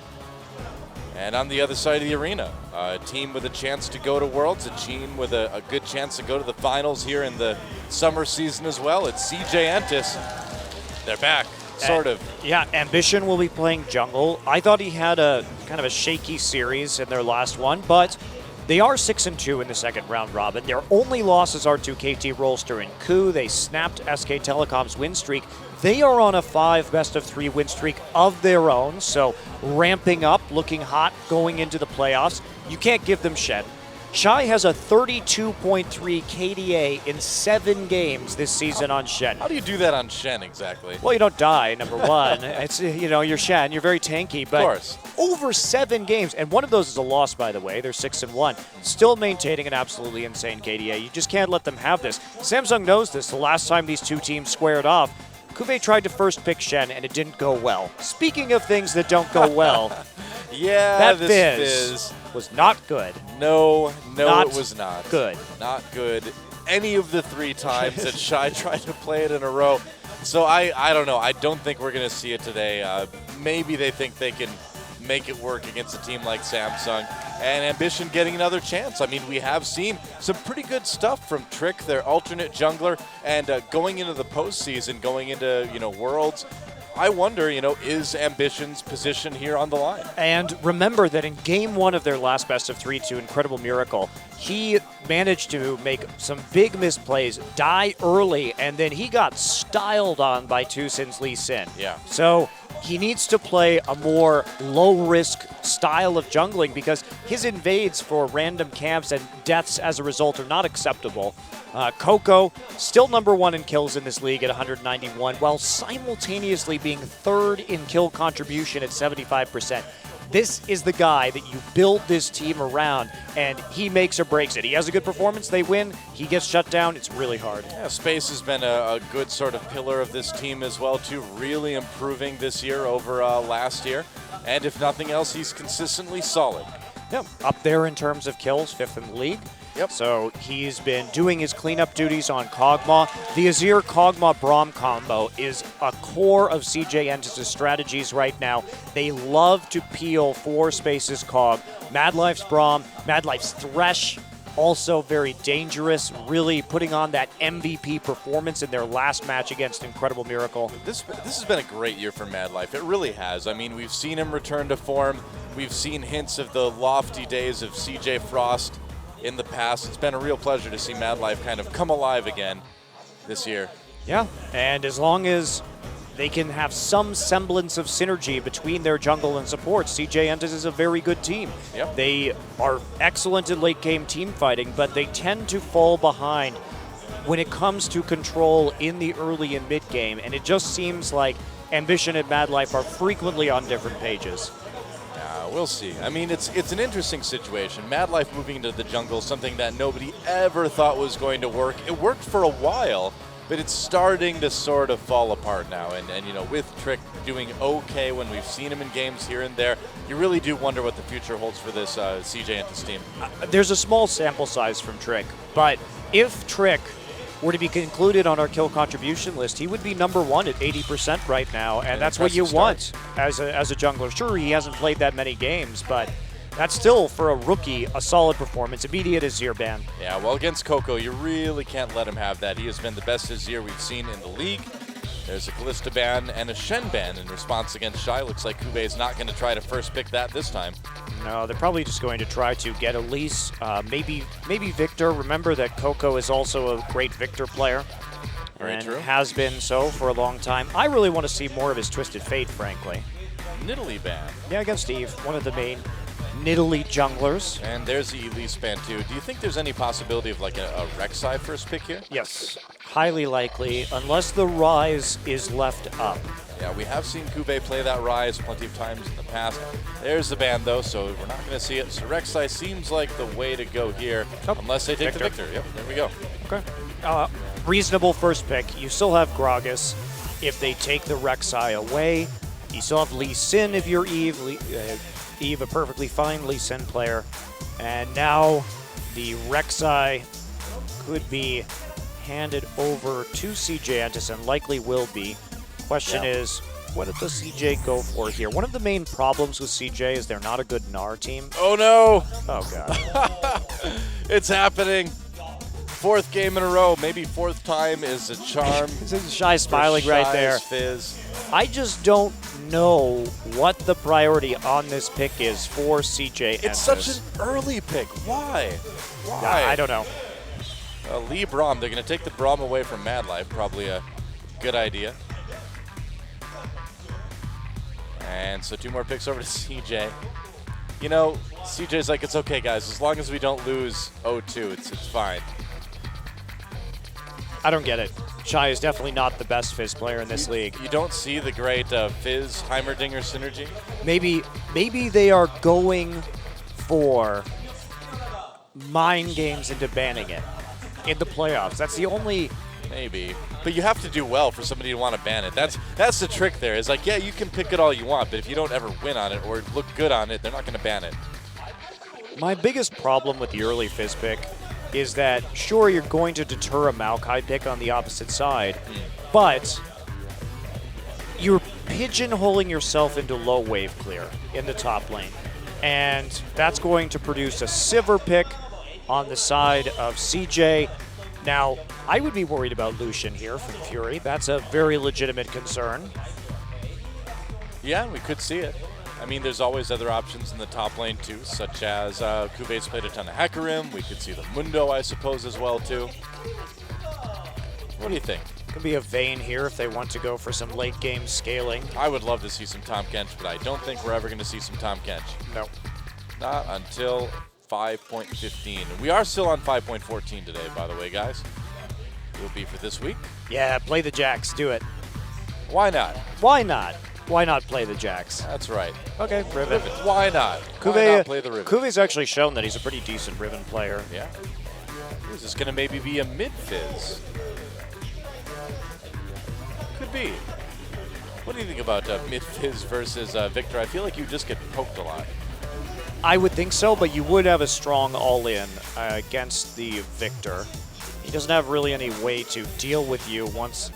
S6: And on the other side of the arena, a team with a chance to go to Worlds, a team with a good chance to go to the finals here in the summer season as well. It's CJ Entus. They're back, sort of.
S7: Yeah, Ambition will be playing jungle. I thought he had a kind of a shaky series in their last one, but they are 6-2 in the second round robin. Their only losses are to KT Rolster and KOO. They snapped SK Telecom's win streak. They are on a 5 best-of-3 win streak of their own, so ramping up, looking hot going into the playoffs. You can't give them Shen. Shy has a 32.3 KDA in 7 games this season on Shen.
S6: How do you do that on Shen exactly?
S7: Well, you don't die, number one. It's, you know, you're Shen, you're very tanky, but
S6: Of course.
S7: over 7 games, and one of those is a loss, by the way. They're 6-1. Still maintaining an absolutely insane KDA. You just can't let them have this. Samsung knows this. The last time these two teams squared off, Kube tried to first pick Shen, and it didn't go well. Speaking of things that don't go well,
S6: Yeah,
S7: that
S6: this
S7: Fizz was not good.
S6: No,
S7: Not
S6: it was not.
S7: good.
S6: Not good. Any of the 3 times that Shy tried to play it in a row. So I don't know. I don't think we're going to see it today. Maybe they think they can make it work against a team like Samsung. And Ambition getting another chance. I mean, we have seen some pretty good stuff from Trick, their alternate jungler, and going into the postseason, going into, Worlds. I wonder, is Ambition's position here on the line?
S7: And remember that in game 1 of their last best-of-3 to Incredible Miracle, he managed to make some big misplays, die early, and then he got styled on by Tusin's Lee Sin.
S6: Yeah.
S7: So he needs to play a more low-risk style of jungling because his invades for random camps and deaths as a result are not acceptable. Coco, still number 1 in kills in this league at 191, while simultaneously being 3rd in kill contribution at 75%. This is the guy that you build this team around, and he makes or breaks it. He has a good performance, they win. He gets shut down, it's really hard.
S6: Yeah, Space has been a good sort of pillar of this team as well, too. Really improving this year over last year. And if nothing else, he's consistently solid.
S7: Yeah, up there in terms of kills, 5th in the league.
S6: Yep.
S7: So he's been doing his cleanup duties on Kog'Maw. The Azir Kog'Maw Braum combo is a core of CJ Entus' strategies right now. They love to peel 4 spaces Kog. Mad Life's Braum, Mad Life's Thresh, also very dangerous, really putting on that MVP performance in their last match against Incredible Miracle.
S6: This has been a great year for Mad Life. It really has. I mean, we've seen him return to form. We've seen hints of the lofty days of CJ Frost in the past. It's been a real pleasure to see Mad Life kind of come alive again this year.
S7: Yeah, and as long as they can have some semblance of synergy between their jungle and support, CJ Entus is a very good team.
S6: Yep.
S7: They are excellent in late game team fighting, but they tend to fall behind when it comes to control in the early and mid game, and it just seems like Ambition and Mad Life are frequently on different pages.
S6: We'll see. I mean, it's an interesting situation. Mad Life moving into the jungle, something that nobody ever thought was going to work. It worked for a while, but it's starting to sort of fall apart now. And you know, with Trick doing okay when we've seen him in games here and there, you really do wonder what the future holds for this CJ Entus team.
S7: There's a small sample size from Trick, but if Trick were to be concluded on our kill contribution list, he would be number 1 at 80% right now, and that's what you want as a jungler. Sure, he hasn't played that many games, but that's still, for a rookie, a solid performance. Immediate Azir ban.
S6: Yeah, well, against Coco, you really can't let him have that. He has been the best Azir we've seen in the league. There's a Kalista ban and a Shen ban in response against Shy. Looks like Kube is not going to try to first pick that this time.
S7: No, they're probably just going to try to get Elise, maybe Victor. Remember that Coco is also a great Victor player.
S6: Very
S7: and
S6: true.
S7: has been so for a long time. I really want to see more of his Twisted Fate, frankly.
S6: Nidalee ban.
S7: Yeah, against Eve, one of the main Nidalee junglers.
S6: And there's the Elise ban too. Do you think there's any possibility of like a Rek'Sai first pick here?
S7: Yes, highly likely, unless the Rise is left up.
S6: Yeah, we have seen Kube play that Rise plenty of times in the past. There's the ban though, so we're not going to see it. So Rek'Sai seems like the way to go here, unless they take the Victor. Yep, there we go.
S7: Okay. Reasonable first pick. You still have Gragas. If they take the Rek'Sai away, you still have Lee Sin if you're Eve. Eve, a perfectly fine Lee Sin player. And now the Rek'Sai could be handed over to CJ Entus and likely will be. Question is, what does CJ go for here? One of the main problems with CJ is they're not a good Gnar team.
S6: Oh no!
S7: Oh god.
S6: It's happening. 4th game in a row, maybe 4th time is a charm.
S7: This is Shy smiling right there.
S6: Fizz.
S7: I just don't know what the priority on this pick is for CJ Entus.
S6: It's such an early pick. Why? Why?
S7: I don't know.
S6: Lee Braum, they're going to take the Braum away from Mad Life. Probably a good idea. And so 2 more picks over to CJ. You know, CJ's like, it's okay, guys. As long as we don't lose 0-2, it's fine.
S7: I don't get it. Shy is definitely not the best Fizz player in this league.
S6: You don't see the great Fizz Heimerdinger synergy?
S7: Maybe they are going for mind games into banning it in the playoffs. That's the only...
S6: Maybe. But you have to do well for somebody to want to ban it. That's the trick there. Is like, yeah, you can pick it all you want, but if you don't ever win on it or look good on it, they're not going to ban it.
S7: My biggest problem with the early Fizz pick is that, sure, you're going to deter a Maokai pick on the opposite side, but you're pigeonholing yourself into low wave clear in the top lane. And that's going to produce a Sivir pick on the side of CJ. Now, I would be worried about Lucian here from Fury. That's a very legitimate concern.
S6: Yeah, we could see it. I mean, there's always other options in the top lane too, such as Kube's played a ton of Hecarim. We could see the Mundo, I suppose, as well too. What do you think?
S7: Could be a Vayne here if they want to go for some late game scaling.
S6: I would love to see some Tahm Kench, but I don't think we're ever going to see some Tahm Kench.
S7: No.
S6: Not until 5.15. We are still on 5.14 today, by the way, guys. Will be for this week.
S7: Yeah, play the Jax. Do it.
S6: Why not?
S7: Why not? Why not play the Jax?
S6: That's right.
S7: Okay, Riven.
S6: Why not? Why not play the Riven?
S7: Kuve's actually shown that he's a pretty decent Riven player.
S6: Yeah. Is this going to maybe be a mid-Fizz? Could be. What do you think about mid-Fizz versus Victor? I feel like you just get poked a lot.
S7: I would think so, but you would have a strong all-in against the Victor. He doesn't have really any way to deal with you once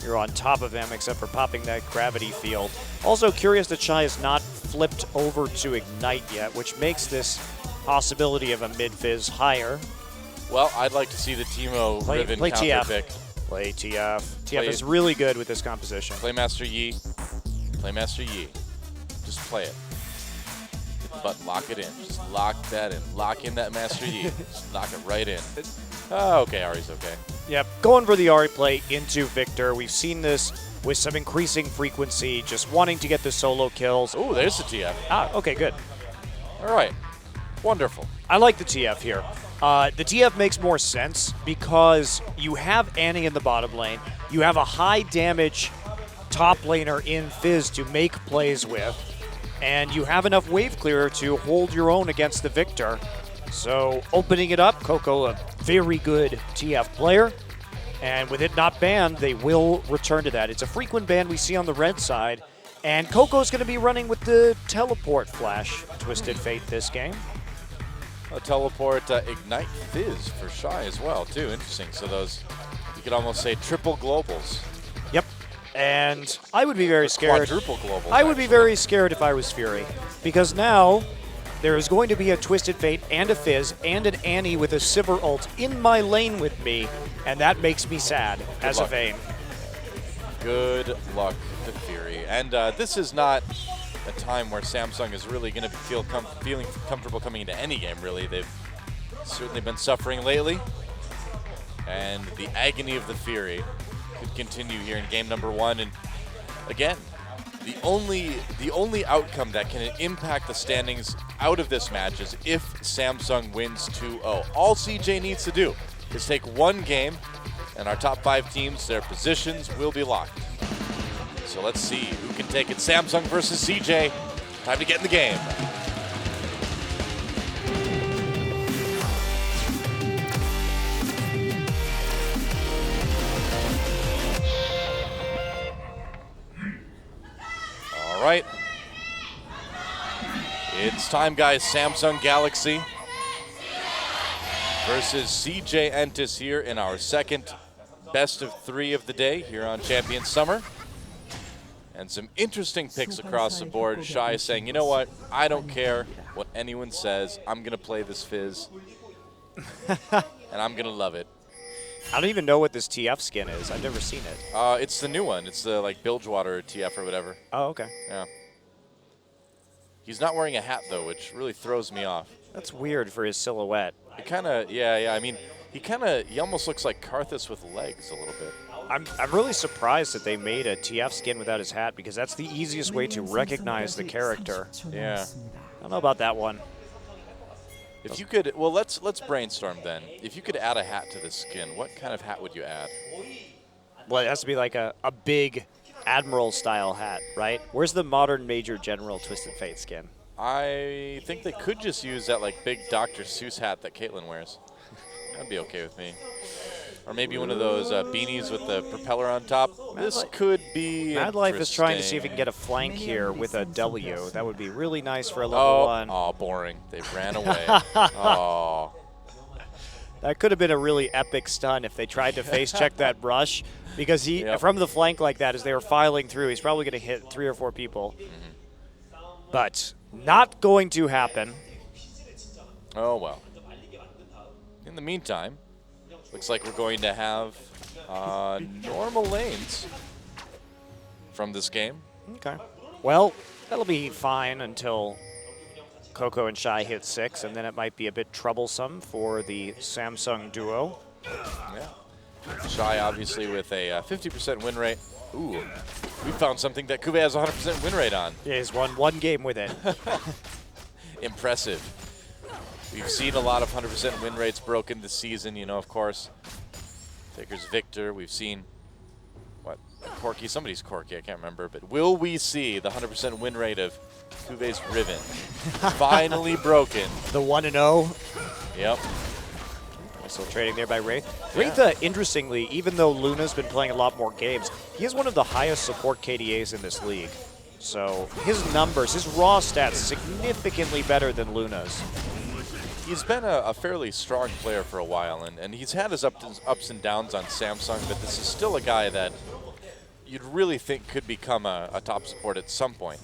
S7: you're on top of him, except for popping that gravity field. Also curious that Shy is not flipped over to Ignite yet, which makes this possibility of a mid-fizz higher.
S6: Well, I'd like to see the Teemo
S7: Play
S6: Riven
S7: TF.
S6: counter pick.
S7: Play TF. TF
S6: Play-
S7: is really good with this composition.
S6: Playmaster Yi. Playmaster Yi. Just play it. Hit the button, lock it in. Just lock that in. Lock in that Master Yi. Just lock it right in. Oh, okay, Ari's okay.
S7: Yep, going for the Ari play into Victor. We've seen this with some increasing frequency, just wanting to get the solo kills.
S6: Ooh, there's the TF.
S7: Ah, okay, good.
S6: All right. Wonderful.
S7: I like the TF here. The TF makes more sense because you have Annie in the bottom lane. You have a high damage top laner in Fizz to make plays with, and you have enough wave clear to hold your own against the Victor. So opening it up, Coco, a very good TF player, and with it not banned, they will return to that. It's a frequent ban we see on the red side, and Coco's going to be running with the teleport flash Twisted Fate this game.
S6: A teleport Ignite Fizz for Shy as well, too. Interesting. So those, you could almost say triple globals.
S7: Yep. And I would be very scared.
S6: Quadruple globals.
S7: I would be
S6: actually.
S7: very scared if I was Fury. Because now there is going to be a Twisted Fate and a Fizz and an Annie with a Sivir ult in my lane with me. And that makes me sad as a
S6: luck.
S7: Vayne.
S6: Good luck to Fury. And this is not a time where Samsung is really going to feel feeling comfortable coming into any game, really. They've certainly been suffering lately. And the agony of the Fury could continue here in game number 1. And again, the only outcome that can impact the standings out of this match is if Samsung wins 2-0. All CJ needs to do is take one game, and our top 5 teams, their positions will be locked. So let's see who can take it. Samsung versus CJ. Time to get in the game. All right. It's time, guys. Samsung Galaxy versus CJ Entus here in our second best of 3 of the day here on Champion Summer. And some interesting picks across the board. Shy is saying, you know what? I don't care what anyone says. I'm going to play this Fizz. And I'm going to love it.
S7: I don't even know what this TF skin is. I've never seen it.
S6: It's the new one. It's the like Bilgewater TF or whatever.
S7: Oh, okay.
S6: Yeah. He's not wearing a hat, though, which really throws me off.
S7: That's weird for his silhouette.
S6: It kind of, yeah. I mean, he almost looks like Karthus with legs a little bit.
S7: I'm really surprised that they made a TF skin without his hat because that's the easiest way to recognize the character.
S6: Yeah.
S7: I don't know about that one.
S6: If you could, well, let's brainstorm then. If you could add a hat to this skin, what kind of hat would you add?
S7: Well, it has to be like a big Admiral-style hat, right? Where's the modern Major General Twisted Fate skin?
S6: I think they could just use that like big Dr. Seuss hat that Caitlyn wears. That'd be okay with me. Or maybe one of those beanies with the propeller on top. This could be
S7: Mad Life is trying to see if he
S6: interesting.
S7: can get a flank here with a W. That would be really nice for a level 1.
S6: Oh, boring. They ran away. Oh.
S7: That could have been a really epic stun if they tried to face check that rush, because he from the flank like that as they were filing through, he's probably going to hit 3 or 4 people. But not going to happen.
S6: Oh, well. In the meantime, looks like we're going to have normal lanes from this game.
S7: Okay. Well, that'll be fine until Coco and Shy hit 6, and then it might be a bit troublesome for the Samsung duo.
S6: Yeah. Shy, obviously, with a 50% win rate. Ooh, we found something that Kube has a 100% win rate on.
S7: Yeah, he's won 1 game with it.
S6: Impressive. We've seen a lot of 100% win rates broken this season, you know, of course. Faker's Victor. We've seen, what, Corki? Somebody's Corki, I can't remember. But will we see the 100% win rate of Kuve's Riven finally broken?
S7: The 1-0.
S6: Yep.
S7: Still trading there by Wraith.
S6: Yeah.
S7: Wraith, interestingly, even though Luna's been playing a lot more games, he is one of the highest support KDAs in this league. So his numbers, his raw stats, significantly better than Luna's.
S6: He's been a fairly strong player for a while, and he's had his ups and downs on Samsung, but this is still a guy that you'd really think could become a top support at some point.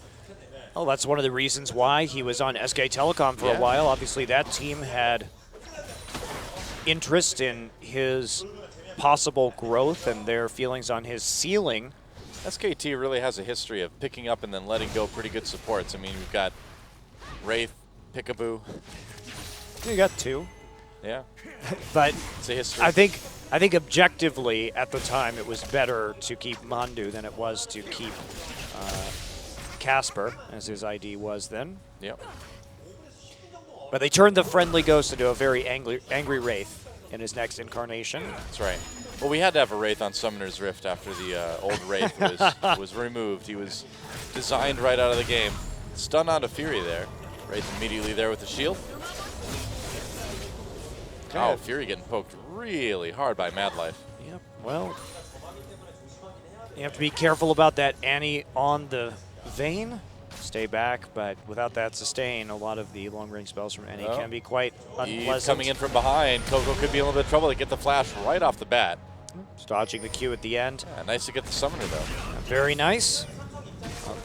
S7: Oh, that's one of the reasons why he was on SK Telecom for a while. Obviously, that team had interest in his possible growth and their feelings on his ceiling.
S6: SKT really has a history of picking up and then letting go pretty good supports. I mean, we've got Wraith, Peekaboo.
S7: You got 2.
S6: Yeah,
S7: But
S6: it's a history.
S7: I think objectively at the time it was better to keep Mandu than it was to keep Casper, as his ID was then.
S6: Yep.
S7: But they turned the friendly ghost into a very angry Wraith in his next incarnation.
S6: That's right. Well, we had to have a Wraith on Summoner's Rift after the old Wraith was removed. He was designed right out of the game. Stun onto Fury there. Wraith immediately there with the shield. Oh, Fury getting poked really hard by Madlife.
S7: Yep, well, you have to be careful about that Annie on the Vayne. Stay back, but without that sustain, a lot of the long-range spells from Annie can be quite unpleasant.
S6: He's coming in from behind. Coco could be in a little bit of trouble to get the flash right off the bat.
S7: Just dodging the Q at the end.
S6: Yeah, nice to get the Summoner, though.
S7: Very nice.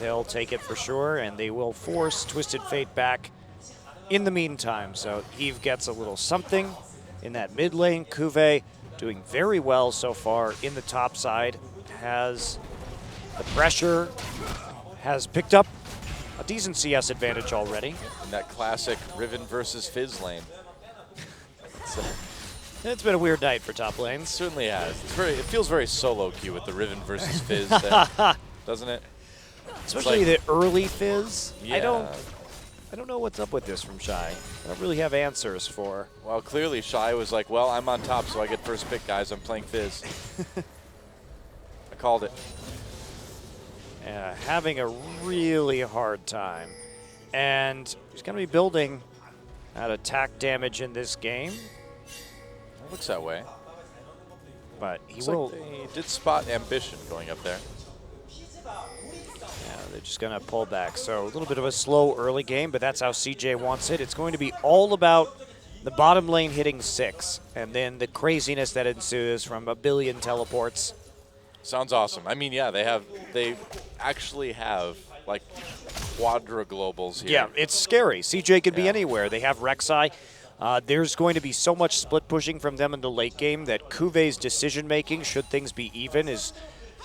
S7: They'll take it for sure, and they will force Twisted Fate back in the meantime. So Eve gets a little something in that mid lane. Kuve doing very well so far in the top side. Has the pressure, has picked up a decent CS advantage already.
S6: In that classic Riven versus Fizz lane.
S7: It's been a weird night for top lanes.
S6: Certainly has. It feels very solo queue with the Riven versus Fizz there, doesn't it?
S7: Especially
S6: like,
S7: the early Fizz.
S6: Yeah.
S7: I don't know what's up with this from Shy. I don't really have answers for.
S6: Well, clearly Shy was like, well, I'm on top, so I get first pick, guys. I'm playing Fizz. I called it.
S7: Having a really hard time. And he's going to be building at attack damage in this game.
S6: It looks that way.
S7: But he
S6: Looks
S7: will.
S6: like they did spot Ambition going up there.
S7: Yeah, they're just going to pull back. So a little bit of a slow early game, but that's how CJ wants it. It's going to be all about the bottom lane hitting 6, and then the craziness that ensues from a billion teleports.
S6: Sounds awesome. I mean, yeah, they actually have like quadra globals here.
S7: Yeah, it's scary. CJ could be
S6: Yeah.
S7: anywhere. They have Rek'Sai. There's going to be so much split pushing from them in the late game that Kuve's decision making, should things be even,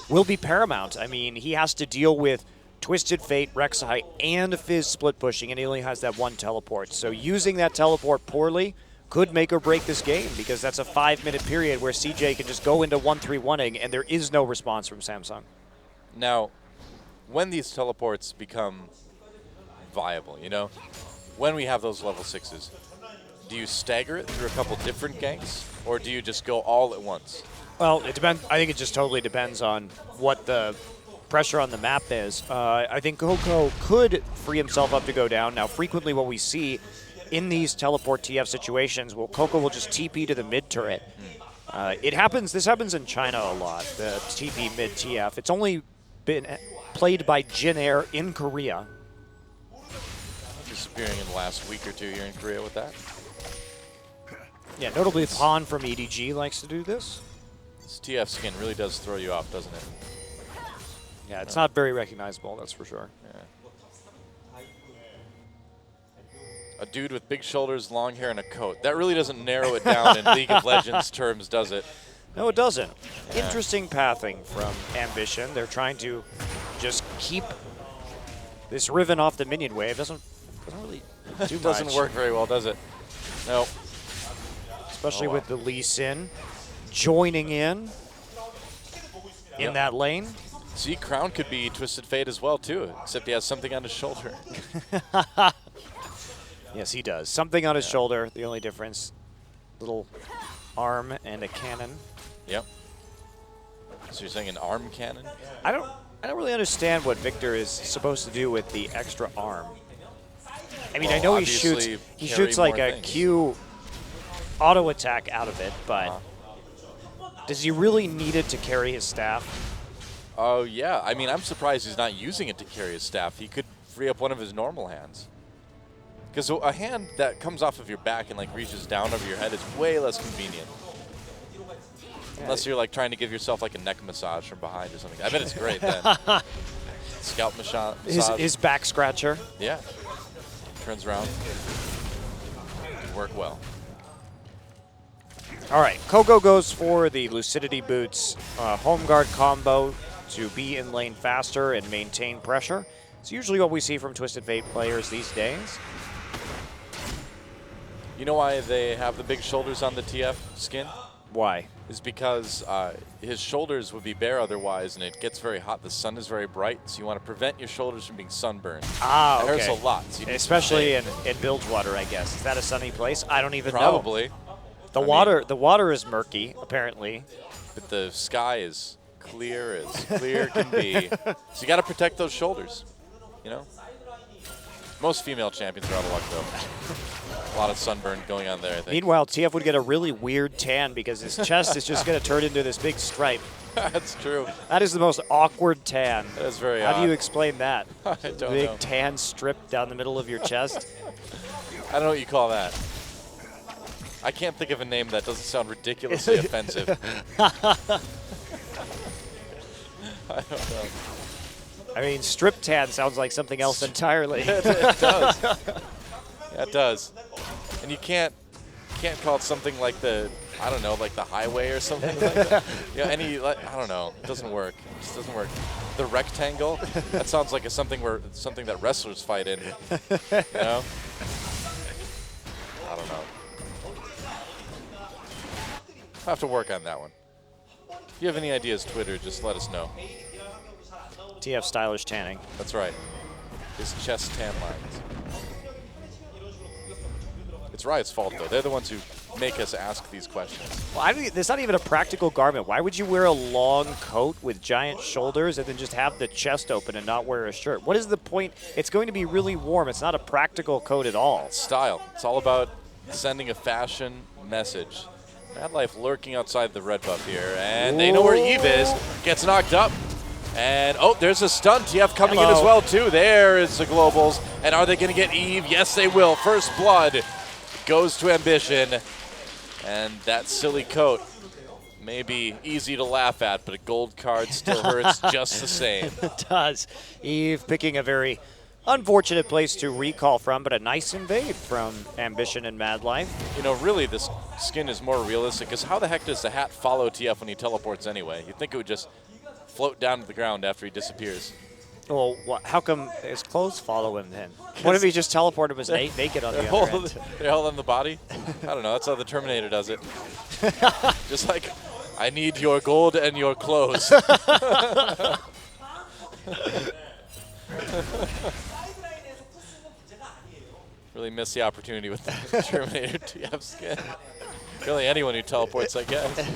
S7: will be paramount. I mean, he has to deal with Twisted Fate, Rek'Sai, and Fizz split pushing, and he only has that one teleport. So using that teleport poorly could make or break this game, because that's a 5-minute period where CJ can just go into 1-3-1ing, and there is no response from Samsung.
S6: Now, when these teleports become viable, you know, when we have those level 6s, do you stagger it through a couple different ganks, or do you just go all at once?
S7: Well, it depends. I think it just totally depends on what the pressure on the map is. I think Coco could free himself up to go down. Now, frequently what we see in these teleport TF situations, well, Coco will just TP to the mid turret. This happens in China a lot, the TP mid TF. It's only been played by Jin Air in Korea.
S6: Disappearing in the last week or two here in Korea with that.
S7: Yeah, notably Pawn from EDG likes to do this.
S6: This TF skin really does throw you off, doesn't it?
S7: Yeah, it's not very recognizable, that's for sure.
S6: Yeah. A dude with big shoulders, long hair, and a coat. That really doesn't narrow it down in League of Legends terms, does it?
S7: No, it doesn't.
S6: Yeah.
S7: Interesting pathing from Ambition. They're trying to just keep this Riven off the minion wave. Doesn't really do
S6: Doesn't
S7: much.
S6: work very well, does it? No.
S7: Especially
S6: Oh, wow.
S7: with the Lee Sin joining in
S6: Yep.
S7: that lane.
S6: See, Crown could be Twisted Fate as well, too, except he has something on his shoulder.
S7: Yes, he does. Something on his shoulder. The only difference, little arm and a cannon.
S6: Yep. So you're saying an arm cannon?
S7: I don't really understand what Victor is supposed to do with the extra arm. I mean,
S6: Well,
S7: I know he
S6: obviously
S7: shoots
S6: carry
S7: like
S6: more
S7: a
S6: things.
S7: Q auto attack out of it, but does he really need it to carry his staff?
S6: Oh, yeah. I mean, I'm surprised he's not using it to carry his staff. He could free up one of his normal hands. Because a hand that comes off of your back and like reaches down over your head is way less convenient. Unless you're like trying to give yourself like a neck massage from behind or something. I bet it's great then. Scalp massage.
S7: His back scratcher.
S6: Yeah. Turns around. Could work well.
S7: All right, Coco goes for the Lucidity Boots home guard combo to be in lane faster and maintain pressure. It's usually what we see from Twisted Fate players these days.
S6: You know why they have the big shoulders on the TF skin?
S7: Why?
S6: Is because his shoulders would be bare otherwise, and it gets very hot. The sun is very bright, so you want to prevent your shoulders from being sunburned.
S7: Ah,
S6: It
S7: okay.
S6: hurts a lot. So you need to
S7: Especially
S6: stay-
S7: in Bilgewater, I guess. Is that a sunny place? I don't even know.
S6: Probably.
S7: The
S6: I mean-
S7: water is murky, apparently.
S6: But the sky is clear can be. So you got to protect those shoulders, you know? Most female champions are out of luck, though. A lot of sunburn going on there, I think.
S7: Meanwhile, TF would get a really weird tan because his chest is just going to turn into this big stripe.
S6: That's true.
S7: That is the most awkward tan.
S6: That is very
S7: How
S6: odd.
S7: do you explain that?
S6: I don't
S7: Big
S6: know.
S7: tan strip down the middle of your chest?
S6: I don't know what you call that. I can't think of a name that doesn't sound ridiculously offensive. I don't know.
S7: I mean, strip tan sounds like something else entirely.
S6: It does. Yeah, it does. And you can't call it something like the, I don't know, like the highway or something like that. Yeah, I don't know. It doesn't work. It just doesn't work. The rectangle, that sounds like something that wrestlers fight in. You know? I don't know. I'll have to work on that one. If you have any ideas, Twitter, just let us know.
S7: TF stylish tanning.
S6: That's right. His chest tan lines. It's Riot's fault, though. They're the ones who make us ask these questions.
S7: Well, I mean, it's not even a practical garment. Why would you wear a long coat with giant shoulders and then just have the chest open and not wear a shirt? What is the point? It's going to be really warm. It's not a practical coat at all.
S6: Style. It's all about sending a fashion message. Mad Life lurking outside the red buff here, and they know where Eve is. Gets knocked up. And, oh, there's a stun. TF coming in as well, too. There is the Globals. And are they going to get Eve? Yes, they will. First blood goes to Ambition. And that silly coat may be easy to laugh at, but a gold card still hurts just the same.
S7: It does. Eve picking a very unfortunate place to recall from, but a nice invade from Ambition and Mad Life.
S6: You know, really, this skin is more realistic, because how the heck does the hat follow TF when he teleports anyway? You'd think it would just float down to the ground after he disappears.
S7: Well, how come his clothes follow him then? What if he just teleported him as naked on the other end?
S6: They're all on the body? I don't know. That's how the Terminator does it. Just like, I need your gold and your clothes. Really missed the opportunity with the Terminator TF skin. Really, anyone who teleports, I guess.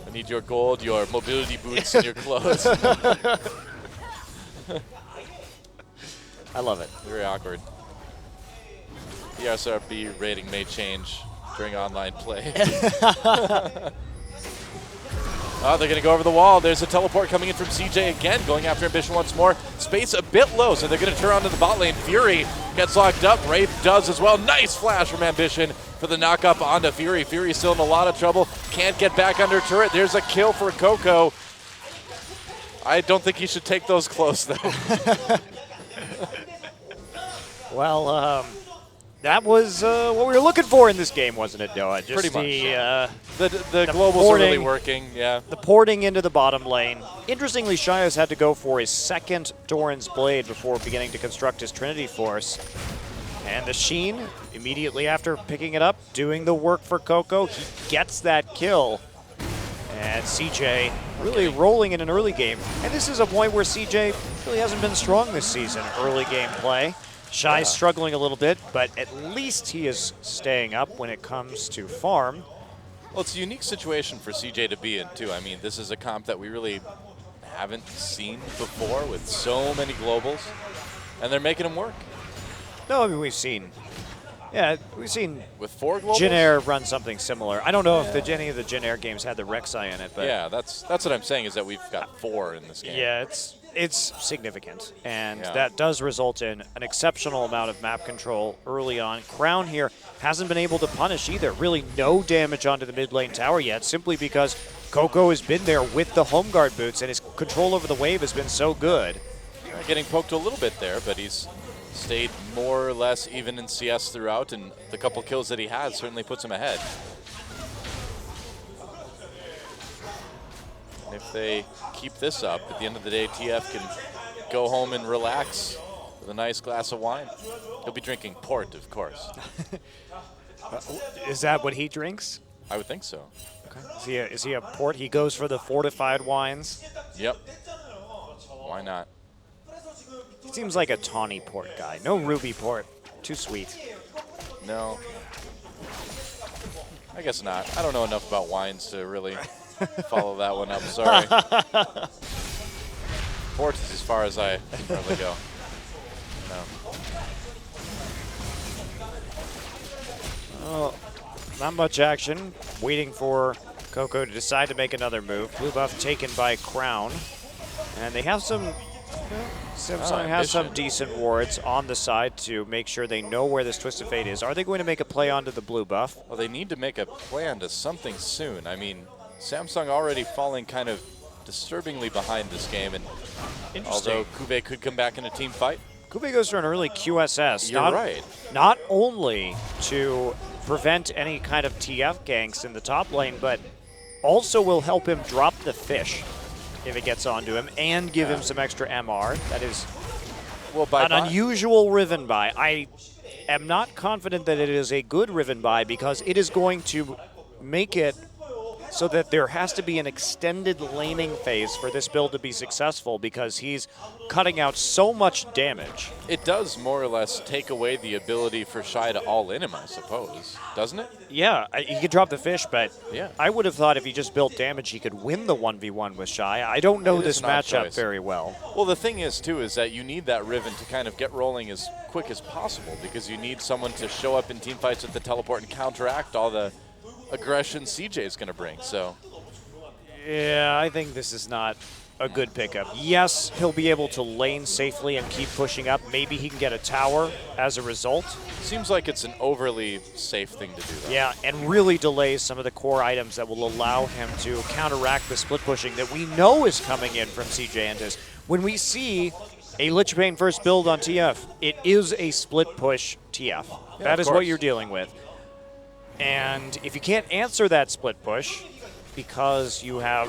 S6: I need your gold, your mobility boots, and your clothes.
S7: I love it.
S6: Very awkward. The SRB rating may change during online play. Oh, they're going to go over the wall. There's a teleport coming in from CJ again, going after Ambition once more. Space a bit low, so they're going to turn onto the bot lane. Fury gets locked up. Wraith does as well. Nice flash from Ambition for the knock-up onto Fury. Fury still in a lot of trouble. Can't get back under turret. There's a kill for Coco. I don't think he should take those close, though.
S7: Well, that was what we were looking for in this game, wasn't it, Doa? Just
S6: Pretty much.
S7: The
S6: The globals are really working, yeah.
S7: The porting into the bottom lane. Interestingly, Shias had to go for his second Doran's Blade before beginning to construct his Trinity Force. And the Sheen, immediately after picking it up, doing the work for Coco. He gets that kill. And CJ really rolling in an early game. And this is a point where CJ really hasn't been strong this season, early game play. Shy's struggling a little bit, but at least he is staying up when it comes to farm.
S6: Well, it's a unique situation for CJ to be in, too. I mean, this is a comp that we really haven't seen before with so many globals, and they're making them work.
S7: No, I mean, we've seen Yeah, we've seen
S6: with 4 globals.
S7: Jin Air run something similar. I don't know if any of the Jin Air games had the Rek'Sai in it, but
S6: Yeah, that's what I'm saying is that we've got 4 in this game.
S7: yeah, it's significant, and
S6: Yeah.
S7: that does result in an exceptional amount of map control early on. Crown here hasn't been able to punish either. Really no damage onto the mid lane tower yet, simply because Coco has been there with the home guard boots, and his control over the wave has been so good.
S6: Getting poked a little bit there, but he's stayed more or less even in CS throughout, and the couple kills that he has certainly puts him ahead. And if they keep this up, at the end of the day, TF can go home and relax with a nice glass of wine. He'll be drinking port, of course.
S7: Is that what he drinks?
S6: I would think so.
S7: Okay. Is he a port? He goes for the fortified wines.
S6: Yep. Why not?
S7: He seems like a tawny port guy. No ruby port. Too sweet.
S6: No. I guess not. I don't know enough about wines to really follow that one up. Sorry. Port is as far as I can probably go. No.
S7: Oh, not much action. Waiting for Coco to decide to make another move. Blue buff taken by Crown. And they have some... Samsung has some
S6: Ambition.
S7: decent wards on the side to make sure they know where this Twisted Fate is. Are they going to make a play onto the blue buff?
S6: Well, they need to make a plan to something soon. I mean, Samsung already falling kind of disturbingly behind this game, and although Kube could come back in a team fight,
S7: Kube goes for an early QSS.
S6: You're right.
S7: Not only to prevent any kind of TF ganks in the top lane, but also will help him drop the fish if it gets onto him, and give him some extra MR. That is
S6: well,
S7: an unusual Riven buy. I am not confident that it is a good Riven buy because it is going to make it so that there has to be an extended laning phase for this build to be successful because he's cutting out so much damage.
S6: it does more or less take away the ability for Shy to all-in him, I suppose, doesn't it?
S7: Yeah, he could drop the fish, but
S6: Yeah.
S7: I would have thought if he just built damage, he could win the 1v1 with Shy. I don't know
S6: It is
S7: this
S6: an odd
S7: matchup
S6: choice.
S7: very well.
S6: Well, the thing is, too, is that you need that Riven to kind of get rolling as quick as possible because you need someone to show up in team fights with the teleport and counteract all the aggression CJ is going to bring. So,
S7: Yeah, I think this is not a good pickup. Yes, he'll be able to lane safely and keep pushing up. Maybe he can get a tower as a result.
S6: seems like it's an overly safe thing to do, though.
S7: Yeah, and really delays some of the core items that will allow him to counteract the split pushing that we know is coming in from CJ Entus. When we see a Lich Bane first build on TF, it is a split push TF. That
S6: of
S7: is what
S6: course.
S7: you're dealing with. And if you can't answer that split push because you have...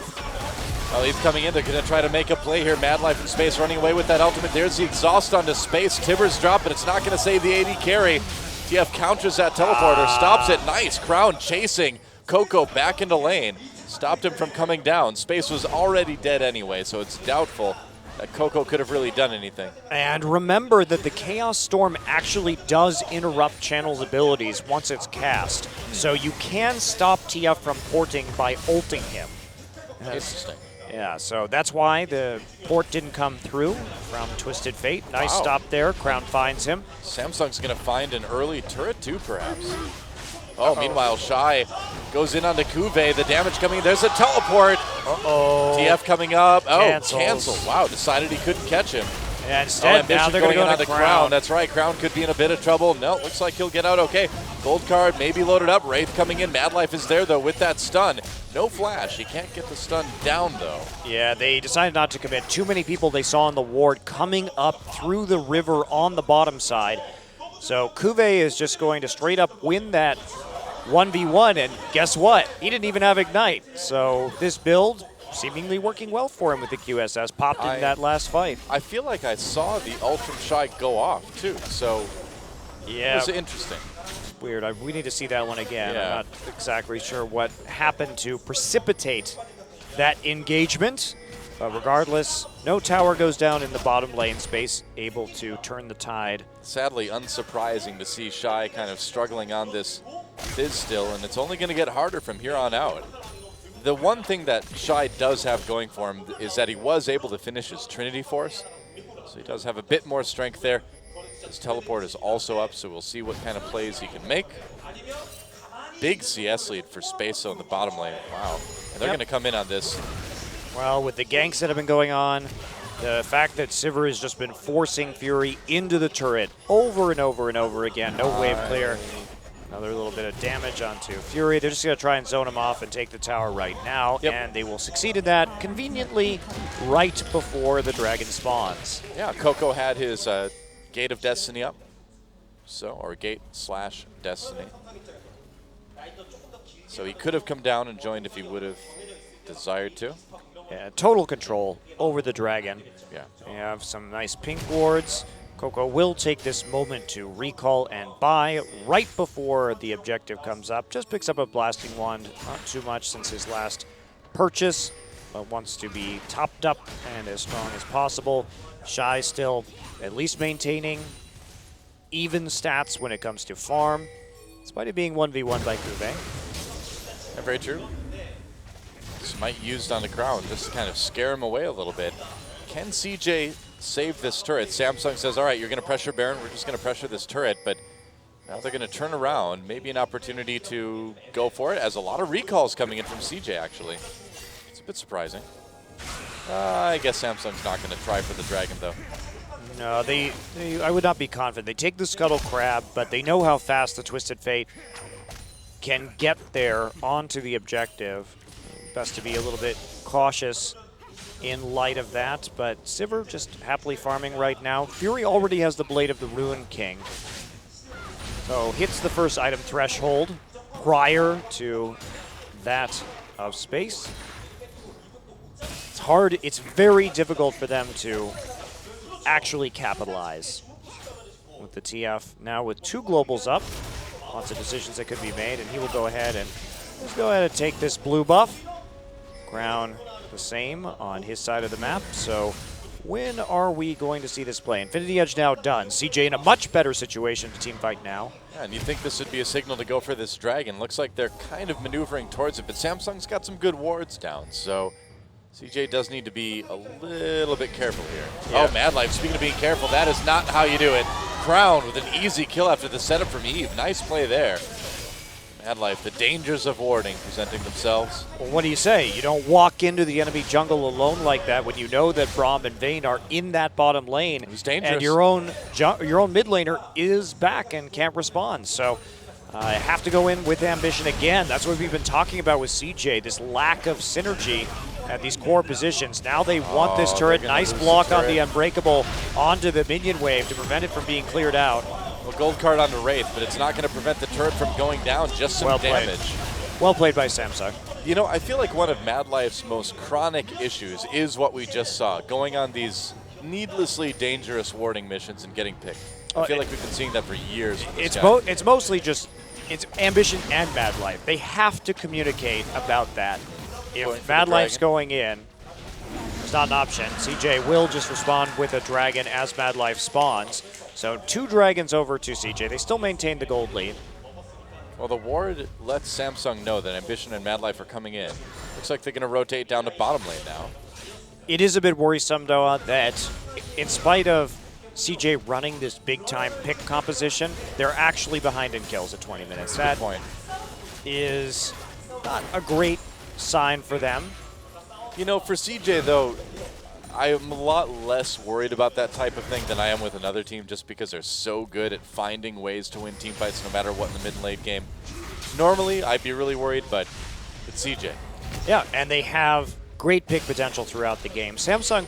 S6: Well, he's coming in. They're going to try to make a play here. Mad Life in Space running away with that ultimate. There's the exhaust onto Space. Tibbers drop, but it's not going to save the AD carry. TF counters that teleporter, stops it. Nice. Crown chasing Coco back into lane. Stopped him from coming down. Space was already dead anyway, so it's doubtful that Coco could have really done anything.
S7: And remember that the Chaos Storm actually does interrupt Channel's abilities once it's cast. So you can stop TF from porting by ulting him.
S6: Interesting.
S7: Yeah, so that's why the port didn't come through from Twisted Fate. Nice
S6: Wow.
S7: stop there. Crown finds him.
S6: Samsung's going to find an early turret too, perhaps. Oh, meanwhile, Shy goes in onto Kuve. The damage coming. There's a teleport.
S7: Uh-oh.
S6: TF coming up. Oh,
S7: Cancels.
S6: canceled. Wow, decided he couldn't catch him.
S7: And instead, now
S6: Ambition
S7: they're going to go
S6: on
S7: to
S6: the
S7: Crown.
S6: That's right. Crown could be in a bit of trouble. No, looks like he'll get out okay. Gold card maybe loaded up. Wraith coming in. Mad Life is there, though, with that stun. No flash. He can't get the stun down, though.
S7: Yeah, they decided not to commit. Too many people they saw in the ward coming up through the river on the bottom side. So Kuve is just going to straight up win that 1v1, and guess what? He didn't even have Ignite. So this build seemingly working well for him with the QSS. Popped in that last fight.
S6: I feel like I saw the Ultra Shy go off, too, so
S7: Yeah,
S6: it was interesting.
S7: weird. We need to see that one again.
S6: Yeah.
S7: I'm not exactly sure what happened to precipitate that engagement. But regardless, no tower goes down in the bottom lane space, able to turn the tide.
S6: Sadly, unsurprising to see Shy kind of struggling on this Fizz still, and it's only going to get harder from here on out. The one thing that Shy does have going for him is that he was able to finish his Trinity Force, so he does have a bit more strength there. His teleport is also up, so we'll see what kind of plays he can make. Big CS lead for Spaso in the bottom lane. Wow. And they're going to come in on this.
S7: Well, with the ganks that have been going on, the fact that Sivir has just been forcing Fury into the turret over and over and over again. No wave clear. Another little bit of damage onto Fury. They're just going to try and zone him off and take the tower right now, and they will succeed in that conveniently right before the dragon spawns.
S6: Yeah, Coco had his Gate of Destiny up, or Gate/Destiny. So he could have come down and joined if he would have desired to.
S7: Yeah, total control over the dragon.
S6: Yeah.
S7: We have some nice pink wards. Coco will take this moment to recall and buy right before the objective comes up. Just picks up a blasting wand, not too much since his last purchase, but wants to be topped up and as strong as possible. Shy still at least maintaining even stats when it comes to farm, despite it being 1v1 by Kube.
S6: Yeah, very true. Smite used on the Crown just to kind of scare him away a little bit. Can CJ save this turret? Samsung says, all right, you're going to pressure Baron. We're just going to pressure this turret. But now they're going to turn around. Maybe an opportunity to go for it, as a lot of recalls coming in from CJ, actually. It's a bit surprising. I guess Samsung's not going to try for the dragon, though.
S7: No, I would not be confident. They take the Scuttle Crab, but they know how fast the Twisted Fate can get there onto the objective. Best to be a little bit cautious in light of that, but Sivir just happily farming right now. Fury already has the Blade of the Ruin King, so hits the first item threshold prior to that of Space. It's hard, it's very difficult for them to actually capitalize with the TF now with 2 globals up. Lots of decisions that could be made, and he will go ahead and just go ahead and take this blue buff. Crown the same on his side of the map. So when are we going to see this play? Infinity Edge now done. CJ in a much better situation to team fight now.
S6: Yeah, and you think this would be a signal to go for this dragon. Looks like they're kind of maneuvering towards it, but Samsung's got some good wards down, so CJ does need to be a little bit careful here.
S7: Yeah.
S6: Oh, Mad Life, speaking of being careful, that is not how you do it. Crown with an easy kill after the setup from Eve. Nice play there. Mad Life, the dangers of warding presenting themselves.
S7: Well, what do you say? You don't walk into the enemy jungle alone like that when you know that Braum and Vayne are in that bottom lane.
S6: It's dangerous.
S7: And your own mid laner is back and can't respond. So have to go in with ambition again. That's what we've been talking about with CJ, this lack of synergy at these core positions. Now they want this turret. Nice block on the Unbreakable onto the minion wave to prevent it from being cleared out.
S6: Well, gold card on the Wraith, but it's not going to prevent the turret from going down, just some damage.
S7: Well played by Samsung.
S6: You know, I feel like one of Mad Life's most chronic issues is what we just saw, going on these needlessly dangerous warding missions and getting picked. I feel like we've been seeing that for years.
S7: It's mostly just, it's ambition and Mad Life. They have to communicate about that. If Mad Life's going in, it's not an option. CJ will just respond with a dragon as Mad Life spawns. So 2 dragons over to CJ. They still maintain the gold lead.
S6: Well, the ward lets Samsung know that Ambition and Mad Life are coming in. Looks like they're going to rotate down to bottom lane now.
S7: It is a bit worrisome, though, that in spite of CJ running this big-time pick composition, they're actually behind in kills at 20 minutes. That is not a great sign for them.
S6: You know, for CJ, though, I am a lot less worried about that type of thing than I am with another team, just because they're so good at finding ways to win team fights no matter what in the mid and late game. Normally, I'd be really worried, but it's CJ.
S7: Yeah, and they have great pick potential throughout the game. Samsung,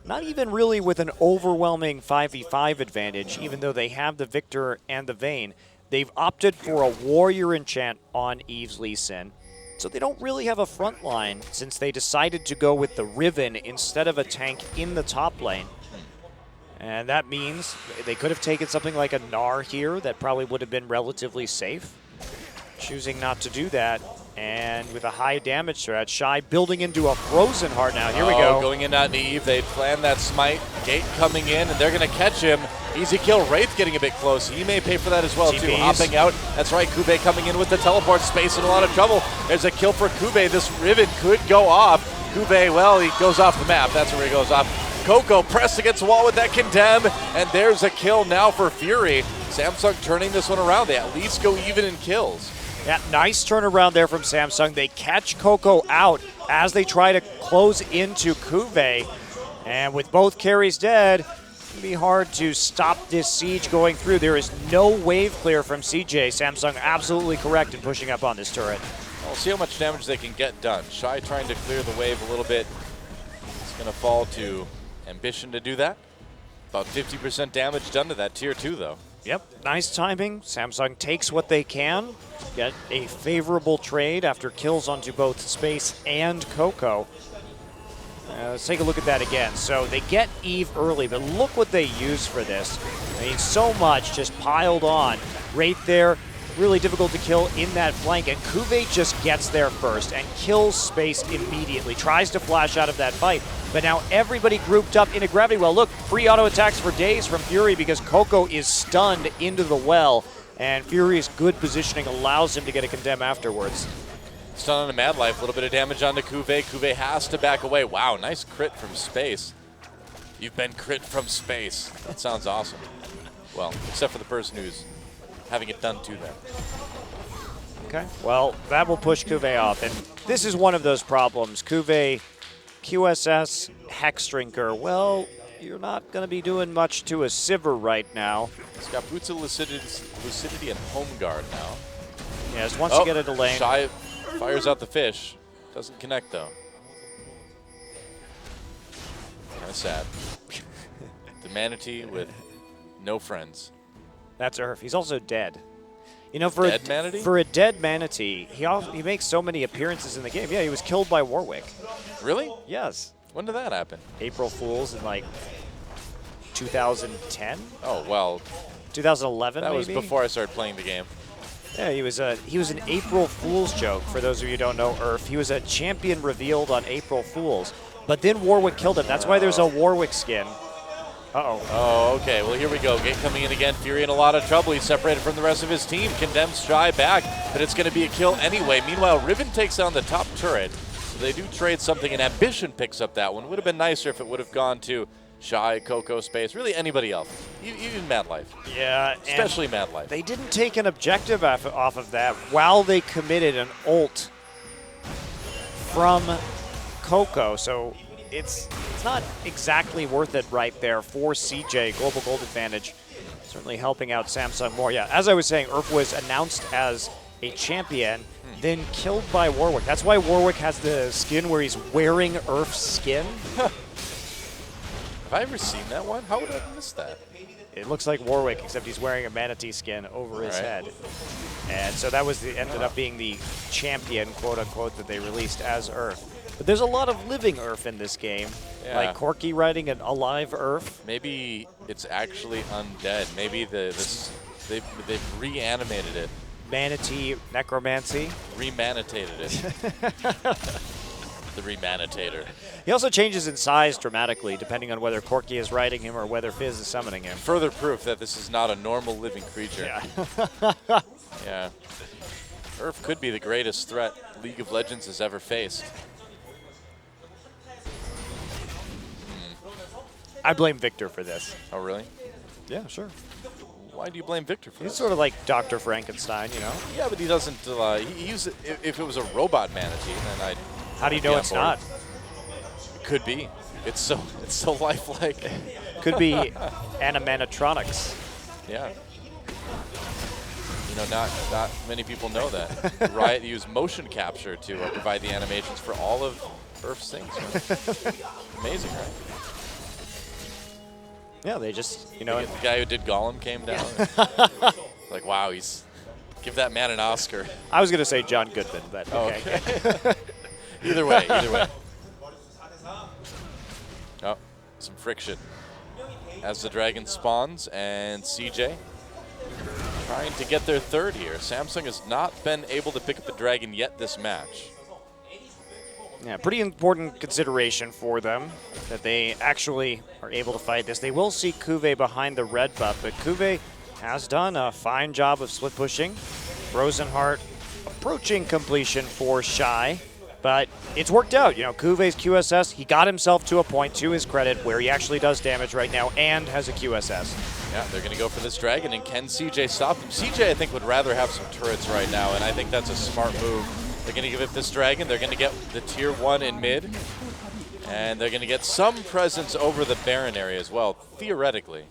S7: not even really with an overwhelming 5v5 advantage, even though they have the Victor and the Vayne. They've opted for a Warrior enchant on Eve's Lee Sin. So they don't really have a front line since they decided to go with the Riven instead of a tank in the top lane. And that means they could have taken something like a Gnar here that probably would have been relatively safe. Choosing not to do that. And with a high damage threat, Shy building into a Frozen Heart now. Here we go.
S6: Going in on Eve. They plan that smite. Gate coming in, and they're going to catch him. Easy kill. Wraith getting a bit close. He may pay for that as well, too. Hopping out. That's right. Kube coming in with the teleport. Space in a lot of trouble. There's a kill for Kube. This Riven could go off. Kube, well, he goes off the map. That's where he goes off. Coco pressed against the wall with that condemn, and there's a kill now for Fury. Samsung turning this one around. They at least go even in kills.
S7: Yeah, nice turnaround there from Samsung. They catch Coco out as they try to close into Kuve. And with both carries dead, it'll be hard to stop this siege going through. There is no wave clear from CJ. Samsung absolutely correct in pushing up on this turret.
S6: We'll see how much damage they can get done. Shy trying to clear the wave a little bit. It's going to fall to Ambition to do that. About 50% damage done to that tier 2, though.
S7: Yep, nice timing. Samsung takes what they can. Get a favorable trade after kills onto both Space and Coco. Let's take a look at that again. So they get Eve early, but look what they use for this. I mean, so much just piled on right there. Really difficult to kill in that flank, and Kuve just gets there first and kills Space immediately. Tries to flash out of that fight, but now everybody grouped up in a gravity well. Look, free auto attacks for days from Fury because Coco is stunned into the well, and Fury's good positioning allows him to get a condemn afterwards.
S6: Stun on a Mad Life, a little bit of damage onto Kuve. Kuve has to back away. Wow, nice crit from Space. You've been crit from Space. That sounds awesome. Well, except for the person who's having it done to them.
S7: Okay, well, that will push Kuve off, and this is one of those problems. Kuve, QSS, Hex Drinker, well, you're not going to be doing much to a Sivir right now.
S6: He's got Boots of Lucidity and Home Guard now.
S7: Yes, once you get into lane.
S6: Shy fires out the fish. Doesn't connect, though. Kind of sad. The Manatee with no friends.
S7: That's Urf. He's also dead. You know, for
S6: Dead Manatee?
S7: For a dead Manatee, he makes so many appearances in the game. Yeah, he was killed by Warwick.
S6: Really?
S7: Yes.
S6: When did that happen?
S7: April Fools in like 2010?
S6: Oh, well,
S7: 2011
S6: that was
S7: maybe?
S6: before I started playing the game.
S7: Yeah, he was an April Fool's joke, for those of you who don't know Urf. He was a champion revealed on April Fools. But then Warwick killed him. That's why there's a Warwick skin. Uh-oh.
S6: Oh, okay. Well, here we go. Gate coming in again. Fury in a lot of trouble. He's separated from the rest of his team. Condemns Shy back, but it's going to be a kill anyway. Meanwhile, Riven takes on the top turret. So they do trade something, and Ambition picks up that one. Would have been nicer if it would have gone to Shy, Coco, Space, really anybody else. Even Mad Life.
S7: Yeah.
S6: Especially Mad Life.
S7: They didn't take an objective off of that while they committed an ult from Coco. So it's not exactly worth it right there for CJ. Global Gold advantage certainly helping out Samsung more. Yeah, as I was saying, Urf was announced as a champion, then killed by Warwick. That's why Warwick has the skin where he's wearing Urf's skin.
S6: Have I ever seen that one? How would I have missed that?
S7: It looks like Warwick, except he's wearing a manatee skin over his head. And so that was ended up being the champion, quote unquote, that they released as Urf. But there's a lot of living Urf in this game, like Corki riding an alive Urf.
S6: Maybe it's actually undead. Maybe they've reanimated it.
S7: Manatee necromancy.
S6: Remanitated it. The Remanitator.
S7: He also changes in size dramatically, depending on whether Corki is riding him or whether Fizz is summoning him.
S6: Further proof that this is not a normal living creature.
S7: Yeah.
S6: Yeah. Urf could be the greatest threat League of Legends has ever faced.
S7: I blame Victor for this.
S6: Oh, really?
S7: Yeah, sure.
S6: Why do you blame Victor for
S7: He's
S6: this?
S7: sort of like Dr. Frankenstein, you know?
S6: Yeah, but he doesn't. If it was a robot manatee, then I'd.
S7: How do you know it's not?
S6: It could be. It's so lifelike.
S7: Could be animatronics.
S6: Yeah. You know, not many people know that. Riot used motion capture to provide the animations for all of Urf's things. Amazing, right?
S7: Yeah, they just, you know.
S6: The guy who did Gollum came down. Like, wow, give that man an Oscar.
S7: I was going to say John Goodman, but okay.
S6: Either way. Oh, some friction. As the dragon spawns, and CJ trying to get their third here. Samsung has not been able to pick up the dragon yet this match.
S7: Yeah, pretty important consideration for them that they actually are able to fight this. They will see Kuve behind the red buff, but Kuve has done a fine job of split pushing. Frozen Heart approaching completion for Shy. But it's worked out. You know, Kuve's QSS, he got himself to a point, to his credit, where he actually does damage right now and has a QSS.
S6: Yeah, they're going to go for this dragon, and can CJ stop them? CJ, I think, would rather have some turrets right now, and I think that's a smart move. They're going to give it this dragon. They're going to get the tier 1 in mid, and they're going to get some presence over the Baron area as well, theoretically.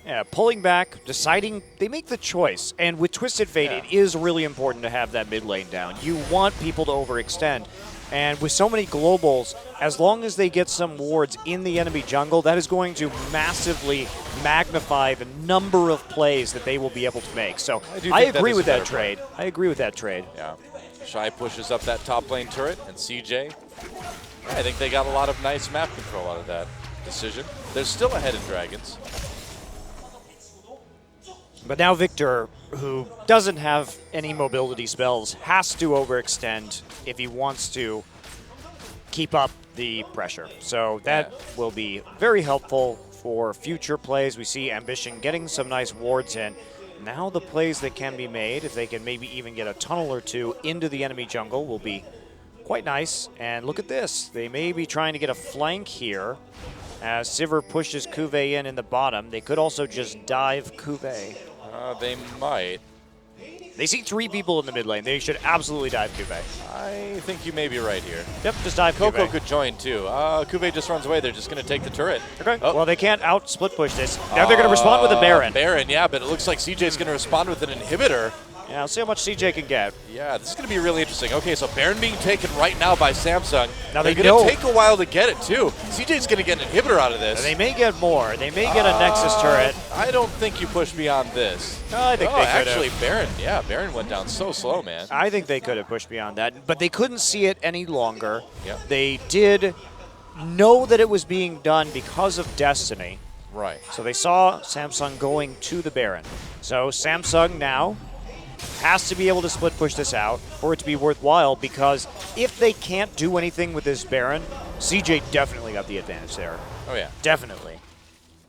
S7: Yeah, pulling back, deciding, they make the choice. And with Twisted Fate, it is really important to have that mid lane down. You want people to overextend. And with so many globals, as long as they get some wards in the enemy jungle, that is going to massively magnify the number of plays that they will be able to make. So I agree with that trade. I agree with that trade.
S6: Yeah. Shy pushes up that top lane turret, and CJ, I think they got a lot of nice map control out of that decision. They're still ahead in Dragons.
S7: But now Victor, who doesn't have any mobility spells, has to overextend if he wants to keep up the pressure. So that will be very helpful for future plays. We see Ambition getting some nice wards in. Now the plays that can be made, if they can maybe even get a tunnel or two into the enemy jungle, will be quite nice. And look at this. They may be trying to get a flank here as Sivir pushes Kuve in the bottom. They could also just dive Kuve.
S6: They might.
S7: They see 3 people in the mid lane. They should absolutely dive Kuve.
S6: I think you may be right here.
S7: Yep, just dive
S6: Coco
S7: Kuve.
S6: could join too. Kuve just runs away. They're just going to take the turret.
S7: Okay.
S6: Oh.
S7: Well, they can't out split push this. Now they're going to respond with a Baron.
S6: Baron, yeah, but it looks like CJ's going to respond with an inhibitor.
S7: Yeah, let's see how much CJ can get.
S6: Yeah, this is going to be really interesting. Okay, so Baron being taken right now by Samsung.
S7: Now
S6: they're
S7: they
S6: going
S7: know-
S6: to take a while to get it too. CJ's going to get an inhibitor out of this.
S7: They may get more. They may get a Nexus turret.
S6: I don't think you push beyond this.
S7: I think they could
S6: actually,
S7: have.
S6: Baron, yeah, Baron went down so slow, man.
S7: I think they could have pushed beyond that, but they couldn't see it any longer.
S6: Yep.
S7: They did know that it was being done because of Destiny.
S6: Right.
S7: So they saw Samsung going to the Baron. So Samsung now has to be able to split push this out for it to be worthwhile, because if they can't do anything with this Baron, CJ definitely got the advantage there.
S6: Oh, yeah.
S7: Definitely.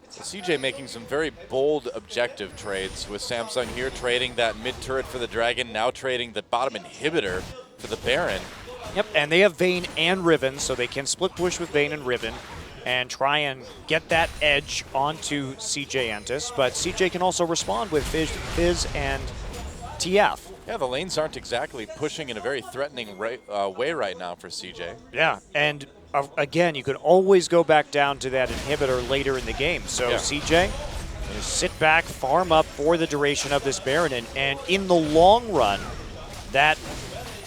S6: So CJ making some very bold objective trades with Samsung here, trading that mid turret for the Dragon, now trading the bottom inhibitor for the Baron.
S7: Yep, and they have Vayne and Riven, so they can split push with Vayne and Riven and try and get that edge onto CJ Entis. But CJ can also respond with Fizz and TF.
S6: Yeah, the lanes aren't exactly pushing in a very threatening way right now for CJ.
S7: Yeah, and again, you could always go back down to that inhibitor later in the game. So
S6: Yeah.
S7: CJ, just sit back, farm up for the duration of this Baron, and in the long run, that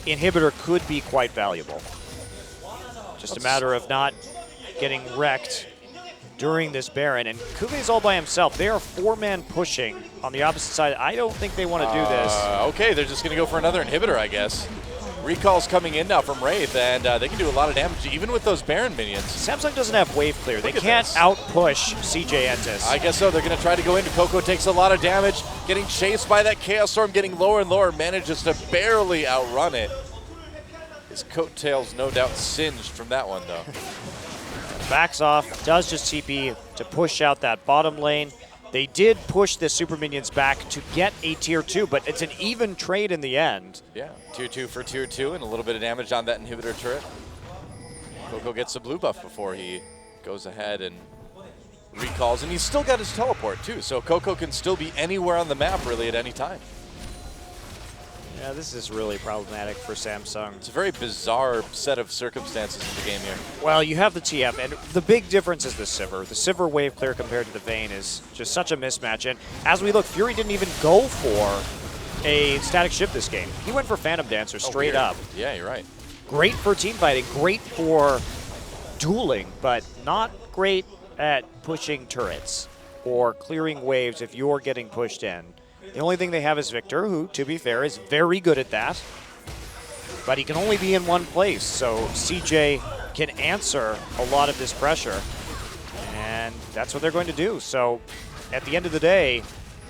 S7: inhibitor could be quite valuable. Just a matter of not getting wrecked during this Baron. And Kuve's all by himself. They are 4-man pushing on the opposite side. I don't think they want to do this.
S6: Okay, they're just going to go for another inhibitor, I guess. Recall's coming in now from Wraith, and they can do a lot of damage, even with those Baron minions.
S7: Samsung doesn't have wave clear. They
S6: Look at
S7: can't
S6: this.
S7: out-push CJ Entis.
S6: I guess so. They're going to try to go into Coco. Takes a lot of damage. Getting chased by that Chaos Storm, getting lower and lower. Manages to barely outrun it. His coattails no doubt singed from that one, though.
S7: Backs off, does just TP to push out that bottom lane. They did push the super minions back to get a tier 2, but it's an even trade in the end.
S6: Yeah, tier 2 for tier 2, and a little bit of damage on that inhibitor turret. Coco gets the blue buff before he goes ahead and recalls, and he's still got his teleport too, so Coco can still be anywhere on the map really at any time.
S7: Yeah, this is really problematic for Samsung.
S6: It's a very bizarre set of circumstances in the game here.
S7: Well, you have the TF, and the big difference is the Sivir. The Sivir wave clear compared to the Vayne is just such a mismatch. And as we look, Fury didn't even go for a static shift this game. He went for Phantom Dancer straight
S6: weird.
S7: up.
S6: Yeah, you're right.
S7: Great for team fighting, great for dueling, but not great at pushing turrets or clearing waves if you're getting pushed in. The only thing they have is Victor, who, to be fair, is very good at that. But he can only be in one place, so CJ can answer a lot of this pressure. And that's what they're going to do. So at the end of the day,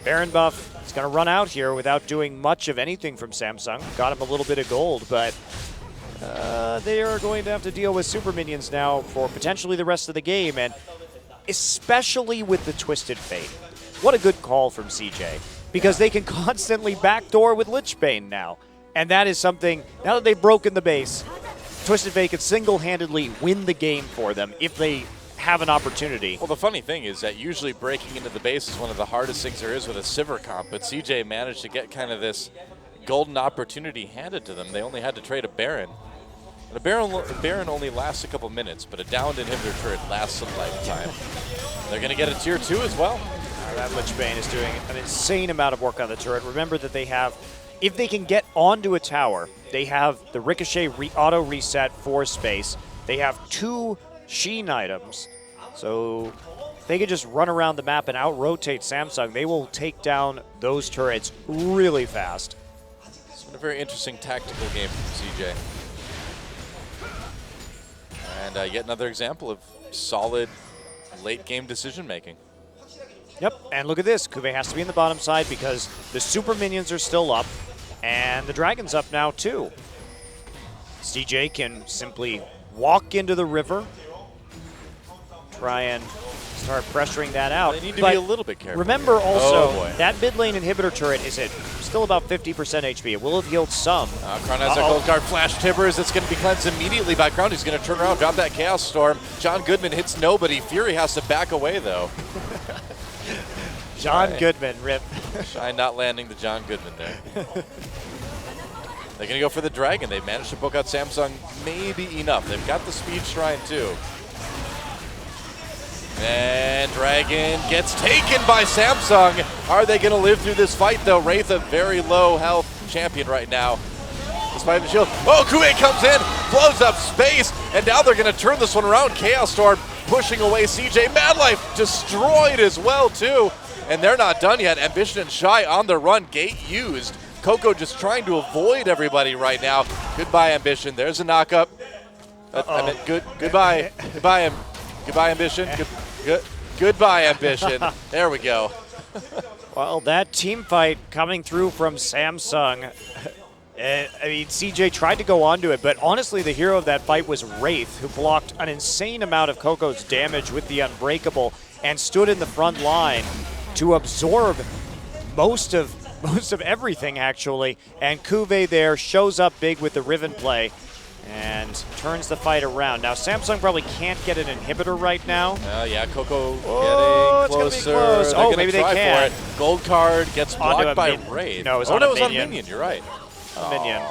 S7: Baron buff is going to run out here without doing much of anything from Samsung. Got him a little bit of gold, but they are going to have to deal with super minions now for potentially the rest of the game, and especially with the Twisted Fate. What a good call from CJ, because they can constantly backdoor with Lich Bane now. And that is something, now that they've broken the base, Twisted Fate could single-handedly win the game for them if they have an opportunity.
S6: Well, the funny thing is that usually breaking into the base is one of the hardest things there is with a Sivir comp, but CJ managed to get kind of this golden opportunity handed to them. They only had to trade a Baron. And a Baron only lasts a couple minutes, but a downed inhibitor turret lasts a lifetime. They're going to get a tier 2 as well.
S7: That Lich Bane is doing an insane amount of work on the turret. Remember that they have, if they can get onto a tower, they have the Ricochet auto reset for space. They have 2 Sheen items. So if they can just run around the map and out-rotate Samsung, they will take down those turrets really fast.
S6: It's been a very interesting tactical game from CJ. And yet another example of solid late-game decision-making.
S7: Yep, and look at this. Kuve has to be in the bottom side because the super minions are still up, and the dragon's up now too. CJ can simply walk into the river, try and start pressuring that out.
S6: They need to
S7: But
S6: be a little bit careful.
S7: remember also,
S6: Oh, boy.
S7: that mid lane inhibitor turret is at still about 50% HP. It will have healed some.
S6: Crown has their gold card flash Tibbers. It's going to be cleansed immediately by Crown. He's going to turn around, drop that Chaos Storm. John Goodman hits nobody. Fury has to back away, though.
S7: John Goodman, rip.
S6: Shine not landing the John Goodman there. They're going to go for the Dragon. They've managed to book out Samsung maybe enough. They've got the Speed Shrine, too. And Dragon gets taken by Samsung. Are they going to live through this fight, though? Wraith, a very low health champion right now. Despite the shield. Oh, Kuve comes in, blows up space, and now they're going to turn this one around. Chaos Storm pushing away CJ. Madlife destroyed as well, too. And they're not done yet. Ambition and Shy on the run. Gate used. Coco just trying to avoid everybody right now. Goodbye, Ambition. There's a knockup. I meant goodbye. Goodbye, Ambition. Goodbye, Ambition. There we go.
S7: Well, that team fight coming through from Samsung. I mean, CJ tried to go onto it, but honestly, the hero of that fight was Wraith, who blocked an insane amount of Coco's damage with the Unbreakable and stood in the front line to absorb most of everything, actually. And Kuve there shows up big with the Riven play and turns the fight around. Now, Samsung probably can't get an inhibitor right now.
S6: Yeah, Coco
S7: Oh,
S6: getting
S7: it's
S6: closer.
S7: gonna be close.
S6: They're
S7: Oh,
S6: gonna
S7: maybe they
S6: try
S7: can.
S6: for it. Gold card gets
S7: Onto
S6: blocked
S7: a
S6: by
S7: min-
S6: Wraith.
S7: No, it was
S6: oh,
S7: on
S6: no,
S7: a
S6: it was on
S7: minion.
S6: Minion. You're right.
S7: A minion.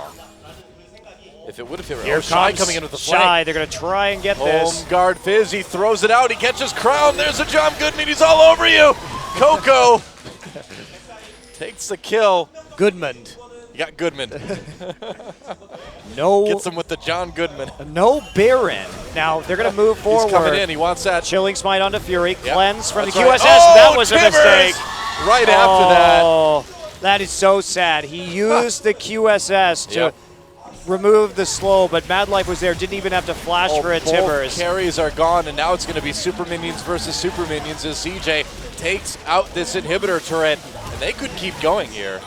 S6: If it would have hit
S7: Here
S6: Shy
S7: comes
S6: coming in with the
S7: Shy.
S6: flank.
S7: They're going to try and get
S6: Home
S7: this.
S6: guard Fizz. He throws it out. He catches Crown. There's a John Goodman. He's all over you. Coco takes the kill.
S7: Goodman.
S6: You got Goodman.
S7: No,
S6: Gets him with the John Goodman.
S7: no Baron. Now, they're going to move forward.
S6: He's coming in. He wants that.
S7: Chilling Smite onto Fury.
S6: Yep.
S7: Cleanse from
S6: That's
S7: the
S6: right.
S7: QSS.
S6: Oh,
S7: That was
S6: Tibbers!
S7: a mistake.
S6: Right after that.
S7: Oh, that is so sad. He used the QSS to
S6: Yep.
S7: remove the slow, but Madlife was there. Didn't even have to flash for a
S6: Both
S7: Tibbers.
S6: carries are gone, and now it's going to be Super Minions versus Super Minions as CJ takes out this inhibitor turret, and they could keep going here.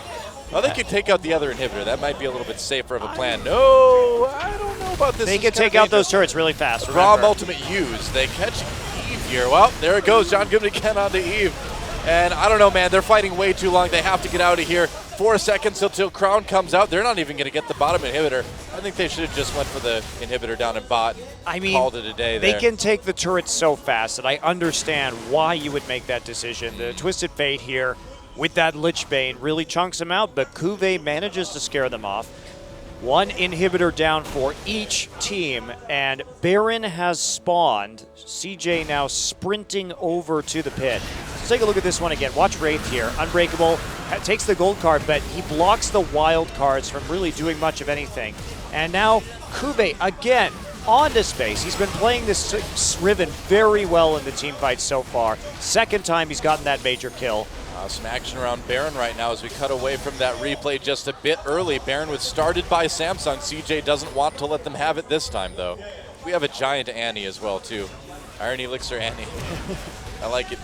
S6: Oh, they could take out the other inhibitor. That might be a little bit safer of a plan. No, I don't know about this.
S7: They
S6: This
S7: can
S6: is kinda
S7: take out those
S6: dangerous.
S7: turrets really fast.
S6: Braum
S7: Remember.
S6: ultimate used. They catch Eve here. Well, there it goes. John Goodman again onto Eve. And I don't know, man. They're fighting way too long. They have to get out of here. 4 seconds until Crown comes out. They're not even going to get the bottom inhibitor. I think they should have just went for the inhibitor down in bot.
S7: I mean,
S6: called it a day
S7: they
S6: there.
S7: can take the turrets so fast that I understand why you would make that decision. The Twisted Fate here with that Lich Bane really chunks them out, but Kuve manages to scare them off. One inhibitor down for each team, and Baron has spawned. CJ now sprinting over to the pit. Let's take a look at this one again. Watch Wraith here. Unbreakable takes the gold card, but he blocks the wild cards from really doing much of anything. And now Kuve again onto space. He's been playing this Riven very well in the team fight so far. Second time he's gotten that major kill.
S6: Some action around Baron right now as we cut away from that replay just a bit early. Baron was started by Samsung. CJ doesn't want to let them have it this time, though. We have a giant Annie as well, too. Iron Elixir Annie. I like it.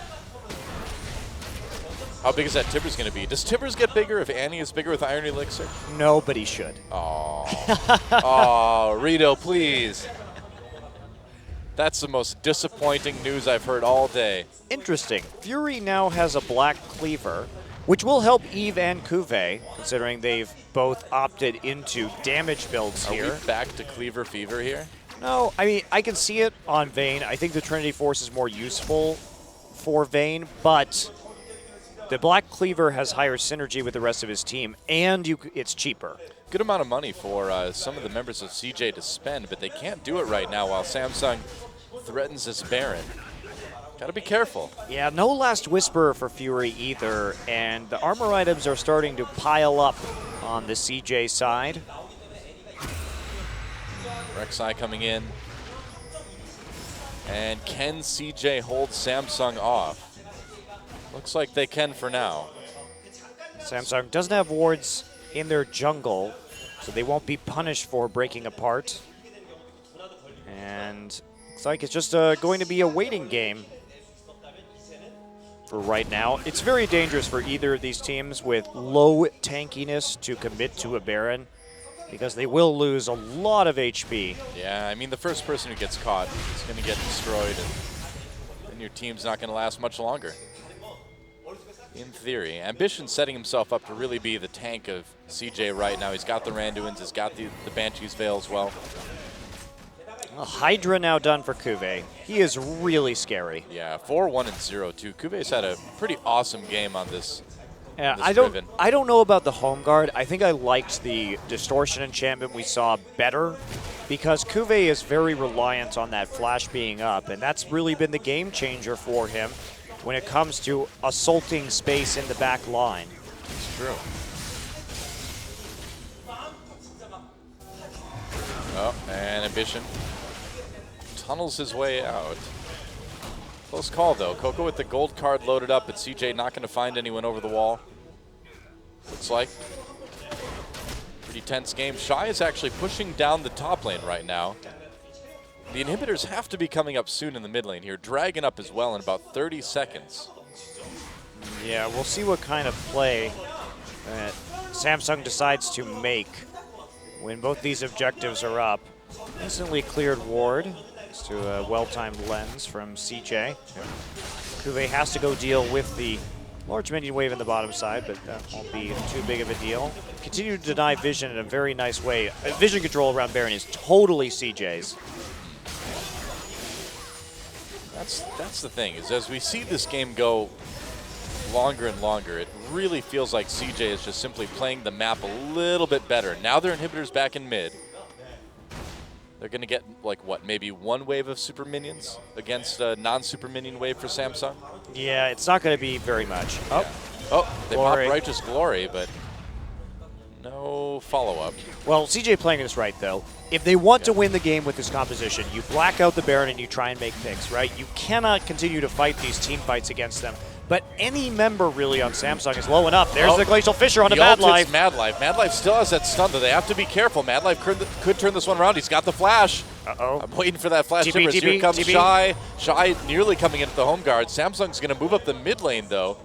S6: How big is that Tibbers going to be? Does Tibbers get bigger if Annie is bigger with Iron Elixir?
S7: Nobody should.
S6: Oh, oh, Rito, please. That's the most disappointing news I've heard all day.
S7: Interesting. Fury now has a black cleaver, which will help Eve and Kuve, considering they've both opted into damage builds
S6: Are
S7: here.
S6: we back to Cleaver Fever here?
S7: No, I mean, I can see it on Vayne. I think the Trinity Force is more useful for Vayne, but the Black Cleaver has higher synergy with the rest of his team, and it's cheaper.
S6: Good amount of money for some of the members of CJ to spend, but they can't do it right now while Samsung threatens this Baron. Gotta be careful.
S7: Yeah, no Last Whisper for Fury either, and the armor items are starting to pile up on the CJ side.
S6: Rek'Sai coming in. And can CJ hold Samsung off? Looks like they can for now.
S7: Samsung doesn't have wards in their jungle, so they won't be punished for breaking apart. And looks like it's just going to be a waiting game for right now. It's very dangerous for either of these teams with low tankiness to commit to a Baron, because they will lose a lot of HP.
S6: Yeah, I mean, the first person who gets caught is going to get destroyed, and then your team's not going to last much longer. In theory. Ambition's setting himself up to really be the tank of CJ right now. He's got the Randuins, he's got the Banshee's Veil as well.
S7: Well, Hydra now done for Kuve. He is really scary.
S6: Yeah, 4-1 and 0-2. Kuve's had a pretty awesome game on this.
S7: Yeah,
S6: this
S7: I
S6: Riven.
S7: don't know about the home guard. I think I liked the distortion enchantment we saw better, because Kuve is very reliant on that flash being up, and that's really been the game changer for him when it comes to assaulting space in the back line.
S6: It's true. Oh, and Ambition tunnels his way out. Close call, though. Coco with the gold card loaded up, but CJ not going to find anyone over the wall. Looks like. Pretty tense game. Shy is actually pushing down the top lane right now. The inhibitors have to be coming up soon in the mid lane here. Dragon up as well in about 30 seconds.
S7: Yeah, we'll see what kind of play that Samsung decides to make when both these objectives are up. Instantly cleared ward, thanks to a well-timed lens from CJ. Kuve has to go deal with the large minion wave in the bottom side, but that won't be too big of a deal. Continue to deny vision in a very nice way. Vision control around Baron is totally CJ's.
S6: That's the thing, is as we see this game go longer and longer, it really feels like CJ is just simply playing the map a little bit better. Now their inhibitors back in mid. They're going to get, like, what, maybe one wave of super minions against a non-super minion wave for Samsung?
S7: Yeah, it's not going to be very much. Oh,
S6: Oh, they
S7: Glory.
S6: popped Righteous Glory, but no follow-up.
S7: well, CJ playing this right, though. If they want to win the game with this composition, you black out the Baron and you try and make picks, right? You cannot continue to fight these team fights against them. But any member really on Samsung is low enough. There's the Glacial Fissure on the Mad Life.
S6: Mad Life. Mad Life still has that stun, though. They have to be careful. Mad Life could turn this one around. He's got the flash.
S7: Uh-oh.
S6: I'm waiting for that flash.
S7: TP,
S6: Timbers. Here
S7: TP,
S6: comes
S7: TP.
S6: Shy. Shy nearly coming into the home guard. Samsung's going to move up the mid lane, though.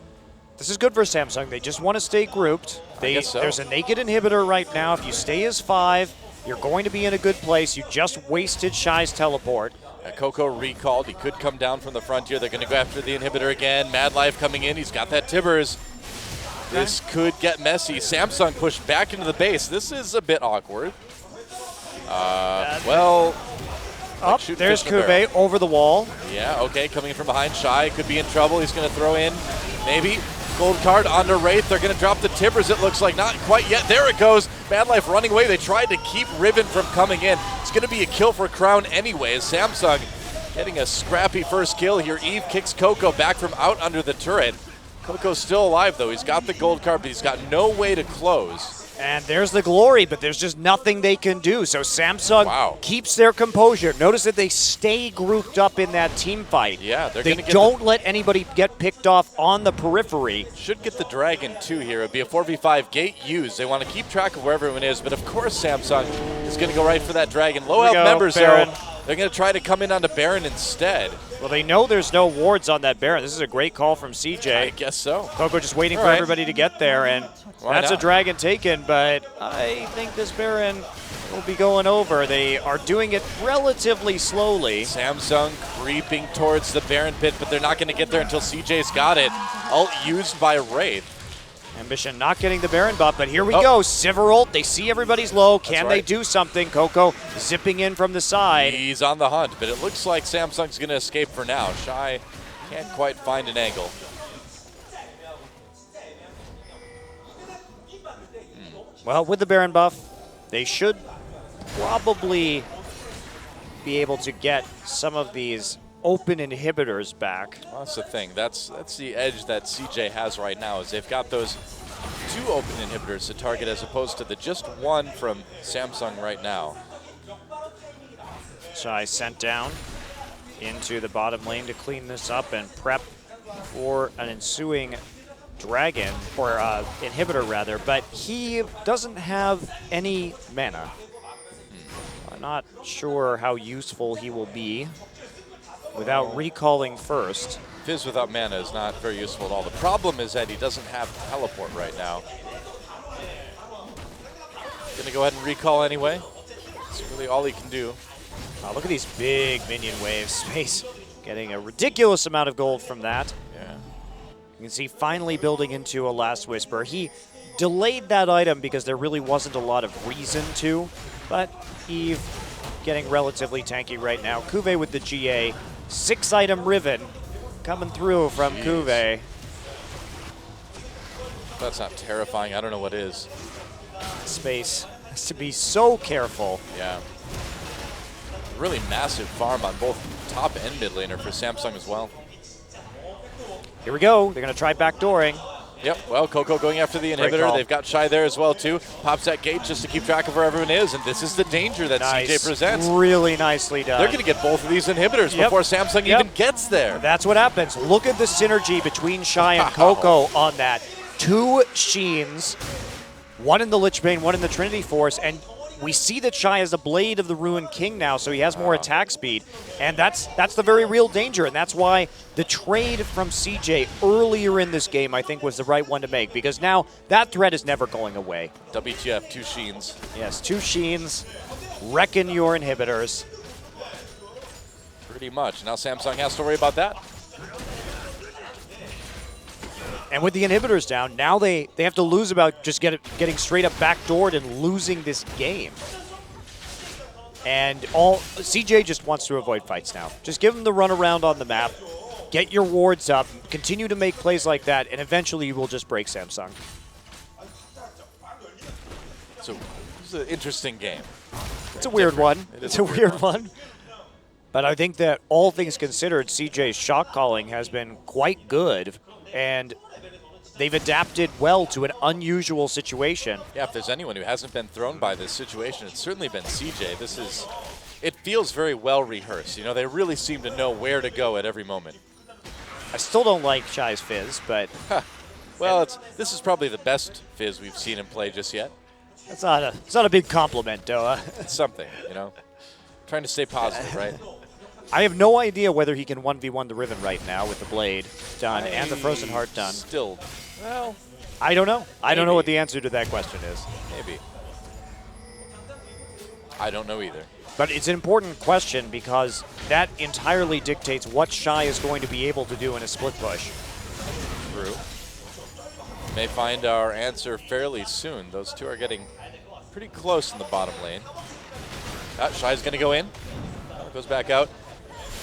S7: This is good for Samsung. They just want to stay grouped.
S6: guess so.
S7: There's a naked inhibitor right now. If you stay as 5, you're going to be in a good place. You just wasted Shy's teleport.
S6: Coco recalled. He could come down from the frontier. They're going to go after the inhibitor again. Mad Life coming in. He's got that Tibbers. This could get messy. Samsung pushed back into the base. This is a bit awkward. Well,
S7: Up,
S6: shooting
S7: there's
S6: fish in the barrel.
S7: Kuve over the wall.
S6: Yeah, okay, coming in from behind. Shy could be in trouble. He's going to throw in, maybe, gold card onto Wraith. They're going to drop the Tibbers, it looks like. Not quite yet. There it goes. Mad Life running away. They tried to keep Riven from coming in. It's going to be a kill for Crown anyways. Samsung getting a scrappy first kill here. Eve kicks Coco back from out under the turret. Coco's still alive, though. He's got the gold card, but he's got no way to close.
S7: And there's the glory, but there's just nothing they can do. So Samsung keeps their composure. Notice that they stay grouped up in that team fight.
S6: Yeah, they're
S7: they
S6: going to get
S7: don't let anybody get picked off on the periphery.
S6: Should get the Dragon, too, here. It'd be a 4v5 gate used. They want to keep track of where everyone is, but of course Samsung is going to go right for that Dragon. Low health members,
S7: Baron.
S6: though. They're going to try to come in onto Baron instead.
S7: Well, they know there's no wards on that Baron. This is a great call from CJ.
S6: I guess so.
S7: Coco just waiting
S6: All
S7: for
S6: right.
S7: everybody to get there, and
S6: Why
S7: that's a
S6: not?
S7: Dragon taken, but I think this Baron will be going over. They are doing it relatively slowly.
S6: Samsung creeping towards the Baron pit, but they're not going to get there until CJ's got it. Ult used by Wraith.
S7: Ambition not getting the Baron buff, but here we
S6: Oh.
S7: go. Sivir, they see everybody's low. Can they
S6: right.
S7: do something? Coco zipping in from the side.
S6: He's on the hunt, but it looks like Samsung's going to escape for now. Shy can't quite find an angle.
S7: Well, with the Baron buff, they should probably be able to get some of these open inhibitors back.
S6: Well, that's the thing. That's the edge that CJ has right now, is they've got those 2 open inhibitors to target as opposed to the just 1 from Samsung right now.
S7: Shy sent down into the bottom lane to clean this up and prep for an ensuing dragon, or inhibitor rather, but he doesn't have any mana. I'm not sure how useful he will be without recalling first.
S6: Fizz without mana is not very useful at all. The problem is that he doesn't have teleport right now. Gonna go ahead and recall anyway. It's really all he can do.
S7: Look at these big minion waves. Space getting a ridiculous amount of gold from that.
S6: Yeah.
S7: You can see finally building into a Last Whisper. He delayed that item because there really wasn't a lot of reason to, but Eve getting relatively tanky right now. Kuve with the GA. 6-item Riven coming through from
S6: Jeez.
S7: Kuve.
S6: That's not terrifying. I don't know what is.
S7: Space has to be so careful.
S6: Yeah. Really massive farm on both top and mid laner for Samsung as well.
S7: Here we go. They're going to try backdooring.
S6: Yep, well, Coco going after the
S7: Great
S6: inhibitor.
S7: call.
S6: They've got Shy there as well, too. Pops that gate just to keep track of where everyone is, and this is the danger that CJ presents.
S7: Really nicely done.
S6: They're going to get both of these inhibitors
S7: Yep.
S6: before Samsung
S7: Yep.
S6: even gets there.
S7: That's what happens. Look at the synergy between Shy and Coco on that. 2 Sheens, one in the Lich Bane, one in the Trinity Force, and we see that Shy has a Blade of the Ruined King now, so he has more attack speed, and that's the very real danger, and that's why the trade from CJ earlier in this game, I think, was the right one to make, because now that threat is never going away.
S6: WTF, 2 Sheens.
S7: Yes, 2 Sheens, wrecking your inhibitors.
S6: Pretty much. Now Samsung has to worry about that.
S7: And with the inhibitors down, now they have to lose about just getting straight up backdoored and losing this game. And CJ just wants to avoid fights now. Just give him the run around on the map, get your wards up, continue to make plays like that, and eventually you will just break Samsung.
S6: So this is an interesting game.
S7: It's a weird one.
S6: It is
S7: It's a weird one. But I think that all things considered, CJ's shot calling has been quite good, and they've adapted well to an unusual situation.
S6: Yeah, if there's anyone who hasn't been thrown by this situation, it's certainly been CJ. It feels very well rehearsed. You know, they really seem to know where to go at every moment.
S7: I still don't like Shy's Fizz, but
S6: Well, this is probably the best Fizz we've seen him play just yet.
S7: it's not a big compliment, Doa.
S6: It's something, you know. Trying to stay positive, right?
S7: I have no idea whether he can 1v1 the Riven right now with the Blade done and the Frozen Heart done.
S6: Still, well,
S7: I don't know. I don't know
S6: Maybe.
S7: what the answer to that question is.
S6: maybe. I don't know either.
S7: But it's an important question because that entirely dictates what Shy is going to be able to do in a split push.
S6: True. May find our answer fairly soon. Those two are getting pretty close in the bottom lane. Shy's going to go in. Goes back out.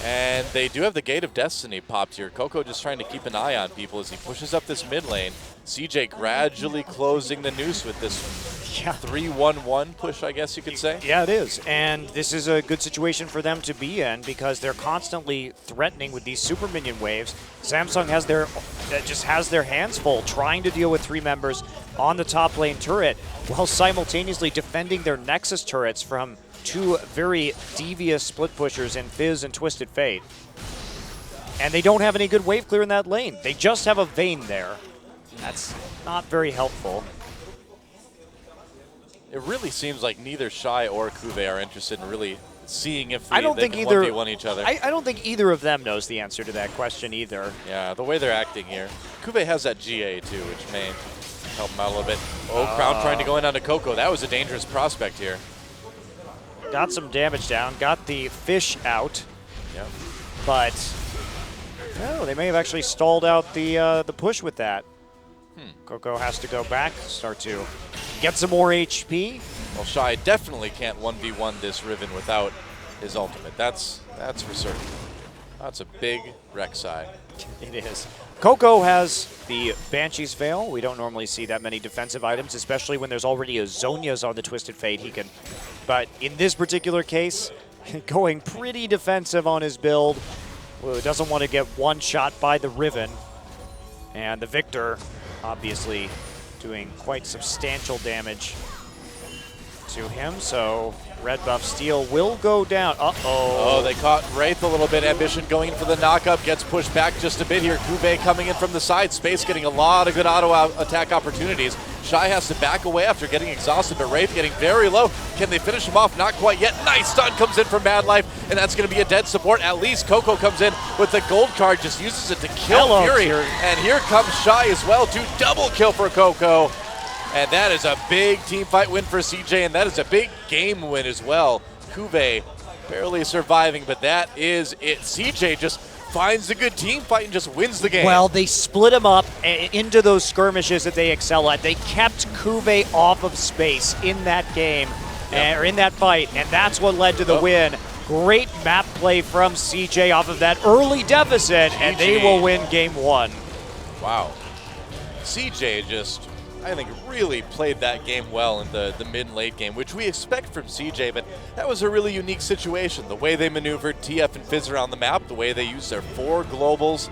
S6: And they do have the Gate of Destiny popped here. Coco just trying to keep an eye on people as he pushes up this mid lane. CJ gradually closing the noose with this 3-1-1 push, I guess you could say.
S7: Yeah, it is. And this is a good situation for them to be in because they're constantly threatening with these super minion waves. Samsung just has their hands full trying to deal with 3 members on the top lane turret while simultaneously defending their Nexus turrets from 2 very devious split pushers in Fizz and Twisted Fate. And they don't have any good wave clear in that lane. They just have a Vayne there. That's not very helpful.
S6: It really seems like neither Shy or Kuve are interested in really seeing if they,
S7: I don't
S6: they
S7: think
S6: can
S7: either
S6: 1v1 each other.
S7: I don't think either of them knows the answer to that question either.
S6: Yeah, the way they're acting here. Kuve has that GA too, which may help him out a little bit. Oh, Crown trying to go in onto Coco. That was a dangerous prospect here.
S7: Got some damage down, got the fish out,
S6: Yep.
S7: but oh, they may have actually stalled out the push with that. Coco has to go back, start to get some more HP.
S6: Well, Shy definitely can't 1v1 this Riven without his ultimate. That's for certain. That's a big Rek'Sai.
S7: It is. Coco has the Banshee's Veil. We don't normally see that many defensive items, especially when there's already a Zhonya's on the Twisted Fate. But in this particular case, going pretty defensive on his build. Well, doesn't want to get one shot by the Riven. And the Victor, obviously, doing quite substantial damage to him. So red buff Steel will go down.
S6: Oh, they caught Wraith a little bit. Ambition going in for the knockup, gets pushed back just a bit here. Kube coming in from the side. Space getting a lot of good auto attack opportunities. Shy has to back away after getting exhausted, but Wraith getting very low. Can they finish him off? Not quite yet. Nice stun comes in from Mad Life, and that's going to be a dead support. At least Coco comes in with the gold card, just uses it to kill
S7: Hello,
S6: Fury.
S7: Fury.
S6: And here comes Shy as well to double kill for Coco. And that is a big team fight win for CJ, and that is a big game win as well. Kube barely surviving, but that is it. CJ just finds a good team fight and just wins the game.
S7: Well, they split him up into those skirmishes that they excel at. They kept Kube off of space in that game, or in that fight, and that's what led to the win. Great map play from CJ off of that early deficit, and they will win game 1.
S6: Wow. CJ just, I think, really played that game well in the mid and late game, which we expect from CJ, but that was a really unique situation. The way they maneuvered TF and Fizz around the map, the way they used their 4 globals,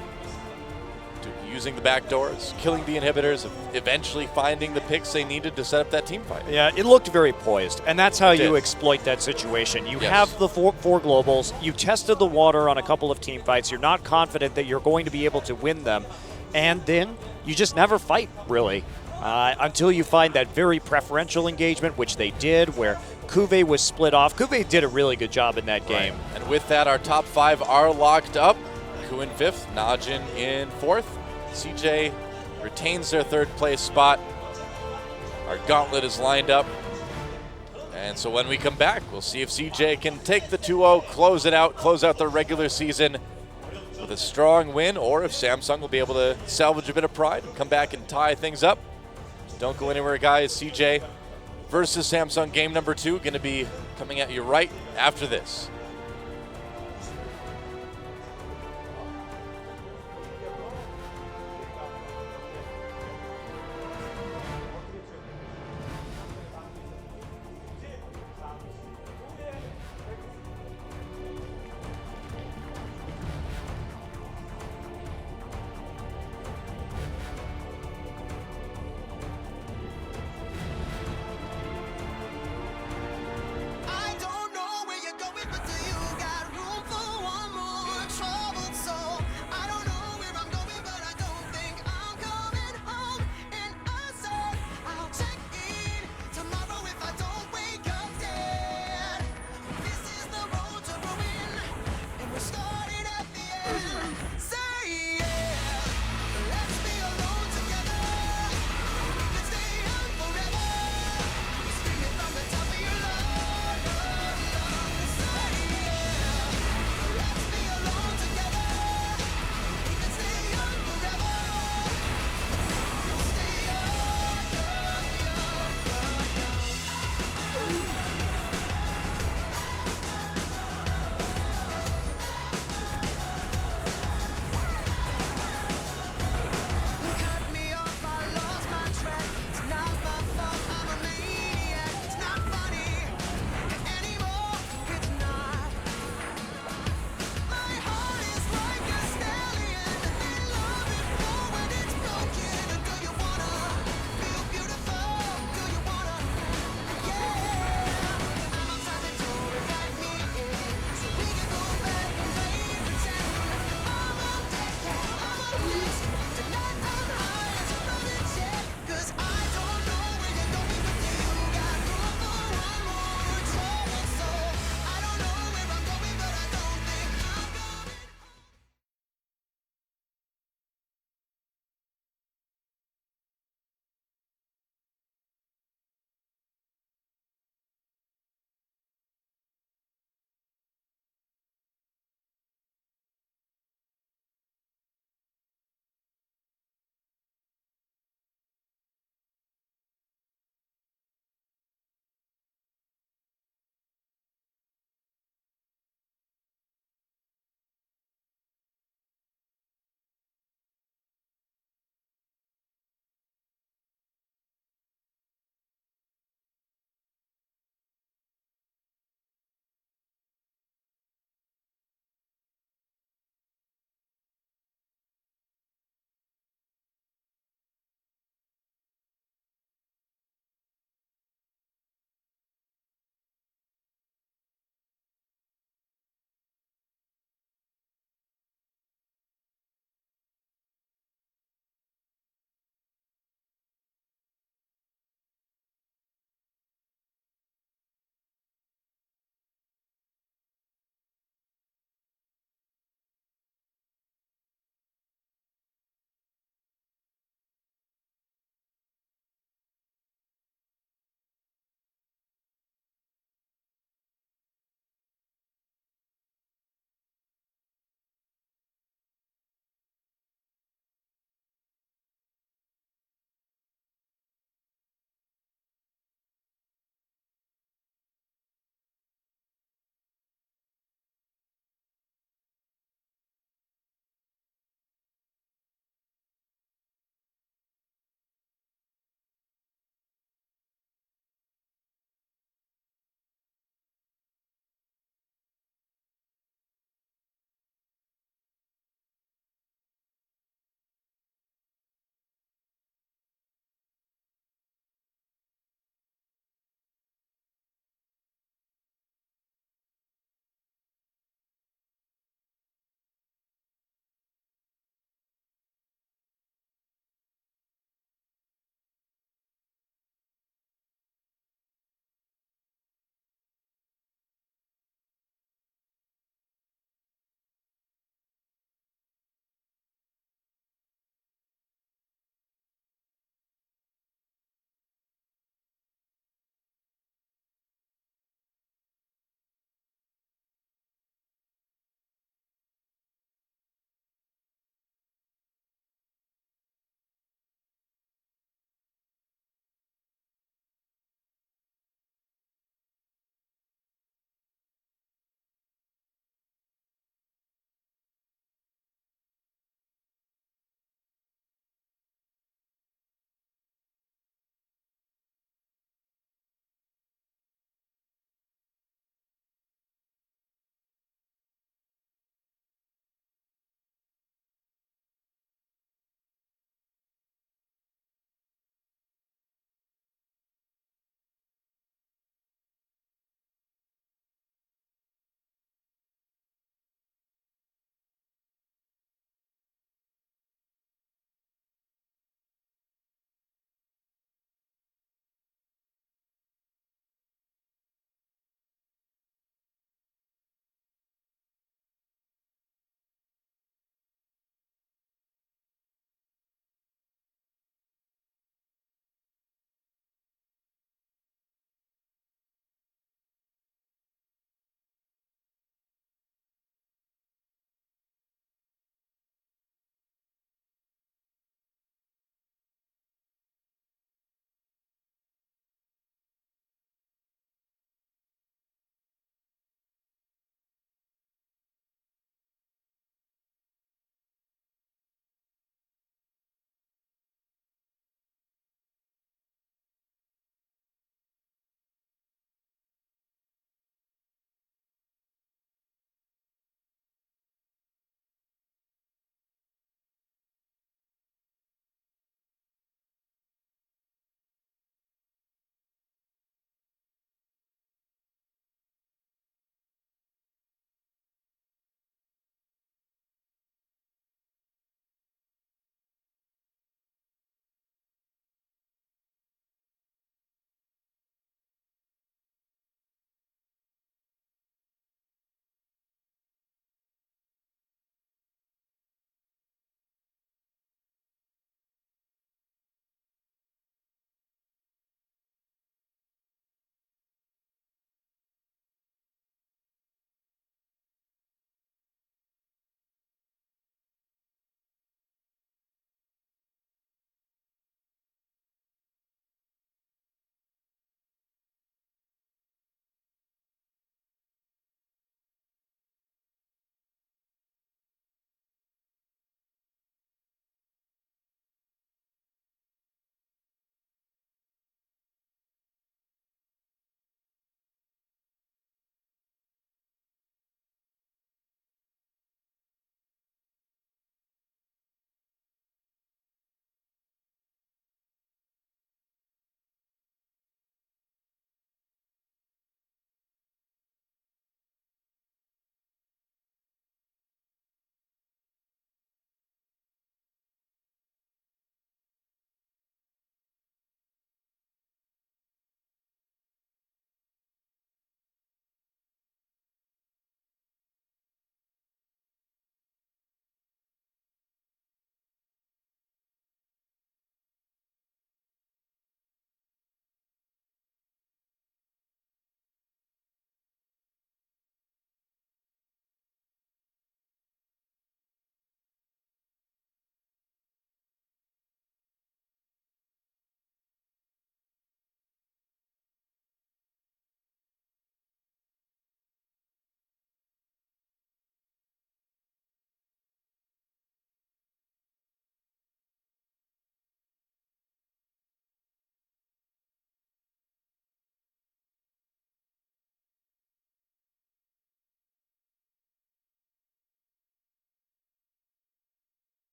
S6: using the back doors, killing the inhibitors, eventually finding the picks they needed to set up that team fight.
S7: Yeah, it looked very poised, and that's how
S6: It
S7: you
S6: did.
S7: exploit that situation. You
S6: Yes.
S7: have the four globals, you tested the water on a couple of team fights, you're not confident that you're going to be able to win them, and then you just never fight, really. Until you find that very preferential engagement, which they did, where Kube was split off. Kube did a really good job in that game.
S6: Right. And with that, our top 5 are locked up. Ku in 5th, Najin in 4th. CJ retains their 3rd place spot. Our gauntlet is lined up. And so when we come back, we'll see if CJ can take the 2-0, close out the regular season with a strong win, or if Samsung will be able to salvage a bit of pride and come back and tie things up. Don't go anywhere, guys. CJ versus Samsung game number 2 going to be coming at you right after this.
S8: I don't know where you're going, but do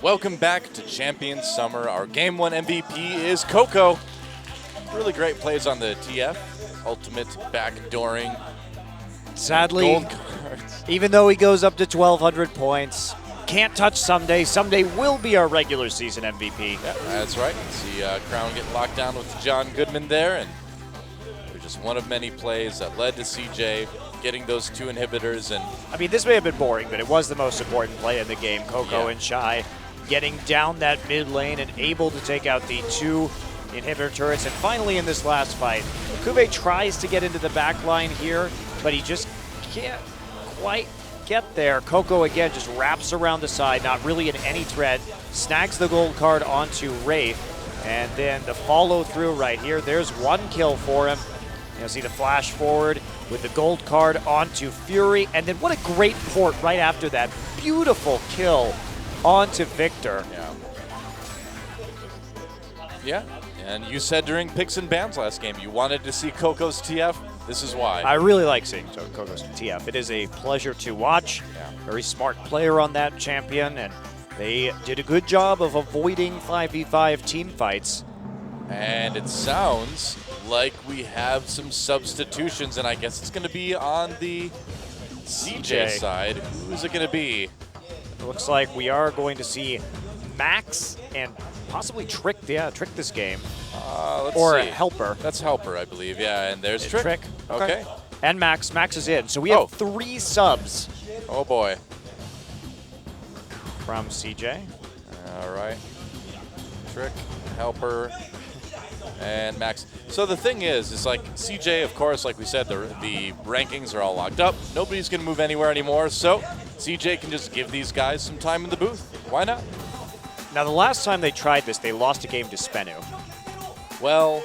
S6: welcome back to Champion Summer. Our Game 1 MVP is Coco. Really great plays on the TF. Ultimate backdooring.
S7: Sadly,
S6: Gold cards.
S7: even though he goes up to 1,200 points, can't touch Someday. Someday will be our regular season MVP.
S6: Yeah, that's right. See Crown getting locked down with John Goodman there, and it was just one of many plays that led to CJ getting those 2 inhibitors. And
S7: I mean, this may have been boring, but it was the most important play in the game. Coco
S6: Yeah.
S7: and Shy getting down that mid lane and able to take out the 2 inhibitor turrets. And finally in this last fight, Kube tries to get into the back line here, but he just can't quite get there. Coco again just wraps around the side, not really in any threat, snags the gold card onto Wraith, and then the follow through right here. There's 1 kill for him. You'll see the flash forward with the gold card onto Fury, and then what a great port right after that. Beautiful kill onto Victor.
S6: yeah, and you said during picks and bans last game you wanted to see Coco's TF. This is why.
S7: I really like seeing Coco's TF. It is a pleasure to watch. Very smart player on that champion, and they did a good job of avoiding 5v5 team fights.
S6: And it sounds like we have some substitutions, and I guess it's going to be on the CJ side. Who's it going to be?
S7: It looks like we are going to see Max and possibly Trick. Yeah, Trick this game.
S6: Let's
S7: Or
S6: see.
S7: Helper.
S6: That's Helper, I believe. Yeah, and there's Trick.
S7: Trick.
S6: Okay.
S7: And Max. Max is in. So we have 3 subs
S6: Oh boy.
S7: from CJ.
S6: All right. Trick, Helper, and Max. So the thing is like CJ, of course, like we said, the rankings are all locked up. Nobody's going to move anywhere anymore. So CJ can just give these guys some time in the booth. Why not?
S7: Now, the last time they tried this, they lost a game to Spenu.
S6: Well,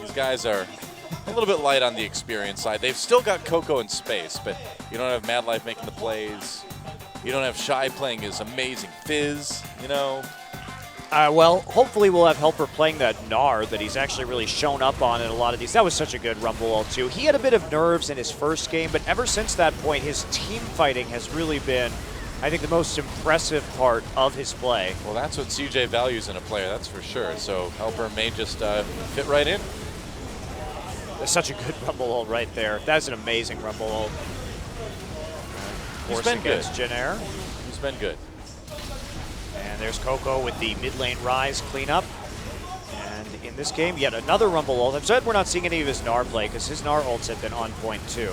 S6: these guys are a little bit light on the experience side. They've still got Coco in space, but you don't have Mad Life making the plays. You don't have Shy playing his amazing Fizz, you know.
S7: Well, hopefully we'll have Helper playing that Gnar that he's actually really shown up on in a lot of these. That was such a good Rumble ult too. He had a bit of nerves in his first game, but ever since that point, his team fighting has really been, I think, the most impressive part of his play.
S6: Well, that's what CJ values in a player, that's for sure. So Helper may just fit right in.
S7: That's such a good Rumble ult right there. That's an amazing Rumble ult.
S6: He's been good.
S7: Jennair.
S6: He's been good.
S7: And there's Coco with the mid lane rise cleanup. And in this game, yet another Rumble ult. I'm sad we're not seeing any of his Gnar play because his Gnar ults have been on point too.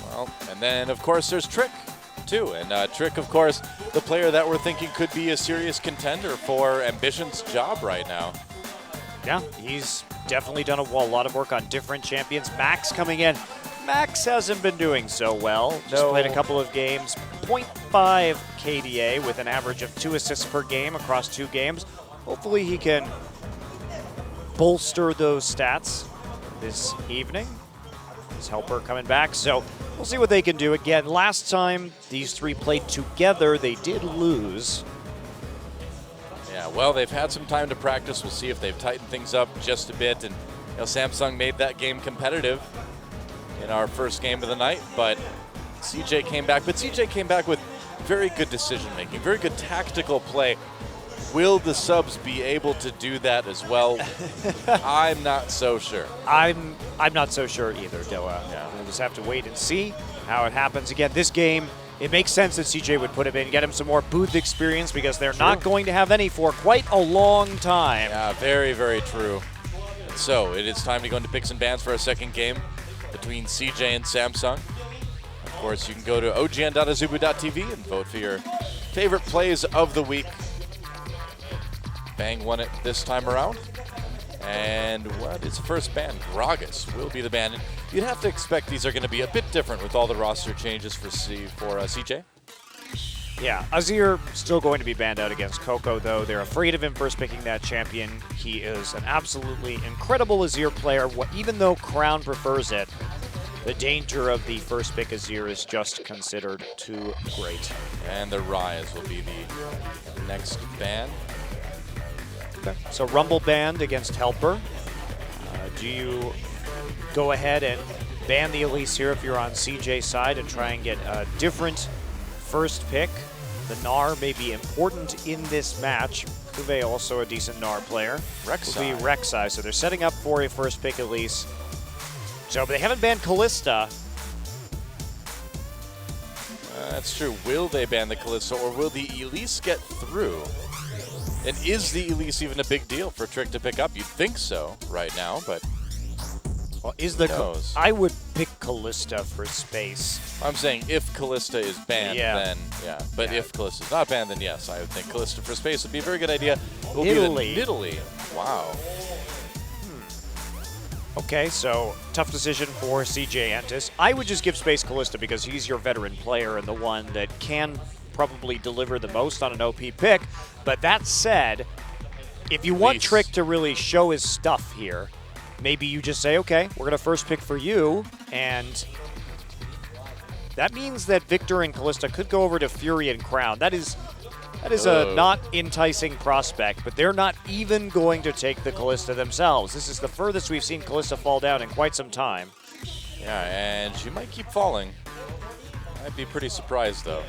S6: Well, and then of course there's Trick too. And Trick, of course, the player that we're thinking could be a serious contender for Ambition's job right now.
S7: Yeah, he's definitely done a lot of work on different champions. Max coming in. Max hasn't been doing so well. Just played a couple of games. 0.5 KDA with an average of 2 assists per game across 2 games. Hopefully he can bolster those stats this evening. His Helper coming back, so we'll see what they can do. Again, last time these 3 played together, they did lose.
S6: Yeah, well, they've had some time to practice. We'll see if they've tightened things up just a bit. And you know, Samsung made that game competitive in our first game of the night, but CJ came back. But CJ came back with very good decision making, very good tactical play. Will the subs be able to do that as well? I'm not so sure.
S7: I'm not so sure either, Doa. Yeah. We'll just have to wait and see how it happens. Again, this game, it makes sense that CJ would put him in, get him some more booth experience because they're not going to have any for quite a long time.
S6: Yeah, very, very true. And so it is time to go into picks and bans for our second game between CJ and Samsung. Of course, you can go to ogn.azubu.tv and vote for your favorite plays of the week. Bang won it this time around. And what is the first ban? Gragas will be the ban. And you'd have to expect these are going to be a bit different with all the roster changes for CJ.
S7: Yeah, Azir still going to be banned out against Coco, though. They're afraid of him first picking that champion. He is an absolutely incredible Azir player. Even though Crown prefers it, the danger of the first pick Azir is just considered too great.
S6: And the Rise will be the next ban.
S7: Okay. So Rumble banned against Helper. Do you go ahead and ban the Elise here if you're on CJ's side and try and get a different first pick. The Gnar may be important in this match. Kuve also a decent Gnar player.
S6: Rek'Sai.
S7: Will be Rek'Sai, so they're setting up for a first pick Elise. So, but they haven't banned Callista.
S6: That's true. Will they ban the Callisto, or will the Elise get through? And is the Elise even a big deal for Trick to pick up? You'd think so right now, but
S7: Well, is the
S6: Who knows?
S7: I would pick Callista for space.
S6: I'm saying if Callista is banned,
S7: Yeah.
S6: then yeah. But
S7: Yeah.
S6: if Callista is not banned, then yes, I would think Callista for space would be a very good idea. It will
S7: Italy.
S6: be the Italy. Wow.
S7: Okay, so tough decision for CJ Entis. I would just give space Callista because he's your veteran player and the one that can probably deliver the most on an OP pick. But that said, if you want
S6: Elise.
S7: Trick to really show his stuff here, maybe you just say, okay, we're going to first pick for you, and that means that Victor and Callista could go over to Fury and Crown. That is a not enticing prospect, but they're not even going to take the Callista themselves. This is the furthest we've seen Callista fall down in quite some time.
S6: Yeah, and she might keep falling. I'd be pretty surprised, though.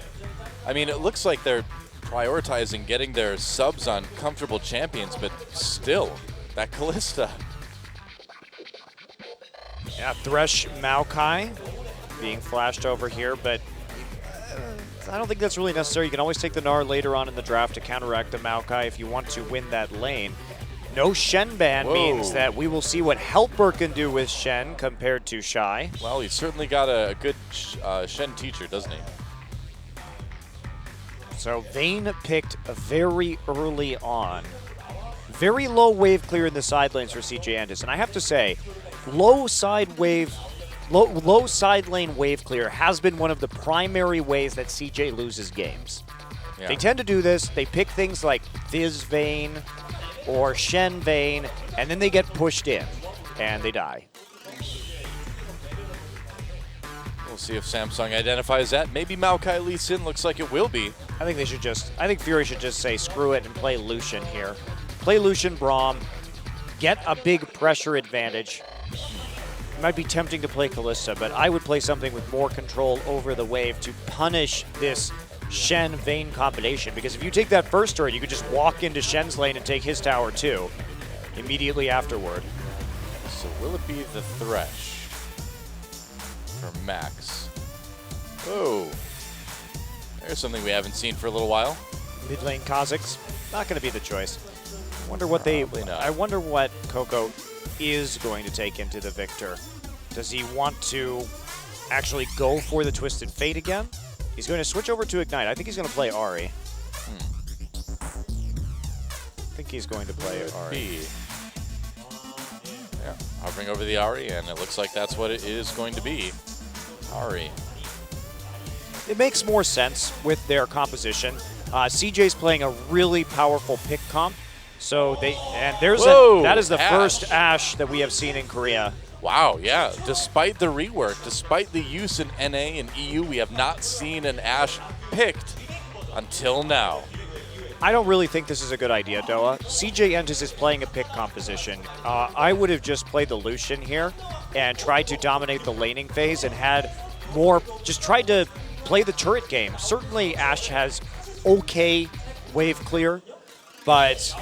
S6: I mean, it looks like they're prioritizing getting their subs on comfortable champions, but still, that Callista.
S7: Yeah, Thresh Maokai being flashed over here, but I don't think that's really necessary. You can always take the Gnar later on in the draft to counteract the Maokai if you want to win that lane. No Shen ban
S6: Whoa.
S7: means that we will see what Helper can do with Shen compared to Shy.
S6: Well, he's certainly got a good Shen teacher, doesn't he?
S7: So Vayne picked very early on. Very low wave clear in the side lanes for CJ Entis. And I have to say, low side lane wave clear has been one of the primary ways that CJ loses games.
S6: Yeah.
S7: They tend to do this. They pick things like Fizz Vayne or Shen Vayne, and then they get pushed in, and they die.
S6: We'll see if Samsung identifies that. Maybe Maokai Lee Sin looks like it will be.
S7: I think Fury should just say screw it and play Lucian here. Play Lucian Braum, get a big pressure advantage. It might be tempting to play Callista, but I would play something with more control over the wave to punish this Shen Vayne combination. Because if you take that first turret, you could just walk into Shen's lane and take his tower too, immediately afterward.
S6: So will it be the Thresh for Max? Oh, there's something we haven't seen for a little while.
S7: Mid lane Kha'Zix, not going to be the choice. Wonder what
S6: Probably not.
S7: I wonder what Coco is going to take into the Victor. Does he want to actually go for the Twisted Fate again? He's going to switch over to Ignite. I think he's going to play Ahri. I think he's going to play Ahri.
S6: B. Yeah, hovering over the Ahri, and it looks like that's what it is going to be. Ahri.
S7: It makes more sense with their composition. CJ's playing a really powerful pick comp. So that is the
S6: Ashe.
S7: first Ashe that we have seen in Korea.
S6: Wow, yeah. Despite the rework, despite the use in NA and EU, we have not seen an Ashe picked until now.
S7: I don't really think this is a good idea, Doa. CJ Entis is playing a pick composition. I would have just played the Lucian here and tried to dominate the laning phase and had more, just tried to play the turret game. Certainly Ashe has okay wave clear, but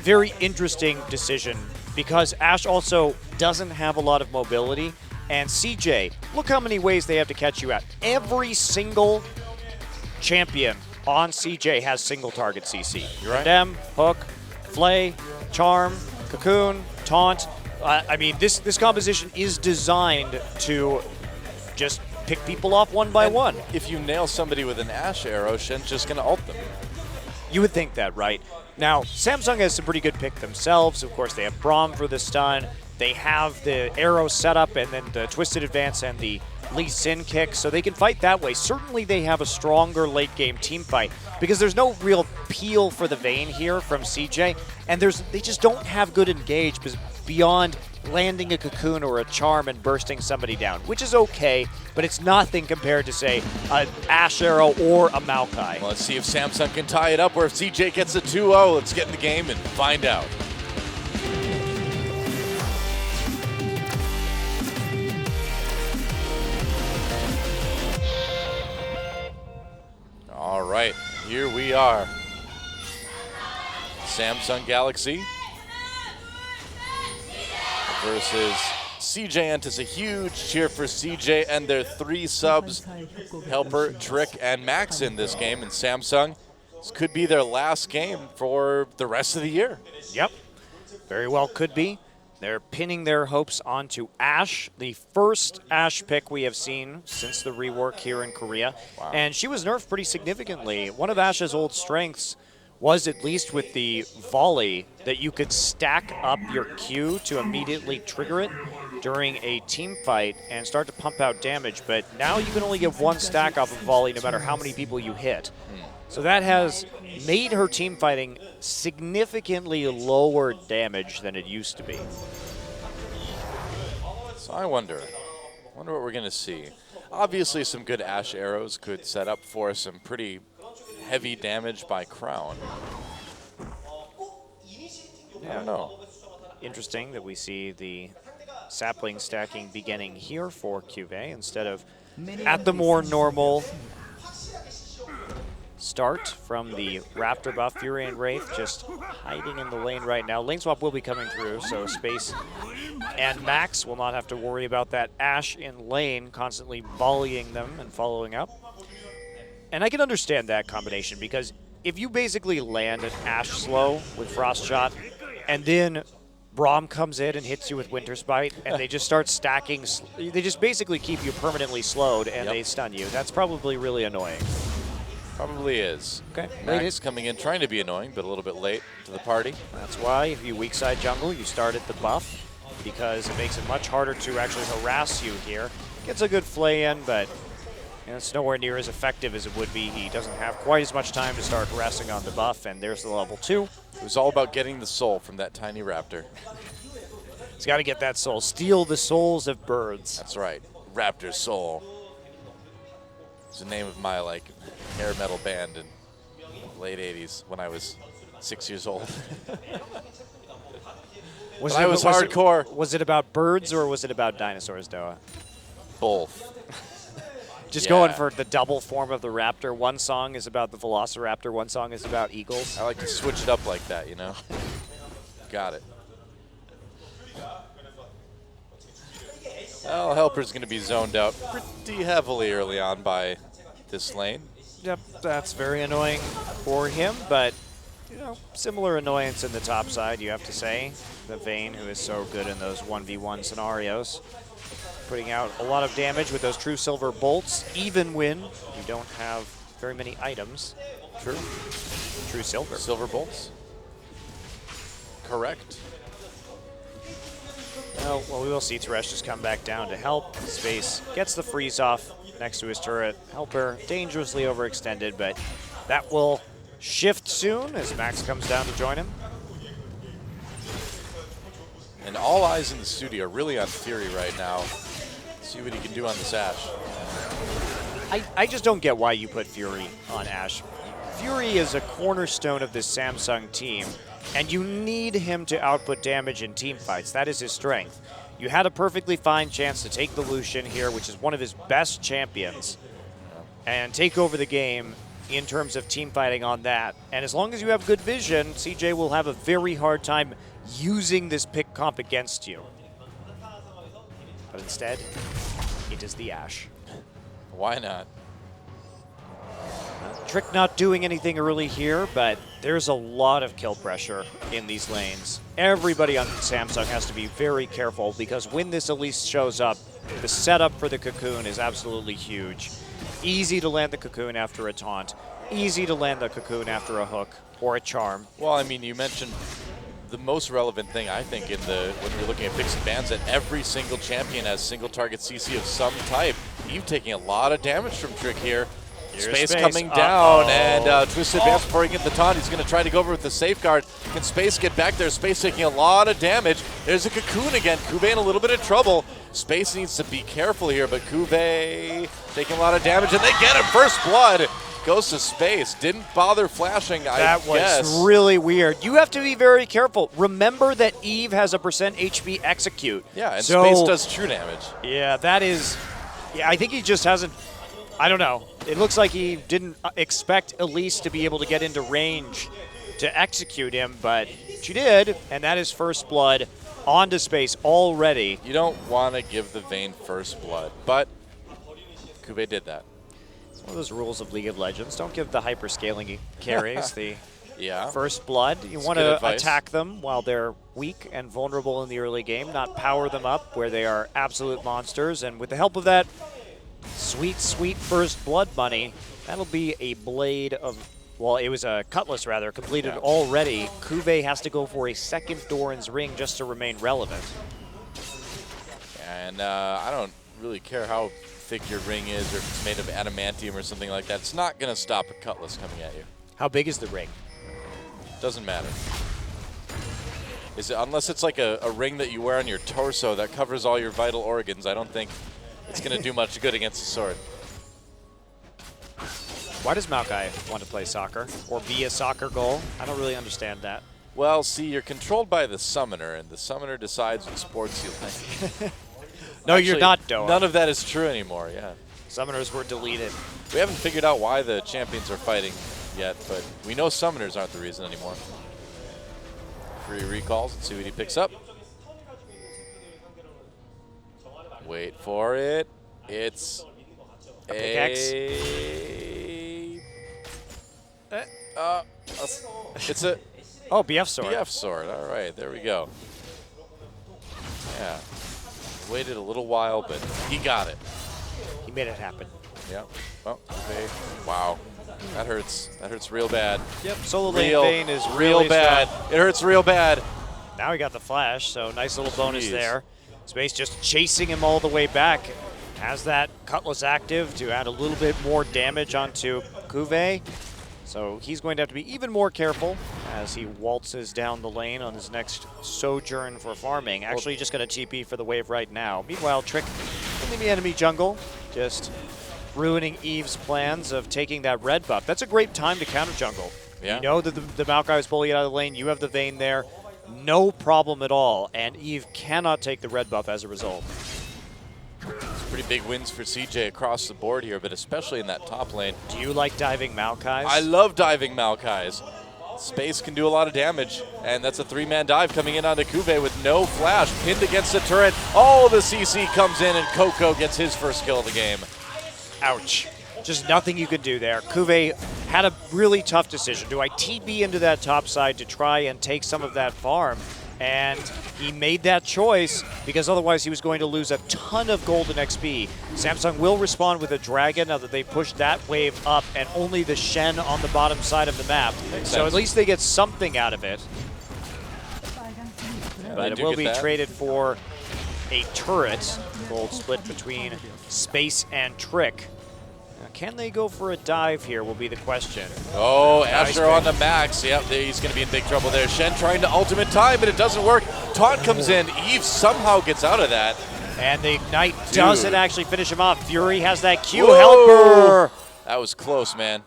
S7: very interesting decision because Ashe also doesn't have a lot of mobility. And CJ, look how many ways they have to catch you at. Every single champion on CJ has single target CC.
S6: You're right.
S7: Condemn, Hook, Flay, Charm, Cocoon, Taunt. I mean, this composition is designed to just pick people off one by one.
S6: If you nail somebody with an Ashe arrow, Shen's just going to ult them.
S7: You would think that, right? Now, Samsung has some pretty good pick themselves. Of course, they have Braum for the stun. They have the arrow setup and then the Twisted Advance and the Lee Sin kick, so they can fight that way. Certainly they have a stronger late game team fight because there's no real peel for the Vayne here from CJ, and they just don't have good engage beyond landing a Cocoon or a Charm and bursting somebody down, which is okay, but it's nothing compared to, say, an Ashe Arrow or a Maokai.
S6: Well, let's see if Samsung can tie it up or if CJ gets a 2-0. Let's get in the game and find out. here we are. Samsung Galaxy versus CJ Entus. A huge cheer for CJ and their 3 subs, Helper, Trick, and Max in this game. And Samsung, this could be their last game for the rest of the year.
S7: Yep, very well could be. They're pinning their hopes onto Ashe, the first Ashe pick we have seen since the rework here in Korea.
S6: Wow.
S7: And she was nerfed pretty significantly. One of Ashe's old strengths was, at least with the volley, that you could stack up your Q to immediately trigger it during a team fight and start to pump out damage. But now you can only get 1 stack off of volley no matter how many people you hit. So that has made her team fighting significantly lower damage than it used to be.
S6: So I wonder what we're going to see. Obviously, some good Ashe arrows could set up for some pretty heavy damage by Crown. I don't know.
S7: Interesting that we see the sapling stacking beginning here for Cuvée instead of at the more normal start from the Raptor buff. Fury and Wraith just hiding in the lane right now. Lane swap will be coming through, so Space and Max will not have to worry about that Ashe in lane constantly volleying them and following up. And I can understand that combination, because if you basically land an Ashe slow with Frost Shot and then Braum comes in and hits you with Winter Spite and they just start stacking, they just basically keep you permanently slowed and they stun you. That's probably really annoying.
S6: Probably is.
S7: Okay.
S6: Max coming in trying to be annoying, but a little bit late to the party.
S7: That's why if you weak side jungle, you start at the buff, because it makes it much harder to actually harass you here. Gets a good flay in, but it's nowhere near as effective as it would be. He doesn't have quite as much time to start harassing on the buff, and there's the level 2.
S6: It was all about getting the soul from that tiny raptor.
S7: He's got to get that soul. Steal the souls of birds.
S6: That's right. Raptor Soul. It's the name of my hair metal band in the late 80s when I was 6 years old. I was hardcore.
S7: Was it about birds or was it about dinosaurs, Doa?
S6: Both.
S7: Just going for the double form of the raptor. One song is about the velociraptor, one song is about eagles.
S6: I like to switch it up like that, you know? Got it. Well, Helper's going to be zoned out pretty heavily early on by this lane.
S7: Yep, that's very annoying for him, but similar annoyance in the top side, you have to say. The Vayne, who is so good in those 1v1 scenarios, putting out a lot of damage with those True Silver bolts, even when you don't have very many items.
S6: True.
S7: True Silver.
S6: Silver bolts. Correct.
S7: Well, we will see Thresh just come back down to help. Space gets the freeze off next to his turret. Helper dangerously overextended, but that will shift soon as Max comes down to join him.
S6: And all eyes in the studio are really on Fury right now. See what he can do on this Ashe.
S7: I just don't get why you put Fury on Ashe. Fury is a cornerstone of this Samsung team, and you need him to output damage in team fights. That is his strength. You had a perfectly fine chance to take the Lucian here, which is one of his best champions, and take over the game in terms of team fighting on that. And as long as you have good vision, CJ will have a very hard time using this pick comp against you. But instead, it is the Ashe.
S6: Why not?
S7: Trick not doing anything early here, but there's a lot of kill pressure in these lanes. Everybody on Samsung has to be very careful, because when this Elise shows up, the setup for the Cocoon is absolutely huge. Easy to land the Cocoon after a taunt. Easy to land the Cocoon after a hook or a charm.
S6: Well, I mean, you mentioned the most relevant thing, I think, when you're looking at picks and bans, that every single champion has single target CC of some type. Eve taking a lot of damage from Trick here. Space coming down, and Twisted Advance before he gets the taunt. He's going to try to go over with the safeguard. Can Space get back there? Space taking a lot of damage. There's a Cocoon again. Cuvée in a little bit of trouble. Space needs to be careful here, but Cuvée taking a lot of damage, and they get him. First blood goes to Space. Didn't bother flashing, I guess.
S7: That was really weird. You have to be very careful. Remember that Eve has a % HP execute.
S6: Yeah, and
S7: so,
S6: Space does true damage.
S7: Yeah, that is... Yeah, I think he just hasn't... I don't know. it looks like he didn't expect Elise to be able to get into range to execute him, but she did, and that is first blood onto Space already.
S6: You don't want to give the Vayne first blood, but Kube did that.
S7: It's one of those rules of League of Legends. Don't give the hyperscaling carries the
S6: Yeah.
S7: first blood. You
S6: That's
S7: want
S6: good
S7: to
S6: advice.
S7: attack them while they're weak and vulnerable in the early game, not power them up where they are absolute monsters. And with the help of that sweet, sweet first blood money, that'll be a blade of, well, it was a cutlass rather, completed already. Kube has to go for a second Doran's Ring just to remain relevant.
S6: And I don't really care how thick your ring is or if it's made of adamantium or something like that. It's not going to stop a cutlass coming at you.
S7: How big is the ring?
S6: Doesn't matter. Is it, unless it's like a ring that you wear on your torso that covers all your vital organs, I don't think it's going to do much good against a sword.
S7: Why does Maokai want to play soccer or be a soccer goal? I don't really understand that.
S6: Well, see, you're controlled by the summoner, and the summoner decides what sports you like.
S7: No, you're
S6: Actually,
S7: not, Doa.
S6: None of that is true anymore, yeah.
S7: Summoners were deleted.
S6: We haven't figured out why the champions are fighting yet, but we know summoners aren't the reason anymore. Free recalls. Let's see what he picks up. Wait for it. It's
S7: A pickaxe?
S6: It's a
S7: Oh, BF sword.
S6: BF sword. All right, there we go. Yeah. Waited a little while, but he got it.
S7: He made it happen.
S6: Yeah. Oh, okay. Wow. That hurts. That hurts real bad.
S7: Yep, solo lane
S6: Real,
S7: Vayne is
S6: real
S7: really
S6: bad.
S7: strong.
S6: It hurts real bad.
S7: Now he got the flash, so nice little bonus
S6: Jeez.
S7: there. Space just chasing him all the way back. Has that Cutlass active to add a little bit more damage onto Kube. So he's going to have to be even more careful as he waltzes down the lane on his next sojourn for farming. Actually just going to TP for the wave right now. Meanwhile, Trick in the enemy jungle, just ruining Eve's plans of taking that red buff. That's a great time to counter jungle.
S6: Yeah.
S7: You know that the Maokai is pulling it out of the lane. You have the Vayne there. No problem at all. And Eve cannot take the red buff as a result.
S6: Pretty big wins for CJ across the board here, but especially in that top lane.
S7: Do you like diving Maokais?
S6: I love diving Maokais. Space can do a lot of damage, and that's a three-man dive coming in onto Kube with no flash, pinned against the turret. Oh, the CC comes in, and Coco gets his first kill of the game.
S7: Ouch. Just nothing you could do there. Kube had a really tough decision. Do I TB into that top side to try and take some of that farm? And he made that choice because otherwise he was going to lose a ton of golden XP. Samsung will respond with a dragon now that they pushed that wave up and only the Shen on the bottom side of the map.
S6: Makes
S7: So
S6: sense.
S7: at least they get something out of it.
S6: Yeah,
S7: But
S6: they
S7: it
S6: do
S7: will
S6: get
S7: be
S6: that.
S7: traded for a turret. Gold split between Space and Trick. Now, can they go for a dive here will be the question.
S6: Oh,
S7: Nice
S6: Asher on
S7: pick.
S6: the max. Yep, he's going to be in big trouble there. Shen trying to ultimate time, but it doesn't work. Taunt comes in. Eve somehow gets out of that.
S7: And the Ignite doesn't actually finish him off. Fury has that Q
S6: Whoa.
S7: helper.
S6: That was close, man.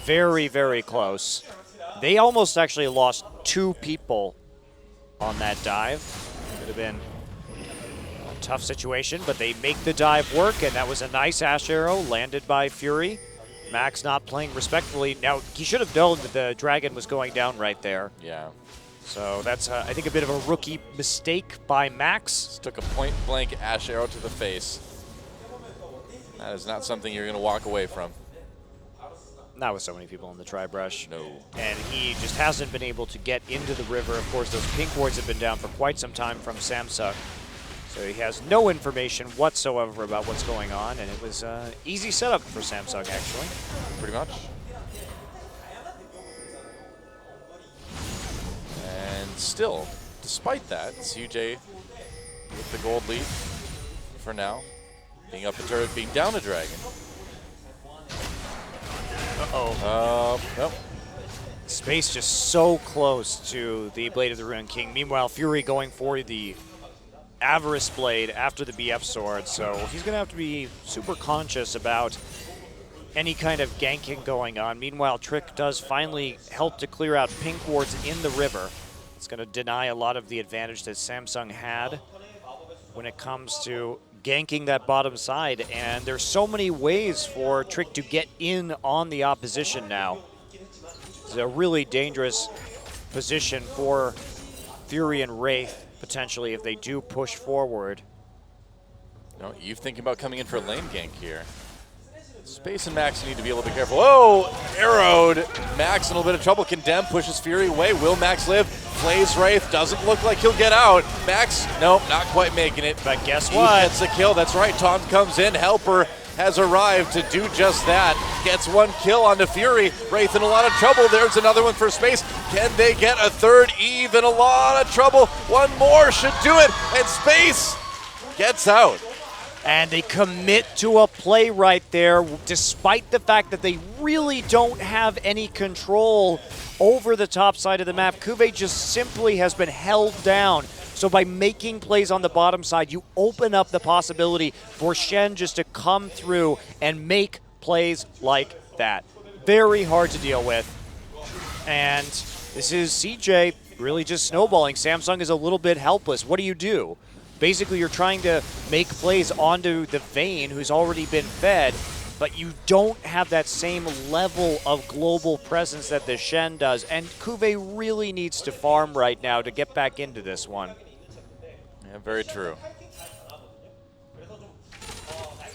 S7: Very, very close. They almost actually lost 2 people on that dive. Could have been a tough situation, but they make the dive work, and that was a nice Ash Arrow landed by Fury. Max not playing respectfully. Now, he should have known that the dragon was going down right there.
S6: Yeah.
S7: So that's, I think, a bit of a rookie mistake by Max.
S6: Just took a point-blank Ash arrow to the face. That is not something you're going to walk away from.
S7: Not with so many people in the tri-brush.
S6: No.
S7: And he just hasn't been able to get into the river. Of course, those pink wards have been down for quite some time from Samsung. So he has no information whatsoever about what's going on, and it was an easy setup for Samsung, actually.
S6: Pretty much. And still, despite that, CJ with the gold lead for now. Being up a turret, being down a dragon.
S7: Uh-oh.
S6: Nope.
S7: Space just so close to the Blade of the Ruined King. Meanwhile, Fury going for the Avarice Blade after the BF sword, so he's going to have to be super conscious about any kind of ganking going on. Meanwhile, Trick does finally help to clear out pink wards in the river. It's going to deny a lot of the advantage that Samsung had when it comes to ganking that bottom side, and there's so many ways for Trick to get in on the opposition now. It's a really dangerous position for Fury and Wraith, potentially, if they do push forward.
S6: No, Eve thinking about coming in for a lane gank here. Space and Max need to be a little bit careful. Whoa! Arrowed. Max in a little bit of trouble. Condemn pushes Fury away. Will Max live? Plays Wraith. Doesn't look like he'll get out. Max, nope, not quite making it.
S7: But guess
S6: Eve
S7: what?
S6: gets the kill. That's right. Taunt comes in. Helper has arrived to do just that. Gets one kill onto Fury. Wraith in a lot of trouble. There's another one for Space. Can they get a third? Eve in a lot of trouble. One more should do it. And Space gets out.
S7: And they commit to a play right there, despite the fact that they really don't have any control over the top side of the map. Cuvée just simply has been held down. So by making plays on the bottom side, you open up the possibility for Shen just to come through and make plays like that. Very hard to deal with. And this is CJ really just snowballing. Samsung is a little bit helpless. What do? Basically, you're trying to make plays onto the Vayne, who's already been fed, but you don't have that same level of global presence that the Shen does. And Cuvée really needs to farm right now to get back into this one.
S6: Yeah, very true.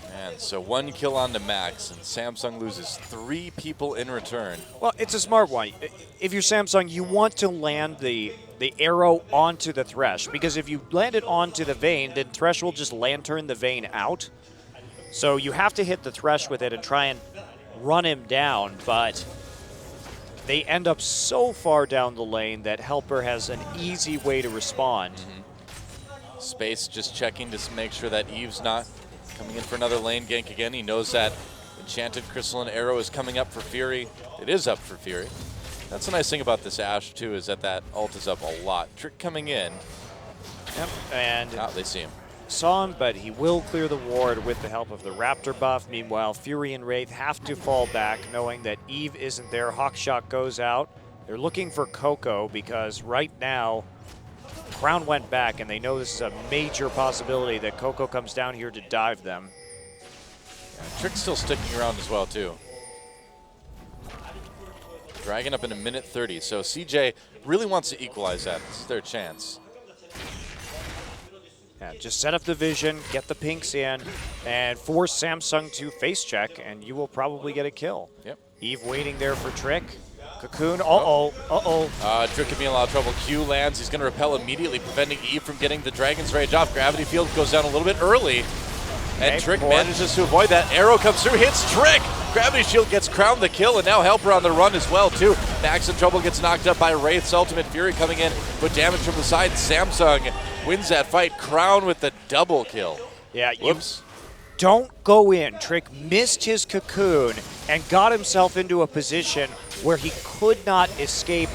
S6: Man, so one kill on to Max, and Samsung loses 3 people in return.
S7: Well, it's a smart one. If you're Samsung, you want to land the arrow onto the Thresh, because if you land it onto the Vayne, then Thresh will just lantern the Vayne out. So you have to hit the Thresh with it and try and run him down, but they end up so far down the lane that Helper has an easy way to respond.
S6: Space just checking to make sure that Eve's not coming in for another lane gank again. He knows that Enchanted Crystalline Arrow is coming up for Fury. It is up for Fury. That's the nice thing about this Ashe, too, is that ult is up a lot. Trick coming in.
S7: Yep, and
S6: They see him.
S7: saw him, but he will clear the ward with the help of the Raptor buff. Meanwhile, Fury and Wraith have to fall back, knowing that Eve isn't there. Hawkshot goes out. They're looking for Coco because right now, Crown went back, and they know this is a major possibility that Coco comes down here to dive them.
S6: Trick's still sticking around as well, too. Dragon up in 1:30, so CJ really wants to equalize that. This is their chance.
S7: Yeah, just set up the vision, get the pinks in, and force Samsung to face check, and you will probably get a kill.
S6: Yep.
S7: Eve waiting there for Trick. Cocoon, uh-oh.
S6: Trick can be in a lot of trouble. Q lands. He's going to repel immediately, preventing Eve from getting the Dragon's Rage off. Gravity Field goes down a little bit early. And
S7: Okay,
S6: Trick
S7: Port.
S6: manages to avoid that. Arrow comes through, hits Trick. Gravity Shield gets Crown the kill, and now Helper on the run as well, too. Max in trouble, gets knocked up by Wraith's Ultimate Fury coming in with damage from the side. Samsung wins that fight. Crown with the double kill.
S7: Yeah,
S6: Whoops.
S7: don't go in. Trick missed his cocoon and got himself into a position where he could not escape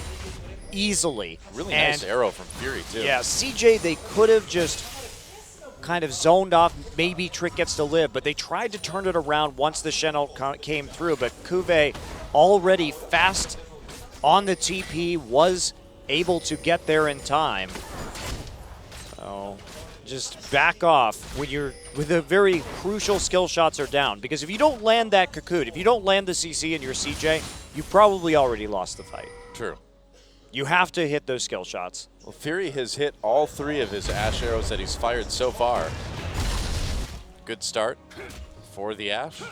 S7: easily.
S6: Really
S7: And
S6: nice arrow from Fury, too.
S7: yeah, CJ, they could have just kind of zoned off. Maybe Trick gets to live, but they tried to turn it around once the Shen ult came through. But Cuvée, already fast on the TP, was able to get there in time. So just back off when the very crucial skill shots are down. Because if you don't land that cocoon, if you don't land the CC in your CJ, you probably already lost the fight.
S6: True.
S7: You have to hit those skill shots.
S6: Well, Fury has hit all 3 of his Ashe arrows that he's fired so far. Good start for the Ashe.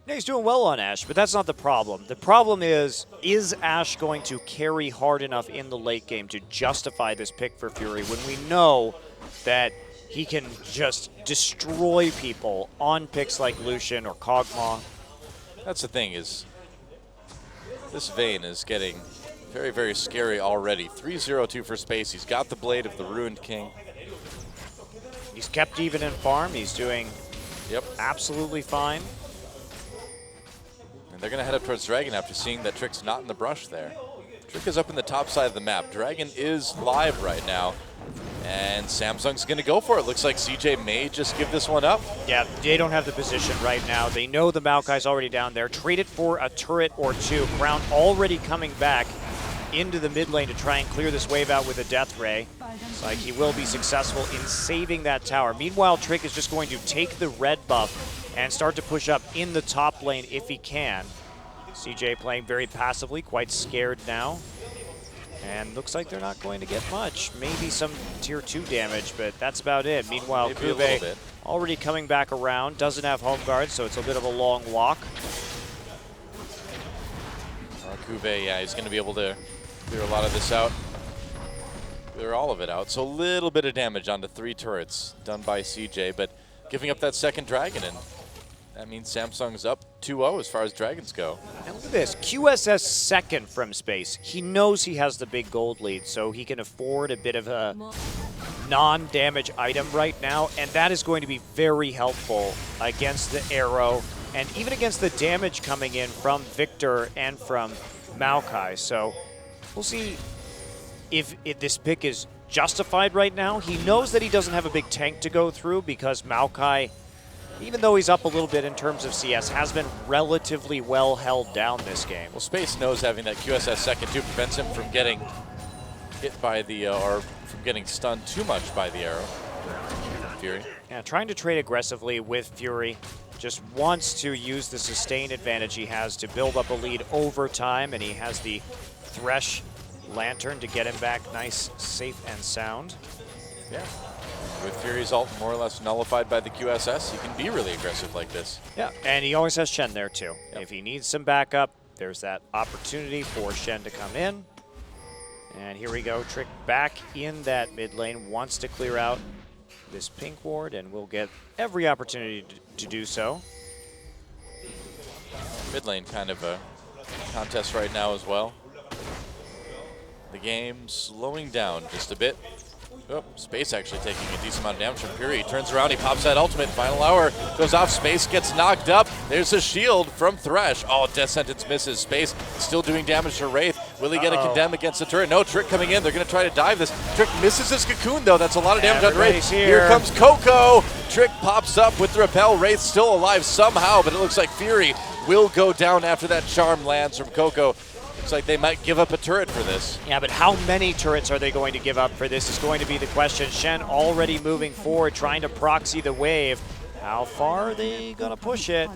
S7: Yeah, he's doing well on Ashe, but that's not the problem. The problem is Ashe going to carry hard enough in the late game to justify this pick for Fury when we know that he can just destroy people on picks like Lucian or Kog'Maw?
S6: That's the thing, is this Vayne is getting very, very scary already. 3-0-2 for Space. He's got the Blade of the Ruined King.
S7: He's kept even in farm. He's doing absolutely fine.
S6: And they're going to head up towards Dragon after seeing that Trick's not in the brush there. Trick is up in the top side of the map. Dragon is live right now. And Samsung's going to go for it. Looks like CJ may just give this one up.
S7: Yeah, they don't have the position right now. They know the Maokai's already down there. Trade it for a turret or two. Crown already coming back. into the mid lane to try and clear this wave out with a Death Ray. Looks like he will be successful in saving that tower. Meanwhile, Trick is just going to take the red buff and start to push up in the top lane if he can. CJ playing very passively, quite scared now. And looks like they're not going to get much. Maybe some tier 2 damage, but that's about it. Meanwhile,
S6: Maybe a little
S7: Kube
S6: bit.
S7: already coming back around, doesn't have home guard, so it's a bit of a long walk.
S6: Kube, yeah, he's going to be able to clear a lot of this out. Clear all of it out. So a little bit of damage onto 3 turrets done by CJ, but giving up that second dragon, and that means Samsung's up 2-0 as far as dragons go.
S7: And look at this, QSS second from space. He knows he has the big gold lead, so he can afford a bit of a non-damage item right now, and that is going to be very helpful against the arrow, and even against the damage coming in from Victor and from Maokai. So we'll see if this pick is justified right now. He knows that he doesn't have a big tank to go through because Maokai, even though he's up a little bit in terms of CS, has been relatively well held down this game.
S6: Well, Space knows having that QSS second too prevents him from getting hit by the, or from getting stunned too much by the arrow. Fury.
S7: Yeah, trying to trade aggressively with Fury. Just wants to use the sustain advantage he has to build up a lead over time, and he has the Thresh Lantern to get him back nice, safe, and sound.
S6: Yeah. With Fury's ult more or less nullified by the QSS, he can be really aggressive like this.
S7: Yeah, and he always has Shen there too.
S6: Yep.
S7: If he needs some backup, there's that opportunity for Shen to come in. And here we go, Trick back in that mid lane, wants to clear out this pink ward, and will get every opportunity to do so.
S6: Mid lane kind of a contest right now as well. The game slowing down just a bit. Oh, Space actually taking a decent amount of damage from Fury. He turns around, he pops that ultimate. Final hour goes off. Space gets knocked up. There's a shield from Thresh. Oh, Death Sentence misses. Space still doing damage to Wraith. Will he get a condemn against the turret? No, Trick coming in. They're going to try to dive this. Trick misses his cocoon, though. That's a lot of damage on Wraith. Here comes Coco. Trick pops up with the repel. Wraith still alive somehow, but it looks like Fury will go down after that charm lands from Coco. Looks like they might give up a turret for this.
S7: Yeah, but how many turrets are they going to give up for this is going to be the question. Shen already moving forward, trying to proxy the wave. How far are they going to push it?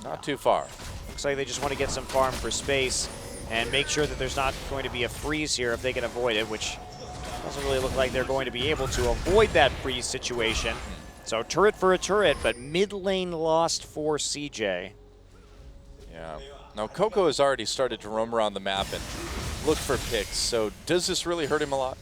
S6: Not too far.
S7: Looks like they just want to get some farm for Space and make sure that there's not going to be a freeze here if they can avoid it, which doesn't really look like they're going to be able to avoid that freeze situation. So turret for a turret, but mid lane lost for CJ.
S6: Yeah. Now, Coco has already started to roam around the map and look for picks, so does this really hurt him a lot?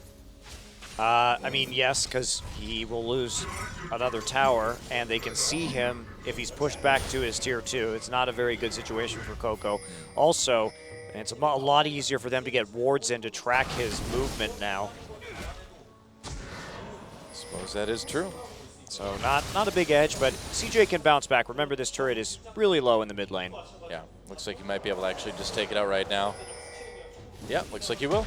S7: I mean, yes, because he will lose another tower, and they can see him if he's pushed back to his tier 2. It's not a very good situation for Coco. Also, it's a lot easier for them to get wards in to track his movement now.
S6: Suppose that is true.
S7: So not a big edge, but CJ can bounce back. Remember, this turret is really low in the mid lane.
S6: Yeah, looks like he might be able to actually just take it out right now. Yeah, looks like he will.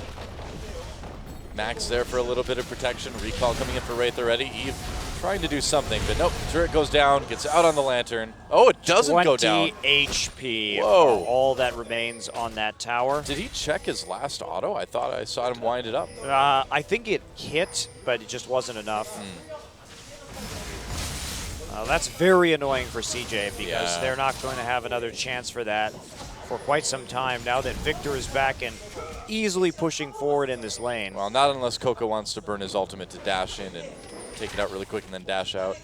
S6: Max there for a little bit of protection. Recall coming in for Wraith already. Eve trying to do something, but nope. Turret goes down, gets out on the lantern. Oh, it doesn't go down.
S7: 20 HP.
S6: Whoa.
S7: All that remains on that tower.
S6: Did he check his last auto? I thought I saw him wind it up.
S7: I think it hit, but it just wasn't enough. That's very annoying for CJ because they're not going to have another chance for that for quite some time now that Victor is back and easily pushing forward in this lane.
S6: Well, not unless Coco wants to burn his ultimate to dash in and take it out really quick and then dash out.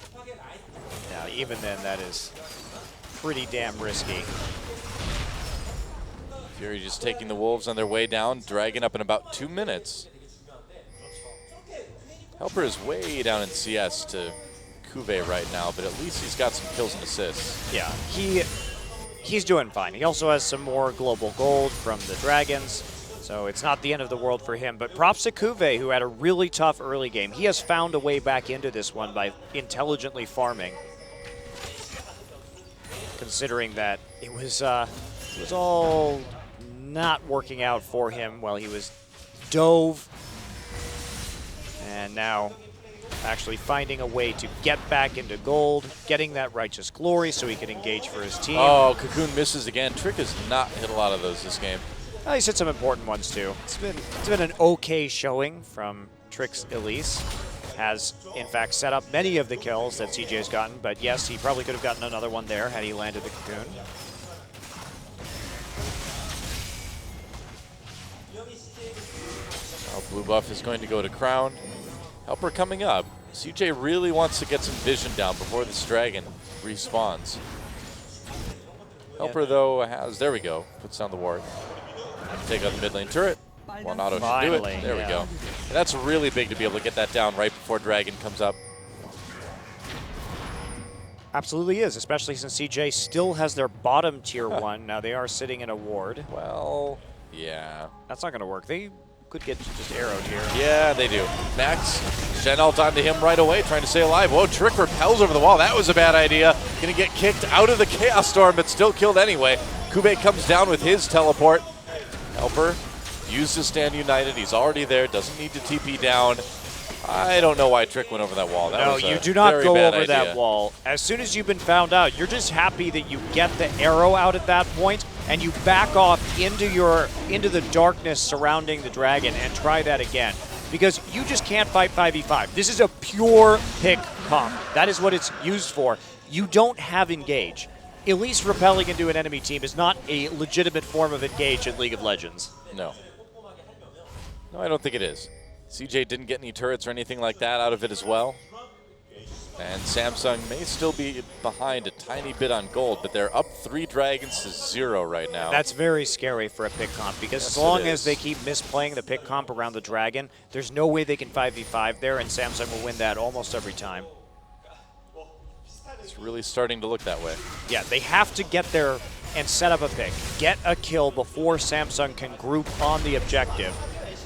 S7: Now, even then, that is pretty damn risky.
S6: Fury just taking the Wolves on their way down, dragging up in about 2 minutes. Helper is way down in CS to Kube right now, but at least he's got some kills and assists.
S7: Yeah, he's doing fine. He also has some more global gold from the Dragons, so it's not the end of the world for him. But props to Kube, who had a really tough early game. He has found a way back into this one by intelligently farming, considering that it was all not working out for him while he was dove, and now actually finding a way to get back into gold, getting that righteous glory so he can engage for his team.
S6: Oh, Cocoon misses again. Trick has not hit a lot of those this game.
S7: Oh, he's hit some important ones too. It's been an okay showing from Trix Elise. Has in fact set up many of the kills that CJ's gotten, but yes, he probably could have gotten another one there had he landed the cocoon.
S6: Now blue buff is going to go to Crown. Helper coming up. CJ really wants to get some vision down before this dragon respawns. Helper though has, there we go, puts down the ward. Take out the mid lane turret. One auto should do
S7: Finally,
S6: it. There we
S7: yeah.
S6: go. And that's really big to be able to get that down right before dragon comes up.
S7: Absolutely is, especially since CJ still has their bottom tier 1. Now they are sitting in a ward.
S6: Well, yeah.
S7: That's not going to work. They could get just arrowed here.
S6: Yeah, they do. Max, Shen ult onto him right away, trying to stay alive. Whoa, Trick repels over the wall. That was a bad idea. Gonna get kicked out of the Chaos Storm, but still killed anyway. Kube comes down with his teleport. Helper used to stand united. He's already there. Doesn't need to TP down. I don't know why Trick went over that wall. That
S7: No,
S6: was a
S7: you do not
S6: very
S7: go
S6: bad
S7: over that
S6: idea.
S7: wall. As soon as you've been found out, you're just happy that you get the arrow out at that point and you back off into the darkness surrounding the dragon and try that again. Because you just can't fight 5v5. This is a pure pick comp. That is what it's used for. You don't have engage. Elise repelling into an enemy team is not a legitimate form of engage in League of Legends.
S6: No. No, I don't think it is. CJ didn't get any turrets or anything like that out of it as well. And Samsung may still be behind a tiny bit on gold, but they're up 3 dragons to 0 right now.
S7: That's very scary for a pick comp because
S6: Yes,
S7: as long
S6: it
S7: as
S6: is.
S7: they keep misplaying the pick comp around the dragon, there's no way they can 5v5 there, and Samsung will win that almost every time.
S6: It's really starting to look that way.
S7: Yeah, they have to get there and set up a pick. Get a kill before Samsung can group on the objective.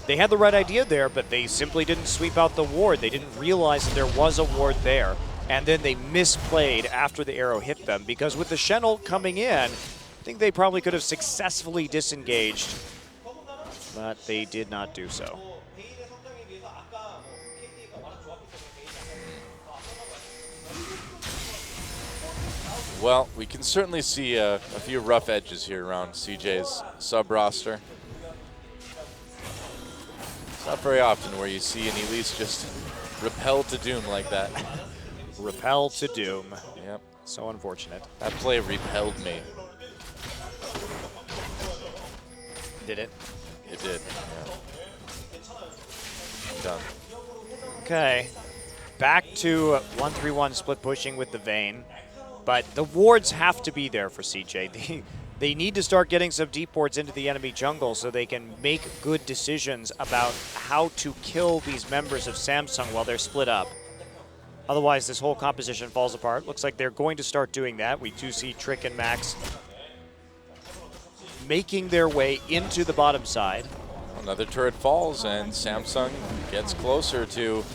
S7: They had the right idea there, but they simply didn't sweep out the ward. They didn't realize that there was a ward there, and then they misplayed after the arrow hit them, because with the Shen ult coming in, I think they probably could have successfully disengaged, but they did not do so.
S6: Well, we can certainly see a few rough edges here around CJ's sub-roster. It's not very often where you see an Elise just repel to doom like that.
S7: Repel to doom.
S6: Yep.
S7: So unfortunate.
S6: That play repelled me.
S7: Did it?
S6: It did. Yeah. Done.
S7: Okay. Back to 1-3-1 split pushing with the Vayne. But the wards have to be there for CJ. They need to start getting some deep wards into the enemy jungle so they can make good decisions about how to kill these members of Samsung while they're split up. Otherwise, this whole composition falls apart. Looks like they're going to start doing that. We do see Trick and Max making their way into the bottom side.
S6: Another turret falls, and Samsung gets closer to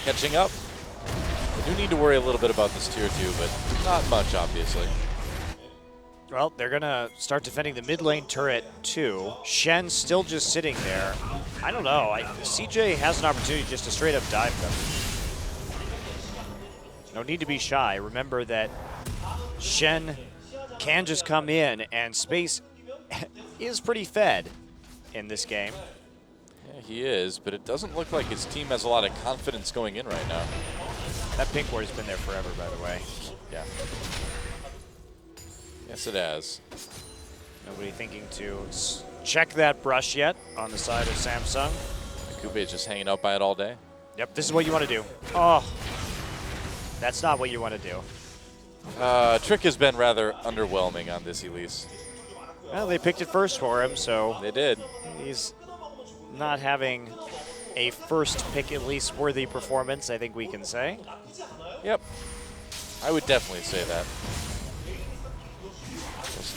S6: catching up. They do need to worry a little bit about this tier 2, but not much, obviously.
S7: Well, they're going to start defending the mid lane turret too. Shen still just sitting there. I don't know. CJ has an opportunity just to straight up dive them. No need to be shy. Remember that Shen can just come in, and space is pretty fed in this game.
S6: Yeah, he is, but it doesn't look like his team has a lot of confidence going in right now.
S7: That pink ward's been there forever, by the way.
S6: Yeah. Yes, it has.
S7: Nobody thinking to check that brush yet on the side of Samsung.
S6: Kube is just hanging out by it all day.
S7: Yep, this is what you want to do. Oh, that's not what you want to do.
S6: Trick has been rather underwhelming on this Elise.
S7: Well, they picked it first for him, so
S6: They did.
S7: he's not having a first pick at least worthy performance, I think we can say.
S6: Yep. I would definitely say that.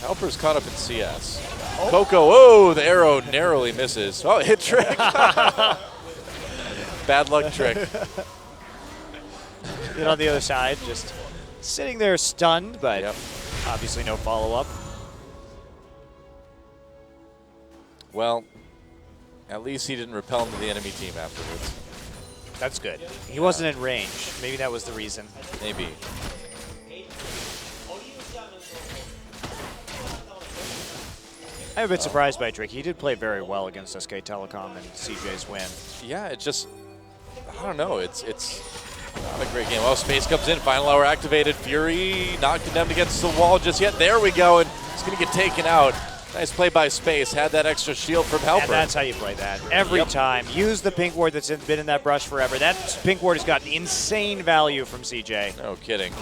S6: Helper's caught up in CS. Coco, whoa, the arrow narrowly misses. Oh, hit Trick. Bad luck Trick.
S7: Then on the other side, just sitting there stunned, but
S6: Yep.
S7: obviously no follow-up.
S6: Well, at least he didn't repel into the enemy team afterwards.
S7: That's good. He wasn't in range. Maybe that was the reason.
S6: Maybe.
S7: I'm a bit surprised by Trick. He did play very well against SK Telecom and CJ's win.
S6: Yeah, it just, I don't know. It's not a great game. Oh, Space comes in. Final hour activated. Fury not condemned against the wall just yet. There we go, and it's going to get taken out. Nice play by Space. Had that extra shield from Helper.
S7: And that's how you play that. Every time. Use the pink ward that's been in that brush forever. That pink ward has got insane value from CJ.
S6: No kidding.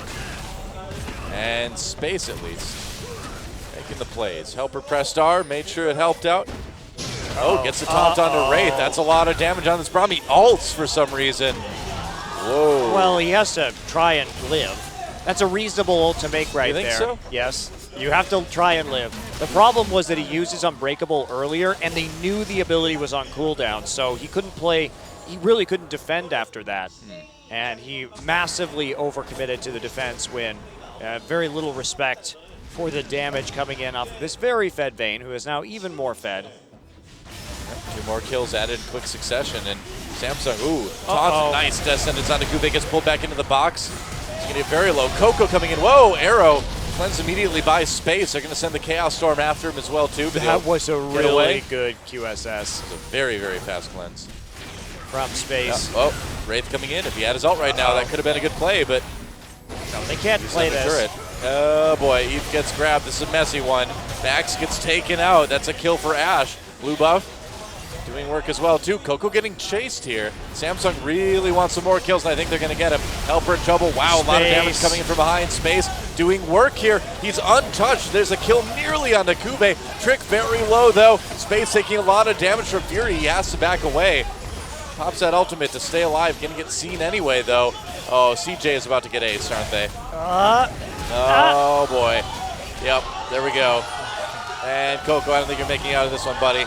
S6: And Space, at least, making the plays. Helper pressed R, made sure it helped out. Oh, gets the taunt onto Wraith. That's a lot of damage on this Braum. He ults for some reason. Whoa.
S7: Well, he has to try and live. That's a reasonable ult to make right
S6: think
S7: there.
S6: so?
S7: Yes. You have to try and live. The problem was that he used his Unbreakable earlier, and they knew the ability was on cooldown, so he couldn't play. He really couldn't defend after that. And he massively overcommitted to the defense when very little respect for the damage coming in off this very fed Vayne, who is now even more fed.
S6: 2 more kills added in quick succession, and Samsung, taunt, nice descendants onto Kube, gets pulled back into the box. He's gonna get very low. Coco coming in, whoa, arrow. Cleansed immediately by Space. They're gonna send the Chaos Storm after him as well too. But
S7: That was a
S6: get away.
S7: really good QSS
S6: It's a very, very fast cleanse.
S7: from Space.
S6: Oh, Wraith coming in. If he had his ult right now, that could have been a good play, but
S7: No, they can't
S6: he's
S7: play
S6: on the
S7: this.
S6: turret. Oh boy, Eve gets grabbed. This is a messy one. Max gets taken out. That's a kill for Ashe. Blue buff doing work as well too. Coco getting chased here. Samsung really wants some more kills, and I think they're going to get him. Helper in trouble. Wow, a lot of damage
S7: Space.
S6: coming in from behind. Space doing work here. He's untouched. There's a kill nearly onto Kube. Trick very low though. Space taking a lot of damage from Fury. He has to back away. Pops that ultimate to stay alive. Gonna get seen anyway though. Oh, CJ is about to get ace, aren't they? Oh boy. Yep, there we go. And Coco, I don't think you're making out of this one, buddy.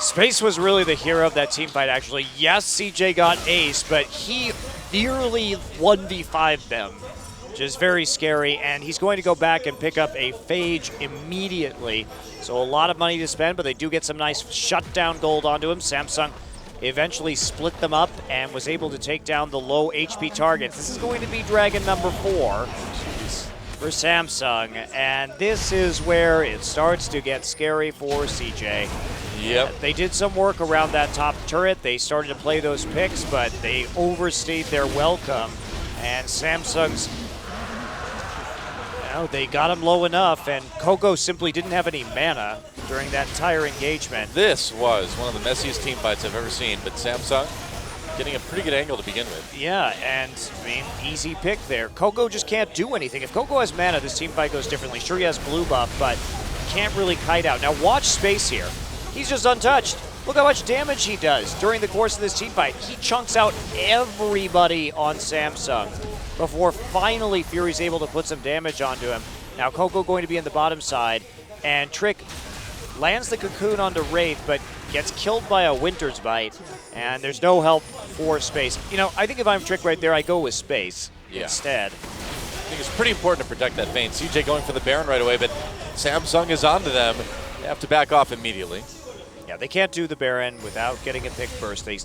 S7: Space was really the hero of that team fight, actually. Yes, CJ got ace, but he nearly 1v5'd them, which is very scary, and he's going to go back and pick up a Phage immediately. So a lot of money to spend, but they do get some nice shutdown gold onto him. Samsung eventually split them up and was able to take down the low HP targets. This is going to be Dragon number 4 for Samsung, and this is where it starts to get scary for CJ.
S6: Yep.
S7: They did some work around that top turret. They started to play those picks, but they overstayed their welcome. And Samsung's, they got him low enough, and Coco simply didn't have any mana during that entire engagement.
S6: This was one of the messiest team fights I've ever seen, but Samsung getting a pretty good angle to begin with.
S7: Yeah, and I mean, easy pick there. Coco just can't do anything. If Coco has mana, this team fight goes differently. Sure, he has blue buff, but can't really kite out. Now watch Space here. He's just untouched. Look how much damage he does during the course of this team fight. He chunks out everybody on Samsung before finally Fury's able to put some damage onto him. Now Coco going to be in the bottom side, and Trick lands the cocoon onto Wraith, but gets killed by a Winter's Bite, and there's no help for Space. You know, I think if I'm Trick right there, I go with Space instead.
S6: I think it's pretty important to protect that Vayne. CJ going for the Baron right away, but Samsung is onto them. They have to back off immediately.
S7: Yeah, they can't do the Baron without getting a pick first. They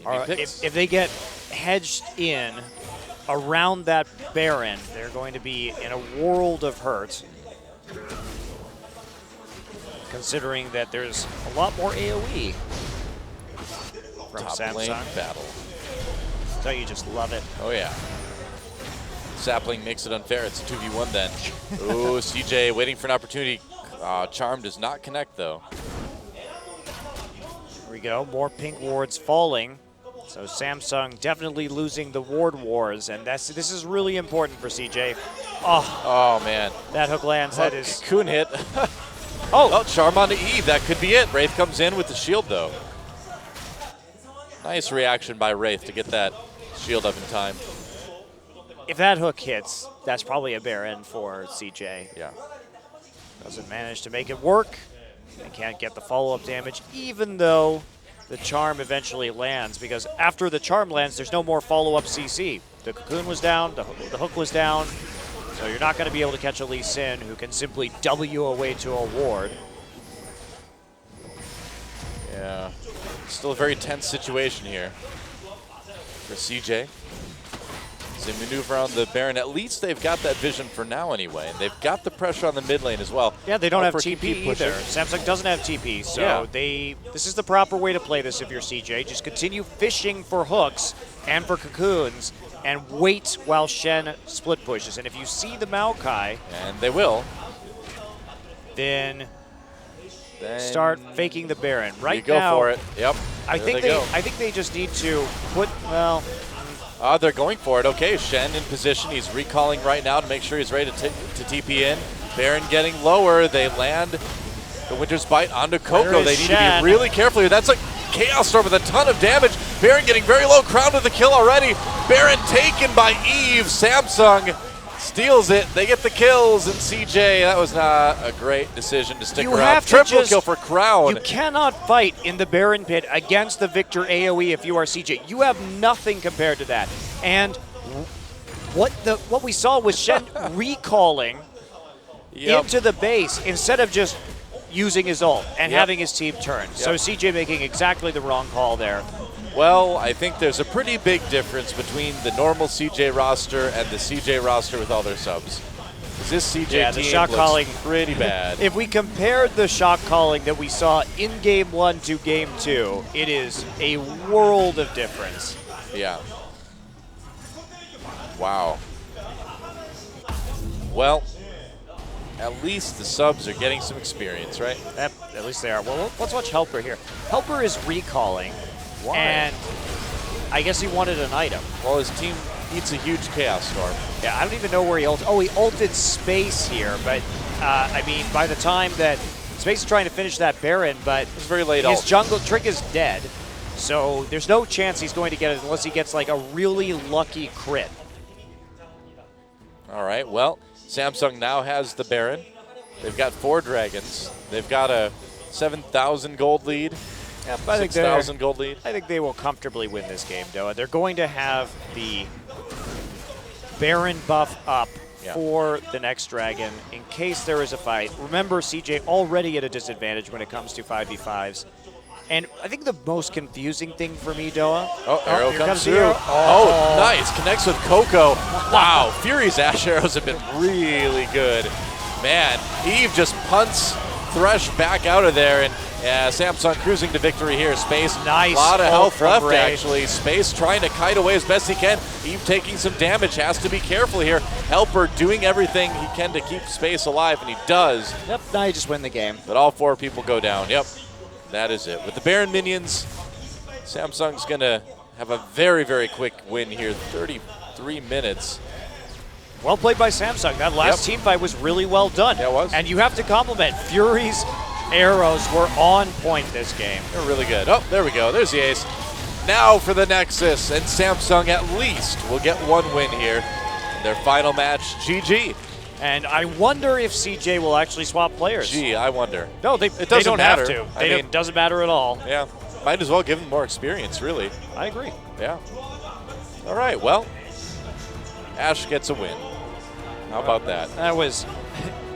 S7: if they get hedged in around that Baron, they're going to be in a world of hurt, considering that there's a lot more AoE from
S6: Top lane
S7: Samsung.
S6: battle.
S7: Don't you just love it?
S6: Oh yeah. Sapling makes it unfair. It's a 2v1 then. Ooh, CJ waiting for an opportunity. Charm does not connect though.
S7: Here we go, more pink wards falling. So Samsung definitely losing the ward wars, and this is really important for CJ.
S6: Oh man.
S7: That hook lands. That is.
S6: Cocoon hit.
S7: Oh,
S6: Charm onto Eve. That could be it. Wraith comes in with the shield though. Nice reaction by Wraith to get that shield up in time.
S7: if that hook hits, that's probably a Baron for CJ.
S6: Yeah.
S7: Doesn't manage to make it work. They can't get the follow-up damage, even though the charm eventually lands, because after the charm lands, there's no more follow-up CC. The cocoon was down, the hook was down, so you're not going to be able to catch a Lee Sin who can simply W away to a ward.
S6: they maneuver around the Baron. At least they've got that vision for now anyway. And they've got the pressure on the mid lane as well.
S7: Yeah, they don't have
S6: Alpha can keep
S7: TP
S6: pushing.
S7: either. Samsung doesn't have TP, so
S6: Yeah.
S7: this is the proper way to play this if you're CJ. Just continue fishing for hooks and for cocoons and wait while Shen split pushes. And if you see the Maokai,
S6: And they will.
S7: then
S6: Then
S7: start faking the Baron. Right
S6: you go
S7: now,
S6: for it. Yep.
S7: I
S6: There
S7: think
S6: they go.
S7: I think they just need to put, well,
S6: They're going for it. Okay, Shen in position. He's recalling right now to make sure he's ready to TP in. Baron getting lower. They land the Winter's Bite onto Coco.
S7: There is
S6: They need
S7: Shen.
S6: to be really careful here. That's a Chaos Storm with a ton of damage. Baron getting very low. Crown with the kill already. Baron taken by Eve. Samsung steals it. They get the kills. And CJ, that was not a great decision to stick
S7: You
S6: around.
S7: have to
S6: Triple
S7: just-
S6: kill for Crown.
S7: you cannot fight in the Baron pit against the Victor AoE if you are CJ. You have nothing compared to that. And what we saw was Shen recalling
S6: Yep.
S7: into the base instead of just using his ult and
S6: Yep.
S7: having his team turn. So
S6: Yep.
S7: CJ making exactly the wrong call there.
S6: Well, I think there's a pretty big difference between the normal CJ roster and the CJ roster with all their subs. 'Cause this CJ
S7: Yeah, the
S6: team
S7: shot
S6: looks
S7: calling-
S6: pretty bad.
S7: If we compared the shot calling that we saw in Game 1 to Game 2, it is a world of difference.
S6: Yeah. Wow. Well, at least the subs are getting some experience, right?
S7: At least they are. Well, let's watch Helper here. Helper is recalling,
S6: Why?
S7: and I guess he wanted an item.
S6: Well, his team eats a huge Chaos Storm.
S7: Yeah, I don't even know where he ulted. Oh, he ulted Space here, but I mean, by the time that Space is trying to finish that Baron, but
S6: It's very late
S7: his
S6: ult.
S7: jungle trick is dead, so there's no chance he's going to get it unless he gets like a really lucky crit.
S6: All right, well, Samsung now has the Baron. They've got 4 dragons. They've got a 7,000 gold lead,
S7: Yeah, but I think
S6: 6,000 gold lead.
S7: I think they will comfortably win this game, Doa. They're going to have the Baron buff up
S6: Yeah.
S7: for the next dragon in case there is a fight. Remember, CJ already at a disadvantage when it comes to 5v5s. And I think the most confusing thing for me, Doa.
S6: Oh, arrow
S7: here
S6: comes
S7: the
S6: through.
S7: arrow.
S6: Oh, nice. Connects with Coco. Wow. Fury's Ash arrows have been really good. Man, Eve just punts Thresh back out of there. And Samsung cruising to victory here. Space,
S7: Nice
S6: a lot of
S7: ult
S6: health
S7: from
S6: left,
S7: Ray.
S6: actually. Space trying to kite away as best he can. Eve taking some damage. Has to be careful here. Helper doing everything he can to keep Space alive, and he does.
S7: Yep, now you just win the game.
S6: But all 4 people go down. Yep, that is it. With the Baron minions, Samsung's going to have a very, very quick win here. 33 minutes.
S7: Well played by Samsung. That last team fight was really well done.
S6: Yeah, it was.
S7: And you have to compliment Fury's arrows were on point this game.
S6: They're really good. Oh, there we go. There's the ace. Now for the Nexus, and Samsung at least will get 1 win here. In their final match, GG.
S7: And I wonder if CJ will actually swap players.
S6: Gee, I wonder.
S7: No, they
S6: doesn't
S7: don't
S6: matter.
S7: have to.
S6: I
S7: They
S6: mean-
S7: don't, doesn't matter at all.
S6: Yeah, might as well give them more experience, really.
S7: I agree.
S6: Yeah. All right, well, Ash gets a win. How about that?
S7: That was.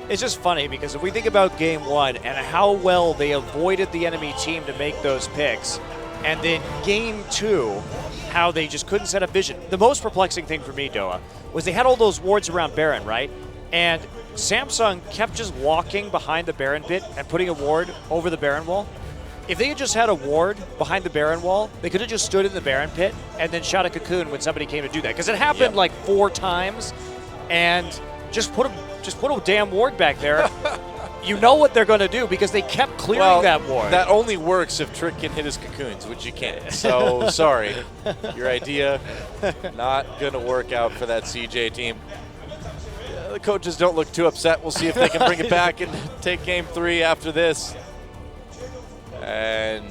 S7: It's just funny because if we think about Game 1 and how well they avoided the enemy team to make those picks, and then Game 2, how they just couldn't set up vision. The most perplexing thing for me, Doa, was they had all those wards around Baron, right? And Samsung kept just walking behind the Baron pit and putting a ward over the Baron wall. If they had just had a ward behind the Baron wall, they could have just stood in the Baron pit and then shot a cocoon when somebody came to do that. Because it happened
S6: Yep.
S7: like 4 times, and just put a damn ward back there. You know what they're going to do because they kept clearing that ward.
S6: That only works if Trick can hit his cocoons, which you can't. So, sorry. Your idea not going to work out for that CJ team. The coaches don't look too upset. We'll see if they can bring it back and take Game 3 after this. And,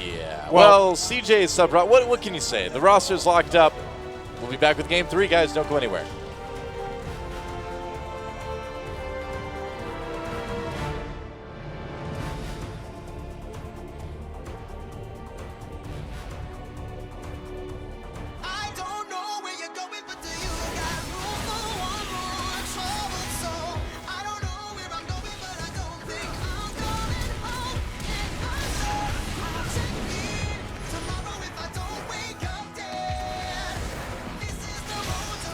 S6: yeah. Well, CJ sub. What can you say? The roster's locked up. We'll be back with Game 3, guys. Don't go anywhere.
S8: I don't know where you're going, but do you got room for one more troubled soul? I don't know where I'm going, but I don't think I'm coming home. And I know I'll check in tomorrow if I don't wake up dead. This is the road to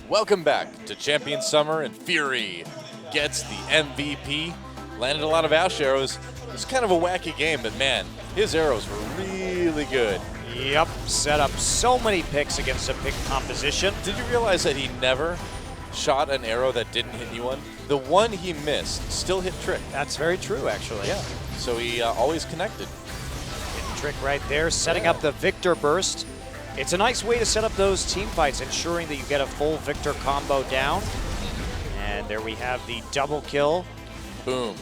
S6: welcome back to Champion Summer, and Fury gets the MVP. Landed a lot of Ash arrows. It was kind of a wacky game, but man, his arrows were really good.
S7: Yep, set up so many picks against a pick composition.
S6: Did you realize that he never shot an arrow that didn't hit anyone? The one he missed still hit Trick.
S7: That's very true, actually.
S6: Yeah, so he always connected.
S7: Hidden Trick right there, setting up the Victor burst. It's a nice way to set up those team fights, ensuring that you get a full Victor combo down. And there we have the double kill.
S6: Boom.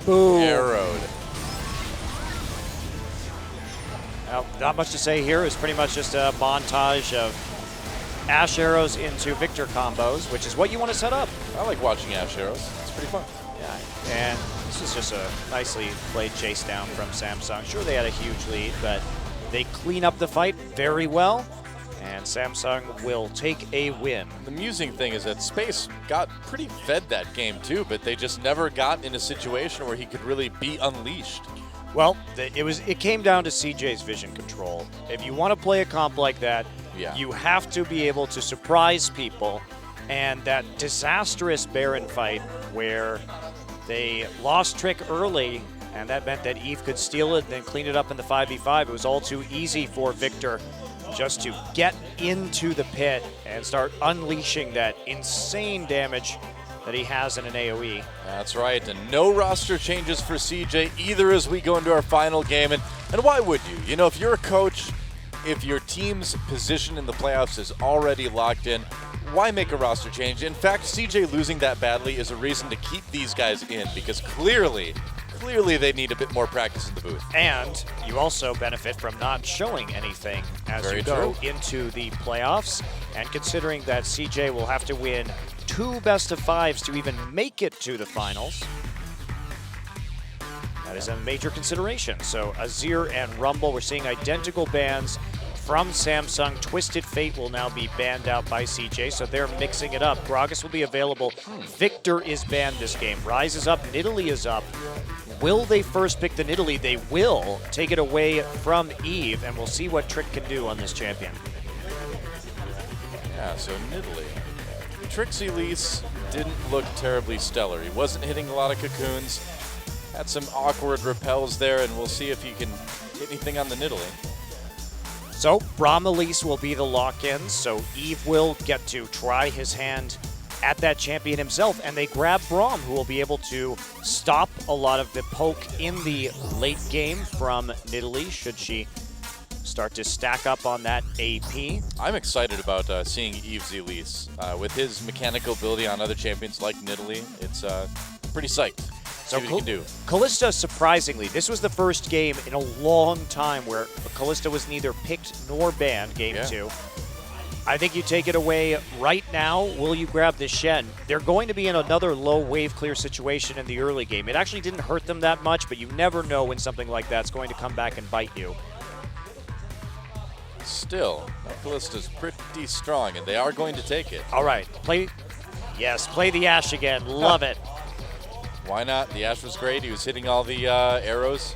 S7: Boom.
S6: Arrowed.
S7: Well, not much to say here. It's pretty much just a montage of Ash arrows into Victor combos, which is what you want to set up.
S6: I like watching Ash arrows. It's pretty fun.
S7: Yeah, and this is just a nicely played chase down from Samsung. Sure, they had a huge lead, but they clean up the fight very well, and Samsung will take a win.
S6: The amusing thing is that Space got pretty fed that game too, but they just never got in a situation where he could really be unleashed.
S7: Well, it came down to CJ's vision control. If you want to play a comp like that, you have to be able to surprise people, and that disastrous Baron fight where they lost Trick early, and that meant that Eve could steal it and then clean it up in the 5v5. It was all too easy for Victor just to get into the pit and start unleashing that insane damage that he has in an AoE.
S6: That's right, and no roster changes for CJ either as we go into our final game. And why would you? You know, if you're a coach, if your team's position in the playoffs is already locked in, why make a roster change? In fact, CJ losing that badly is a reason to keep these guys in, because clearly they need a bit more practice in the booth.
S7: And you also benefit from not showing anything as
S6: Very
S7: you go
S6: true.
S7: into the playoffs. And considering that CJ will have to win 2 best-of-5s to even make it to the finals, that is a major consideration. So Azir and Rumble, we're seeing identical bans from Samsung. Twisted Fate will now be banned out by CJ, so they're mixing it up. Gragas will be available. Victor is banned this game. Ryze is up, Nidalee is up. Will they first pick the Nidalee? They will take it away from Eve, and we'll see what Trick can do on this champion.
S6: Yeah, so Nidalee. Trixie Elise didn't look terribly stellar. He wasn't hitting a lot of cocoons. Had some awkward repels there, and we'll see if he can hit anything on the Nidalee.
S7: So Braum Elise will be the lock-in, so Eve will get to try his hand at that champion himself, and they grab Braum, who will be able to stop a lot of the poke in the late game from Nidalee, should she start to stack up on that AP.
S6: I'm excited about seeing Eve's Elise. With his mechanical ability on other champions like Nidalee, it's pretty psyched.
S7: So
S6: See what he can do.
S7: Kalista, surprisingly, this was the first game in a long time where Kalista was neither picked nor banned, game 2. I think you take it away right now. Will you grab the Shen? They're going to be in another low wave clear situation in the early game. It actually didn't hurt them that much, but you never know when something like that's going to come back and bite you.
S6: Still, Kalista's pretty strong, and they are going to take it.
S7: All right, play the Ashe again. Love it.
S6: Why not? The Ashe was great. He was hitting all the arrows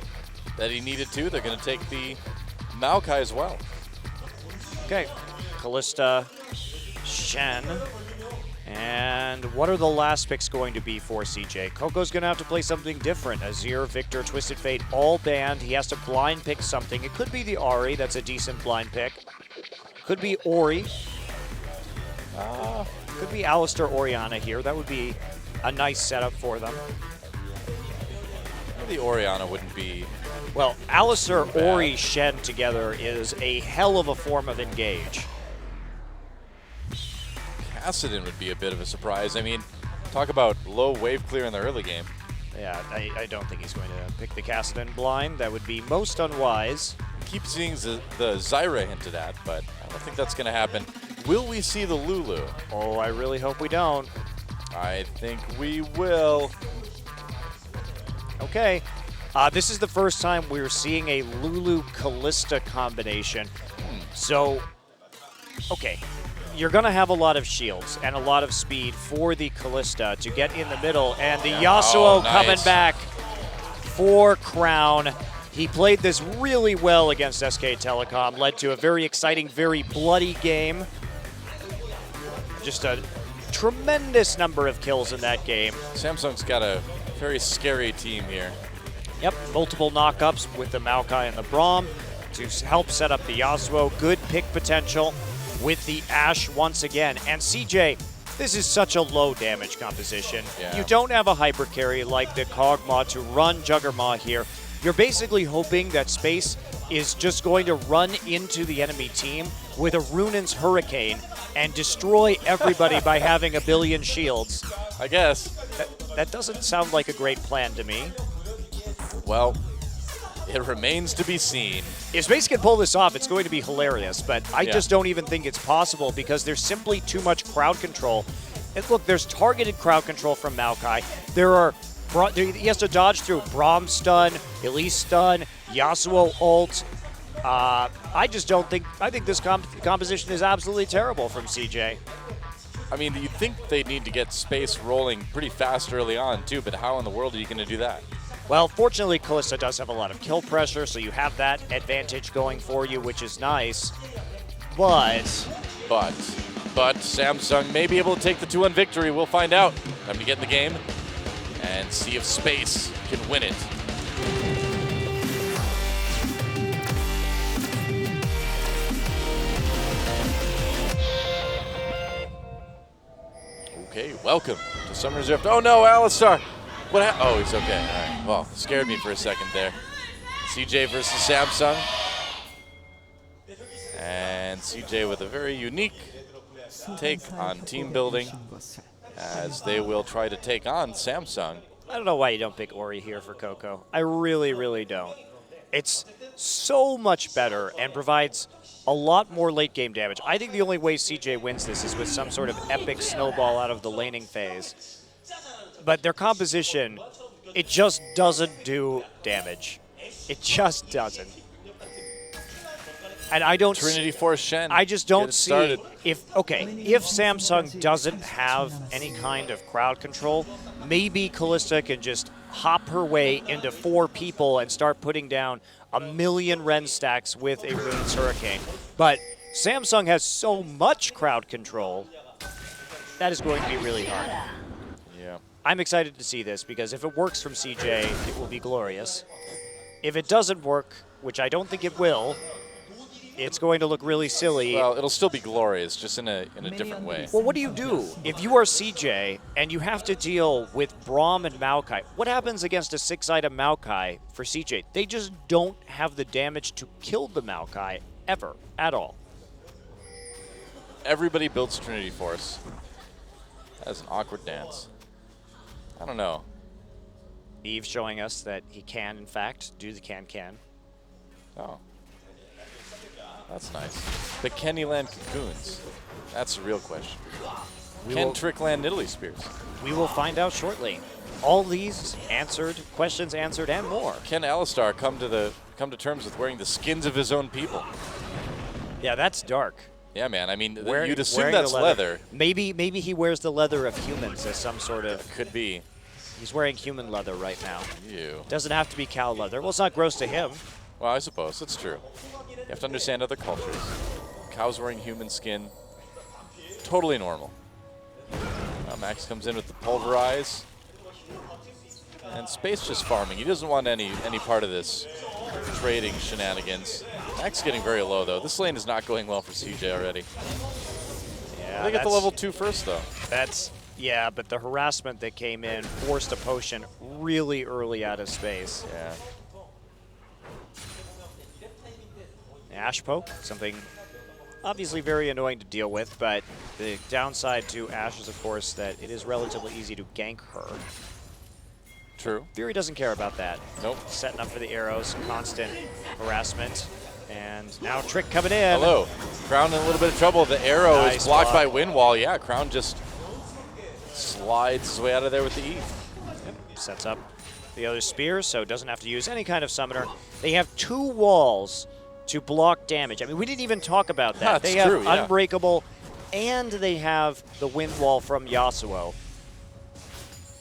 S6: that he needed to. They're going to take the Maokai as well.
S7: Okay, Kalista, Shen, and what are the last picks going to be for CJ? Coco's going to have to play something different. Azir, Victor, Twisted Fate, all banned. He has to blind pick something. It could be the Ahri. That's a decent blind pick. Could be Ori. Could be Alistar Orianna here. That would be a nice setup for them.
S6: The Orianna wouldn't be...
S7: Well, Alistar, Ori, Shen together is a hell of a form of engage.
S6: Kassadin would be a bit of a surprise. I mean, talk about low wave clear in the early game.
S7: Yeah, I don't think he's going to pick the Kassadin blind. That would be most unwise.
S6: Keep seeing the Zyra hinted at, but I don't think that's going to happen. Will we see the Lulu?
S7: Oh, I really hope we don't.
S6: I think we will.
S7: Okay. This is the first time we're seeing a Lulu-Kalista combination. So, okay. You're going to have a lot of shields and a lot of speed for the Kalista to get in the middle. And the Yasuo coming back for Crown. He played this really well against SK Telecom. Led to a very exciting, very bloody game. Just a tremendous number of kills in that game.
S6: Samsung's got a very scary team here.
S7: Yep, multiple knockups with the Maokai and the Braum to help set up the Yasuo. Good pick potential with the Ashe once again. And CJ, this is such a low damage composition.
S6: Yeah.
S7: You don't have a hyper carry like the Kog'Maw to run Juggernaut here. You're basically hoping that Space is just going to run into the enemy team with a Runan's Hurricane and destroy everybody by having a billion shields.
S6: I guess.
S7: That doesn't sound like a great plan to me.
S6: Well, it remains to be seen.
S7: If Space can pull this off, it's going to be hilarious, but I
S6: Yeah.
S7: just don't even think it's possible because there's simply too much crowd control. And look, there's targeted crowd control from Maokai. He has to dodge through Braum stun, Elise stun, Yasuo ult. I just don't think, I think this composition is absolutely terrible from CJ.
S6: I mean, you'd think they need to get Space rolling pretty fast early on, too, but how in the world are you going to do that?
S7: Well, fortunately, Kalista does have a lot of kill pressure, so you have that advantage going for you, which is nice. But
S6: But Samsung may be able to take the 2-1 victory. We'll find out. Time to get in the game and see if Space can win it. Okay, welcome to Summer's Rift. Oh no, Alistar! What Oh, he's okay. All right. Well, scared me for a second there. CJ versus Samsung. And CJ with a very unique take on team building as they will try to take on Samsung.
S7: I don't know why you don't pick Ori here for Coco. I really, really don't. It's so much better and provides a lot more late game damage. I think the only way CJ wins this is with some sort of epic snowball out of the laning phase. But their composition, it just doesn't do damage. It just doesn't. And I don't
S6: Trinity Force Shen.
S7: I just
S6: Get
S7: don't
S6: it
S7: see
S6: started.
S7: if Samsung doesn't have any kind of crowd control, maybe Kalista can just hop her way into 4 people and start putting down a million Ren stacks with a Rune's Hurricane. But Samsung has so much crowd control, that is going to be really hard.
S6: Yeah.
S7: I'm excited to see this because if it works from CJ, it will be glorious. If it doesn't work, which I don't think it will, it's going to look really silly.
S6: Well, it'll still be glorious, just in a different way.
S7: Well, what do you do if you are CJ and you have to deal with Braum and Maokai? What happens against a 6-item Maokai for CJ? They just don't have the damage to kill the Maokai ever, at all.
S6: Everybody builds Trinity Force. That's an awkward dance. I don't know.
S7: Eve showing us that he can, in fact, do the can-can.
S6: Oh. That's nice. But can he land cocoons? That's the real question. Can Trick land Nidalee Spears?
S7: We will find out shortly. All these answered, questions answered, and more.
S6: Can Alistar come to terms with wearing the skins of his own people?
S7: Yeah, that's dark.
S6: Yeah, man. I mean,
S7: Wearing-
S6: you'd assume
S7: wearing the
S6: that's leather.
S7: Maybe he wears the leather of humans as some sort of.
S6: Could be.
S7: He's wearing human leather right now.
S6: Ew.
S7: Doesn't have to be cow leather. Well, it's not gross to him.
S6: Well, I suppose it's true. You have to understand other cultures. Cows wearing human skin, totally normal. Max comes in with the pulverize, and Space just farming. He doesn't want any part of this trading shenanigans. Max getting very low though. This lane is not going well for CJ already.
S7: Yeah,
S6: They get the level 2 first though.
S7: Yeah, but the harassment that came in forced a potion really early out of space.
S6: Yeah.
S7: Ash poke, something obviously very annoying to deal with, but the downside to Ash is, of course, that it is relatively easy to gank her.
S6: True.
S7: Fury doesn't care about that.
S6: Nope.
S7: Setting up for the arrows, constant harassment, and now Trick coming in.
S6: Hello. Crown in a little bit of trouble. The arrow
S7: Nice
S6: is blocked
S7: block.
S6: by Wind Wall. Yeah, Crown just slides his way out of there with the E.
S7: Sets up the other spear, so doesn't have to use any kind of summoner. They have 2 walls to block damage. I mean, we didn't even talk about that.
S6: That's
S7: they have
S6: true, yeah.
S7: Unbreakable, and they have the Wind Wall from Yasuo.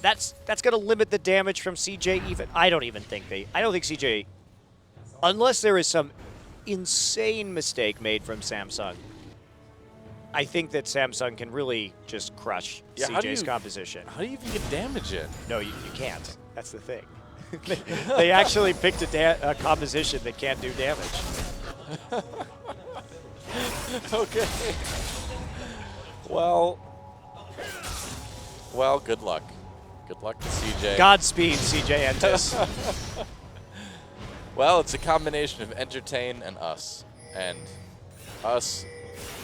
S7: That's going to limit the damage from CJ even. I don't think CJ, unless there is some insane mistake made from Samsung. I think that Samsung can really just crush
S6: Yeah, how do
S7: CJ's
S6: you-
S7: composition.
S6: How do you even get damage in?
S7: No, you can't. That's the thing. They actually picked a composition that can't do damage.
S6: Okay. Well, good luck. Good luck to CJ.
S7: Godspeed, CJ Entis.
S6: Well, it's a combination of entertain and us. And us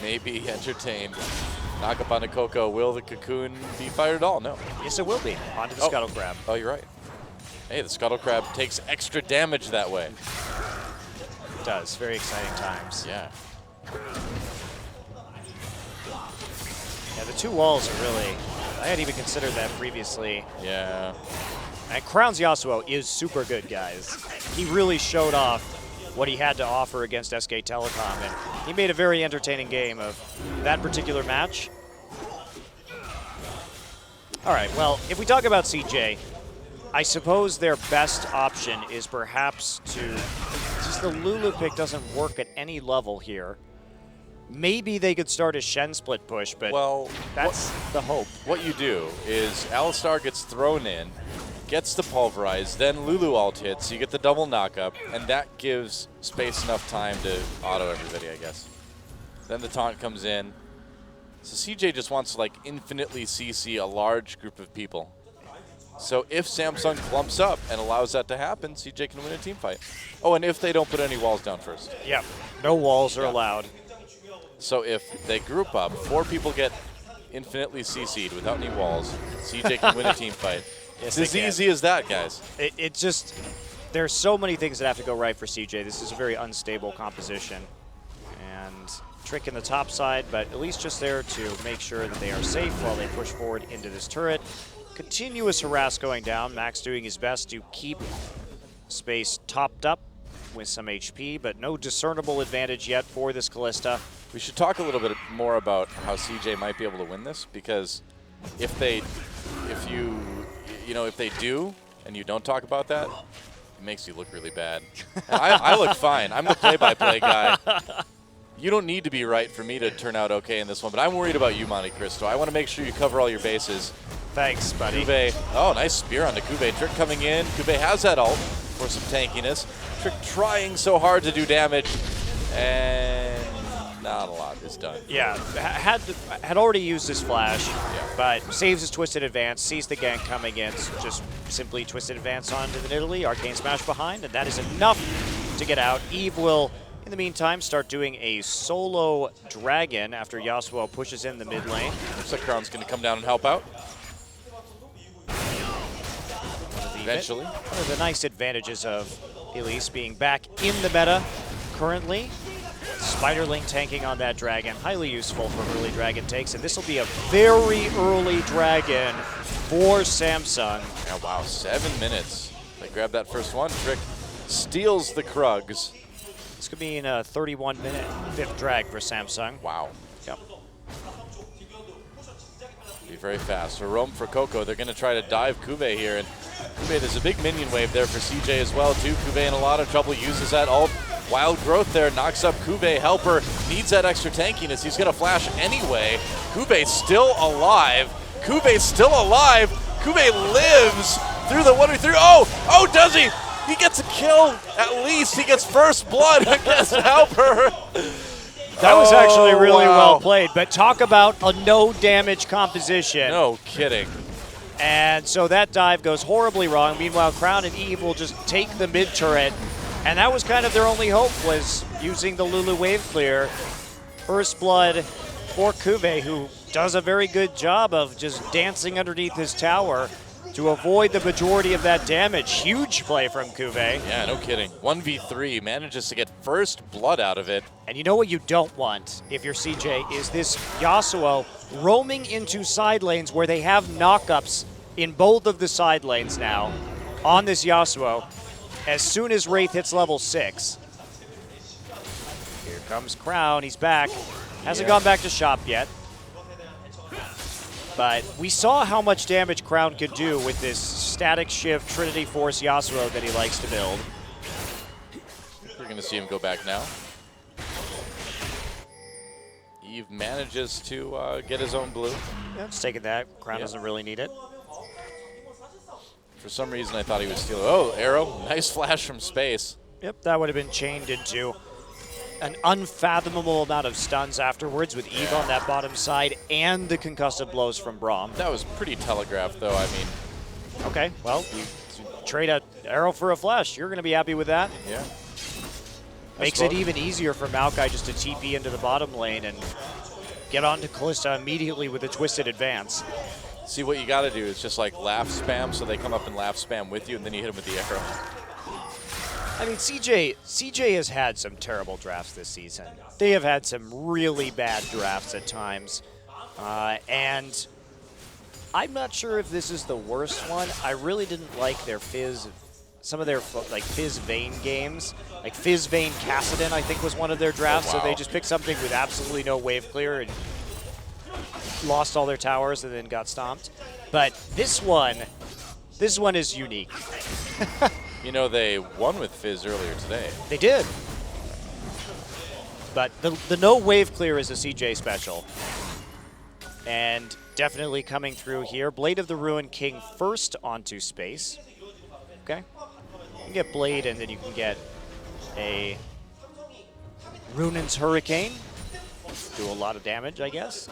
S6: may be entertained. Knock up on a Coco. Will the cocoon be fired at all? No.
S7: Yes, it will be. Onto the
S6: Oh.
S7: Scuttle Crab.
S6: Oh, you're right. Hey, the Scuttle Crab takes extra damage that way.
S7: It does. Very exciting times.
S6: Yeah.
S7: Yeah, the two walls are really, I hadn't even considered that previously.
S6: Yeah.
S7: And Crown's Yasuo is super good, guys. He really showed off what he had to offer against SK Telecom, and he made a very entertaining game of that particular match. All right, well, if we talk about CJ, I suppose their best option is perhaps to, just the Lulu pick doesn't work at any level here. Maybe they could start a Shen split push, but
S6: Well,
S7: that's the hope.
S6: what you do is Alistar gets thrown in, gets the pulverize, then Lulu ult hits, you get the double knockup, and that gives Space enough time to auto everybody, I guess. Then the taunt comes in. So CJ just wants to like infinitely CC a large group of people. So if Samsung clumps up and allows that to happen, CJ can win a team fight. Oh, and if they don't put any walls down first.
S7: Yeah, no walls are allowed.
S6: So if they group up, 4 people get infinitely CC'd without any walls, CJ can win a team fight.
S7: Yes,
S6: It's as
S7: they can.
S6: easy as that, guys.
S7: It just, there's so many things that have to go right for CJ. This is a very unstable composition. And Trick in the top side, but at least just there to make sure that they are safe while they push forward into this turret. Continuous harass going down. Max doing his best to keep Space topped up with some HP, but no discernible advantage yet for this Kalista.
S6: We should talk a little bit more about how CJ might be able to win this, because if they do and you don't talk about that, it makes you look really bad. And I look fine. I'm the play-by-play guy. You don't need to be right for me to turn out okay in this one, but I'm worried about you, Monte Cristo. I want to make sure you cover all your bases.
S7: Thanks, buddy.
S6: Kube, oh, nice spear onto Kube. Trick coming in. Kube has that ult for some tankiness. Trick trying so hard to do damage, and not a lot is done.
S7: Yeah, had already used his flash,
S6: Yeah.
S7: but saves his Twisted Advance, sees the gank coming in, just simply Twisted Advance onto the Nidalee, Arcane Smash behind, and that is enough to get out. Eve will, in the meantime, start doing a solo dragon after Yasuo pushes in the mid lane.
S6: Looks like Crown's going to come down and help out. Eventually.
S7: One of the nice advantages of Elise being back in the meta currently. Spiderling tanking on that dragon, highly useful for early dragon takes, and this will be a very early dragon for Samsung.
S6: Oh, wow, 7 minutes. They grab that first one. Trick steals the Krugs.
S7: This could be in a 31-minute 5th drag for Samsung.
S6: Wow.
S7: Yep.
S6: Be very fast. So roam for Coco. They're going to try to dive Kube here, and Kube, there's a big minion wave there for CJ as well, too. Kube in a lot of trouble, uses that ult. Wild growth there, knocks up Kube. Helper needs that extra tankiness. He's going to flash anyway. Kube's still alive. Kube's still alive. Kube lives through the 1v3. Oh, does he? He gets a kill. At least he gets first blood against Helper.
S7: That was actually really
S6: wow.
S7: well played, but talk about a no damage composition.
S6: No kidding.
S7: And so that dive goes horribly wrong. Meanwhile, Crown and Eve will just take the mid turret. And that was kind of their only hope, was using the Lulu wave clear. First blood for Kube, who does a very good job of just dancing underneath his tower to avoid the majority of that damage. Huge play from Kube.
S6: Yeah, no kidding. 1v3, manages to get first blood out of it.
S7: And you know what you don't want, if you're CJ, is this Yasuo roaming into side lanes where they have knockups in both of the side lanes now on this Yasuo as soon as Wraith hits level 6. Here comes Crown, he's back. Hasn't gone back to shop yet. But we saw how much damage Crown could do with this static shift Trinity Force Yasuo that he likes to build.
S6: We're going to see him go back now. Eve manages to get his own blue.
S7: Yeah, just taking that. Crown
S6: Yeah.
S7: doesn't really need it.
S6: For some reason, I thought he was stealing. Oh, arrow. Nice flash from space.
S7: Yep, that would have been chained into an unfathomable amount of stuns afterwards with Eve on that bottom side and the concussive blows from Braum.
S6: That was pretty telegraphed, though. I mean,
S7: Okay, well, you trade an arrow for a flash. You're going to be happy with that.
S6: yeah.
S7: Makes it even easier for Maokai just to TP into the bottom lane and get onto Kalista immediately with a twisted advance.
S6: See, what you got to do is just like laugh spam, so they come up and laugh spam with you, and then you hit them with the arrow.
S7: I mean, CJ has had some terrible drafts this season. They have had some really bad drafts at times. And I'm not sure if this is the worst one. I really didn't like their Fizz, some of their like Fizz Vayne games. Like Fizz Vayne Kassadin, I think, was one of their drafts.
S6: Oh, wow.
S7: So they just picked something with absolutely no wave clear and lost all their towers and then got stomped. But this one is unique.
S6: You know, they won with Fizz earlier today.
S7: They did. But the no wave clear is a CJ special. And definitely coming through here. Blade of the Ruined King first onto space. Okay. You can get Blade and then you can get a Runan's Hurricane. Do a lot of damage, I guess,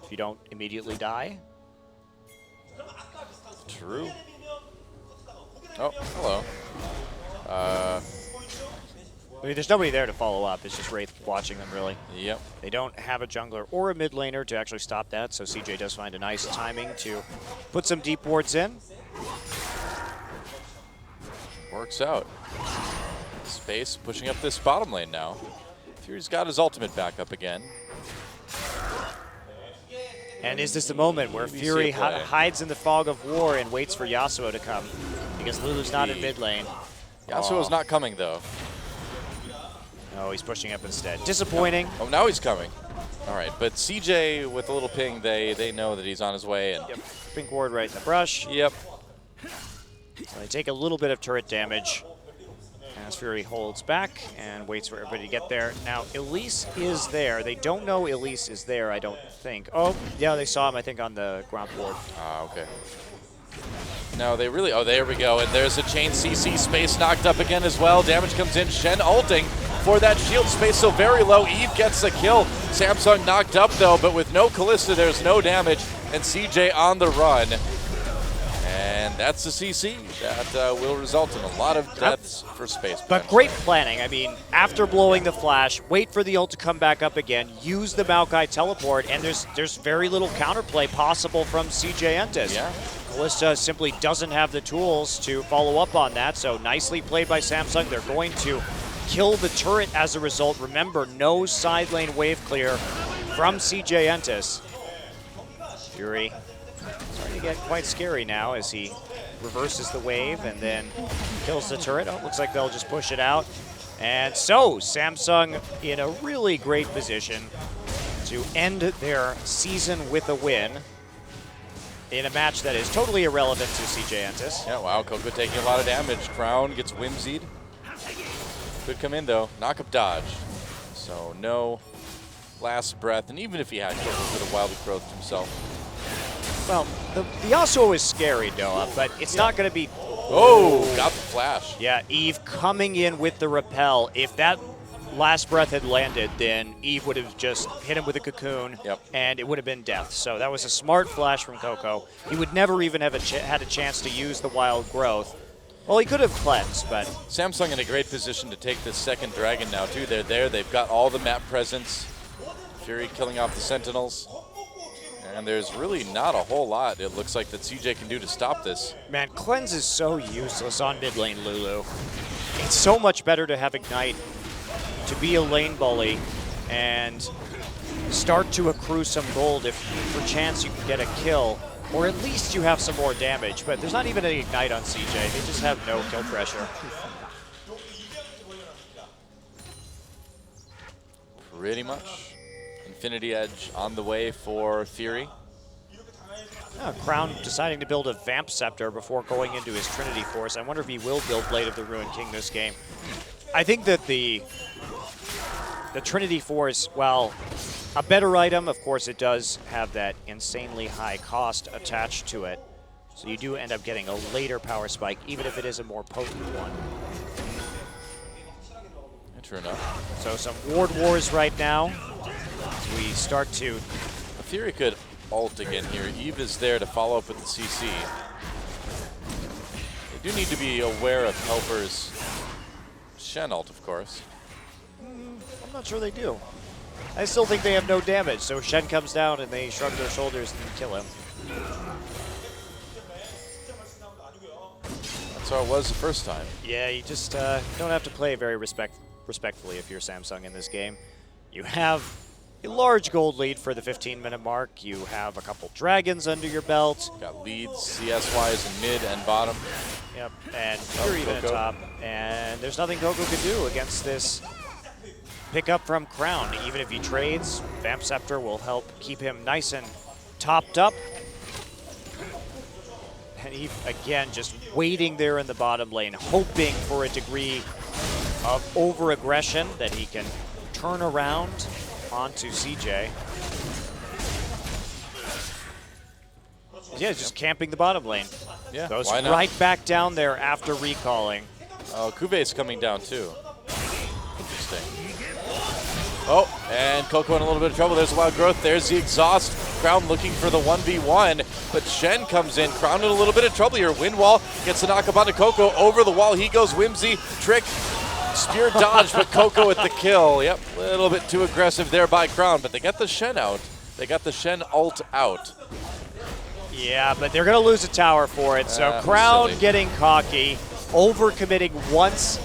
S7: if you don't immediately die.
S6: True. Oh, hello.
S7: I mean, there's nobody there to follow up. It's just Wraith watching them, really.
S6: Yep.
S7: They don't have a jungler or a mid laner to actually stop that, so CJ does find a nice timing to put some deep wards in.
S6: Works out. Space pushing up this bottom lane now. Fury's got his ultimate back up again.
S7: And is this the moment where
S6: see
S7: Fury
S6: it play.
S7: hides in the fog of war and waits for Yasuo to come? Because Lulu's not in mid lane.
S6: Yasuo's not coming, though.
S7: No, he's pushing up instead. Disappointing.
S6: Oh, now he's coming. All right, but CJ with a little ping, they know that he's on his way. And
S7: Yep. Pink ward right in the brush.
S6: Yep.
S7: So they take a little bit of turret damage as Fury holds back and waits for everybody to get there. Now, Elise is there. They don't know Elise is there, I don't think. Oh, yeah, they saw him, I think, on the ground board.
S6: Ah, okay. No, they really, oh, there we go. And there's a chain CC. Space knocked up again as well. Damage comes in. Shen ulting for that shield. Space so very low. Eve gets the kill. Samsung knocked up though, but with no Kalista, there's no damage. And CJ on the run. And that's the CC. That will result in a lot of deaths for Space.
S7: But great planning. I mean, after blowing the flash, wait for the ult to come back up again, use the Maokai teleport, and there's very little counterplay possible from CJ Entis.
S6: Yeah.
S7: Kalista simply doesn't have the tools to follow up on that, so nicely played by Samsung. They're going to kill the turret as a result. Remember, no side lane wave clear from CJ Entis. Fury starting to get quite scary now as he reverses the wave and then kills the turret. Oh, looks like they'll just push it out. And so, Samsung in a really great position to end their season with a win in a match that is totally irrelevant to CJ Entis.
S6: Yeah, wow, Coco taking a lot of damage. Crown gets whimsied. Could come in though. Knock up dodge. So no last breath. And even if he had killed a bit of wildly growth himself.
S7: Well, the Yasuo is scary, Noah, but it's not going to be...
S6: Oh, got the flash.
S7: Yeah, Eve coming in with the repel. If that last breath had landed, then Eve would have just hit him with a cocoon, and it would have been death. So that was a smart flash from Coco. He would never even have had a chance to use the wild growth. Well, he could have cleansed, but...
S6: Samsung in a great position to take this second dragon now, too. They're there. They've got all the map presence. Fury killing off the Sentinels. And there's really not a whole lot, it looks like, that CJ can do to stop this.
S7: Man, cleanse is so useless on mid lane Lulu. It's so much better to have Ignite, to be a lane bully, and start to accrue some gold if, for chance, you can get a kill. Or at least you have some more damage, but there's not even an Ignite on CJ. They just have no kill pressure.
S6: Pretty much. Infinity Edge on the way for Fury.
S7: Crown deciding to build a Vamp Scepter before going into his Trinity Force. I wonder if he will build Blade of the Ruined King this game. I think that the Trinity Force, well, a better item. Of course, it does have that insanely high cost attached to it. So you do end up getting a later power spike, even if it is a more potent one.
S6: True enough.
S7: So some ward wars right now. As we start to...
S6: Fury could ult again here. Eve is there to follow up with the CC. They do need to be aware of Helper's Shen ult, of course.
S7: I'm not sure they do. I still think they have no damage, so Shen comes down and they shrug their shoulders and kill him.
S6: That's how it was the first time.
S7: Yeah, you just don't have to play very respectfully if you're Samsung in this game. You have a large gold lead for the 15-minute mark. You have a couple dragons under your belt.
S6: Got leads CS-wise in mid and bottom.
S7: Yep, and Fury even at top. And there's nothing Coco can do against this pickup from Crown. Even if he trades, Vamp Scepter will help keep him nice and topped up. And he, again, just waiting there in the bottom lane, hoping for a degree of over-aggression that he can turn around onto CJ. Yeah, just camping the bottom lane.
S6: Yeah,
S7: Goes
S6: why not?
S7: right back down there after recalling.
S6: Oh, Kuve's coming down too. Interesting. Oh, and Coco in a little bit of trouble. There's a wild growth. There's the exhaust. Crown looking for the 1v1, but Shen comes in. Crown in a little bit of trouble here. Wind wall gets the knock up onto Coco. Over the wall he goes. Whimsy, trick, spear dodge, but Coco with the kill. Yep, a little bit too aggressive there by Crown, but they got the Shen out. They got the Shen ult out.
S7: Yeah, but they're going to lose a tower for it. So Crown
S6: silly.
S7: getting cocky, overcommitting once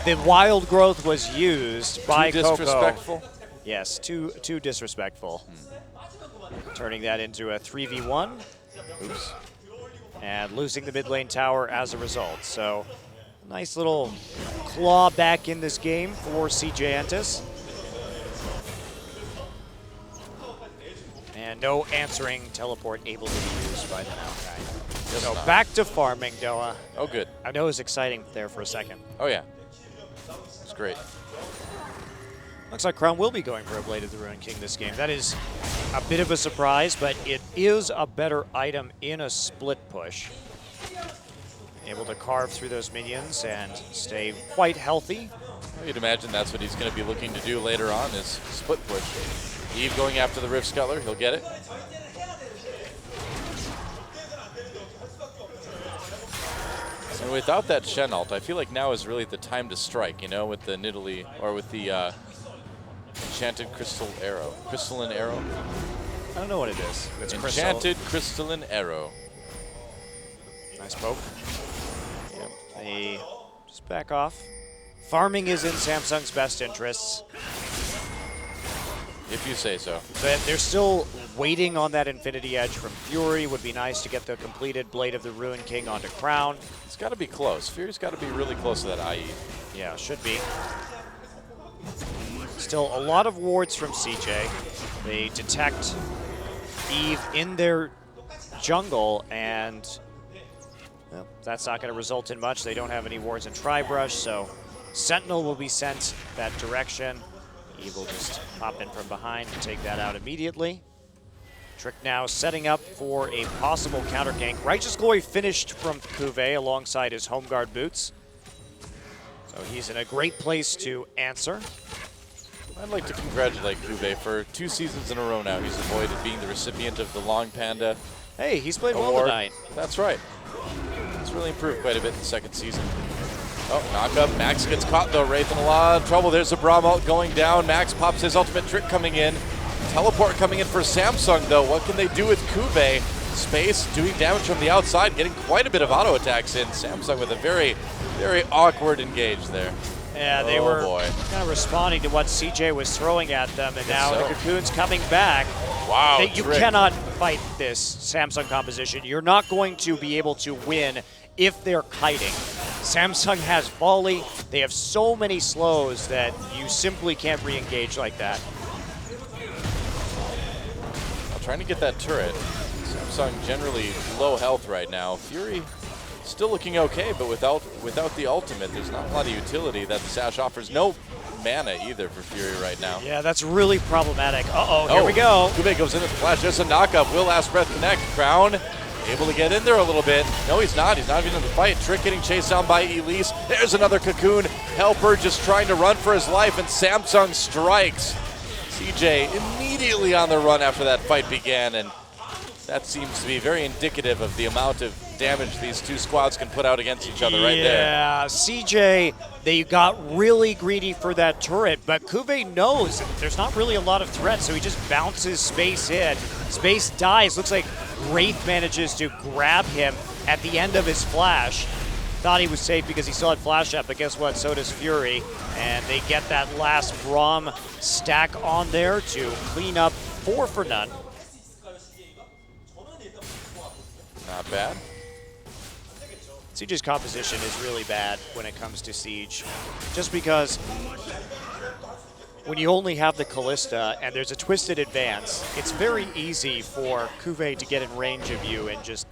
S7: the wild growth was used by
S6: Too
S7: Coco.
S6: disrespectful.
S7: Yes, too disrespectful. Turning that into a 3v1. Oops. And losing the mid lane tower as a result. So nice little claw back in this game for CJ Entus. And no answering teleport able to be used by the Maokai. So
S6: not.
S7: back to farming, Doa.
S6: Oh, good.
S7: I know it was exciting there for a second.
S6: Oh, yeah. It's great.
S7: Looks like Crown will be going for a Blade of the Ruined King this game. That is a bit of a surprise, but it is a better item in a split push. Able to carve through those minions and stay quite healthy.
S6: You'd imagine that's what he's going to be looking to do later on is split push. Eve going after the Rift Scuttler. He'll get it. And without that Shen ult, I feel like now is really the time to strike, you know, with the Nidalee, or with the Enchanted Crystal Arrow. Crystalline Arrow?
S7: I don't know what it is. It's
S6: Enchanted Crystalline Arrow.
S7: Nice poke. Yep. They just back off. Farming is in Samsung's best interests.
S6: If you say so.
S7: But they're still waiting on that Infinity Edge from Fury. Would be nice to get the completed Blade of the Ruined King onto Crown.
S6: It's got to be close. Fury's got to be really close to that IE.
S7: Yeah, should be. Still a lot of wards from CJ. They detect Eve in their jungle, and well, that's not going to result in much. They don't have any wards in Tribrush, so Sentinel will be sent that direction. Eve will just pop in from behind and take that out immediately. Trick now setting up for a possible counter gank. Righteous Glory finished from Kuve alongside his Home Guard boots. So he's in a great place to answer.
S6: I'd like to congratulate Kuve for 2 seasons in a row now. He's avoided being the recipient of the Long Panda
S7: Hey, he's played well
S6: award.
S7: tonight.
S6: That's right. It's really improved quite a bit in the second season. Oh, knock up. Max gets caught though. Wraith in a lot of trouble. There's a Braum ult going down. Max pops his ultimate trick coming in. Teleport coming in for Samsung though. What can they do with Kuve? Space doing damage from the outside, getting quite a bit of auto attacks in. Samsung with a very, very awkward engage there.
S7: Yeah, they were kind of responding to what CJ was throwing at them, and now the Cocoon's coming back.
S6: Wow,
S7: You cannot fight this Samsung composition. You're not going to be able to win if they're kiting. Samsung has volley. They have so many slows that you simply can't re-engage like that.
S6: Well, trying to get that turret. Samsung generally low health right now. Fury still looking okay, but without the ultimate, there's not a lot of utility that the Sash offers. No mana either for Fury right now.
S7: Yeah, that's really problematic. Uh-oh, here we go.
S6: Kube goes in with the flash. There's a knockup. Will Last Breath connect. Crown able to get in there a little bit. No, he's not. He's not even in the fight. Trick getting chased down by Elise. There's another Cocoon. Helper just trying to run for his life, and Samsung strikes. CJ immediately on the run after that fight began, and that seems to be very indicative of the amount of damage these two squads can put out against each other right there.
S7: Yeah, CJ, they got really greedy for that turret, but Kuve knows there's not really a lot of threat, so he just bounces Space in. Space dies. Looks like Wraith manages to grab him at the end of his flash. Thought he was safe because he still had flash up, but guess what? So does Fury. And they get that last Braum stack on there to clean up 4 for none.
S6: Not bad.
S7: Siege's composition is really bad when it comes to Siege, just because when you only have the Callista and there's a twisted advance, it's very easy for Kuve to get in range of you and just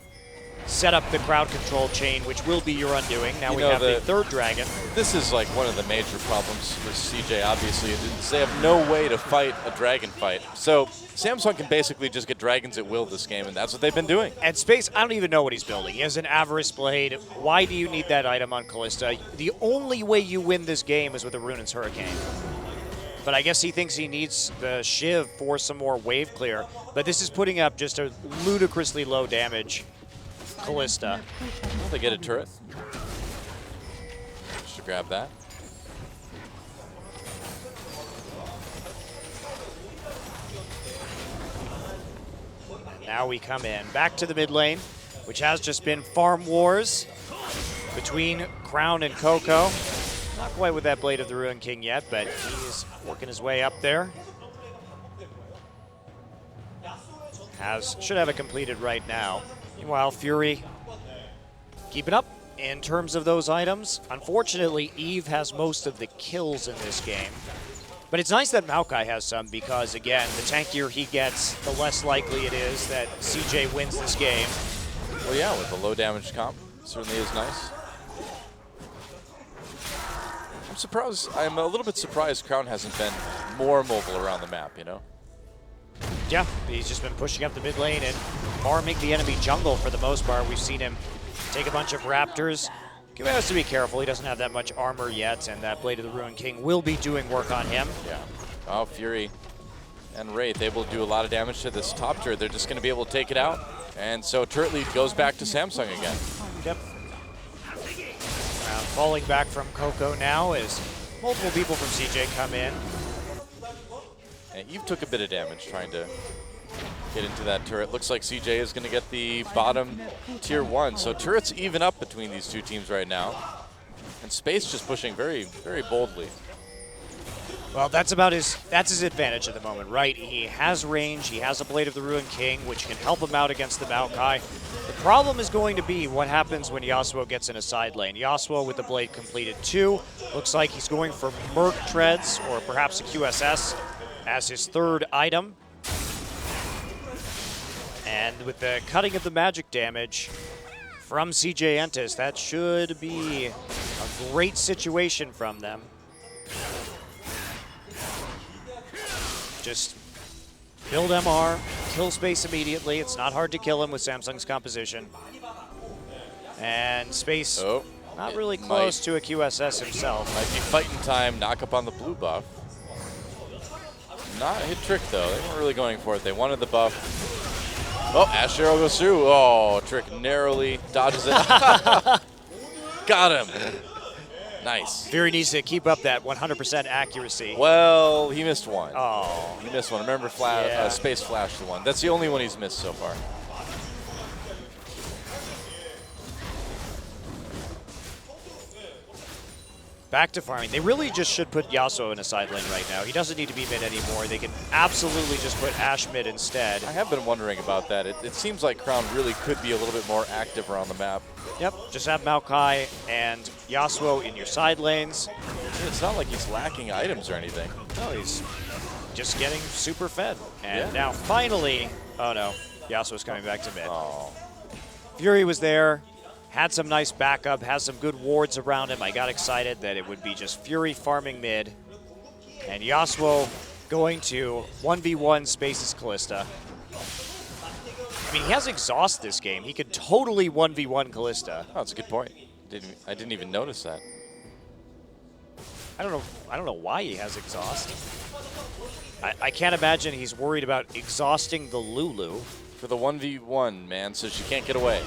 S7: set up the crowd control chain, which will be your undoing. Now we have the third dragon.
S6: This is like one of the major problems for CJ, obviously, is they have no way to fight a dragon fight. So Samsung can basically just get dragons at will this game, and that's what they've been doing.
S7: And Space, I don't even know what he's building. He has an Avarice Blade. Why do you need that item on Callista? The only way you win this game is with a Runaan's Hurricane. But I guess he thinks he needs the Shiv for some more wave clear. But this is putting up just a ludicrously low damage Callista.
S6: They get a turret. Just to grab that.
S7: Now we come in. Back to the mid lane, which has just been farm wars between Crown and Coco. Not quite with that Blade of the Ruin King yet, but he's working his way up there. Should have it completed right now. Meanwhile, Fury keeping up in terms of those items. Unfortunately, Eve has most of the kills in this game. But it's nice that Maokai has some because, again, the tankier he gets, the less likely it is that CJ wins this game.
S6: Well, yeah, with the low damage comp, certainly is nice. I'm a little bit surprised Crown hasn't been more mobile around the map, you know?
S7: Yeah, he's just been pushing up the mid lane and farming the enemy jungle for the most part. We've seen him take a bunch of Raptors. He has to be careful. He doesn't have that much armor yet, and that Blade of the Ruin King will be doing work on him.
S6: Yeah. Oh, Fury and Wraith able to do a lot of damage to this top turret. They're just going to be able to take it out. And so turret lead goes back to Samsung again.
S7: Yep. Falling back from Coco now as multiple people from CJ come in.
S6: And Eve took a bit of damage trying to get into that turret. Looks like CJ is going to get the bottom tier 1. So turrets even up between these two teams right now. And Space just pushing very, very boldly.
S7: Well, that's his advantage at the moment, right? He has range, he has a Blade of the Ruin King, which can help him out against the Maokai. The problem is going to be what happens when Yasuo gets in a side lane. Yasuo with the Blade completed 2. Looks like he's going for Merc Treads or perhaps a QSS as his third item. And with the cutting of the magic damage from CJ Entus, that should be a great situation from them. Just build MR, kill Space immediately. It's not hard to kill him with Samsung's composition. And Space not really close to a QSS himself.
S6: Might be fighting time, knock up on the blue buff. Not a hit Trick though, they weren't really going for it. They wanted the buff. Oh, Ash Arrow goes through. Oh, Trick narrowly dodges it. Got him. Nice.
S7: Fury needs to keep up that 100% accuracy.
S6: Well, he missed one.
S7: Oh.
S6: He missed one. Remember, Space flashed the one. That's the only one he's missed so far.
S7: Back to farming. They really just should put Yasuo in a side lane right now. He doesn't need to be mid anymore. They can absolutely just put Ashe mid instead.
S6: I have been wondering about that. It seems like Crown really could be a little bit more active around the map.
S7: Yep, just have Maokai and Yasuo in your side lanes.
S6: It's not like he's lacking items or anything.
S7: No, he's just getting super fed. And now finally, oh no, Yasuo's coming back to mid.
S6: Oh.
S7: Fury was there, had some nice backup, has some good wards around him. I got excited that it would be just Fury farming mid. And Yasuo going to 1v1 Spaces Callista. I mean, he has exhaust this game. He could totally 1v1 Callista.
S6: Oh, that's a good point. I didn't even notice that.
S7: I don't know why he has exhaust. I can't imagine he's worried about exhausting the Lulu.
S6: For the 1v1, man, so she can't get away.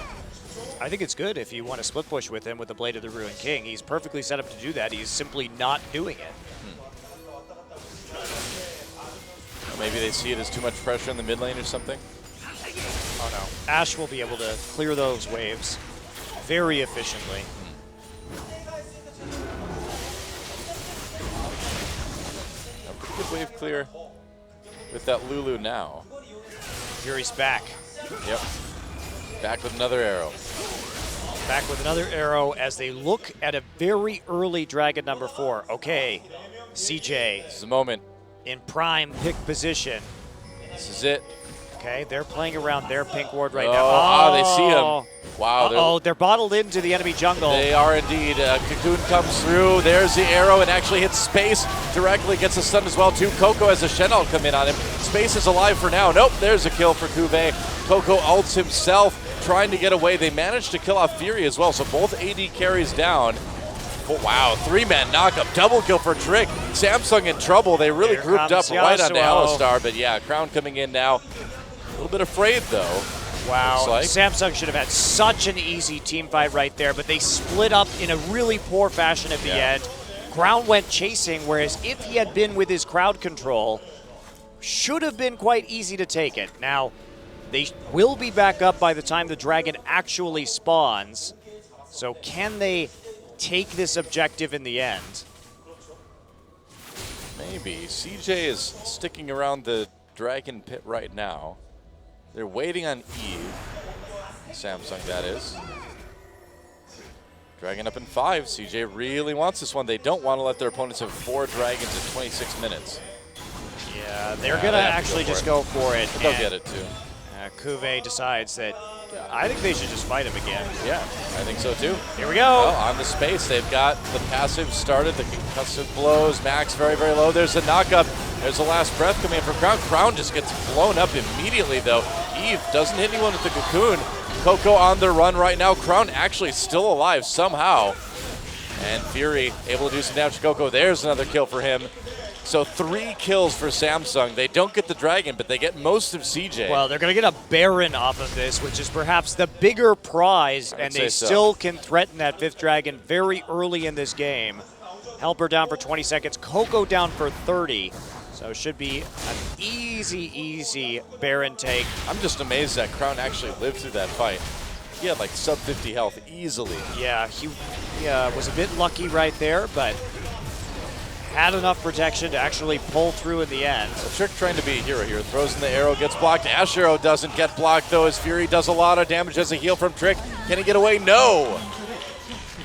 S7: I think it's good if you want to split push with him with the Blade of the Ruined King. He's perfectly set up to do that. He's simply not doing it.
S6: Maybe they see it as too much pressure in the mid lane or something.
S7: Oh no. Ashe will be able to clear those waves very efficiently.
S6: A pretty good wave clear with that Lulu now.
S7: Fury's back.
S6: Yep. Back with another arrow.
S7: Back with another arrow as they look at a very early Dragon number 4. Okay, CJ
S6: This is the moment.
S7: in prime pick position.
S6: This is it.
S7: Okay, they're playing around their pink ward right
S6: Oh,
S7: now.
S6: ah, they see him. Wow.
S7: Uh-oh, they're bottled into the enemy jungle.
S6: They are indeed. Cocoon comes through. There's the arrow and actually hits Space directly. Gets a stun as well, too. Coco has a Shen'Al come in on him. Space is alive for now. Nope, there's a kill for Cuvée. Coco ults himself, trying to get away. They managed to kill off Fury as well, so both AD carries down. Oh, wow, 3-man knockup. Double kill for Trick. Samsung in trouble. They really
S7: Here
S6: grouped up
S7: comes
S6: right onto
S7: Yasuo.
S6: Alistar, but yeah, Crown coming in now. A little bit afraid, though.
S7: Wow,
S6: Looks like.
S7: Samsung should have had such an easy team fight right there, but they split up in a really poor fashion at the end. Crown went chasing, whereas if he had been with his crowd control, should have been quite easy to take it. Now, they will be back up by the time the Dragon actually spawns, so can they take this objective in the end?
S6: Maybe. CJ is sticking around the Dragon pit right now. They're waiting on Eve. Samsung, that is. Dragon up in 5. CJ really wants this one. They don't want to let their opponents have 4 dragons in 26 minutes.
S7: Yeah, they're
S6: Yeah,
S7: going to
S6: they have to
S7: actually
S6: go for
S7: just
S6: it.
S7: go for it.
S6: But they'll
S7: and,
S6: get it, too.
S7: Cuvée decides that I think they should just fight him again.
S6: Yeah, I think so, too.
S7: Here we go.
S6: Well, on the space, they've got the passive started, the concussive blows. Max very, very low. There's a knockup. There's the last breath coming in from Crown. Crown just gets blown up immediately, though. Eve doesn't hit anyone with the cocoon. Coco on the run right now. Crown actually still alive somehow. And Fury able to do some damage to Coco. There's another kill for him. So 3 kills for Samsung. They don't get the Dragon, but they get most of CJ.
S7: Well, they're going to get a Baron off of this, which is perhaps the bigger prize, and they
S6: say so.
S7: still can threaten that 5th Dragon very early in this game. Helper down for 20 seconds, Coco down for 30. So should be an easy Baron take.
S6: I'm just amazed that Crown actually lived through that fight. He had like sub 50 health easily.
S7: Yeah, he was a bit lucky right there, but had enough protection to actually pull through in the end.
S6: Trick trying to be a hero here. Throws in the arrow, gets blocked. Ash arrow doesn't get blocked though as Fury does a lot of damage as a heal from Trick. Can he get away? No!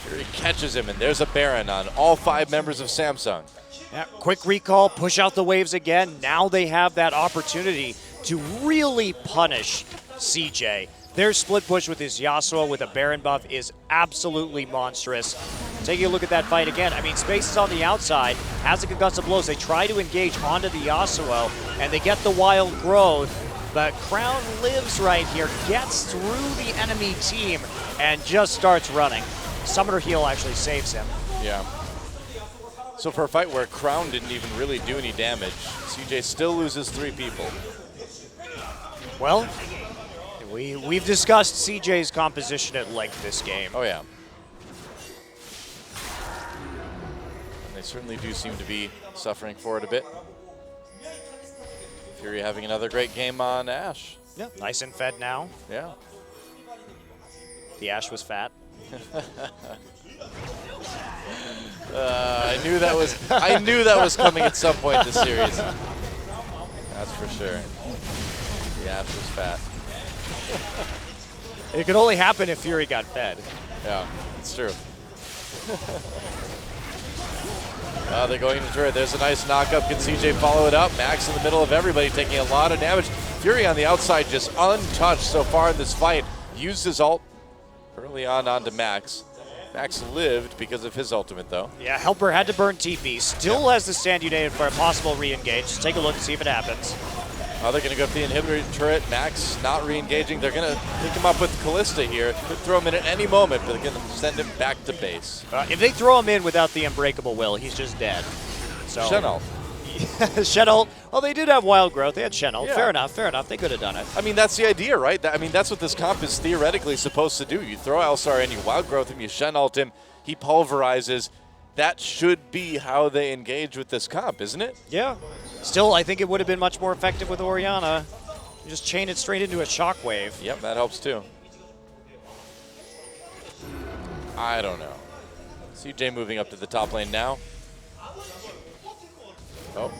S6: Fury catches him and there's a Baron on all 5 members of Samsung.
S7: Yeah, quick recall, push out the waves again. Now they have that opportunity to really punish CJ. Their split push with his Yasuo with a Baron buff is absolutely monstrous. Taking a look at that fight again, I mean, Space is on the outside, has the concussive blows. They try to engage onto the Yasuo, and they get the wild growth. But Crown lives right here, gets through the enemy team, and just starts running. Summoner heal actually saves him.
S6: Yeah. So for a fight where Crown didn't even really do any damage, CJ still loses 3 people.
S7: Well, we've discussed CJ's composition at length this game.
S6: Oh yeah. And they certainly do seem to be suffering for it a bit. Fury having another great game on Ashe.
S7: Yeah, nice and fed now.
S6: Yeah.
S7: The Ashe was fat.
S6: I knew that was coming at some point in the series. That's for sure. The Ashe was fat.
S7: It could only happen if Fury got fed.
S6: Yeah, it's true. They're going to turret. There's a nice knockup. Can CJ follow it up? Max in the middle of everybody, taking a lot of damage. Fury on the outside, just untouched so far in this fight. Used his ult early on onto Max. Max lived because of his ultimate, though.
S7: Yeah, Helper had to burn TP. Still has the stand united for a possible re-engage. Just take a look and see if it happens.
S6: Oh, they're going to go for the inhibitor turret. Max not re-engaging. They're going to pick him up with Callista here. Could throw him in at any moment, but they're going to send him back to base.
S7: If they throw him in without the Unbreakable Will, he's just dead. So
S6: Shen'Alt.
S7: Shen'Alt. Oh, they did have Wild Growth. They had Shen'Alt.
S6: Yeah.
S7: Fair enough. Fair enough. They could have done it.
S6: I mean, that's the idea, right? I mean, that's what this comp is theoretically supposed to do. You throw Elsar in, you Wild Growth him, you Shen'Alt him, he pulverizes. That should be how they engage with this comp, isn't it?
S7: Yeah. Still, I think it would have been much more effective with Orianna. You just chain it straight into a Shockwave.
S6: Yep, that helps too. I don't know. CJ moving up to the top lane now. Oh.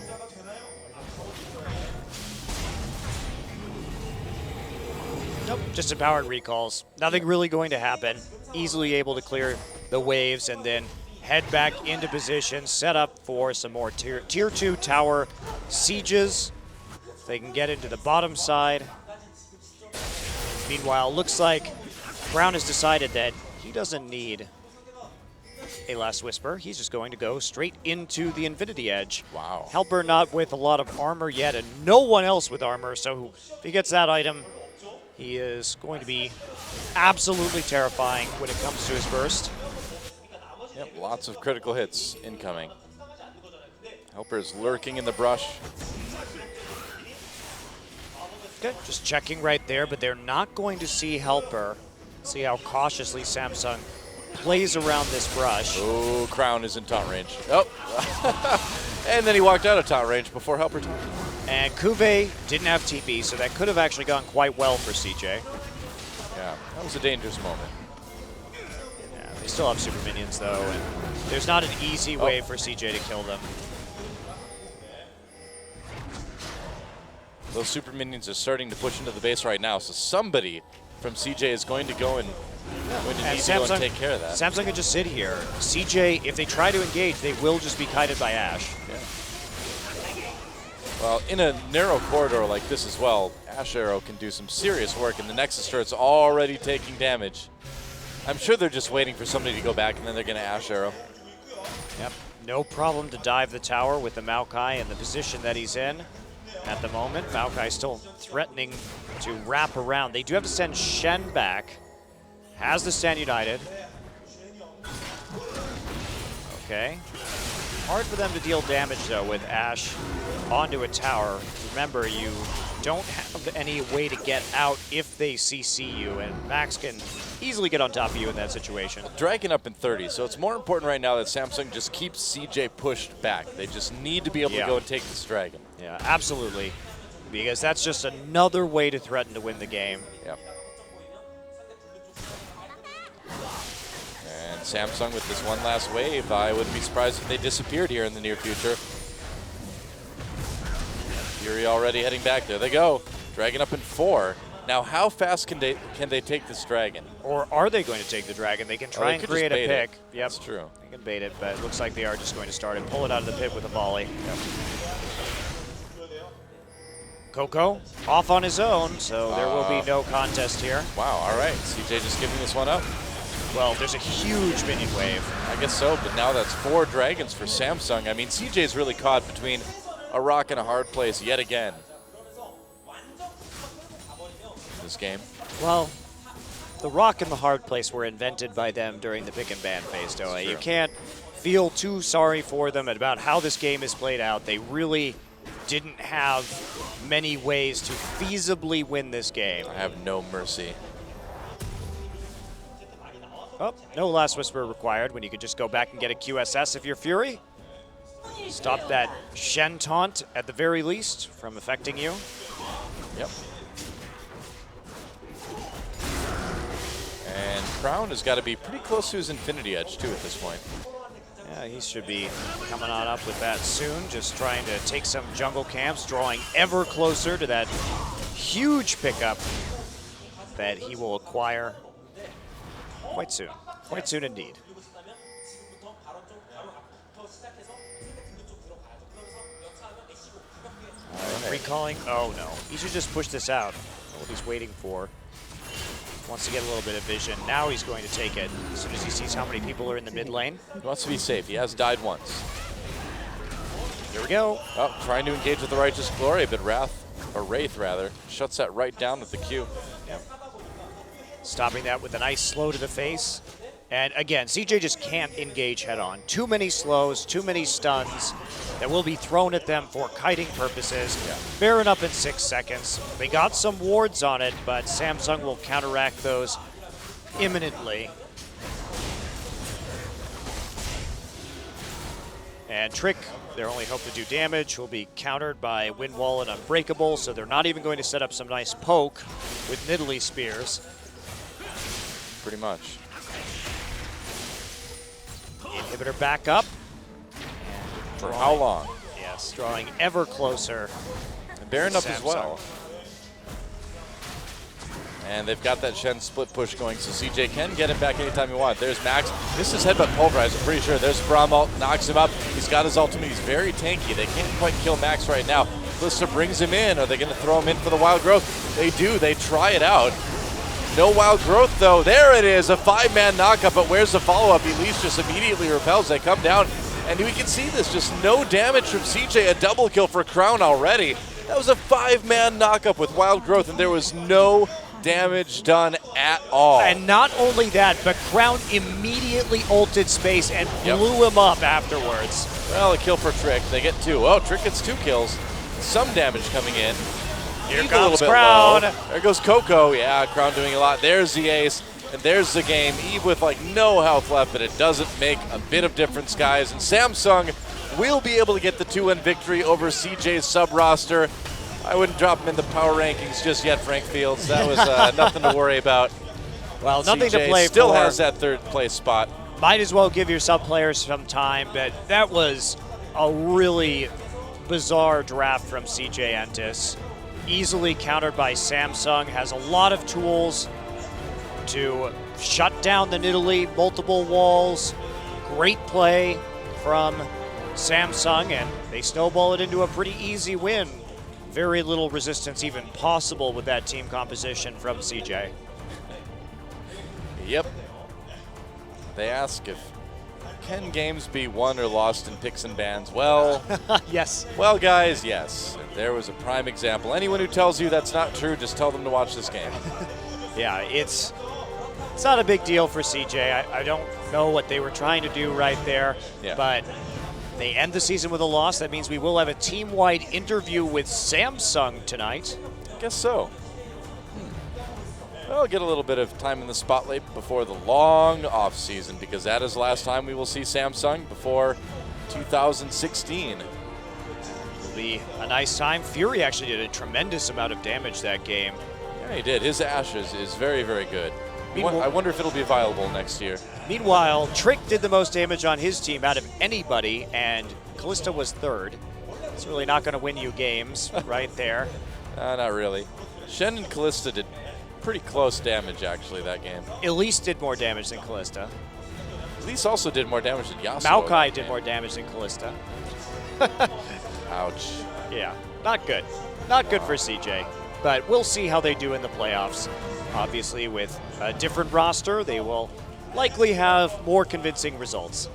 S7: Nope, just empowered recalls. Nothing really going to happen. Easily able to clear the waves and then head back into position, set up for some more tier 2 tower sieges. They can get into the bottom side. Meanwhile, looks like Brown has decided that he doesn't need a Last Whisper. He's just going to go straight into the Infinity Edge.
S6: Wow.
S7: Helper not with a lot of armor yet, and no one else with armor, so if he gets that item, he is going to be absolutely terrifying when it comes to his burst.
S6: Yep, lots of critical hits incoming. Helper's lurking in the brush.
S7: Okay, just checking right there, but they're not going to see Helper. See how cautiously Samsung plays around this brush.
S6: Oh, Crown is in taunt range. Oh. And then he walked out of taunt range before Helper taunted.
S7: And Kuve didn't have TP, so that could have actually gone quite well for CJ.
S6: Yeah, that was a dangerous moment.
S7: Yeah, they still have super minions though, and there's not an easy way for CJ to kill them.
S6: Those super minions are starting to push into the base right now, so somebody from CJ is going to go and need to go and take care of that.
S7: Samsung can just sit here. CJ, if they try to engage, they will just be kited by Ashe.
S6: Yeah. Well, in a narrow corridor like this as well, Ashe Arrow can do some serious work, and the Nexus turret's already taking damage. I'm sure they're just waiting for somebody to go back, and then they're going to Ashe Arrow.
S7: Yep, no problem to dive the tower with the Maokai in the position that he's in at the moment. Maokai still threatening to wrap around. They do have to send Shen back. Has the stand united. Okay. Hard for them to deal damage, though, with Ashe onto a tower. Remember, you don't have any way to get out if they CC you, and Max can easily get on top of you in that situation.
S6: Dragon up in 30, so it's more important right now that Samsung just keeps CJ pushed back. They just need to be able to go and take this Dragon.
S7: Yeah, absolutely. Because that's just another way to threaten to win the game.
S6: Yep. And Samsung with this one last wave, I wouldn't be surprised if they disappeared here in the near future. Fury already heading back. There they go. Dragon up in 4. Now, how fast can they take this Dragon?
S7: Or are they going to take the Dragon? They can try and create a pick. Yep.
S6: That's true.
S7: They can bait it, but it looks like they are just going to start and pull it out of the pit with a volley. Yep. Coco off on his own, so there will be no contest here.
S6: Wow, all right. CJ just giving this one up.
S7: Well, there's a huge minion wave.
S6: I guess so, but now that's 4 Dragons for Samsung. I mean, CJ's really caught between a rock and a hard place yet again this game.
S7: Well, the rock and the hard place were invented by them during the pick and ban phase, Doa. You can't feel too sorry for them about how this game is played out. They really didn't have many ways to feasibly win this game.
S6: I have no mercy.
S7: Oh, no Last Whisper required when you could just go back and get a QSS if you're Fury. Stop that Shen taunt at the very least from affecting you.
S6: Yep. And Crown has got to be pretty close to his Infinity Edge too at this point.
S7: Yeah, he should be coming on up with that soon, just trying to take some jungle camps, drawing ever closer to that huge pickup that he will acquire quite soon indeed. Recalling, oh no, he should just push this out. What he's waiting for. Wants to get a little bit of vision. Now he's going to take it as soon as he sees how many people are in the mid lane.
S6: He wants to be safe. He has died once.
S7: Here we go.
S6: Oh, trying to engage with the Righteous Glory, but Wraith rather, shuts that right down with the Q.
S7: Stopping that with a nice slow to the face. And again, CJ just can't engage head on. Too many slows, too many stuns that will be thrown at them for kiting purposes. Baron up in 6 seconds. They got some wards on it, but Samsung will counteract those imminently. And Trick, their only hope to do damage, will be countered by Windwall and Unbreakable, so they're not even going to set up some nice poke with Nidalee Spears.
S6: Pretty much.
S7: Inhibitor back up.
S6: For how long?
S7: Yes, drawing ever closer.
S6: And Baron up as
S7: Samsung.
S6: well. And they've got that Shen split push going, so CJ can get him back anytime he wants. There's Max. This is Headbutt Pulverize, I'm pretty sure. There's Braum ult, knocks him up. He's got his ultimate. He's very tanky. They can't quite kill Max right now. Kalista brings him in. Are they going to throw him in for the Wild Growth? They do. They try it out. No Wild Growth, though. There it is, a 5-man knockup, but where's the follow-up? Elise just immediately repels. They come down, and we can see this. Just no damage from CJ. A double kill for Crown already. That was a 5-man knockup with Wild Growth, and there was no damage done at all.
S7: And not only that, but Crown immediately ulted space and blew him up afterwards.
S6: Well, a kill for Trick. They get 2. Oh, Trick gets 2 kills. Some damage coming in.
S7: Here
S6: Eve
S7: comes
S6: a little bit
S7: Crown.
S6: low. There goes Coco. Yeah, Crown doing a lot. There's the ace, and there's the game. Eve with like no health left, but it doesn't make a bit of difference, guys. And Samsung will be able to get the 2-1 victory over CJ's sub-roster. I wouldn't drop him in the power rankings just yet, Frank Fields. That was nothing to worry about.
S7: Well, nothing
S6: CJ
S7: to play
S6: still
S7: for.
S6: has that 3rd place spot.
S7: Might as well give your sub players some time, but that was a really bizarre draft from CJ Entis. Easily countered by Samsung, has a lot of tools to shut down the Nidalee, multiple walls. Great play from Samsung, and they snowball it into a pretty easy win. Very little resistance even possible with that team composition from CJ.
S6: Yep. They ask if can games be won or lost in picks and bans? Well,
S7: yes.
S6: Well, guys, yes. There was a prime example. Anyone who tells you that's not true, just tell them to watch this game.
S7: Yeah, it's not a big deal for CJ. I don't know what they were trying to do right there, but they end the season with a loss. That means we will have a team-wide interview with Samsung tonight.
S6: I guess so. Well, get a little bit of time in the spotlight before the long off season, because that is the last time we will see Samsung before 2016.
S7: It'll be a nice time. Fury actually did a tremendous amount of damage that game.
S6: Yeah, he did. His Ashes is very, very good. I wonder if it'll be viable next year.
S7: Meanwhile, Trick did the most damage on his team out of anybody, and Kalista was 3rd. It's really not going to win you games right there.
S6: Not really. Shen and Kalista did pretty close damage, actually, that game.
S7: Elise did more damage than Kalista.
S6: Elise also did more damage than Yasuo.
S7: Maokai did more damage than Kalista.
S6: Ouch.
S7: Yeah, not good. Not good for CJ. But we'll see how they do in the playoffs. Obviously, with a different roster, they will likely have more convincing results.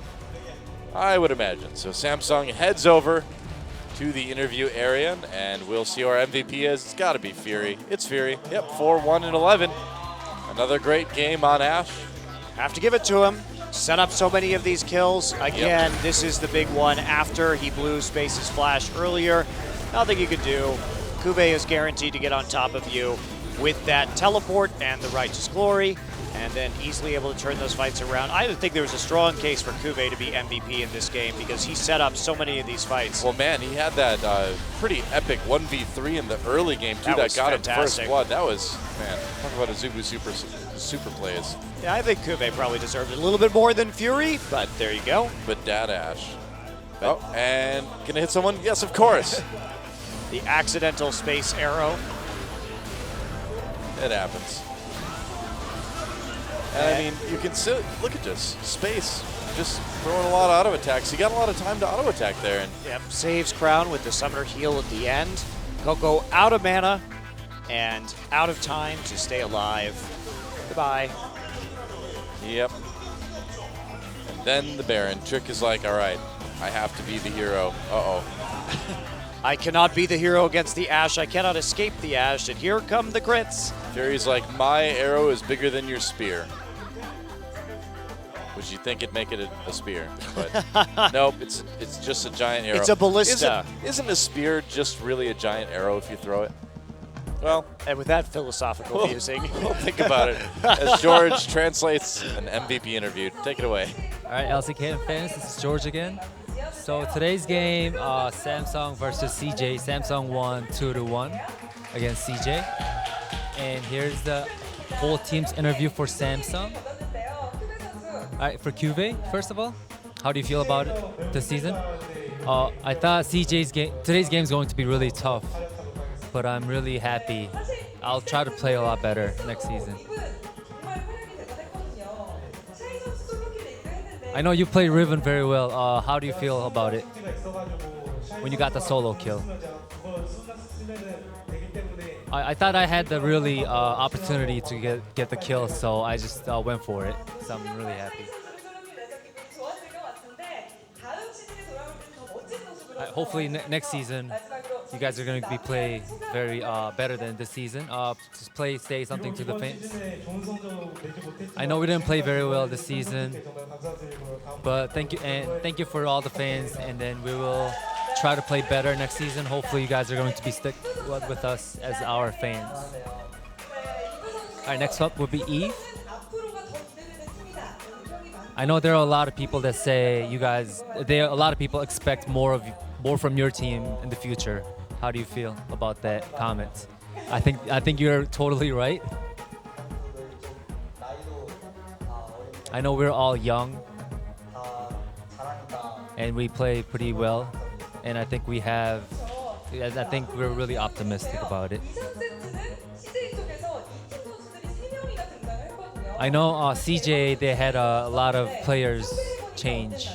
S6: I would imagine. So Samsung heads over to the interview area, and we'll see who our MVP is. It's got to be Fury. It's Fury. Yep, 4-1-11. Another great game on Ashe.
S7: Have to give it to him. Set up so many of these kills. Again, this is the big one after he blew Space's flash earlier. Nothing you could do. Kube is guaranteed to get on top of you with that teleport and the Righteous Glory, and then easily able to turn those fights around. I think there was a strong case for Kube to be MVP in this game because he set up so many of these fights.
S6: Well, man, he had that pretty epic 1v3 in the early game, too, that got him first blood. That was, man, talk about a Zubu super plays.
S7: Yeah, I think Kube probably deserved it a little bit more than Fury, but there you go.
S6: But Dad Ashe. Oh, and gonna hit someone? Yes, of course.
S7: The accidental space arrow.
S6: It happens. And I mean, you can still look at this Space just throwing a lot of auto attacks. He got a lot of time to auto attack there, and
S7: yep, saves Crown with the summoner heal at the end. Coco out of mana and out of time to stay alive. Goodbye.
S6: Yep. And then the Baron. Trick is like, all right, I have to be the hero. Uh-oh.
S7: I cannot be the hero against the Ashe. I cannot escape the Ashe. And here come the crits.
S6: Fury's like, my arrow is bigger than your spear. Which you think it'd make it a spear, but nope, it's just a giant arrow.
S7: It's a ballista.
S6: Isn't a spear just really a giant arrow if you throw it? Well,
S7: And with that philosophical musing.
S6: we'll think about it as George translates an MVP interview. Take it away.
S9: All right, LCK fans, this is George again. So today's game, Samsung versus CJ. Samsung won 2-1 against CJ. And here's the whole team's interview for Samsung. All right, for Cuvée, first of all, how do you feel about it this season? I thought today's game is going to be really tough, but I'm really happy. I'll try to play a lot better next season. I know you played Riven very well. How do you feel about it when you got the solo kill? I thought I had the really opportunity to get the kill, so I just went for it. So I'm really happy. Hopefully next season, you guys are going to be play very better than this season. Just say something to the fans. I know we didn't play very well this season, but thank you for all the fans, and then we will try to play better next season. Hopefully you guys are going to be stick with us as our fans. All right, next up will be Eve. I know there are a lot of people that say a lot of people expect more from your team in the future. How do you feel about that comment? I think you're totally right. I know we're all young and we play pretty well, and I think we're really optimistic about it. I know CJ, they had a lot of players change.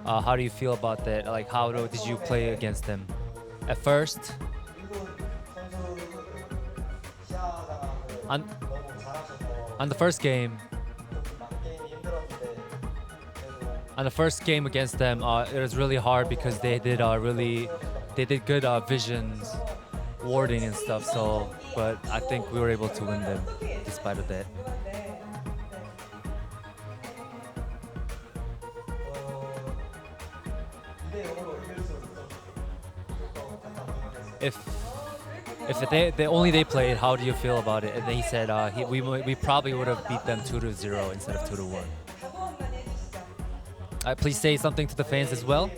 S9: How do you feel about that? Like, how did you play against them? At first, on the first game against them, it was really hard because they did good visions, warding and stuff. So, but I think we were able to win them despite of that. If they played, how do you feel about it? And then he said we probably would have beat them 2-0 instead of 2-1. Please say something to the fans as well.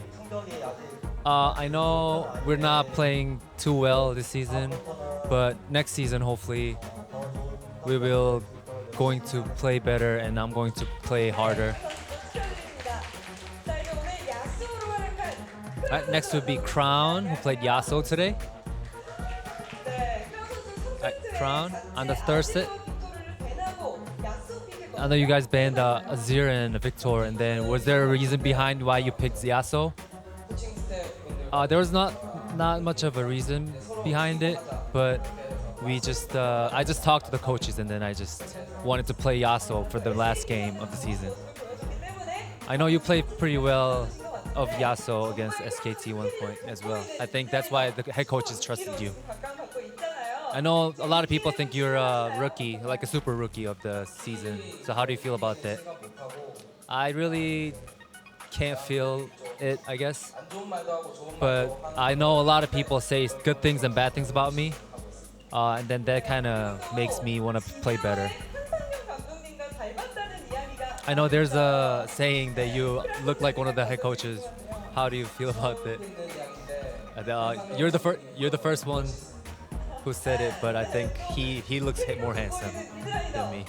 S9: I know we're not playing too well this season, but next season hopefully we will going to play better, and I'm going to play harder. Next would be Crown, who played Yasuo today. Crown on the third set. I know you guys banned Azir and Victor, and then was there a reason behind why you picked Yasuo? There was not much of a reason behind it, but I just talked to the coaches, and then I just wanted to play Yasuo for the last game of the season. I know you played pretty well of Yasuo against SKT one point as well. I think that's why the head coaches trusted you. I know a lot of people think you're a rookie, like a super rookie of the season. So how do you feel about that? I really can't feel it, I guess. But I know a lot of people say good things and bad things about me. And then that kind of makes me want to play better. I know there's a saying that you look like one of the head coaches. How do you feel about that? You're the first one who said it, but I think he looks more handsome than me.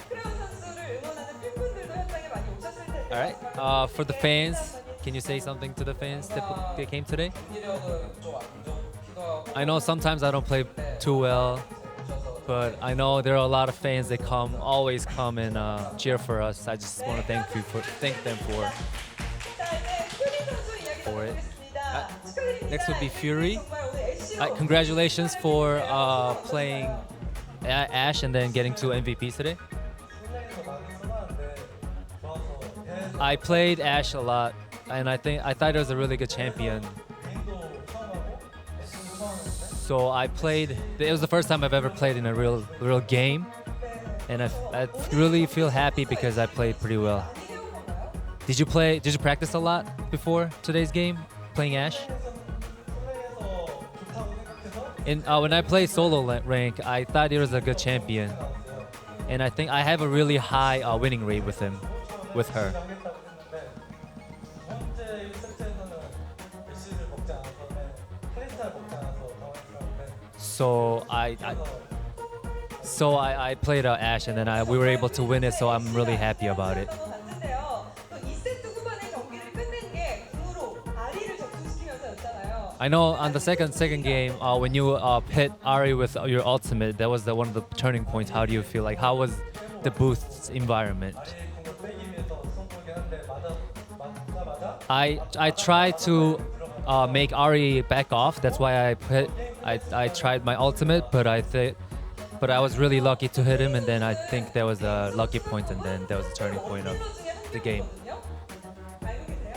S9: All right. For the fans, can you say something to the fans that came today? I know sometimes I don't play too well, but I know there are a lot of fans that always come and cheer for us. I just want to thank them for it. Next would be Fury. Congratulations for playing Ashe and then getting 2 MVPs today. I played Ash a lot, and I thought it was a really good champion. So I played. It was the first time I've ever played in a real game, and I really feel happy because I played pretty well. Did you practice a lot before today's game, playing Ash? And when I played solo rank, I thought he was a good champion, and I think I have a really high winning rate with her. So I played Ash, and then we were able to win it. So I'm really happy about it.
S8: 같은데요. 또 2세트 후반에 경기를 끝낸 게 궁으로 아리를 적중시키면서였잖아요.
S9: I know on the second game when you hit Ari with your ultimate, that was one of the turning points. How do you feel? Like, how was the booth's environment? I tried to make Ari back off. That's why I tried my ultimate, but I was really lucky to hit him, and then I think there was a lucky point, and then that was the turning point of the game.
S8: 알고 계세요?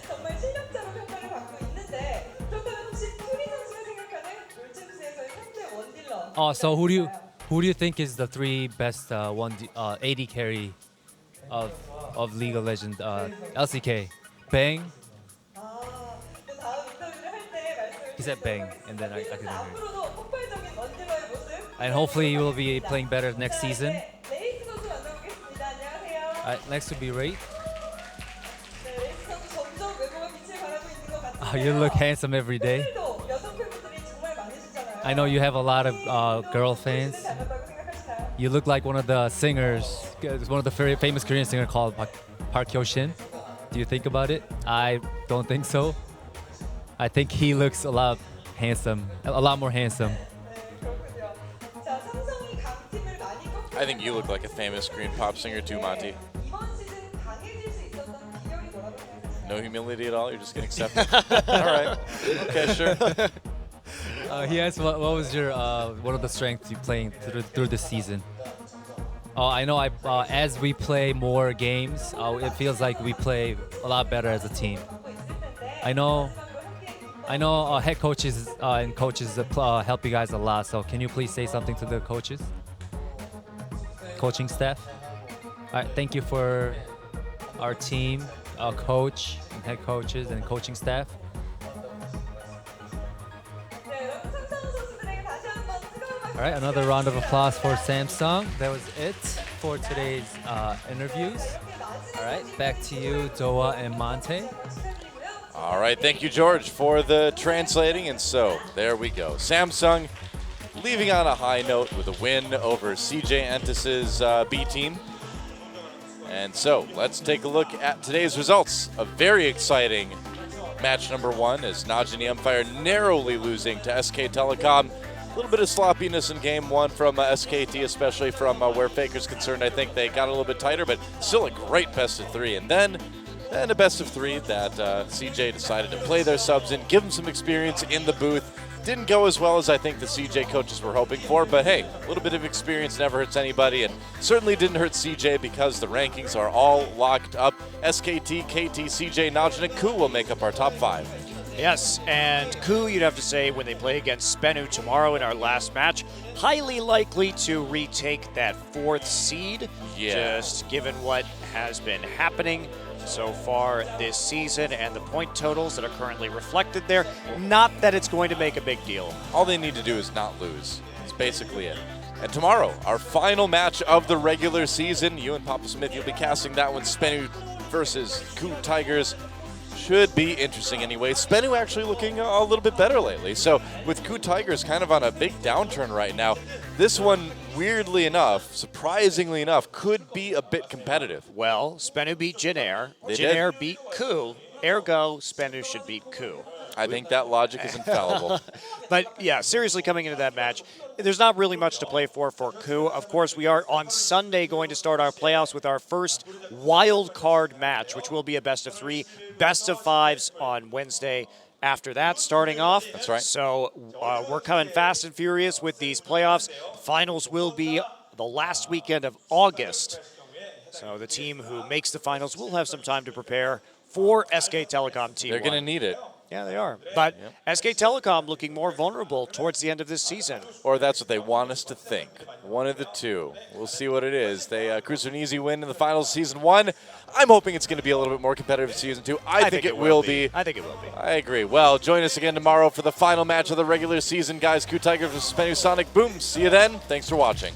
S8: 정말 실력자로 평가를 받고 있는데 그렇다면 혹시 퓨리 선수가 생각하는 롤챔스에서의 3대 원딜러
S9: So who do you think is the three best AD carry of League of Legends LCK? Bang.
S8: 또 다음 인터뷰를 할 때 말씀을
S9: He said bang, and then I couldn't hear.
S8: 앞으로도 폭발적인 원딜러의 모습
S9: And hopefully you will be playing better next season.
S8: 레이스 선수 만나보겠습니다. 안녕하세요.
S9: Next will be Ray.
S8: 네, 레이스 선수 점점 외모가 빛을 발하고 있는 것 같은데요.
S9: You look handsome every day.
S8: 오늘도 여성 팬분들이 정말 많으시잖아요.
S9: I know you have a lot of girl fans.
S8: 닮았다고 생각하시나요?
S9: You look like one of the singers, one of the very famous Korean singer called Park Hyo-shin. Do you think about it? I don't think so. I think he looks a lot more handsome.
S8: 그렇군요. 자, 삼성이 강팀을 많이 꺾고
S6: I think you look like a famous Korean pop singer too, Monty.
S8: 이번 시즌 강해질 수 있었던 비결이 뭐라고 생각하세요?
S6: No humility at all. You're just gonna accept it. All right. Okay, sure.
S9: He asked what was your one of the strengths you playing through the season. I know. As we play more games, it feels like we play a lot better as a team. I know head coaches and coaches help you guys a lot. So can you please say something to the coaches, coaching staff? All right, thank you for our team, our coach, and head coaches and coaching staff.
S8: 네, 여러분 삼성 선수들에게 다시 한번 뜨거운 박수
S9: All right, another round of applause for Samsung. That was it for today's interviews. All right, back to you, Doa and Monte.
S6: All right, thank you, George, for the translating. And so there we go. Samsung leaving on a high note with a win over CJ Entis's B team. And so let's take a look at today's results. A very exciting match number one as Najee Empire narrowly losing to SK Telecom. A little bit of sloppiness in game one from SKT, especially from where Faker's concerned. I think they got a little bit tighter, but still a great best of three. And then a best of three that CJ decided to play their subs in, give them some experience in the booth. Didn't go as well as I think the CJ coaches were hoping for, but hey, a little bit of experience never hurts anybody, and certainly didn't hurt CJ because the rankings are all locked up. SKT, KT, CJ, Najee, and Ku will make up our top five.
S7: Yes, and Ku, you'd have to say, when they play against Spenu tomorrow in our last match, highly likely to retake that fourth seed,
S6: Yeah.
S7: just given what has been happening so far this season and the point totals that are currently reflected there. Not that it's going to make a big deal.
S6: All they need to do is not lose. That's basically it. And tomorrow, our final match of the regular season. You and Papa Smith, you'll be casting that one, Spenu versus Ku Tigers. Should be interesting anyway. Spenu actually looking a little bit better lately. So with Ku Tigers kind of on a big downturn right now, this one, weirdly enough, surprisingly enough, could be a bit competitive.
S7: Well, Spenu beat Jin Air.
S6: They
S7: Jin
S6: did.
S7: Air beat Ku. Ergo, Spenu should beat Ku.
S6: I think that logic is infallible.
S7: But yeah, seriously, coming into that match, there's not really much to play for Ku. Of course, we are on Sunday going to start our playoffs with our first wild card match, which will be a best of three, best of fives on Wednesday. After that, starting off.
S6: That's right.
S7: So we're coming fast and furious with these playoffs. Finals will be the last weekend of August. So the team who makes the finals will have some time to prepare for SK Telecom T1.
S6: They're going to need it.
S7: Yeah, they are. But SK Telecom looking more vulnerable towards the end of this season.
S6: Or that's what they want us to think. One of the two. We'll see what it is. They cruise an easy win in the finals season 1. I'm hoping it's going to be a little bit more competitive season 2. I think it will be.
S7: I think it will be.
S6: I agree. Well, join us again tomorrow for the final match of the regular season, guys. Coup Tigers versus Sonic Boom. See you then. Thanks for watching.